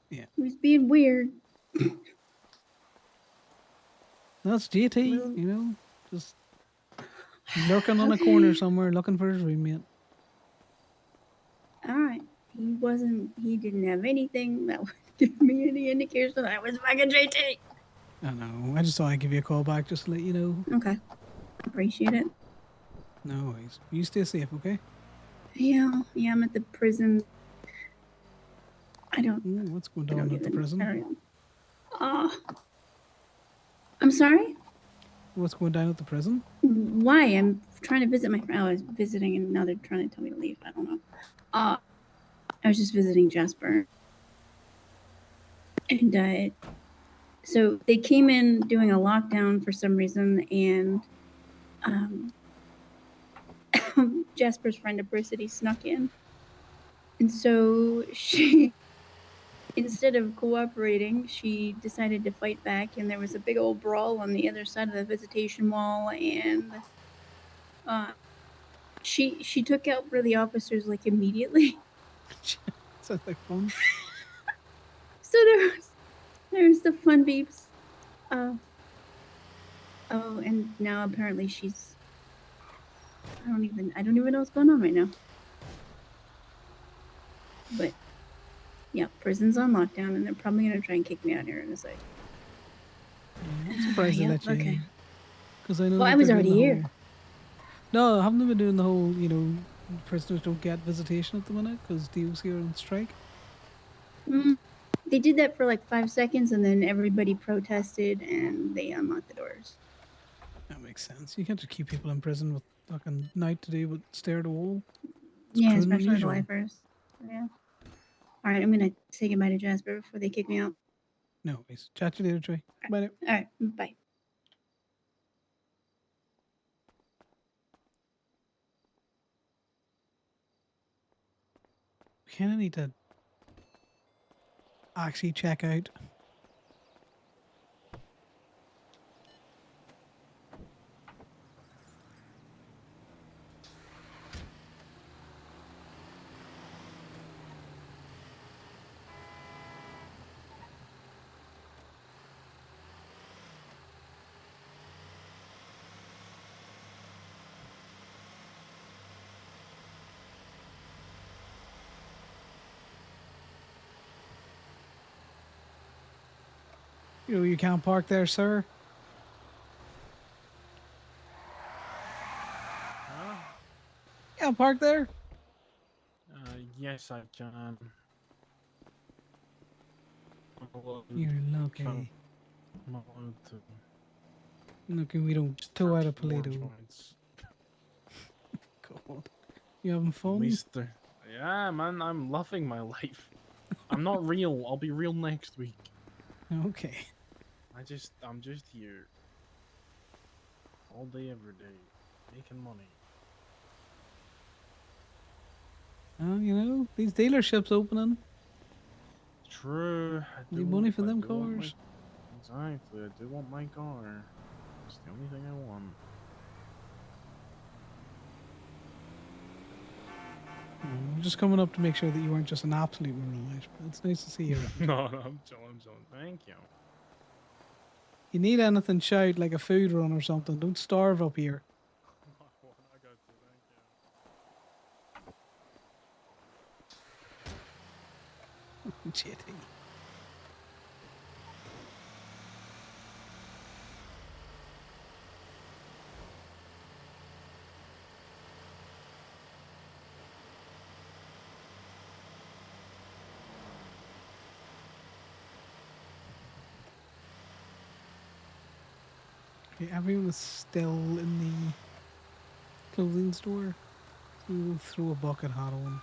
Yeah.
He was being weird.
That's JT, you know, just lurking on a corner somewhere looking for his roommate.
Alright. He didn't have anything that would give me any indication that I was fucking JT.
I know. I just thought I'd give you a call back just to let you know.
Okay. Appreciate it.
No worries. You stay safe, okay?
Yeah, I'm at the prison. I don't.
Ooh, what's going on at the prison?
I don't know. I'm sorry?
What's going down at the prison?
Why? I'm trying to visit my friend. I was visiting and now they're trying to tell me to leave. I don't know. I was just visiting Jasper. And so they came in doing a lockdown for some reason, and Jasper's friend Abricity snuck in. And so she, instead of cooperating, she decided to fight back, and there was a big old brawl on the other side of the visitation wall, and she took out one of the officers like immediately.
Sounds like fun.
So there's the fun beeps. Oh, and now apparently she's. I don't even know what's going on right now. But yeah, prison's on lockdown, and they're probably gonna try and kick me out here in a sec.
I'm surprised they let you
okay.
in. Because I know.
Well,
that
I was
they're
already
doing the
here.
whole- No, haven't they been doing the whole, you know, prisoners don't get visitation at the minute because DOC are on strike?
They did that for like 5 seconds, and then everybody protested, and they unlocked the doors.
That makes sense. You can't just keep people in prison with fucking night to do but stare at a wall. It's
Yeah,
cruel and
especially the
unusual.
lifers. Yeah. All right, I'm gonna say goodbye to Jasper before they kick me out.
No worries. Chat to you later, Trey. Bye now.
All right, bye.
We kind of need to actually check out. You know, you can't park there, sir. Yeah, park there.
Yes, I can.
You're lucky.
I'm allowed to.
Lucky we don't tow out a
More
Polito.
joints.
God. You having fun?
Mister. Yeah, man, I'm loving my life. I'm not real. I'll be real next week.
Okay.
I'm just here. All day, every day. Making money.
Oh, you know, these dealerships opening.
True.
Need money for them cars.
Exactly. I do want my car. It's the only thing I want.
I'm just coming up to make sure that you weren't just an absolute rural. But it's nice to see you.
No, I'm chilling. Thank you.
You need anything, shout, like a food run or something. Don't starve up here. JT. Okay, everyone is still in the clothing store. So we'll throw a bucket hat on.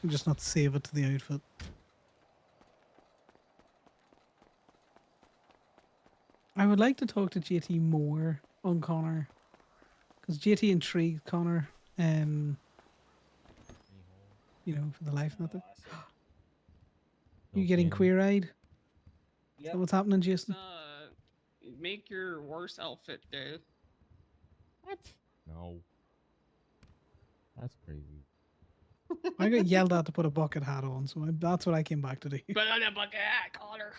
And just not save it to the outfit. I would like to talk to JT more on Connor. Because JT intrigued Connor, you know, for the life nothing. You getting queer-eyed? Is that what's happening, Jason?
Make your worst outfit, dude.
What? No. That's crazy.
I got yelled at to put a bucket hat on, so that's what I came back to do.
Put on a bucket hat, Connor.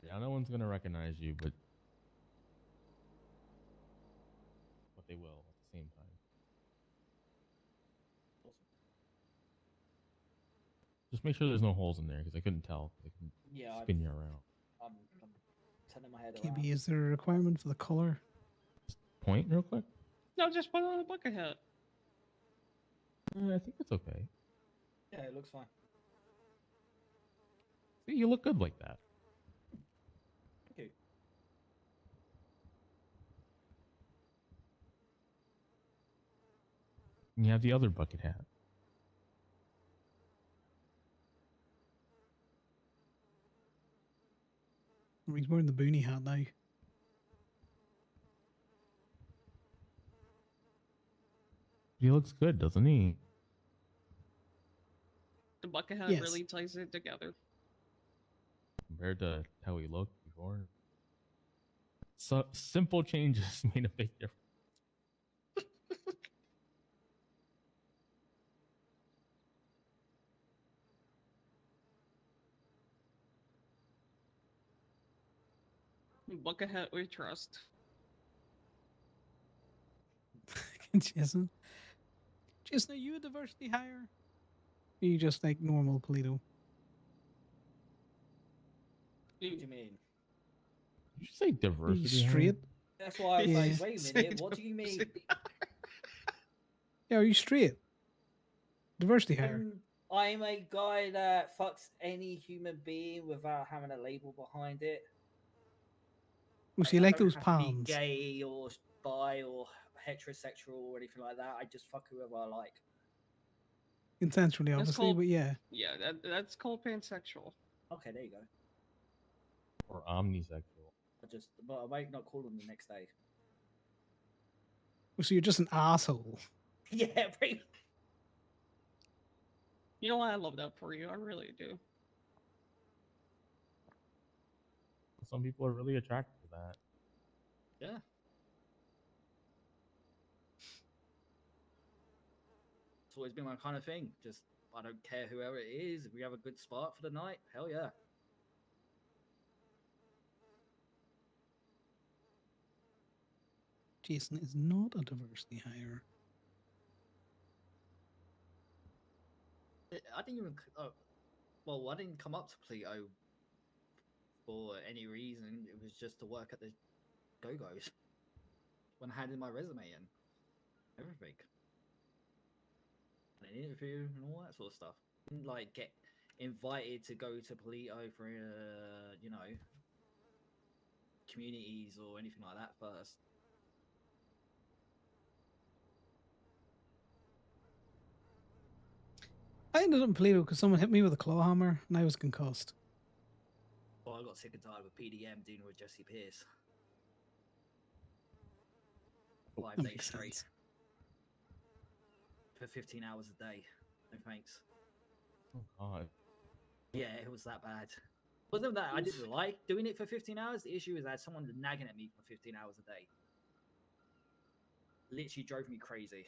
Yeah, no one's gonna recognize you, but they will at the same time. Just make sure there's no holes in there because I couldn't tell. I can
Yeah,
spin you around.
I'm turning my head
KB,
around.
is there a requirement for the color?
Point real quick.
No, just put on a bucket hat.
I think it's okay.
Yeah, it looks fine.
See, you look good like that.
Thank you.
And you have the other bucket hat.
He's wearing the boonie hat now.
He looks good, doesn't he?
The bucket hat
Yes.
really ties it together.
Compared to how he looked before. So simple changes made a big difference.
Bucket hat we trust.
Jason. Jason, are you a diversity hire? Or are you just like normal Polito?
What do you mean?
Did you say diversity?
Are you straight?
That's why I was
Yeah.
like, wait a minute, what do you mean?
Yeah, are you straight? Diversity hire.
I'm a guy that fucks any human being without having a label behind it.
Oh, so you like
I don't
those
have to be
palms?
gay or bi or heterosexual or anything like that. I just fuck whoever I like.
Consensually,
That's
obviously,
called-
but yeah.
Yeah, that's called pansexual.
Okay, there you go.
Or omnisexual.
But I might not call them the next day.
Oh, so you're just an asshole.
Yeah, pretty.
You know what? I love that for you. I really do.
Some people are really attracted to that.
Yeah. It's always been my kind of thing. Just, I don't care whoever it is. If we have a good spot for the night, hell yeah.
Jason is not a diversity hire.
I didn't even. Well, I didn't come up to Pluto for any reason. It was just to work at the Go-Go's when I handed my resume in. Everything. An interview and all that sort of stuff. Didn't like get invited to go to Polito for you know, communities or anything like that first.
I ended up in Polito because someone hit me with a claw hammer and I was concussed.
Well, I got sick and tired with PDM dealing with Jesse Pierce. 5
that
days
makes
straight.
sense.
For 15 hours a day. No thanks.
Oh God.
Yeah, it was that bad. Wasn't that I didn't like doing it for 15 hours. The issue is I had someone nagging at me for 15 hours a day. Literally drove me crazy.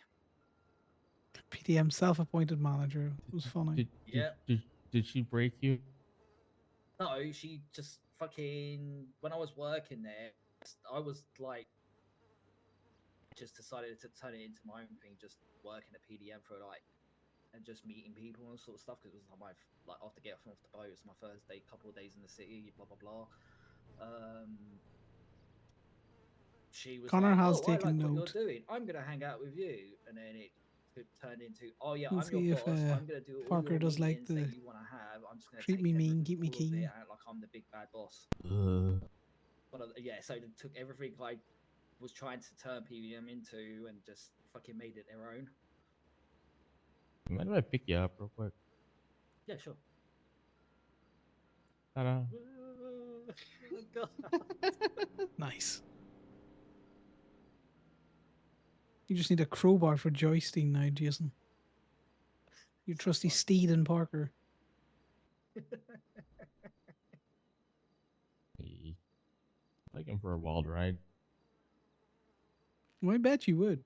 PDM self-appointed manager. It was funny.
Did she break you?
No, she just fucking when I was working there, I was like, just decided to turn it into my own thing, just working at PDM for like, and just meeting people and sort of stuff. Because it was like like after getting off the boat, it was my first day, couple of days in the city, blah blah blah. She was
Connor
like,
has
"Oh, I
taken
like what you're
note.
doing. I'm gonna hang out with you." And then it turned into, "Oh yeah,
Let's
I'm your
see if
boss. I'm gonna do all
Parker
your
does like
meetings that
the
you want to have. I'm just gonna
treat
take
me mean, keep me
all of it
keen.
out like I'm the big bad boss." But yeah, so they took everything I was trying to turn PVM into and just fucking made it their own.
Mind if I pick you up real quick?
Yeah, sure.
Ta-da.
Oh, God.
Nice. You just need a crowbar for joystick now, Jason. Your trusty steed and Parker.
Hey. Take him for a wild ride.
Well, I bet you would.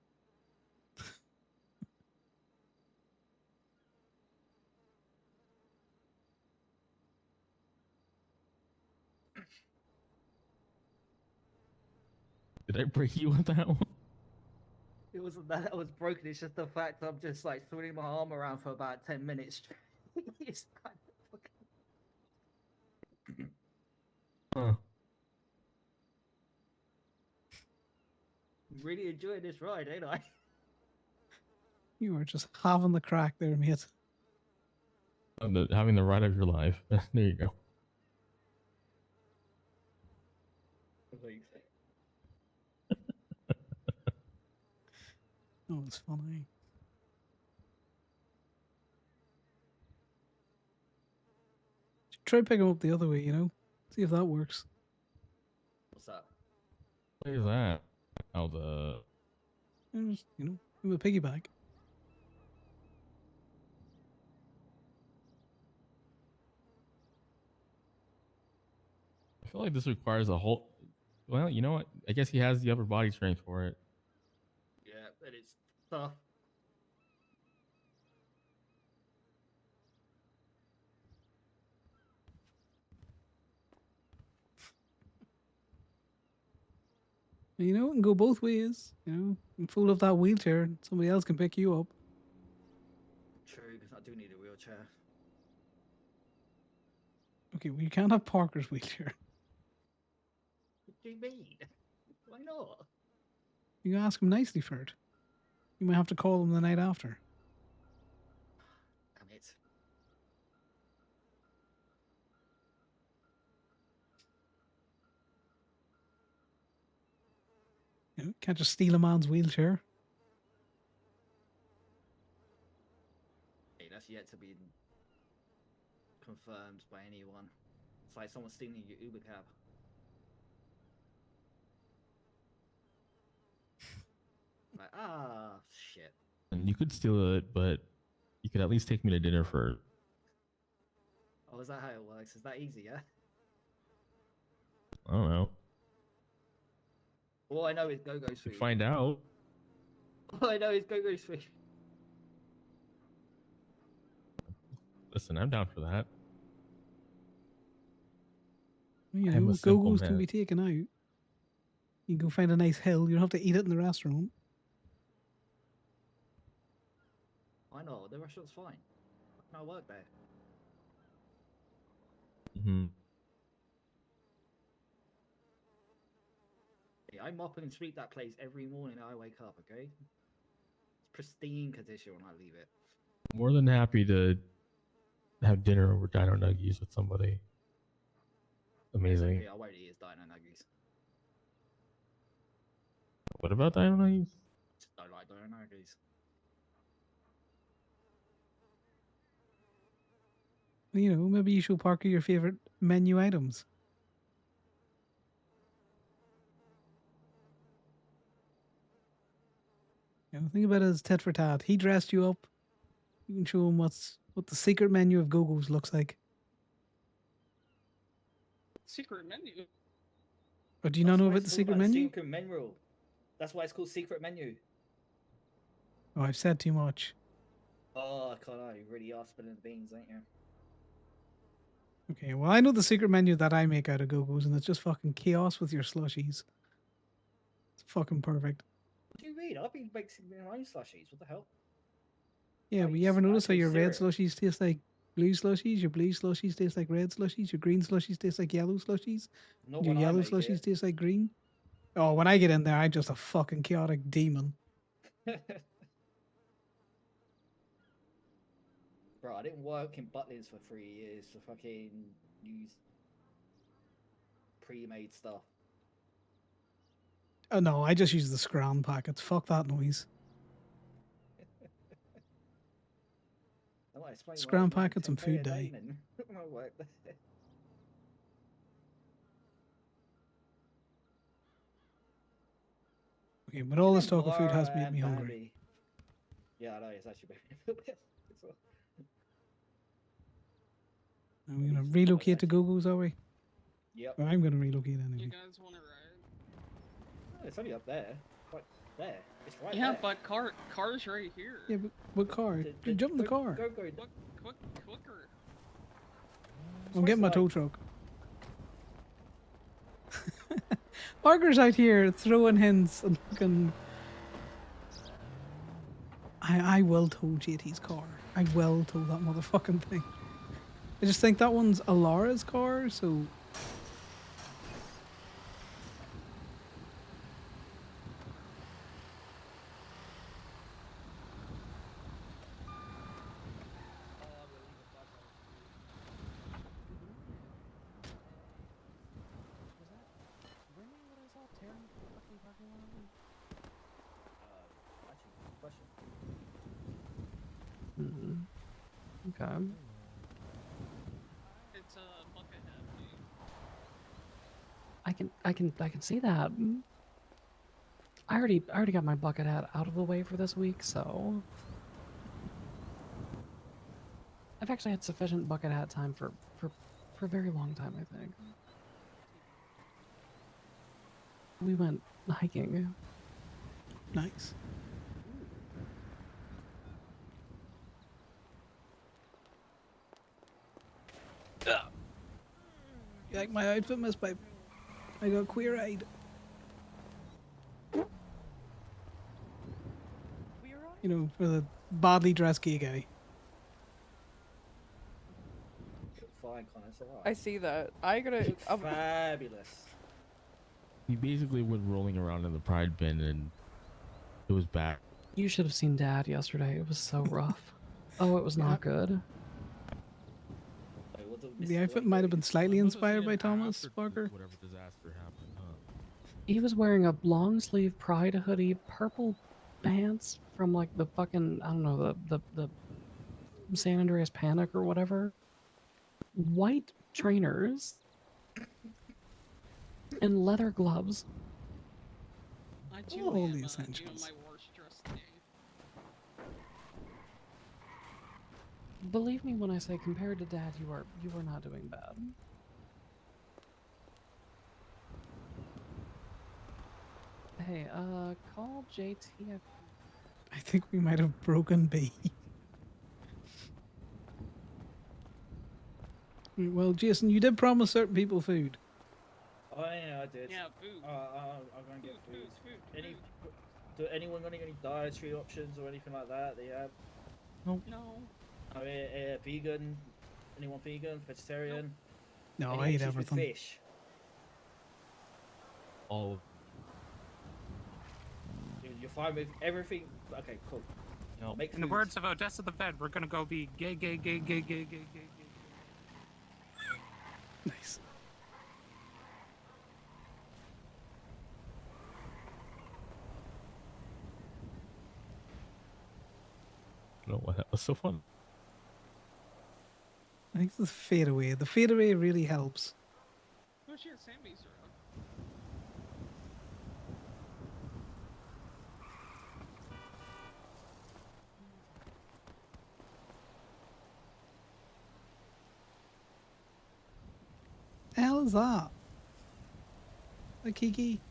Did I break you with that one?
It wasn't that I was broken. It's just the fact I'm just like swinging my arm around for about 10 minutes straight. It's kind of fucking...
Huh.
I'm really enjoying this ride, ain't I?
You are just having the crack there, mate.
Having the ride of your life. There you go.
Oh, it's funny. Try picking him up the other way, you know? See if that works.
What's that?
What is that? Oh, the...
Just, you know, give him a piggyback.
I feel like this requires a whole... Well, you know what? I guess he has the upper body strength for it.
Yeah, but it's tough.
You know, it can go both ways. You know, you fool up that wheelchair and somebody else can pick you up.
True, because I do need a wheelchair.
Okay, well, you can't have Parker's wheelchair.
What do you mean? Why not?
You can ask him nicely for it. You might have to call him the night after.
Damn it.
You know, can't just steal a man's wheelchair.
Hey, that's yet to be confirmed by anyone. It's like someone stealing your Uber cab. Like, shit.
And you could steal it, but you could at least take me to dinner first.
Oh, is that how it works? Is that easy, yeah?
I don't know.
All I know is Go-Go's
You
food.
find out.
All I know is Go-Go's food.
Listen, I'm down for that.
You
I'm
know,
a simple
Go-Go's can
man.
be taken out. You can go find a nice hill. You don't have to eat it in the restaurant.
I know, the restaurant's fine. I work there.
Mm-hmm.
Hey, I mop and sweep that place every morning I wake up, okay? It's pristine condition when I leave it.
More than happy to have dinner over Dino Nuggies with somebody. Amazing.
Okay, I won't eat his dino nuggies.
What about Dino Nuggies?
Just don't like dino nuggies.
You know, maybe you show Parker your favorite menu items. You know, think about it as tit for tat. He dressed you up. You can show him what the secret menu of Go-Go's looks like.
Secret menu.
But do you not know about the secret menu?
Secret menu. That's why it's called secret menu.
Oh, I've said too much.
Oh, Conor, you really are spilling the beans, ain't you?
Okay, well, I know the secret menu that I make out of Go-Go's, and it's just fucking chaos with your slushies. fucking perfect.
What do you mean? I've been mixing my own slushies. What the hell?
Yeah,
I
but you
use
ever notice how
actual
your red
syrup.
slushies taste like blue slushies, your blue slushies taste like red slushies, your green slushies taste like yellow slushies,
Not
your
when I
yellow
make
slushies
it.
taste like green? Oh, when I get in there, I'm just a fucking chaotic demon.
Bro, I didn't work in Butlins for 3 years to fucking use pre-made stuff.
Oh no, I just use the scram packets. Fuck that noise.
I might explain why I
Scram
was making
packets and
10K
food
a day
day.
then when I worked there.
Okay, but all this
Then
talk of food has
Mara
made me
and
hungry.
Bambi. Yeah, I know, it's actually very
Are we gonna relocate to Gogo's, are we?
Yep.
Or I'm gonna relocate
You
anyway.
guys want to ride?
Oh, it's only up there. Right there. It's right
Yeah,
there.
but car's right here.
Yeah, but what car? Jump in the car.
Go.
Quicker.
I'm getting my tow truck. Parker's out here throwing hints and fucking. I will tow JT's car. I will tow that motherfucking thing. I just think that one's Alara's car, so.
Actually, good question.
Okay.
It's a buckethead.
I can see that. I already got my bucket hat out of the way for this week, so I've actually had sufficient bucket hat time for a very long time, I think. We went hiking.
Nice. You like my outfit, Miss Pipe? I got queer-eyed. You know, for the badly dressed gay guy.
Fine, Connor, it's alright.
I see that. I gotta.
Fabulous.
We basically went rolling around in the pride bin and it was bad.
You should have seen Dad yesterday. It was so rough. Oh, it was not good.
The outfit might have been slightly inspired by Thomas Parker.
Whatever disaster happened, huh?
He was wearing a long sleeve pride hoodie, purple pants from like the fucking, I don't know, the San Andreas Panic or whatever. White trainers and leather gloves.
I
All
do am,
the
you know,
essentials.
my worst dressed day.
Believe me when I say, compared to Dad, you are not doing bad. Hey, call JT.
I think we might have broken B. Well, Jason, you did promise certain people food.
Oh yeah, I did.
Yeah, food.
I'm gonna get food. Do anyone got any dietary options or anything like that? They have.
Nope.
No.
I mean, vegan. Anyone vegan? Vegetarian?
No,
Any
I eat
issues with
everything.
fish?
All of
You're fine with everything? Okay, cool.
no.
Make
In the
food.
words of Odessa the Vet, we're gonna go be gay.
Nice.
I don't know what that was so fun.
I think it's the fadeaway. The fadeaway really helps.
Oh shit, Sammy's around.
The hell is that? The Kiki?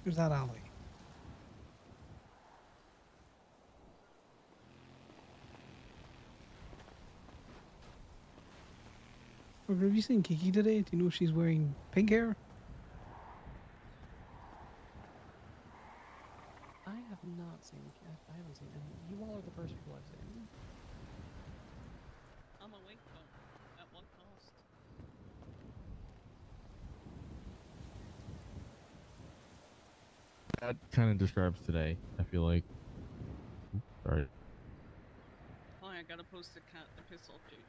Where's that alley? Have you seen Kiki today? Do you know if she's wearing pink hair?
not seen. I haven't seen any. You all are the first people I've seen.
I'm awake though. At what cost?
That kind of describes today, I feel like. Oops, sorry.
Oh, I gotta post the cat to piss off JJ.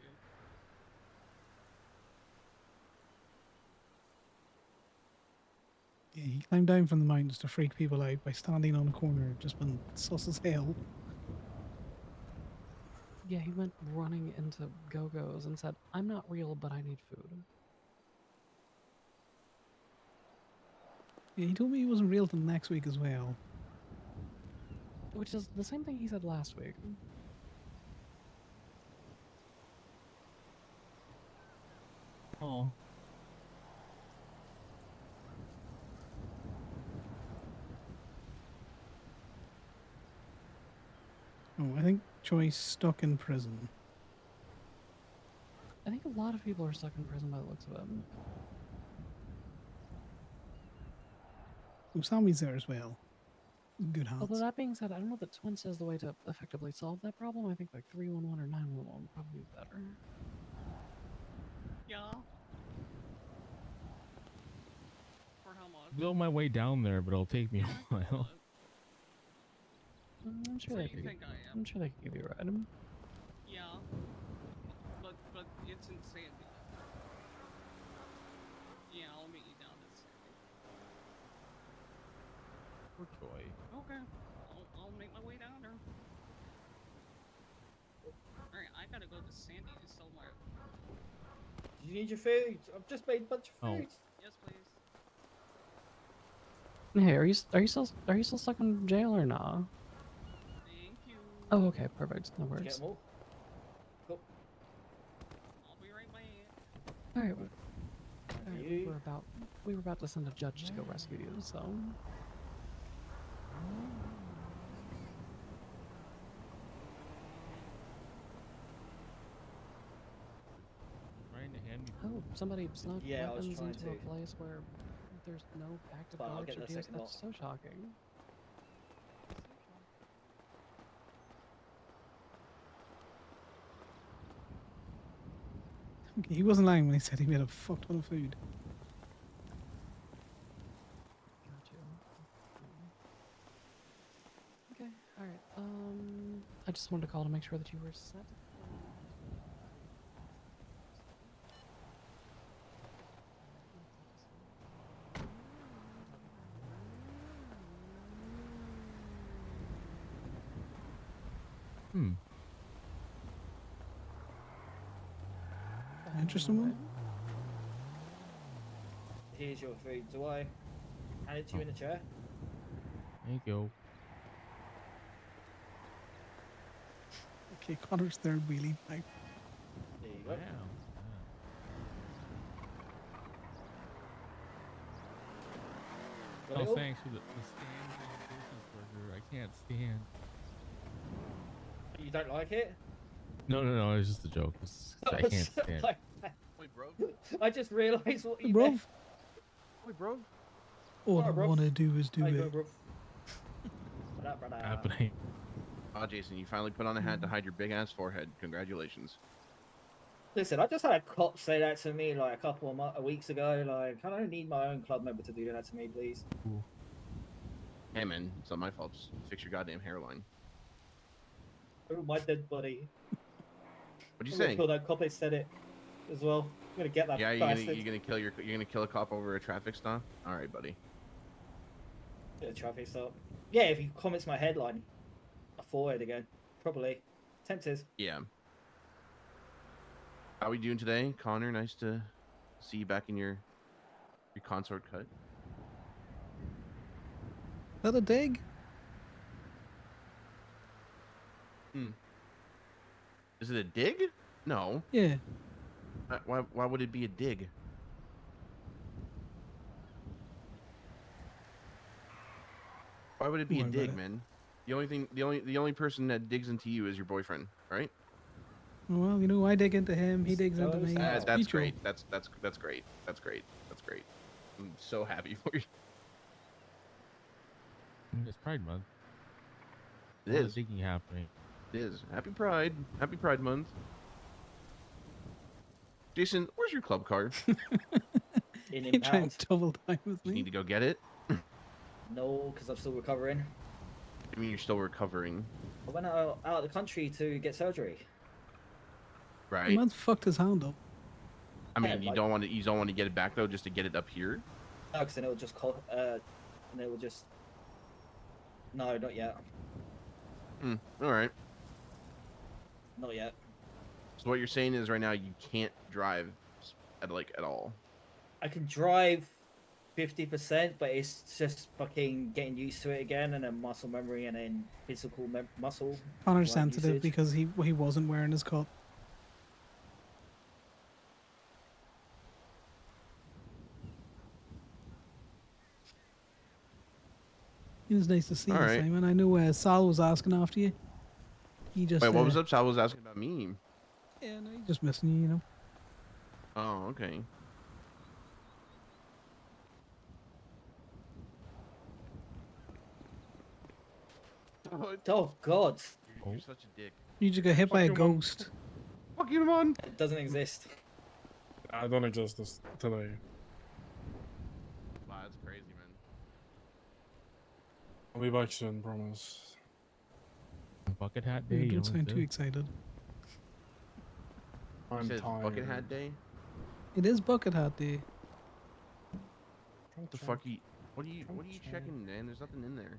Yeah, he climbed down from the mountains to freak people out by standing on a corner, just been sus as hell.
Yeah, he went running into Go-Go's and said, "I'm not real, but I need food."
Yeah, he told me he wasn't real till next week as well.
Which is the same thing he said last week.
Oh.
Oh, I think Choi's stuck in prison.
I think a lot of people are stuck in prison by the looks of it.
Oh, Sammy's there as well. Good hands.
Although that being said, I don't know that Twin says the way to effectively solve that problem. I think like 311 or 911 would probably be better.
Yeah. For how much?
Go my way down there, but it'll take me a while.
I'm sure
So
they
you
could.
think I am?
I'm sure they could give you a ride.
Yeah. But it's insane. Yeah, I'll meet you down at Sandy.
Poor Choi.
Okay. I'll make my way down there. Alright, I gotta go to Sandy to sell my.
Do you need your food? I've just made a bunch of
Oh.
food.
Yes, please.
Hey, are you still stuck in jail or not?
Thank you.
Oh, okay, perfect. No
Did you get
worries.
them all? Cool.
I'll be right back.
All right, we were about to send a judge to go rescue you, so.
Trying to hand me.
Oh, somebody snuck
Yeah, I was
weapons
trying
into a
to.
place where there's no active
But I'll
guards
get
or
the
teams.
second
That's so shocking.
He wasn't lying when he said he made a fuck ton of food.
Got you. Okay, all right. I just wanted to call to make sure that you were set.
Interesting one.
Here's your food. Do I hand it to you in a chair?
Thank you.
Okay, Connor's third wheelie pipe.
There you go.
Wow.
Got it
Oh,
all?
thanks for the stand business burger. I can't stand.
You don't like it?
No, it's just a joke. I can't stand.
Wait, bro.
I just realised what
Hey,
you
bro.
meant.
Wait, bro.
All
Alright,
I
bruv.
want to do is do
How you
it.
going, bro? What up, brother?
Happening.
Oh, Jason, you finally put on a hat to hide your big ass forehead. Congratulations.
Listen, I just had a cop say that to me like a couple of weeks ago. Like, I don't need my own club member to do that to me, please.
Hey, man, it's not my fault. Just fix your goddamn hairline.
Oh, my dead body.
What'd you
I'm gonna
say?
kill that cop that said it as well. I'm gonna get that
Yeah,
bastard.
you're gonna kill a cop over a traffic stop. All right, buddy.
Get a traffic stop. Yeah, if he comments my headline, a forehead again, probably. Tempted.
Yeah. How we doing today, Connor? Nice to see you back in your consort cut.
Is that a dig?
Is it a dig? No.
Yeah.
Why would it be a dig? Why would it be
Don't
a
worry about
dig,
it.
man? The only person that digs into you is your boyfriend, right?
Well, you know, I dig into him, he digs into me.
That's
It's mutual.
great. That's great. That's great. That's great. I'm so happy for you.
It's Pride Month.
It
lot
is.
of digging happening.
It is. Happy Pride. Happy Pride Month. Jason, where's your club card?
In
You trying
impound.
to double time with
You
me?
need to go get it.
No, because I'm still recovering.
I mean, you're still recovering,
I went out of the country to get surgery.
The
right?
man's fucked his hand up.
I mean,
Yeah,
you
like-
don't want to. You don't want to get it back though, just to get it up here.
No, because then it will just and it will just. No, not yet.
All right.
Not yet.
So what you're saying is right now you can't drive at all.
I can drive 50%, but it's just fucking getting used to it again, and then muscle memory, and then physical muscle.
Connor's
like,
sensitive
usage.
because he wasn't wearing his cup. It was nice to see you,
Alright.
Simon. I know Sal was asking after you. He just
Wait, what was up? Sal was asking about me.
Yeah, no, he's just missing you, you know.
Oh, okay.
Oh God!
You're such a dick.
You just got hit by a
you, Mom.
ghost.
Fuck you, man.
It doesn't exist.
I don't exist this today.
Wow, that's crazy, man.
I'll be back soon, promise.
Bucket hat day.
You
You
don't
know
sound
what
too excited.
You
I'm
said it's
tired.
bucket hat day.
It is bucket hat day.
What the fuck? What are you checking, man? There's nothing in there.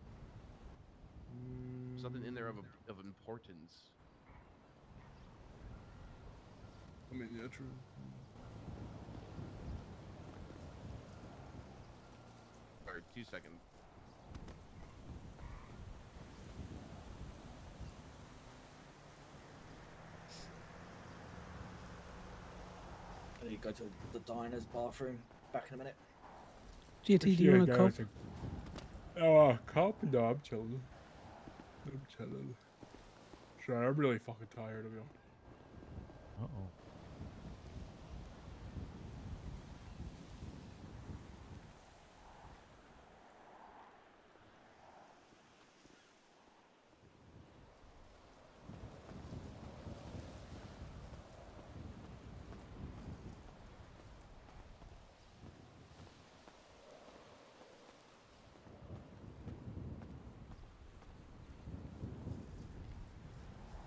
There's nothing in there of importance.
I mean, yeah, true.
Alright, 2 seconds.
I need to go to the diner's bathroom. Back in a minute.
GT, do you want a cup?
Oh, cup? No, I'm chilling. I'm chilling. Sure, I'm really fucking tired of you.
Uh-oh.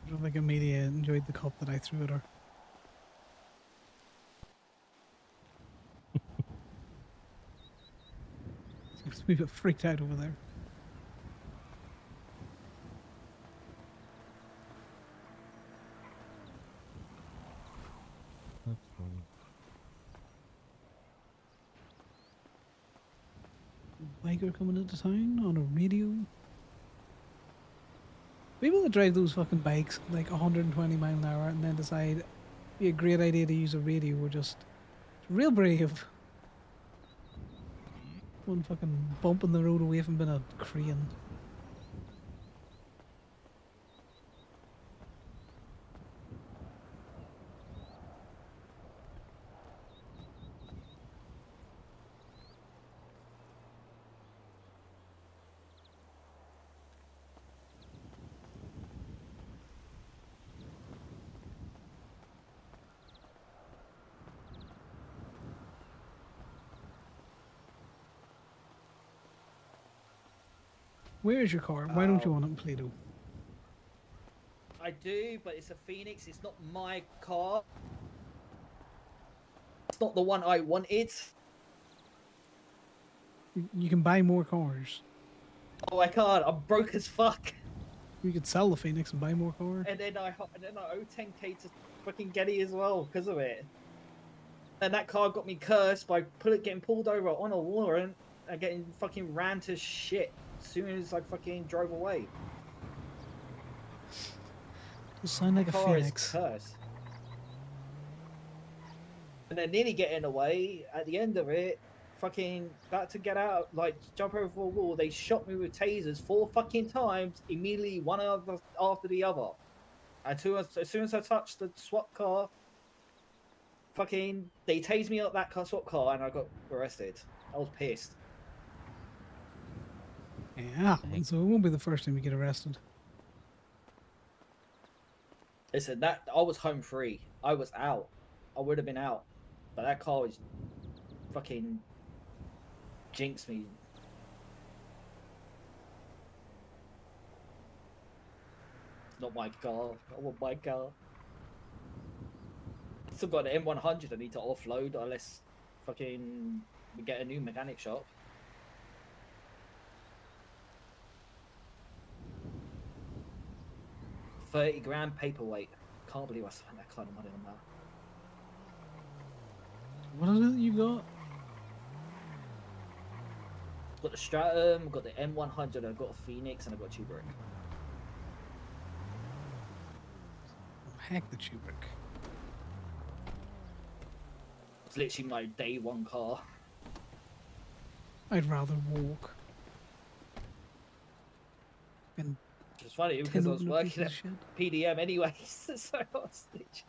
I don't think Amelia enjoyed the cup that I threw at her. Seems to be a bit freaked out over there.
That's funny.
Biker coming into town on a radio. People that drive those fucking bikes like 120 mile an hour and then decide it'd be a great idea to use a radio were just real brave. One fucking bump in the road away from being a crane. Where is your car? Why don't you want it in Play-Doh?
I do, but it's a Phoenix. It's not my car. It's not the one I wanted.
You can buy more cars.
Oh, I can't. I'm broke as fuck.
You could sell the Phoenix and buy more cars.
And then I owe 10k to fucking Getty as well because of it. And that car got me cursed by getting pulled over on a warrant and getting fucking ran to shit as soon as I fucking drove away.
You sound like a
Car is
Phoenix.
cursed. And then nearly getting away at the end of it, fucking about to get out, like jump over a wall. They shot me with tasers 4 fucking times, immediately one after the other. And as soon as I touched the SWAT car, fucking they tased me up that SWAT car, and I got arrested. I was pissed.
Yeah, so it won't be the first time you get arrested.
Listen, that I was home free. I was out. I would have been out, but that car was fucking jinxed me. It's not my car. I want my car. Still got the M100 I need to offload unless fucking we get a new mechanic shop. $30,000 paperweight. Can't believe I spent that kind of money on that.
What is it you got?
Got the Stratum, got the M100, I've got a Phoenix, and I've got a Tubric.
Heck, the Tubric.
It's literally my day one car.
I'd rather walk. And
It's funny because I was working at PDM anyways, so I was literally...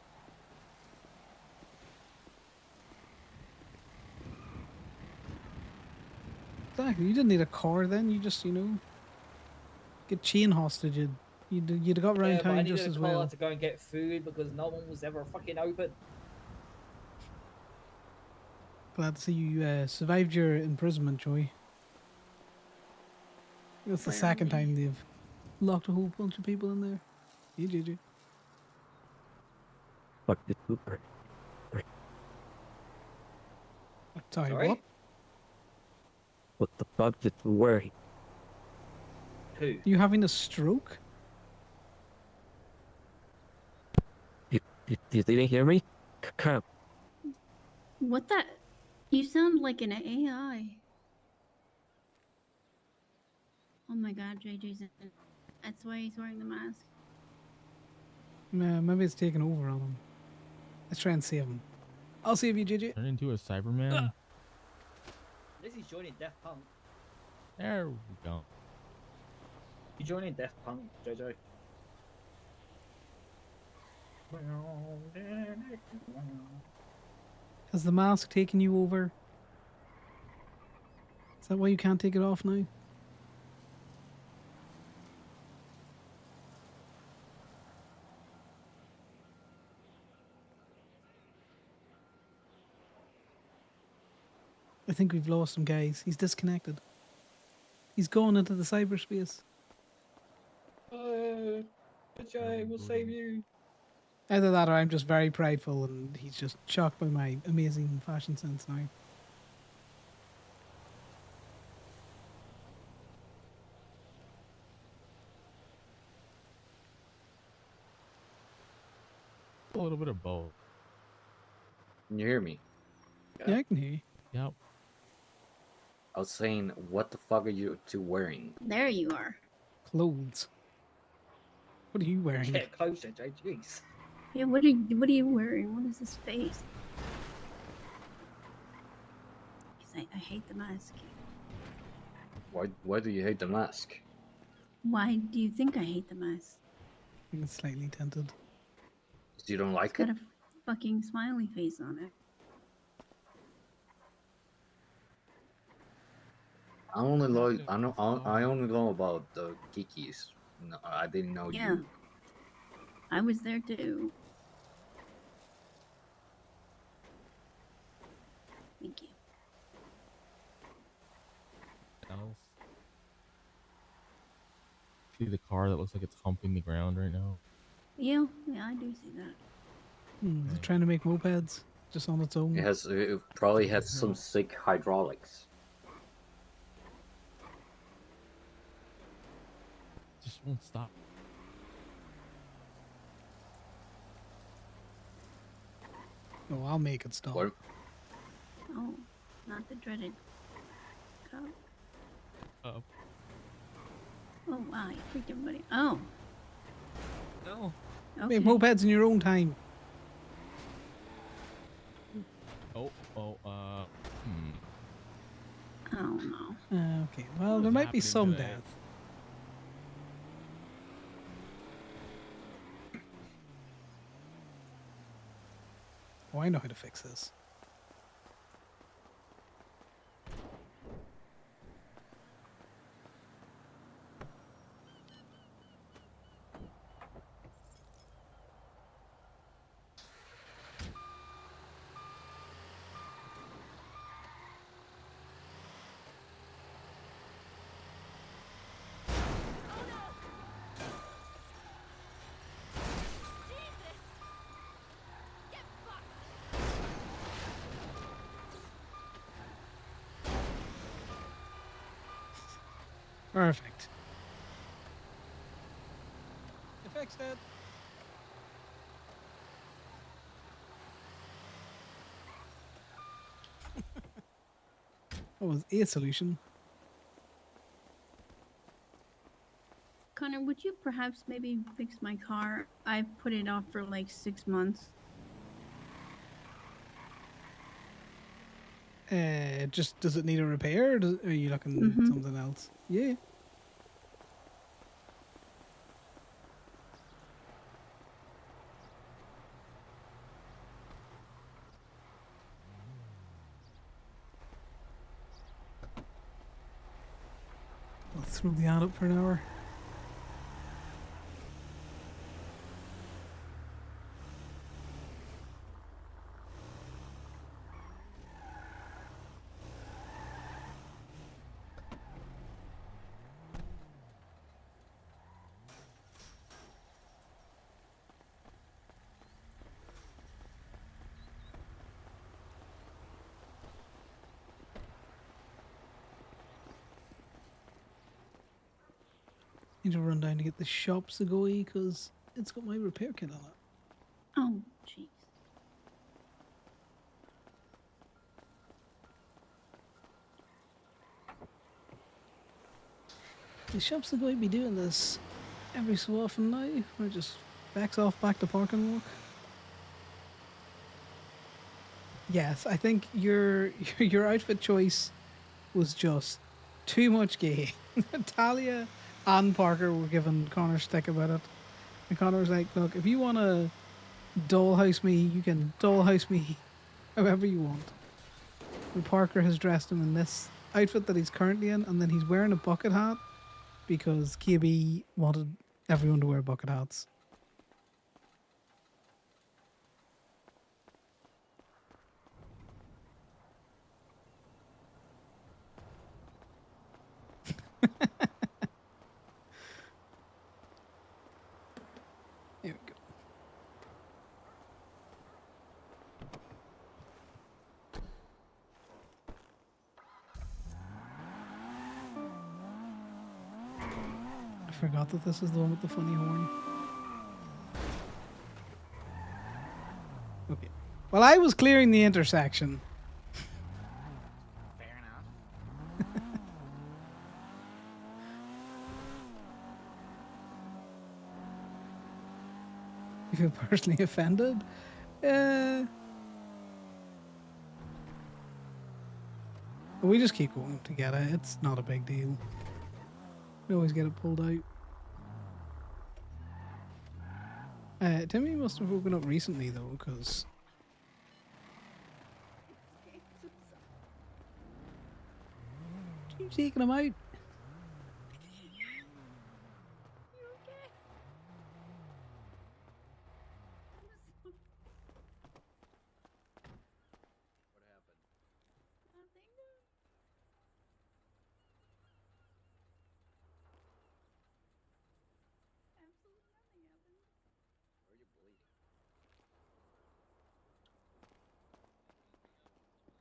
Exactly. You didn't need a car then. You just, get chain hostage. You'd have got round
Yeah, but I
town
needed
just
a
as
car
well.
to go and get food because no one was ever fucking open.
Glad to see you survived your imprisonment, Joy. That's the second time they've locked a whole bunch of people in there. GG.
Fuck the Cooper.
Sorry,
Sorry?
what?
What the fuck did you worry?
Who?
You having a stroke?
You didn't hear me? Come.
What the? You sound like an AI. Oh my god, JJ's in. That's why he's wearing the mask.
Nah, maybe it's taken over on him. Let's try and save him. I'll save you, JJ.
Turn into a Cyberman.
This is joining Death Punk.
There we go.
You joining Death Punk, JJ?
Has the mask taken you over? Is that why you can't take it off now? I think we've lost him, guys. He's disconnected. He's going into the cyberspace.
JJ, we'll save you.
Either that or I'm just very prideful and he's just shocked by my amazing fashion sense now.
A little bit of both.
Can you hear me?
Yeah, I can hear you.
Yep.
I was saying, what the fuck are you two wearing?
There you are.
Clothes. What are you wearing?
Get closer, JJ. Jeez.
Yeah, what are you wearing? What is this face? Because I hate the mask.
Why do you hate the mask?
Why do you think I hate the mask?
I think it's slightly tinted.
You don't like
It's got a fucking smiley face on it.
I only know. I only know about the Kikis. No, I didn't know
Yeah.
you.
I was there too. Thank you.
Else. See the car that looks like it's humping the ground right now?
Yeah, I do see that.
Is it trying to make mopeds just on its own?
It probably has some sick hydraulics.
Just won't stop.
No, I'll make it stop.
What?
Oh, not the dreaded cop.
Oh.
Oh wow, you freaked everybody. Oh.
No.
Okay.
Make mopeds in your own time.
Oh,
Oh no.
Okay, well,
What
there
is
might be
happening
some
today?
death. Oh, I know how to fix this. Perfect. Effects head. That was a solution.
Connor, would you perhaps maybe fix my car? I put it off for like 6 months.
Just does it need a repair? Or are you looking at something else? Yeah. I'll throw the ad up for an hour. Need to run down to get the shops to go because it's got my repair kit on it.
Oh, jeez.
The shops are going to be doing this every so often now, where it just backs off back to park and walk. Yes, I think your outfit choice was just too much gay. Talia and Parker were giving Connor stick about it. And Connor was like, look, if you want to dollhouse me, you can dollhouse me however you want. And Parker has dressed him in this outfit that he's currently in, and then he's wearing a bucket hat because KB wanted everyone to wear bucket hats. There we go. I forgot that this is the one with the funny horn. Okay. Well, I was clearing the intersection.
Fair enough.
You feel personally offended? We just keep going together. It's not a big deal. We always get it pulled out. Timmy must have woken up recently though, because you taking him out?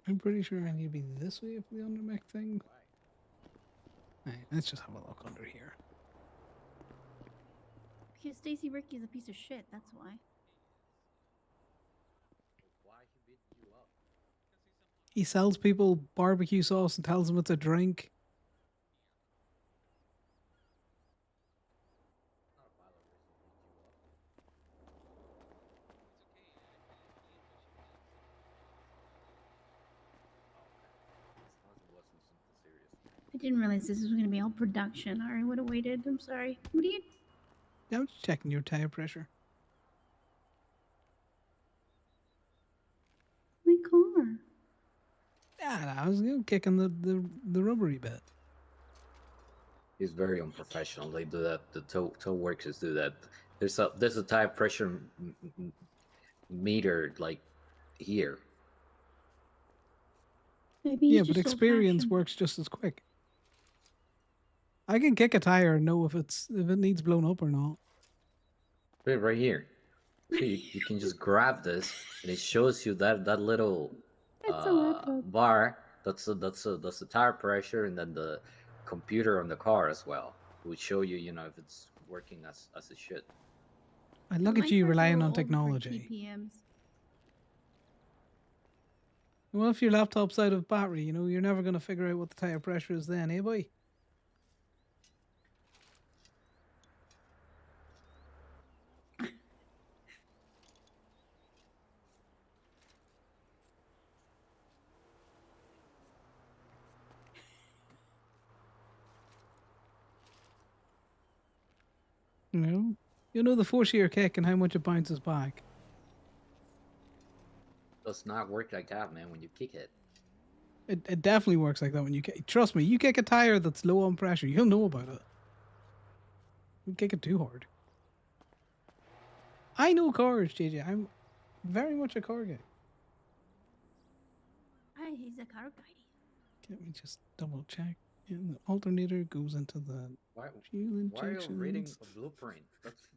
I'm pretty sure I need to be this way for the undermech thing. Alright, let's just have a look under here.
Because Stacy Ricky's a piece of shit, that's why.
He sells people barbecue sauce and tells them it's a drink.
I didn't realize this was going to be all production. I would have waited. I'm sorry. What are you...
Yeah, I'm just checking your tire pressure.
My car.
Yeah, I was kicking the rubbery bit.
He's very unprofessional. They do that. The tow workers do that. There's a tire pressure meter like here.
Maybe
Yeah, but experience works just as quick. I can kick a tire and know if it needs blown up or not.
Right here. So you can just grab this, and it shows you that little bar. That's the tire pressure, and then the computer on the car as well. It would show you, you know, if it's working as it should.
I look
My
at you
car's a
relying
little
on
old for
technology.
TPMs.
Well, if your laptop's out of battery, you know, you're never going to figure out what the tire pressure is then, eh, boy? You know the force of your kick and how much it bounces back.
Does not work like that, man. When you kick it,
It definitely works like that when you kick. Trust me, you kick a tire that's low on pressure, you'll know about it. You kick it too hard. I know cars, JJ. I'm very much a car guy.
Hi, he's a car guy.
Let me just double check. And the alternator goes into the fuel
why are you reading
injections.
a blueprint?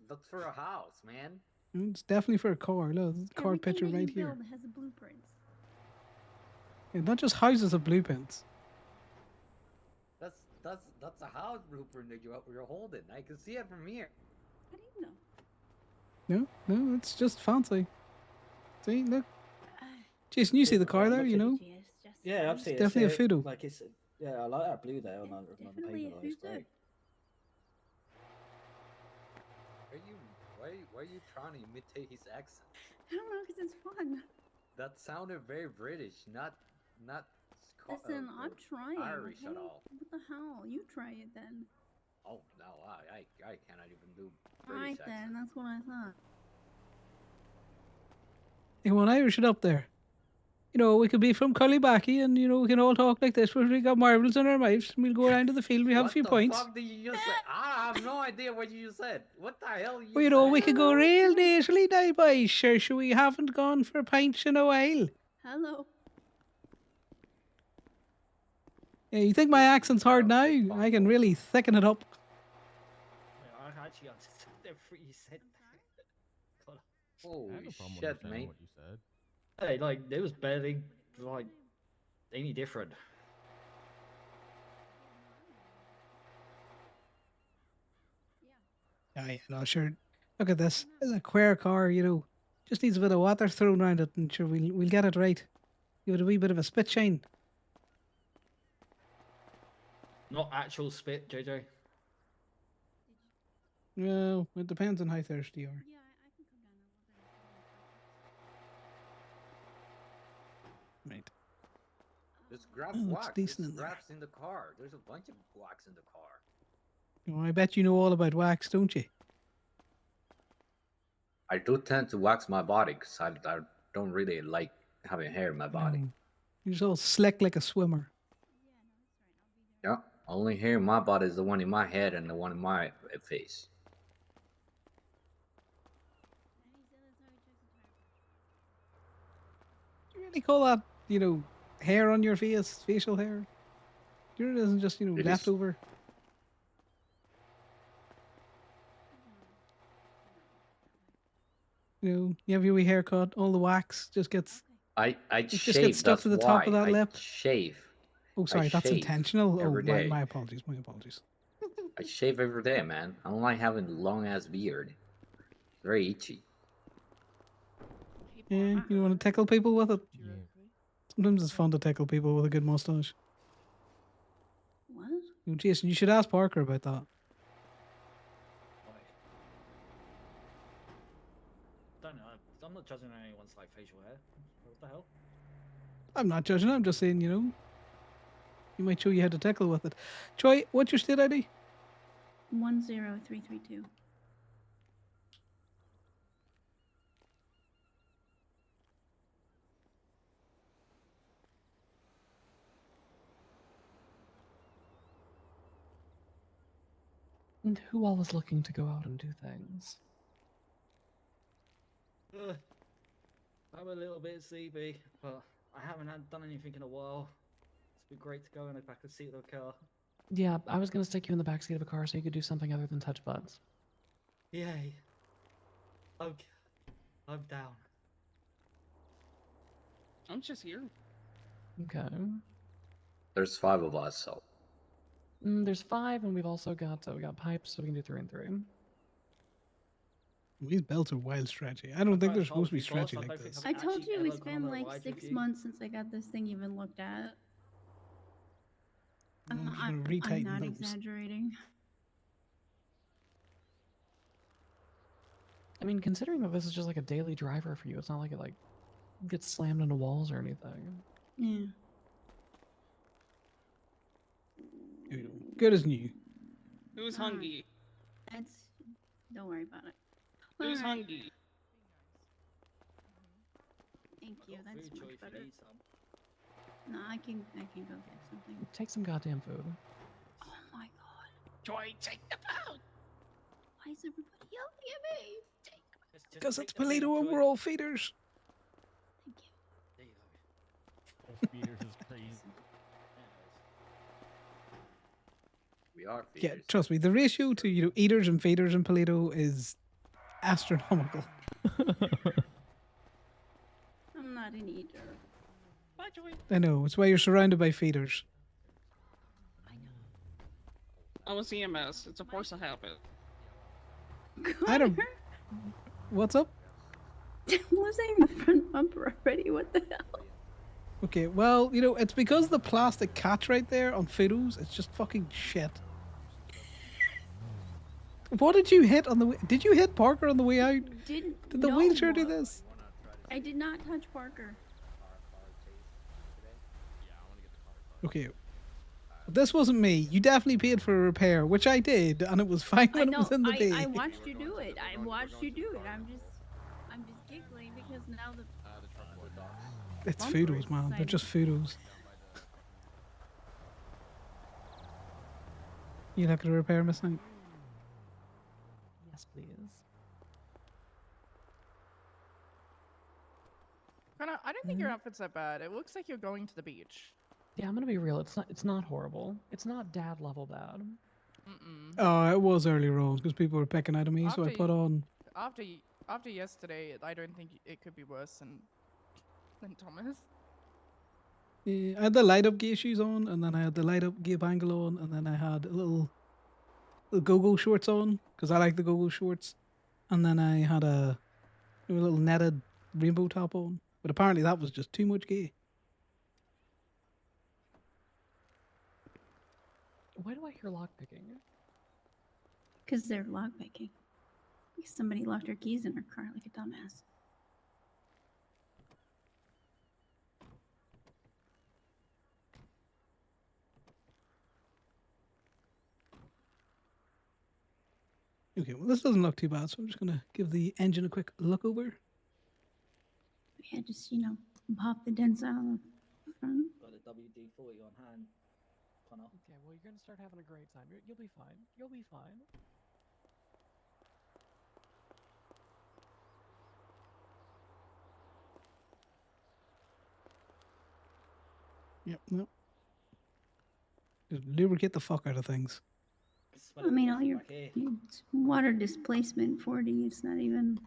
That's for a house, man.
It's definitely for a car. Look, the car
Everything
picture
that
right
you
here.
build has blueprints.
Yeah, not just houses of blueprints.
That's a house blueprint that you're holding. I can see it from here.
How do you know?
No, it's just fancy. See, look. Jason, you see the car there, you know?
Yeah, I've
It's
seen it.
definitely a
So,
photo.
like it's yeah, I like that blue there on the
Definitely
paper.
a
Like, it's
Fuso.
great.
Why are you trying to imitate his accent?
I don't know, because it's fun.
That sounded very British, not
Listen, I'm trying.
Irish
okay?
at all.
What the hell? You try it then.
Oh no, I cannot even do
Alright
British
then,
accent.
that's what I thought.
You want Irish it up there? You know, we could be from Cullybacky and, you know, we can all talk like this. We got marbles in our mouths and we'll go around to the field. We have a few points.
What the fuck did you just say? I have no idea what you just said. What the hell you
Well, you know,
said?
we could go real nasally now, boys. Sure, we haven't gone for pints in a while.
Hello.
Yeah, you think my accent's hard now? I can really thicken it up.
Yeah, I actually understood everything you said. God.
Holy
I have no problem
shit,
understanding
mate.
what you said.
Hey, like it was barely like any different.
Yeah, no, sure. Look at this. It's a queer car, you know. Just needs a bit of water thrown around it and sure, we'll get it right. Give it a wee bit of a spit shine.
Not actual spit, JJ.
Well, it depends on how thirsty you are. Right.
Just grab
Oh, looks
wax.
decent
There's
in there.
wax in the car. There's a bunch of wax in the car.
Well, I bet you know all about wax, don't you?
I do tend to wax my body because I don't really like having hair in my body.
No. You're just all slick like a swimmer.
Yeah, only hair in my body is the one in my head and the one in my face.
Do you really call that, you know, hair on your face, facial hair? You know, it isn't just, you know,
It is.
leftover. You know, you have your wee haircut, all the wax just gets.
I
It just
shave.
gets stuck
That's
to the
why
top of that
I
lip.
shave.
Oh, sorry, that's
shave
intentional. Oh,
every day.
my apologies. My apologies.
I shave every day, man. I don't like having a long ass beard. Very itchy.
Yeah, you want to tickle people with it? Sometimes it's fun to tickle people with a good mustache.
What?
Oh, Jason, you should ask Parker about that.
Don't know. I'm not judging anyone's like facial hair. What the hell?
I'm not judging. I'm just saying, you know, you might show you how to tickle with it. Troy, what's your state ID?
10332.
And who all is looking to go out and do things?
I'm a little bit sleepy, but I haven't done anything in a while. It's been great to go in the back of the seat of the car.
Yeah, I was gonna stick you in the backseat of a car so you could do something other than touch buttons.
Yay. Okay. I'm down.
I'm just here.
Okay.
There's 5 of us, so
There's 5, and we've also got we got pipes, so we can do 3 and 3.
These belts are wild stretchy. I don't think they're supposed to be stretchy like this.
I told you it's been like 6 months since I got this thing even looked at.
I'm just gonna
I'm
retighten
not
those.
exaggerating.
I mean, considering that this is just like a daily driver for you, it's not like it like gets slammed into walls or anything.
Yeah.
Good as new.
Who's hungry?
That's. Don't worry about it.
Who's
Alright.
hungry?
Thank you.
Got
That's
food, Joy,
much
if you
better.
need some.
No, I can go get something.
Take some goddamn food.
Oh my god.
Joy, take the food.
Why is everybody yelling at me?
Because it's Polito and we're all feeders.
There you go.
Feeders is crazy.
We are
Yeah,
feeders.
trust me, the ratio to eaters and feeders in Polito is astronomical.
I'm not an eater.
Bye, Joy.
I know, it's why you're surrounded by feeders.
I was EMS. It's a force of habit.
I don't. What's up?
Was I in the front bumper already? What the hell?
Okay, well, it's because the plastic catch right there on Fiddles, it's just fucking shit. What did you hit on the way? Did you hit Parker on the way out? Did the
no.
wheelchair do this?
I did not touch Parker.
Okay. This wasn't me. You definitely paid for a repair, which I did, and it was fine
I
when
know.
it was in the bay.
I watched you do it. I watched you do it. I'm just giggling because now the.
It's
bumper
Fiddles,
is
man. They're
decided-
just Fiddles. You looking to repair, Miss Knight?
Yes, please.
Conor, I don't think your outfit's that bad. It looks like you're going to the beach.
Yeah, I'm gonna be real. It's not horrible. It's not dad level bad.
Oh, it was earlier on because people were picking out of me, so I
After
put on.
After yesterday, I don't think it could be worse than Thomas.
Yeah, I had the light up gear shoes on, and then I had the light up gear bangle on, and then I had a little go-go shorts on because I like the go-go shorts, and then I had a little netted rainbow top on. But apparently that was just too much gear.
Why do I hear lockpicking?
Because they're lockpicking. Because somebody locked her keys in her car like a dumbass.
Okay, well this doesn't look too bad, so I'm just gonna give the engine a quick look over.
Yeah, just pop the dents out on the front.
Got a WD-40 on hand, Conor.
Okay, well you're gonna start having a great time. You'll be fine. You'll be fine.
Yep, no. Just lubricate the fuck out of things.
I mean, all your it's water displacement 40. It's not even.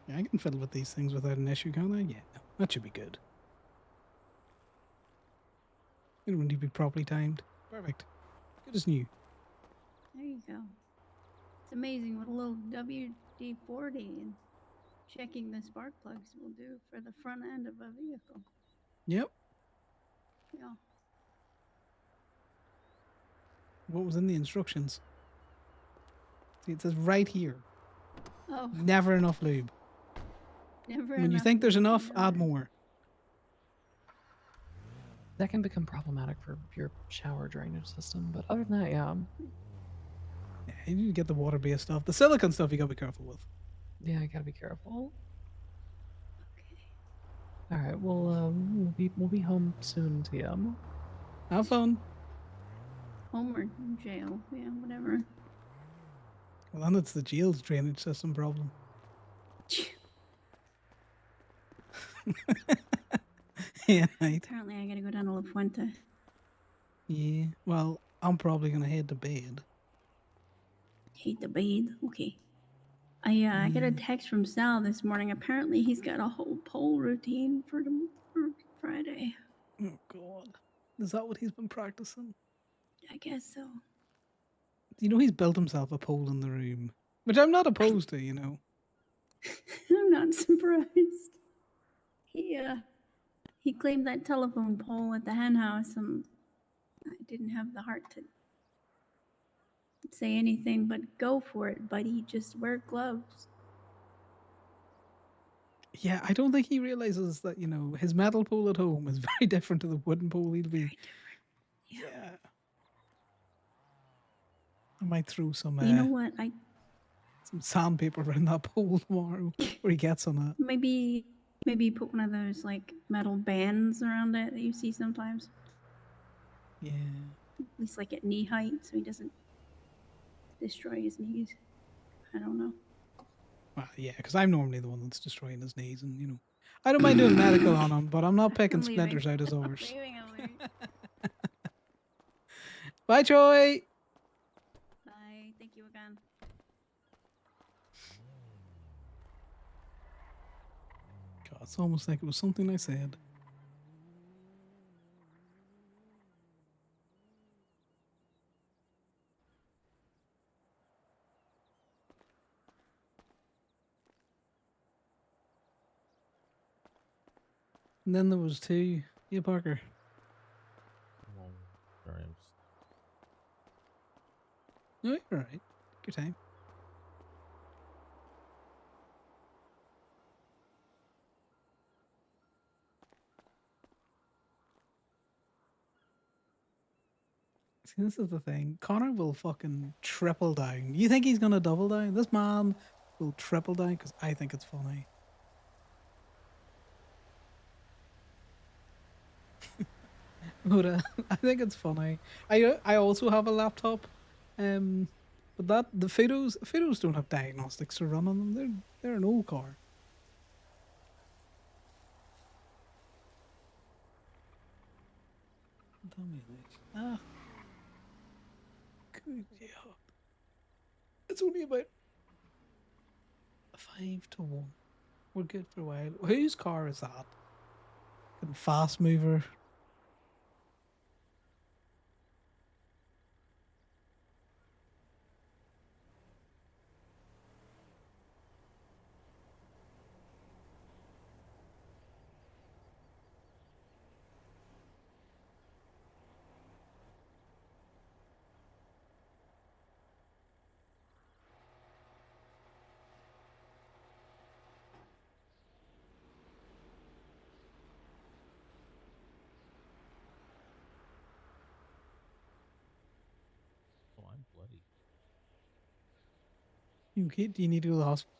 Yeah, I can fiddle with these things without an issue, can't I? Yeah, that should be good. It don't need to be properly timed. Perfect. Good as new.
There you go. It's amazing what a little WD-40 and checking the spark plugs will do for the front end of a vehicle.
Yep.
Yeah.
What was in the instructions? See, it says right here.
Oh,
Never enough lube.
never
When you
enough
think there's
lube,
enough,
never.
add more.
That can become problematic for your shower drainage system, but other than that, yeah.
Yeah, you need to get the water-based stuff. The silicone stuff you gotta be careful with.
Yeah, I gotta be careful. All right, well, we'll be home soon, TM.
Have fun.
Home or jail, yeah, whatever.
Well, then it's the jail's drainage system problem. Yeah, right.
Apparently, I gotta go down to La Fuente.
Yeah. Well, I'm probably gonna head to bed.
Hate the bed. Okay. I got a text from Sal this morning. Apparently, he's got a whole pole routine for Friday.
Oh God. God. Is that what he's been practicing?
I guess so.
You know, he's built himself a pole in the room, which I'm not opposed to, you know.
I'm not surprised. He claimed that telephone pole at the hen house, and I didn't have the heart to say anything but go for it, buddy. Just wear gloves.
Yeah, I don't think he realizes that, you know, his metal pole at home is very different to the wooden pole he'll be. Yeah. I might throw some
You know what?
some sandpaper around that pole tomorrow where he gets on it.
Maybe put one of those like metal bands around it that you see sometimes.
Yeah.
At least like at knee height, so he doesn't destroy his knees. I don't know.
Well, yeah, because I'm normally the one that's destroying his knees, and you know, I don't mind doing medical on him, but I'm not picking
I'm leaving.
splinters out his arse.
I'm leaving.
Bye, Troy.
Bye. Thank you again.
God, it's almost like it was something I said. And then there was two. Yeah, Parker.
Oh, sorry, I'm just...
No, you're alright. Take your time. See, this is the thing. Connor will fucking triple down. You think he's gonna double down? This man will triple down because I think it's funny. But I think it's funny. I also have a laptop, but that the photos don't have diagnostics to run on them. They're an old car. Tell me this. Ah, good job. It's only about 5-1. We're good for a while. Whose car is that? Fucking fast mover.
Oh, I'm bloody.
You okay? Do you need to go to the hospital?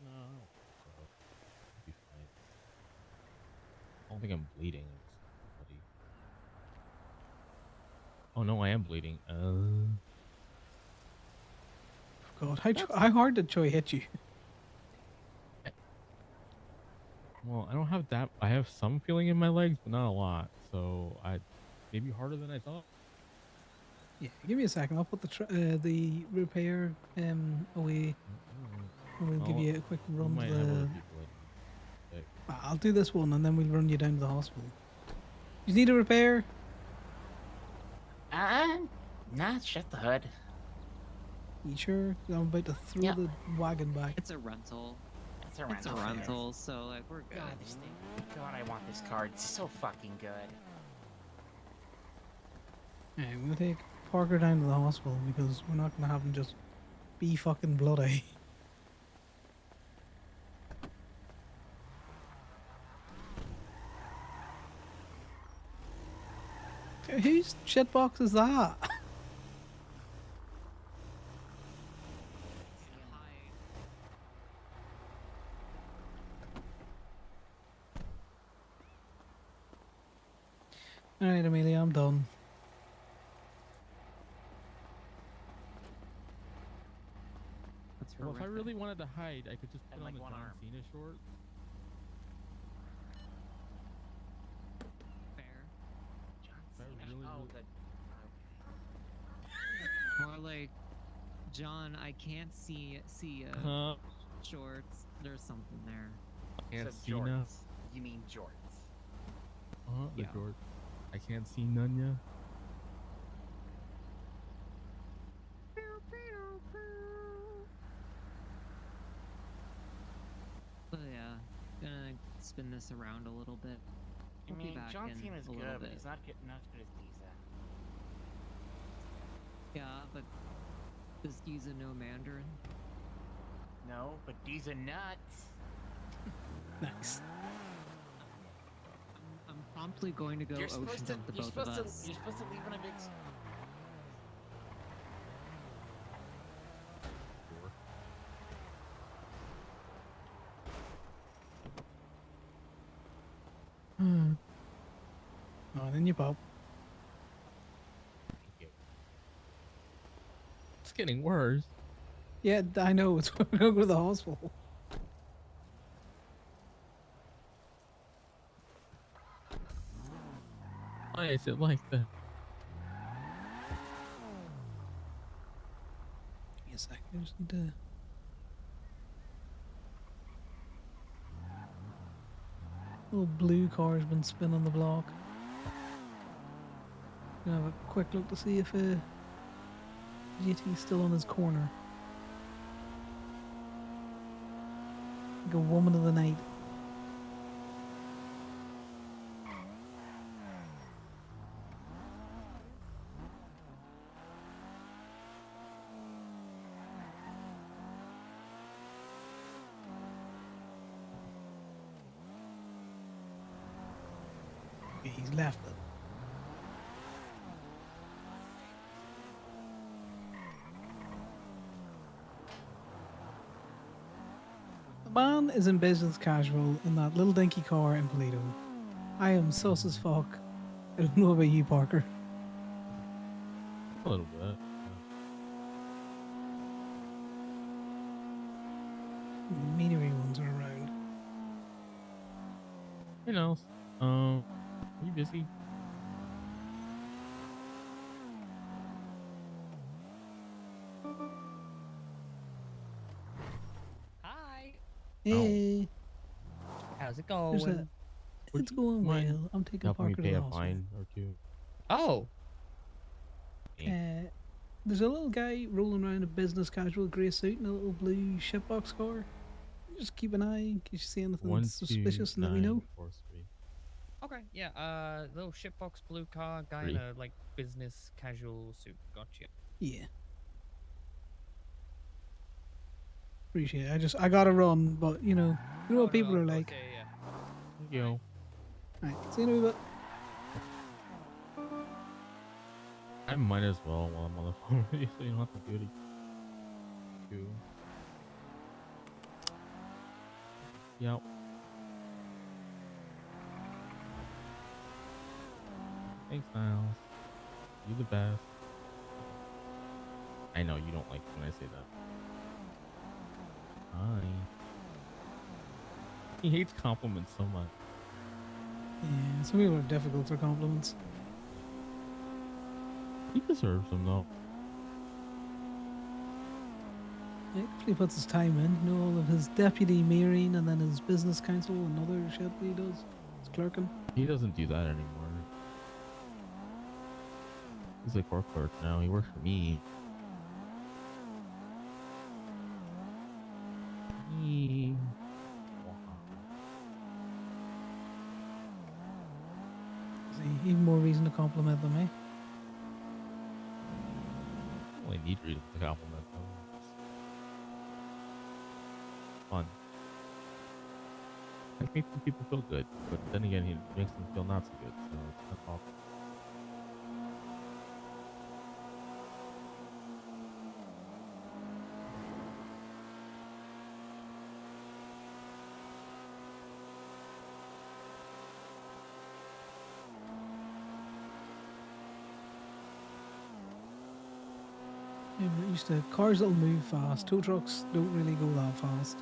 No, I don't think so. I'll be fine. I don't think I'm bleeding. I'm just bloody. Oh no, I am bleeding.
God, how hard did Choi hit you?
Well, I don't have that. I have some feeling in my legs, but not a lot. So maybe harder than I thought.
Yeah, give me a second. I'll put the repair away. And we'll give you a quick run to the. I'll do this one and then we'll run you down to the hospital. You need a repair?
Nah, shut the hood.
You sure? I'm about to throw the wagon back.
It's a rental. It's a rental, so like we're good.
God, this thing. God, I want this card. It's so fucking good.
Alright, we'll take Parker down to the hospital because we're not gonna have him just be fucking bloody. Whose shitbox is that? Alright, Amelia, I'm done.
Well, if I really wanted to hide, I could just put on the John Cena shorts.
Fair.
Really
More like, John, I can't see shorts. There's something there.
Can't
So
see now.
jorts. You mean jorts?
the George. I can't see none yet.
But yeah, gonna spin this around a little bit.
I
We'll be
mean,
back
John
in
Cena's
a little
good, but
bit.
he's not good enough good as Giza.
Yeah, but does Giza know Mandarin?
No, but Giza nuts.
Nice.
I'm promptly going to go
You're
ocean
supposed to.
dump the
You're
both of
supposed to.
us.
You're supposed to leave on a big.
Oh, then you pop.
It's getting worse.
Yeah, I know. It's going to go to the hospital.
Why is it like that?
Give me a sec. I just need to. Little blue car's been spinning the block. Gonna have a quick look to see if JT's still on his corner. Like a woman of the night. Okay, he's left it. The man is in business casual in that little dinky car in Toledo. I am sus as fuck. I don't know about you, Parker.
A little bit.
The meanery ones are around.
Who knows? Are you busy?
Hi.
Hey.
How's it
There's
going?
It's going
mind
well. I'm taking
helping me
Parker to
pay
the
a
hospital.
fine or two?
Oh.
There's a little guy rolling around a business casual grey suit in a little blue shitbox car. Just keep an eye in case you see anything
1, 2,
suspicious and let me
9,
know.
4, 3.
Okay. Yeah. Little shitbox blue car guy in
3.
a like business casual suit. Gotcha.
Yeah. Appreciate it. I gotta run, but you know what people are like.
Yeah.
Thank you.
Alright, see you in a wee bit.
I might as well while I'm on the phone with you so you don't have to do it too. Yep. Thanks, Niles. You the best. I know you don't like when I say that. Hi. He hates compliments so much.
Yeah, some people are difficult for compliments.
He deserves them though.
Yeah, if he puts his time in, you know, all of his deputy mayoring and then his business council and other shit that he does. His clerking.
He doesn't do that anymore. He's a court clerk now. He works for me.
See, even more reason to compliment them, eh?
I only need reasons to compliment them. It's fun. Like making people feel good, but then again, he makes them feel not so good. So it's kind of awkward.
Yeah, we're used to cars that'll move fast. Tow trucks don't really go that fast.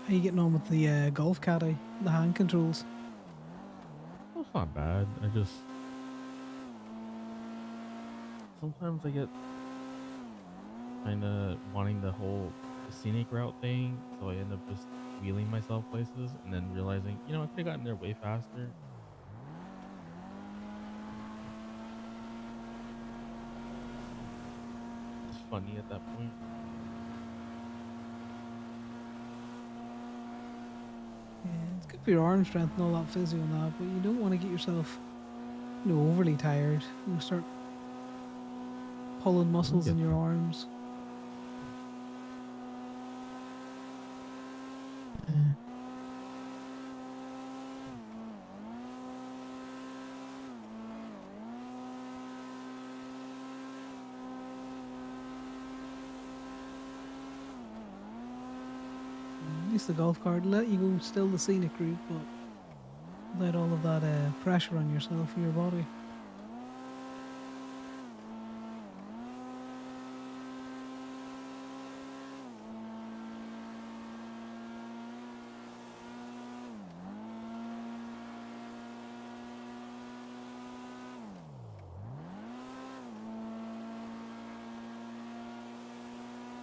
How you getting on with the golf caddy? The hand controls?
Well, it's not bad. I just sometimes I get kind of wanting the whole scenic route thing, so I end up just wheeling myself places and then realizing, you know, I could have gotten there way faster. It's funny at that point.
Yeah, it's good for your arm strength and all that physio and that, but you don't want to get yourself, you know, overly tired. You start pulling muscles in your arms. At least the golf cart let you go still the scenic route, but without all of that pressure on yourself or your body.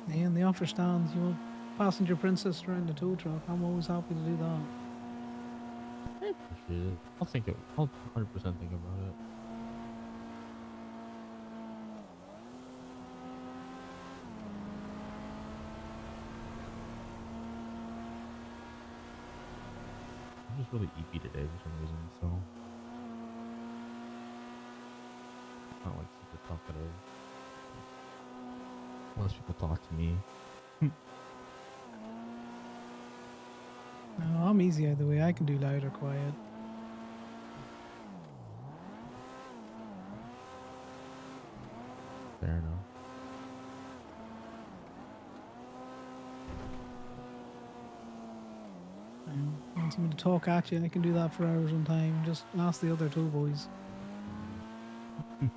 Yeah, and the offer stands. You want passenger princess around the tow truck. I'm always happy to do that.
I appreciate it. I'll 100% think about it. I'm just really EP today for some reason, so not like super talkative. Unless people talk to me.
No, I'm easy either way. I can do loud or quiet.
Fair enough.
Want someone to talk at you? I can do that for hours on time. Just ask the other tow boys.
I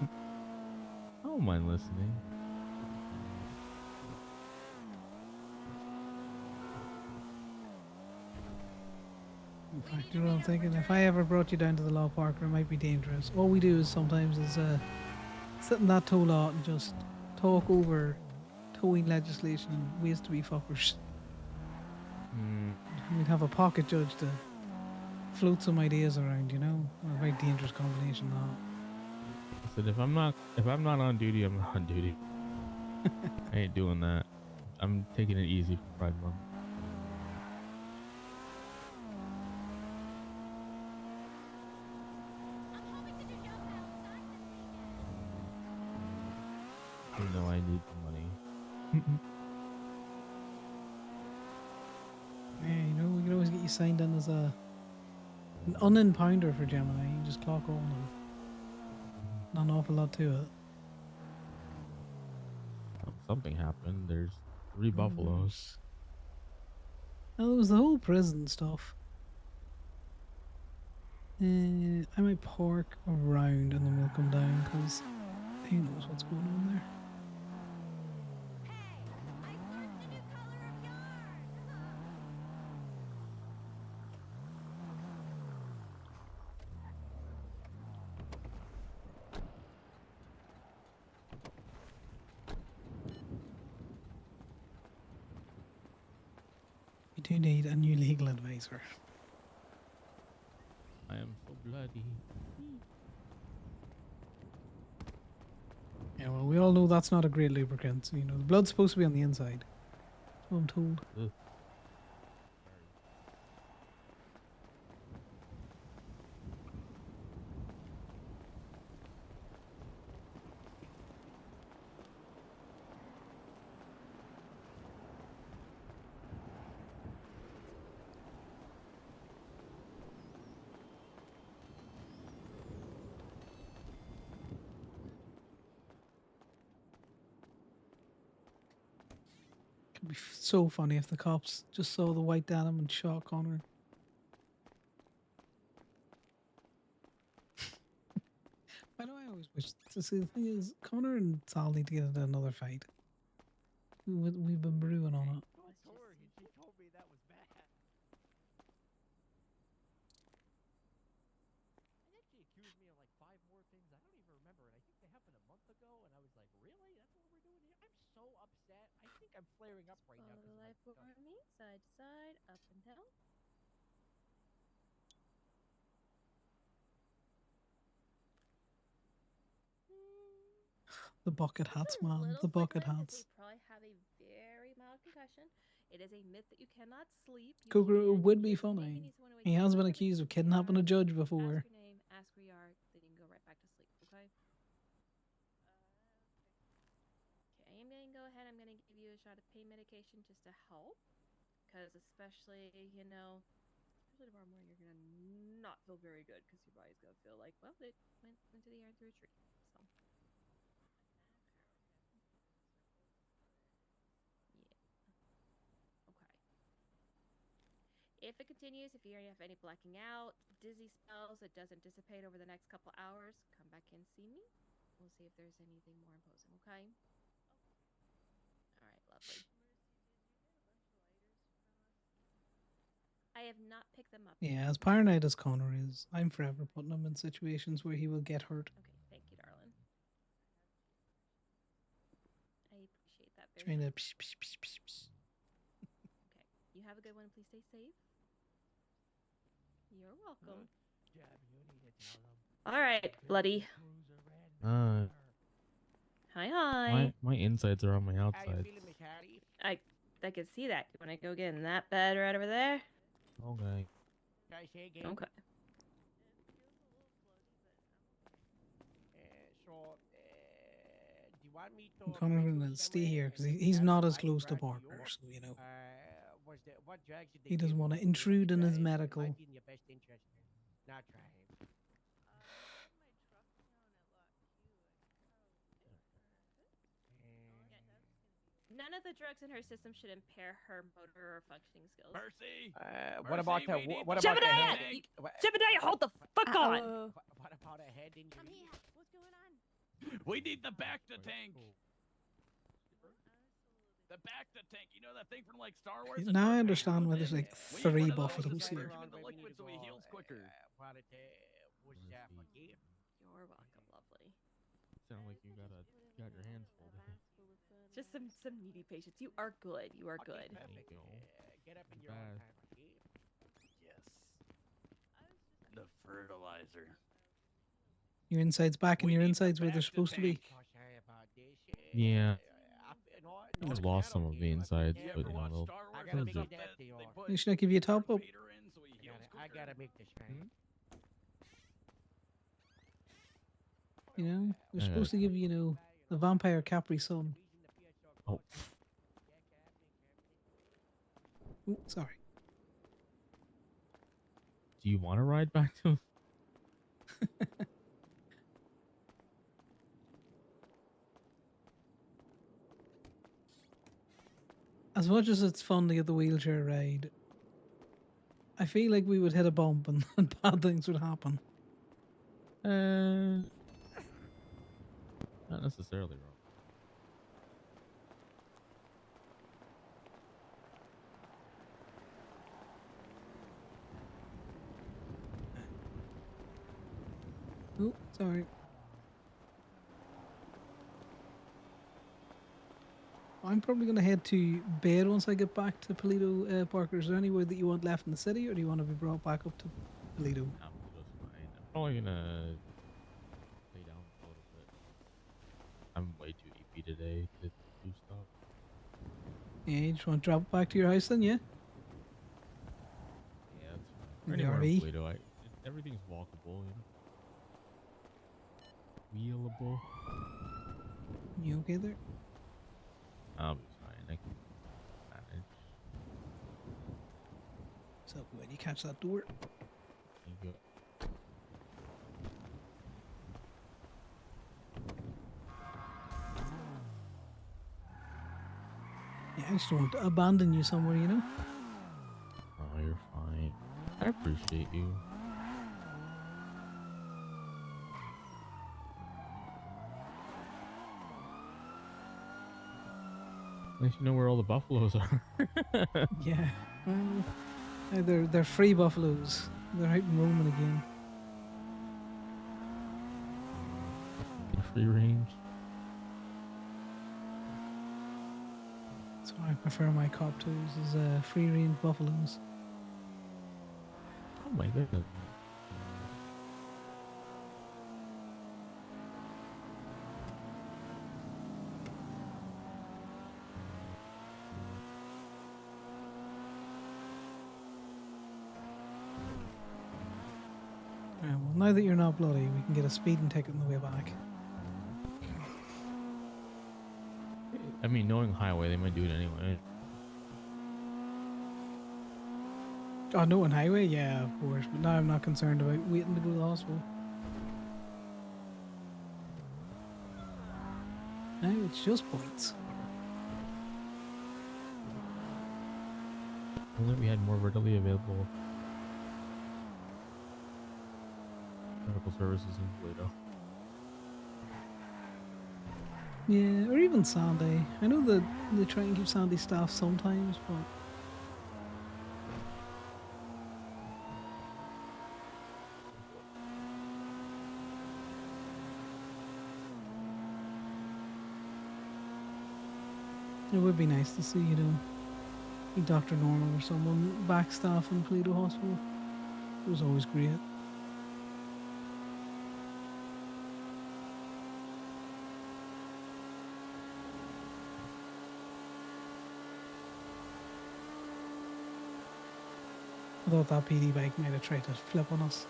don't mind listening.
In fact, you know what I'm thinking? If I ever brought you down to the law parker, it might be dangerous. All we do is sometimes sit in that tow lot and just talk over towing legislation and ways to be fuckers. We'd have a pocket judge to float some ideas around, you know? A very dangerous combination, that.
I said if I'm not on duty, I'm not on duty. I ain't doing that. I'm taking it easy for Pride Month. You know I need the money.
Yeah, you know, we can always get you signed in as an unempounder for Gemini. You can just clock on and not an awful lot to it.
Something happened. There's 3 buffaloes.
Oh, there was the whole prison stuff. I might park around and then we'll come down because who knows what's going on there. We do need a new legal advisor.
I am so bloody.
Yeah, well, we all know that's not a great lubricant. So, you know, the blood's supposed to be on the inside. That's what I'm told.
Ugh.
It'd be so funny if the cops just saw the white denim and shot Conor. Why do I always wish to see? The thing is, Conor and Sal need to get into another fight. We've been brewing on it.
She told me that was bad. And then she accused me of like 5 more things I don't even remember, and I think they happened a month ago, and I was like, really? That's what we're doing here? I'm so upset.
I'm flaring up right now.
Follow the light for me, side to side, up and down.
The bucket hats,
A
man.
little
The bucket
flickering 'cause
hats.
they probably have a very mild concussion. It is a myth that you cannot sleep. You
Kukuru
can
would be
just maybe
funny.
need someone to wake
He
you
has been
up,
accused of
ask where you
kidnapping a
are,
judge before.
Ask your name, ask where you are, then you can go right back to sleep, okay? Okay, I'm gonna go ahead. I'm gonna give you a shot of pain medication just to help. Because especially, you know, especially tomorrow morning, you're gonna not feel very good because your body's gonna feel like, well, it went into the air and through a tree. So. Okay. If it continues, if you have any blacking out, dizzy spells, it doesn't dissipate over the next couple hours, come back and see me. We'll see if there's anything more imposing, okay? All right, lovely. I have not picked them up.
Yeah, as paranoid as Conor is, I'm forever putting him in situations where he will get hurt.
Okay, thank you, darling. I appreciate that very
Trying to.
much. Okay, you have a good one. Please stay safe. You're welcome. All right, bloody.
Uh,
Hi.
my insides are on my
How you
outsides.
feeling, Miss Harry?
I can see that. You want to go get in that bed right over there?
Okay.
Try say again.
Okay.
So, do you want me to
Conor
bring you
gonna stay
somewhere
here
and
because
then
he's
have
not
the
as
body
close to
brought you
Parker,
up?
so you know.
What drugs did they
He doesn't
give
want to
you? Do you
intrude in his
try it? It
medical.
might be in your best interest not try it.
None of the drugs in her system should impair her motor or functioning skills.
Mercy.
What about the what about the
Jebediah!
head?
Jebediah, hold the fuck on!
What about a head injury?
What's going on?
We need the Bacta tank. The Bacta tank. You know that thing from like Star Wars?
Now I understand why there's like
We need
3
one of those to
buffaloes
submerge
here.
him in the liquid so he heals quicker.
You're welcome, lovely.
Sound like you got your hands full.
Just some needy patients. You are good. You are good.
Thank you.
Get up in
Too
your own
bad.
time, okay?
Yes. The fertilizer.
Your insides back and your insides where they're supposed to be.
Sorry about this.
Yeah.
No,
I've lost some of the insides,
Yeah,
but you know, they'll,
I
they'll
gotta make
zip.
that to you.
You should I give you a top up?
I gotta make this right.
You know, they're
I
supposed to
gotta-
give you, you know, the vampire Capri Sun.
Oh,
Ooh, sorry.
do you want to ride back to?
As much as it's fun to get the wheelchair ride, I feel like we would hit a bump and, and bad things would happen.
Not necessarily wrong.
Oh, sorry. I'm probably going to head to bed once I get back to Polito, Parker. Is there anywhere that you want left in the city, or do you want to be brought back up to Polito?
That's fine. I'm probably gonna lay down a little bit. I'm way too EP today to do stuff.
Yeah, you just want to drop back to your house then, yeah?
Yeah, that's
In
fine.
the
Anywhere in
RV?
Plato, everything's walkable, you know. Wheelable.
You okay there?
I'll be fine. I can manage.
So when you catch that door.
Thank you.
Yeah, I just don't want to abandon you somewhere, you know?
Oh, you're fine. I appreciate you. At least you know where all the buffaloes are.
Yeah. They're free buffaloes. They're out and roaming again.
Free range.
It's So I prefer my cop tools as free range buffaloes.
Oh my goodness.
Yeah, well, now that you're not bloody, we can get a speeding ticket on the way back.
I mean, knowing highway, they might do it anyway.
Oh, no, on highway? Yeah, of course. But now I'm not concerned about waiting to go to the hospital. Now it's just points.
Only we had more readily available medical services in Toledo.
Yeah, or even Sandy. I know that they try and keep Sandy staffed sometimes, but it would be nice to see, you know, like Dr. Normal or someone back staff in Toledo Hospital. It was always great. I thought that PD bike might have tried to flip on us.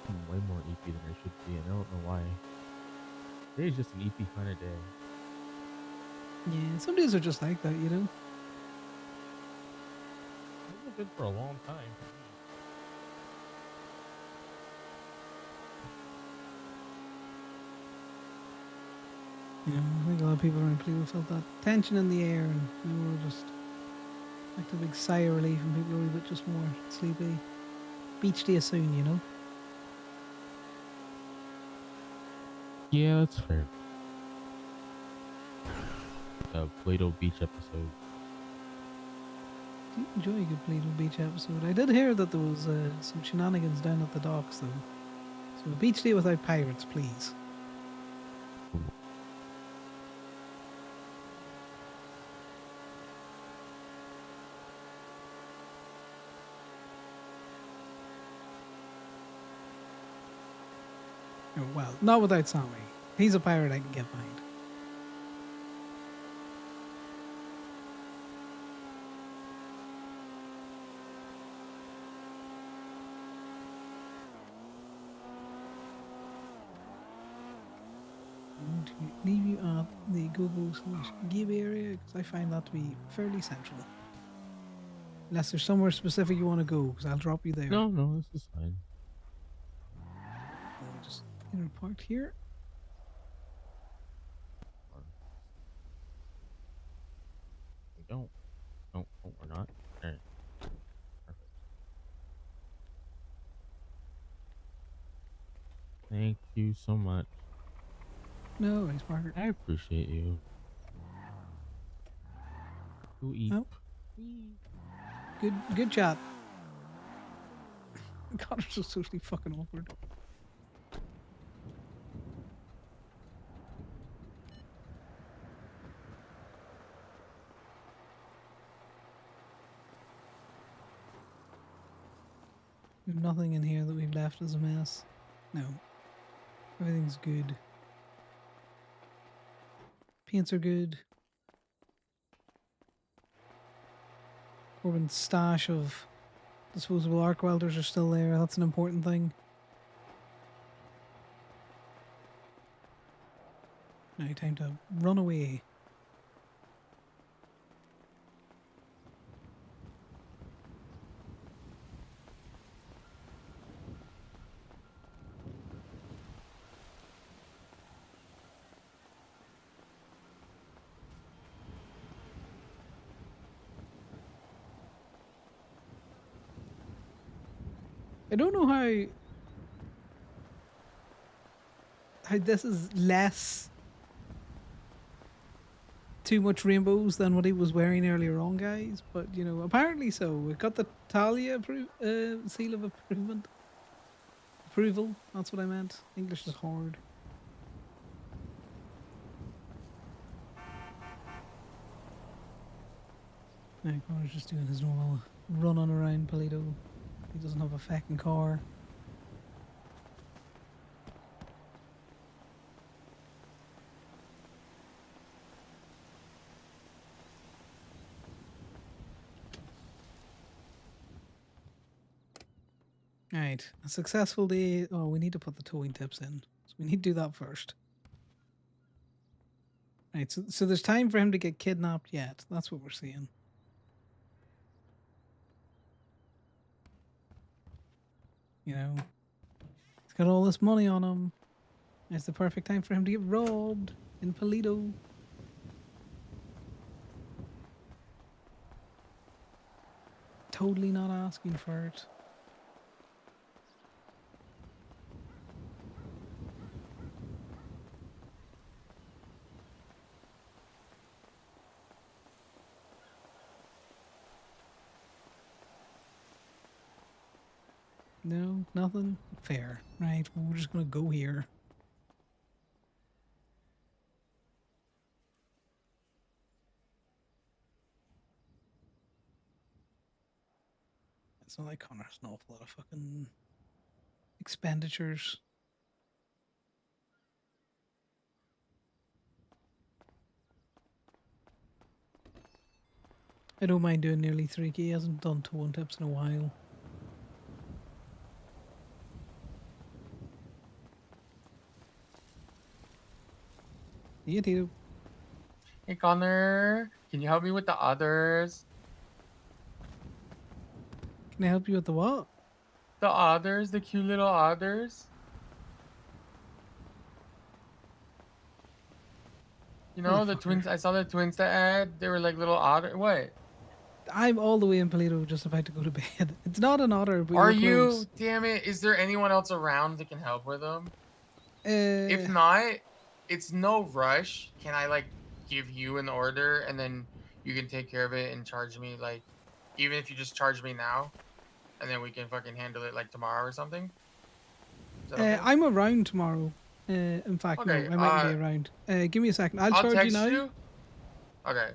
I'm way more EP than I should be, and I don't know why. Today's just an EP kind of day.
Yeah, some days are just like that, you know?
It's been for a long time.
You know, I think a lot of people around Toledo felt that tension in the air, and we were just like a big sigh of relief, and people were a bit just more sleepy. Beach day soon, you know?
Yeah, that's fair. The Plato Beach episode.
Do you enjoy a good Toledo Beach episode? I did hear that there was some shenanigans down at the docks, though. So a beach day without pirates, please. Oh, well, not without Sammy. He's a pirate I can get behind. I'm going to leave you at the go-go/give area because I find that to be fairly central. Unless there's somewhere specific you want to go, because I'll drop you there.
No, this is fine.
I'll just get her parked here.
We don't. No, we're not. Alright. Perfect. Thank you so much.
No worries, Parker.
I appreciate you. Who eat?
Oh. Good chat. Conor's so socially fucking awkward. We've nothing in here that we've left as a mess. No. Everything's good. Paints are good. Corbin's stash of disposable arc welders are still there. That's an important thing. Now time to run away. I don't know how this is less too much rainbows than what he was wearing earlier on, guys. But you know, apparently so. We got the Talia seal of approval. That's what I meant. English is hard. Now Connor's just doing his normal run on around Polito. He doesn't have a fucking car. Alright, a successful day. Oh, we need to put the towing tips in. So we need to do that first. Right, so there's time for him to get kidnapped yet. That's what we're seeing. You know, he's got all this money on him. It's the perfect time for him to get robbed in Polito. Totally not asking for it. No, nothing? Fair. Right, well, we're just gonna go here. It's not like Connor has an awful lot of fucking expenditures. I don't mind doing nearly 3k. He hasn't done towing tips in a while. Yeah, Tito.
Hey Connor, can you help me with the others?
Can I help you with the what?
The others, the cute little others. You know, the twins, I saw the twins that had, they were like little otter. What?
I'm all the way in Polito, just about to go to bed. It's not an otter, but
Are
you're close.
you? Damn it. Is there anyone else around that can help with them? If
Uh,
not, it's no rush. Can I like give you an order and then you can take care of it and charge me like, even if you just charge me now, and then we can fucking handle it like tomorrow or something? Is that okay?
I'm around tomorrow. In fact,
Okay,
no, I mightn't be around. Give me a second. I'll charge you
text
now.
you. Okay.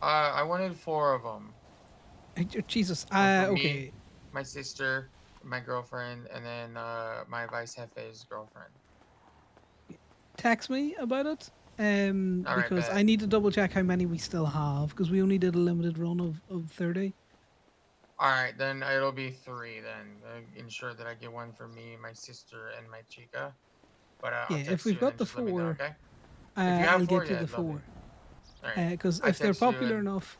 I wanted 4 of them.
Jesus.
For
Okay.
me, my sister, my girlfriend, and then my vice jefe's girlfriend.
Text me about it.
All right,
Because
bet.
I need to double check how many we still have, because we only did a limited run of 30.
All right, then it'll be 3 then. Ensure that I get one for me, my sister, and my chica. But I'll
Yeah, if
text
we've
you and
got
then
the
just let me know,
4,
okay? If you have
I'll
4,
get you
yeah,
the
I'd love
4.
it. All right.
Because
I
if they're
text you
popular
and-
enough,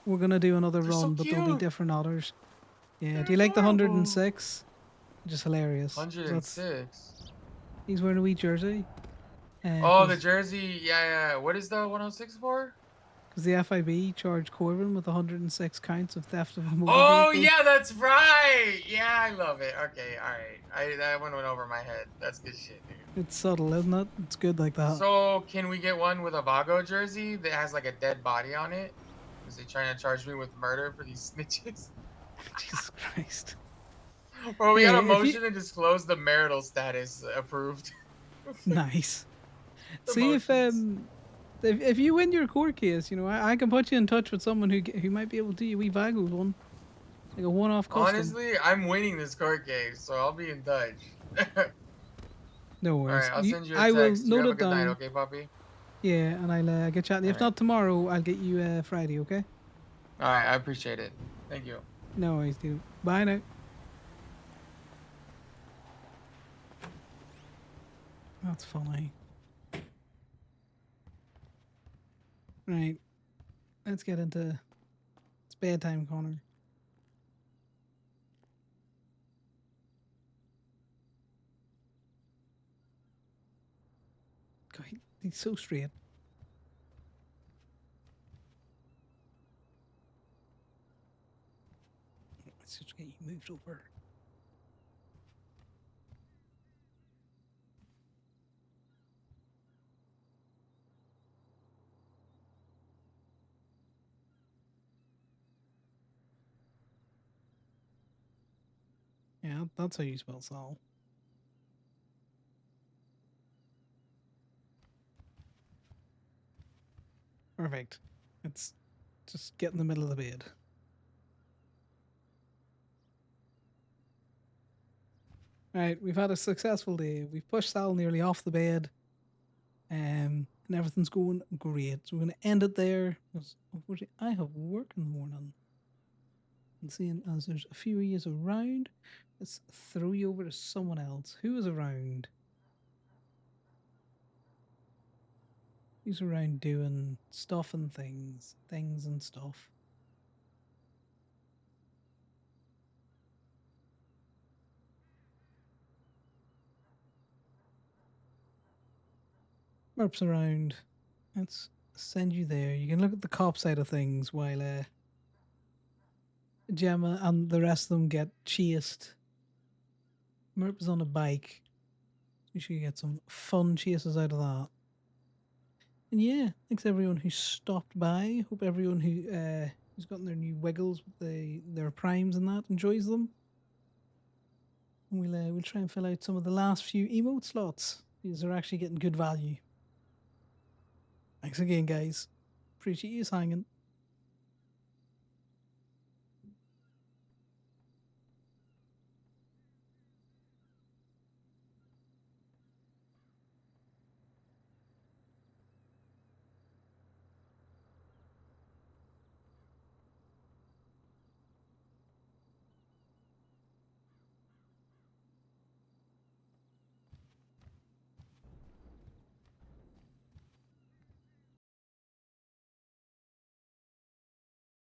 we're gonna do another
They're
run,
so
but there'll be
cute.
different others. Yeah, do you like the 106? Just hilarious.
106.
He's wearing a wee jersey.
Oh, the jersey. Yeah. What is the 106 for?
Because the FIB charged Corbin with 106 counts of theft of a motor
Oh,
vehicle.
yeah, that's right. Yeah, I love it. Okay, all right. That one went over my head. That's good shit, dude.
It's subtle, isn't it? It's good like that.
So, can we get one with a Vago jersey that has like a dead body on it? Is they trying to charge me with murder for these snitches?
Jesus Christ.
Well, we
Hey,
got a
if you-
motion to disclose the marital status approved.
Nice. See if you win your court case, you know, I can put you in touch with someone who might be able to do you a wee Vagos one. Like a one-off custom.
Honestly, I'm winning this court case, so I'll be in touch.
No
All
worries.
right, I'll send you a
I will
text. You
note
have a
it
good night,
down.
okay, puppy?
Yeah, and I'll get chatting. If
Alright.
not tomorrow, I'll get you Friday, okay?
All right, I appreciate it. Thank you.
No worries, dude. Bye now. That's funny. Right. Let's get into it's bedtime, Connor. God, he's so straight. Let's just get you moved over. Yeah, that's how you spell Saul. Perfect. Let's just get in the middle of the bed. Right, we've had a successful day. We've pushed Sal nearly off the bed. And everything's going great. So we're going to end it there. Because unfortunately, I have work in the morning. And seeing as there's a few of you around, let's throw you over to someone else. Who is around? Who's around doing stuff and things and stuff? Merp's around. Let's send you there. You can look at the cop side of things while Gemma and the rest of them get chased. Merp is on a bike. You should get some fun chases out of that. And yeah, thanks everyone who stopped by. Hope everyone who's gotten their new wiggles with their primes and that enjoys them. We'll try and fill out some of the last few emote slots. These are actually getting good value. Thanks again, guys. Appreciate you hanging.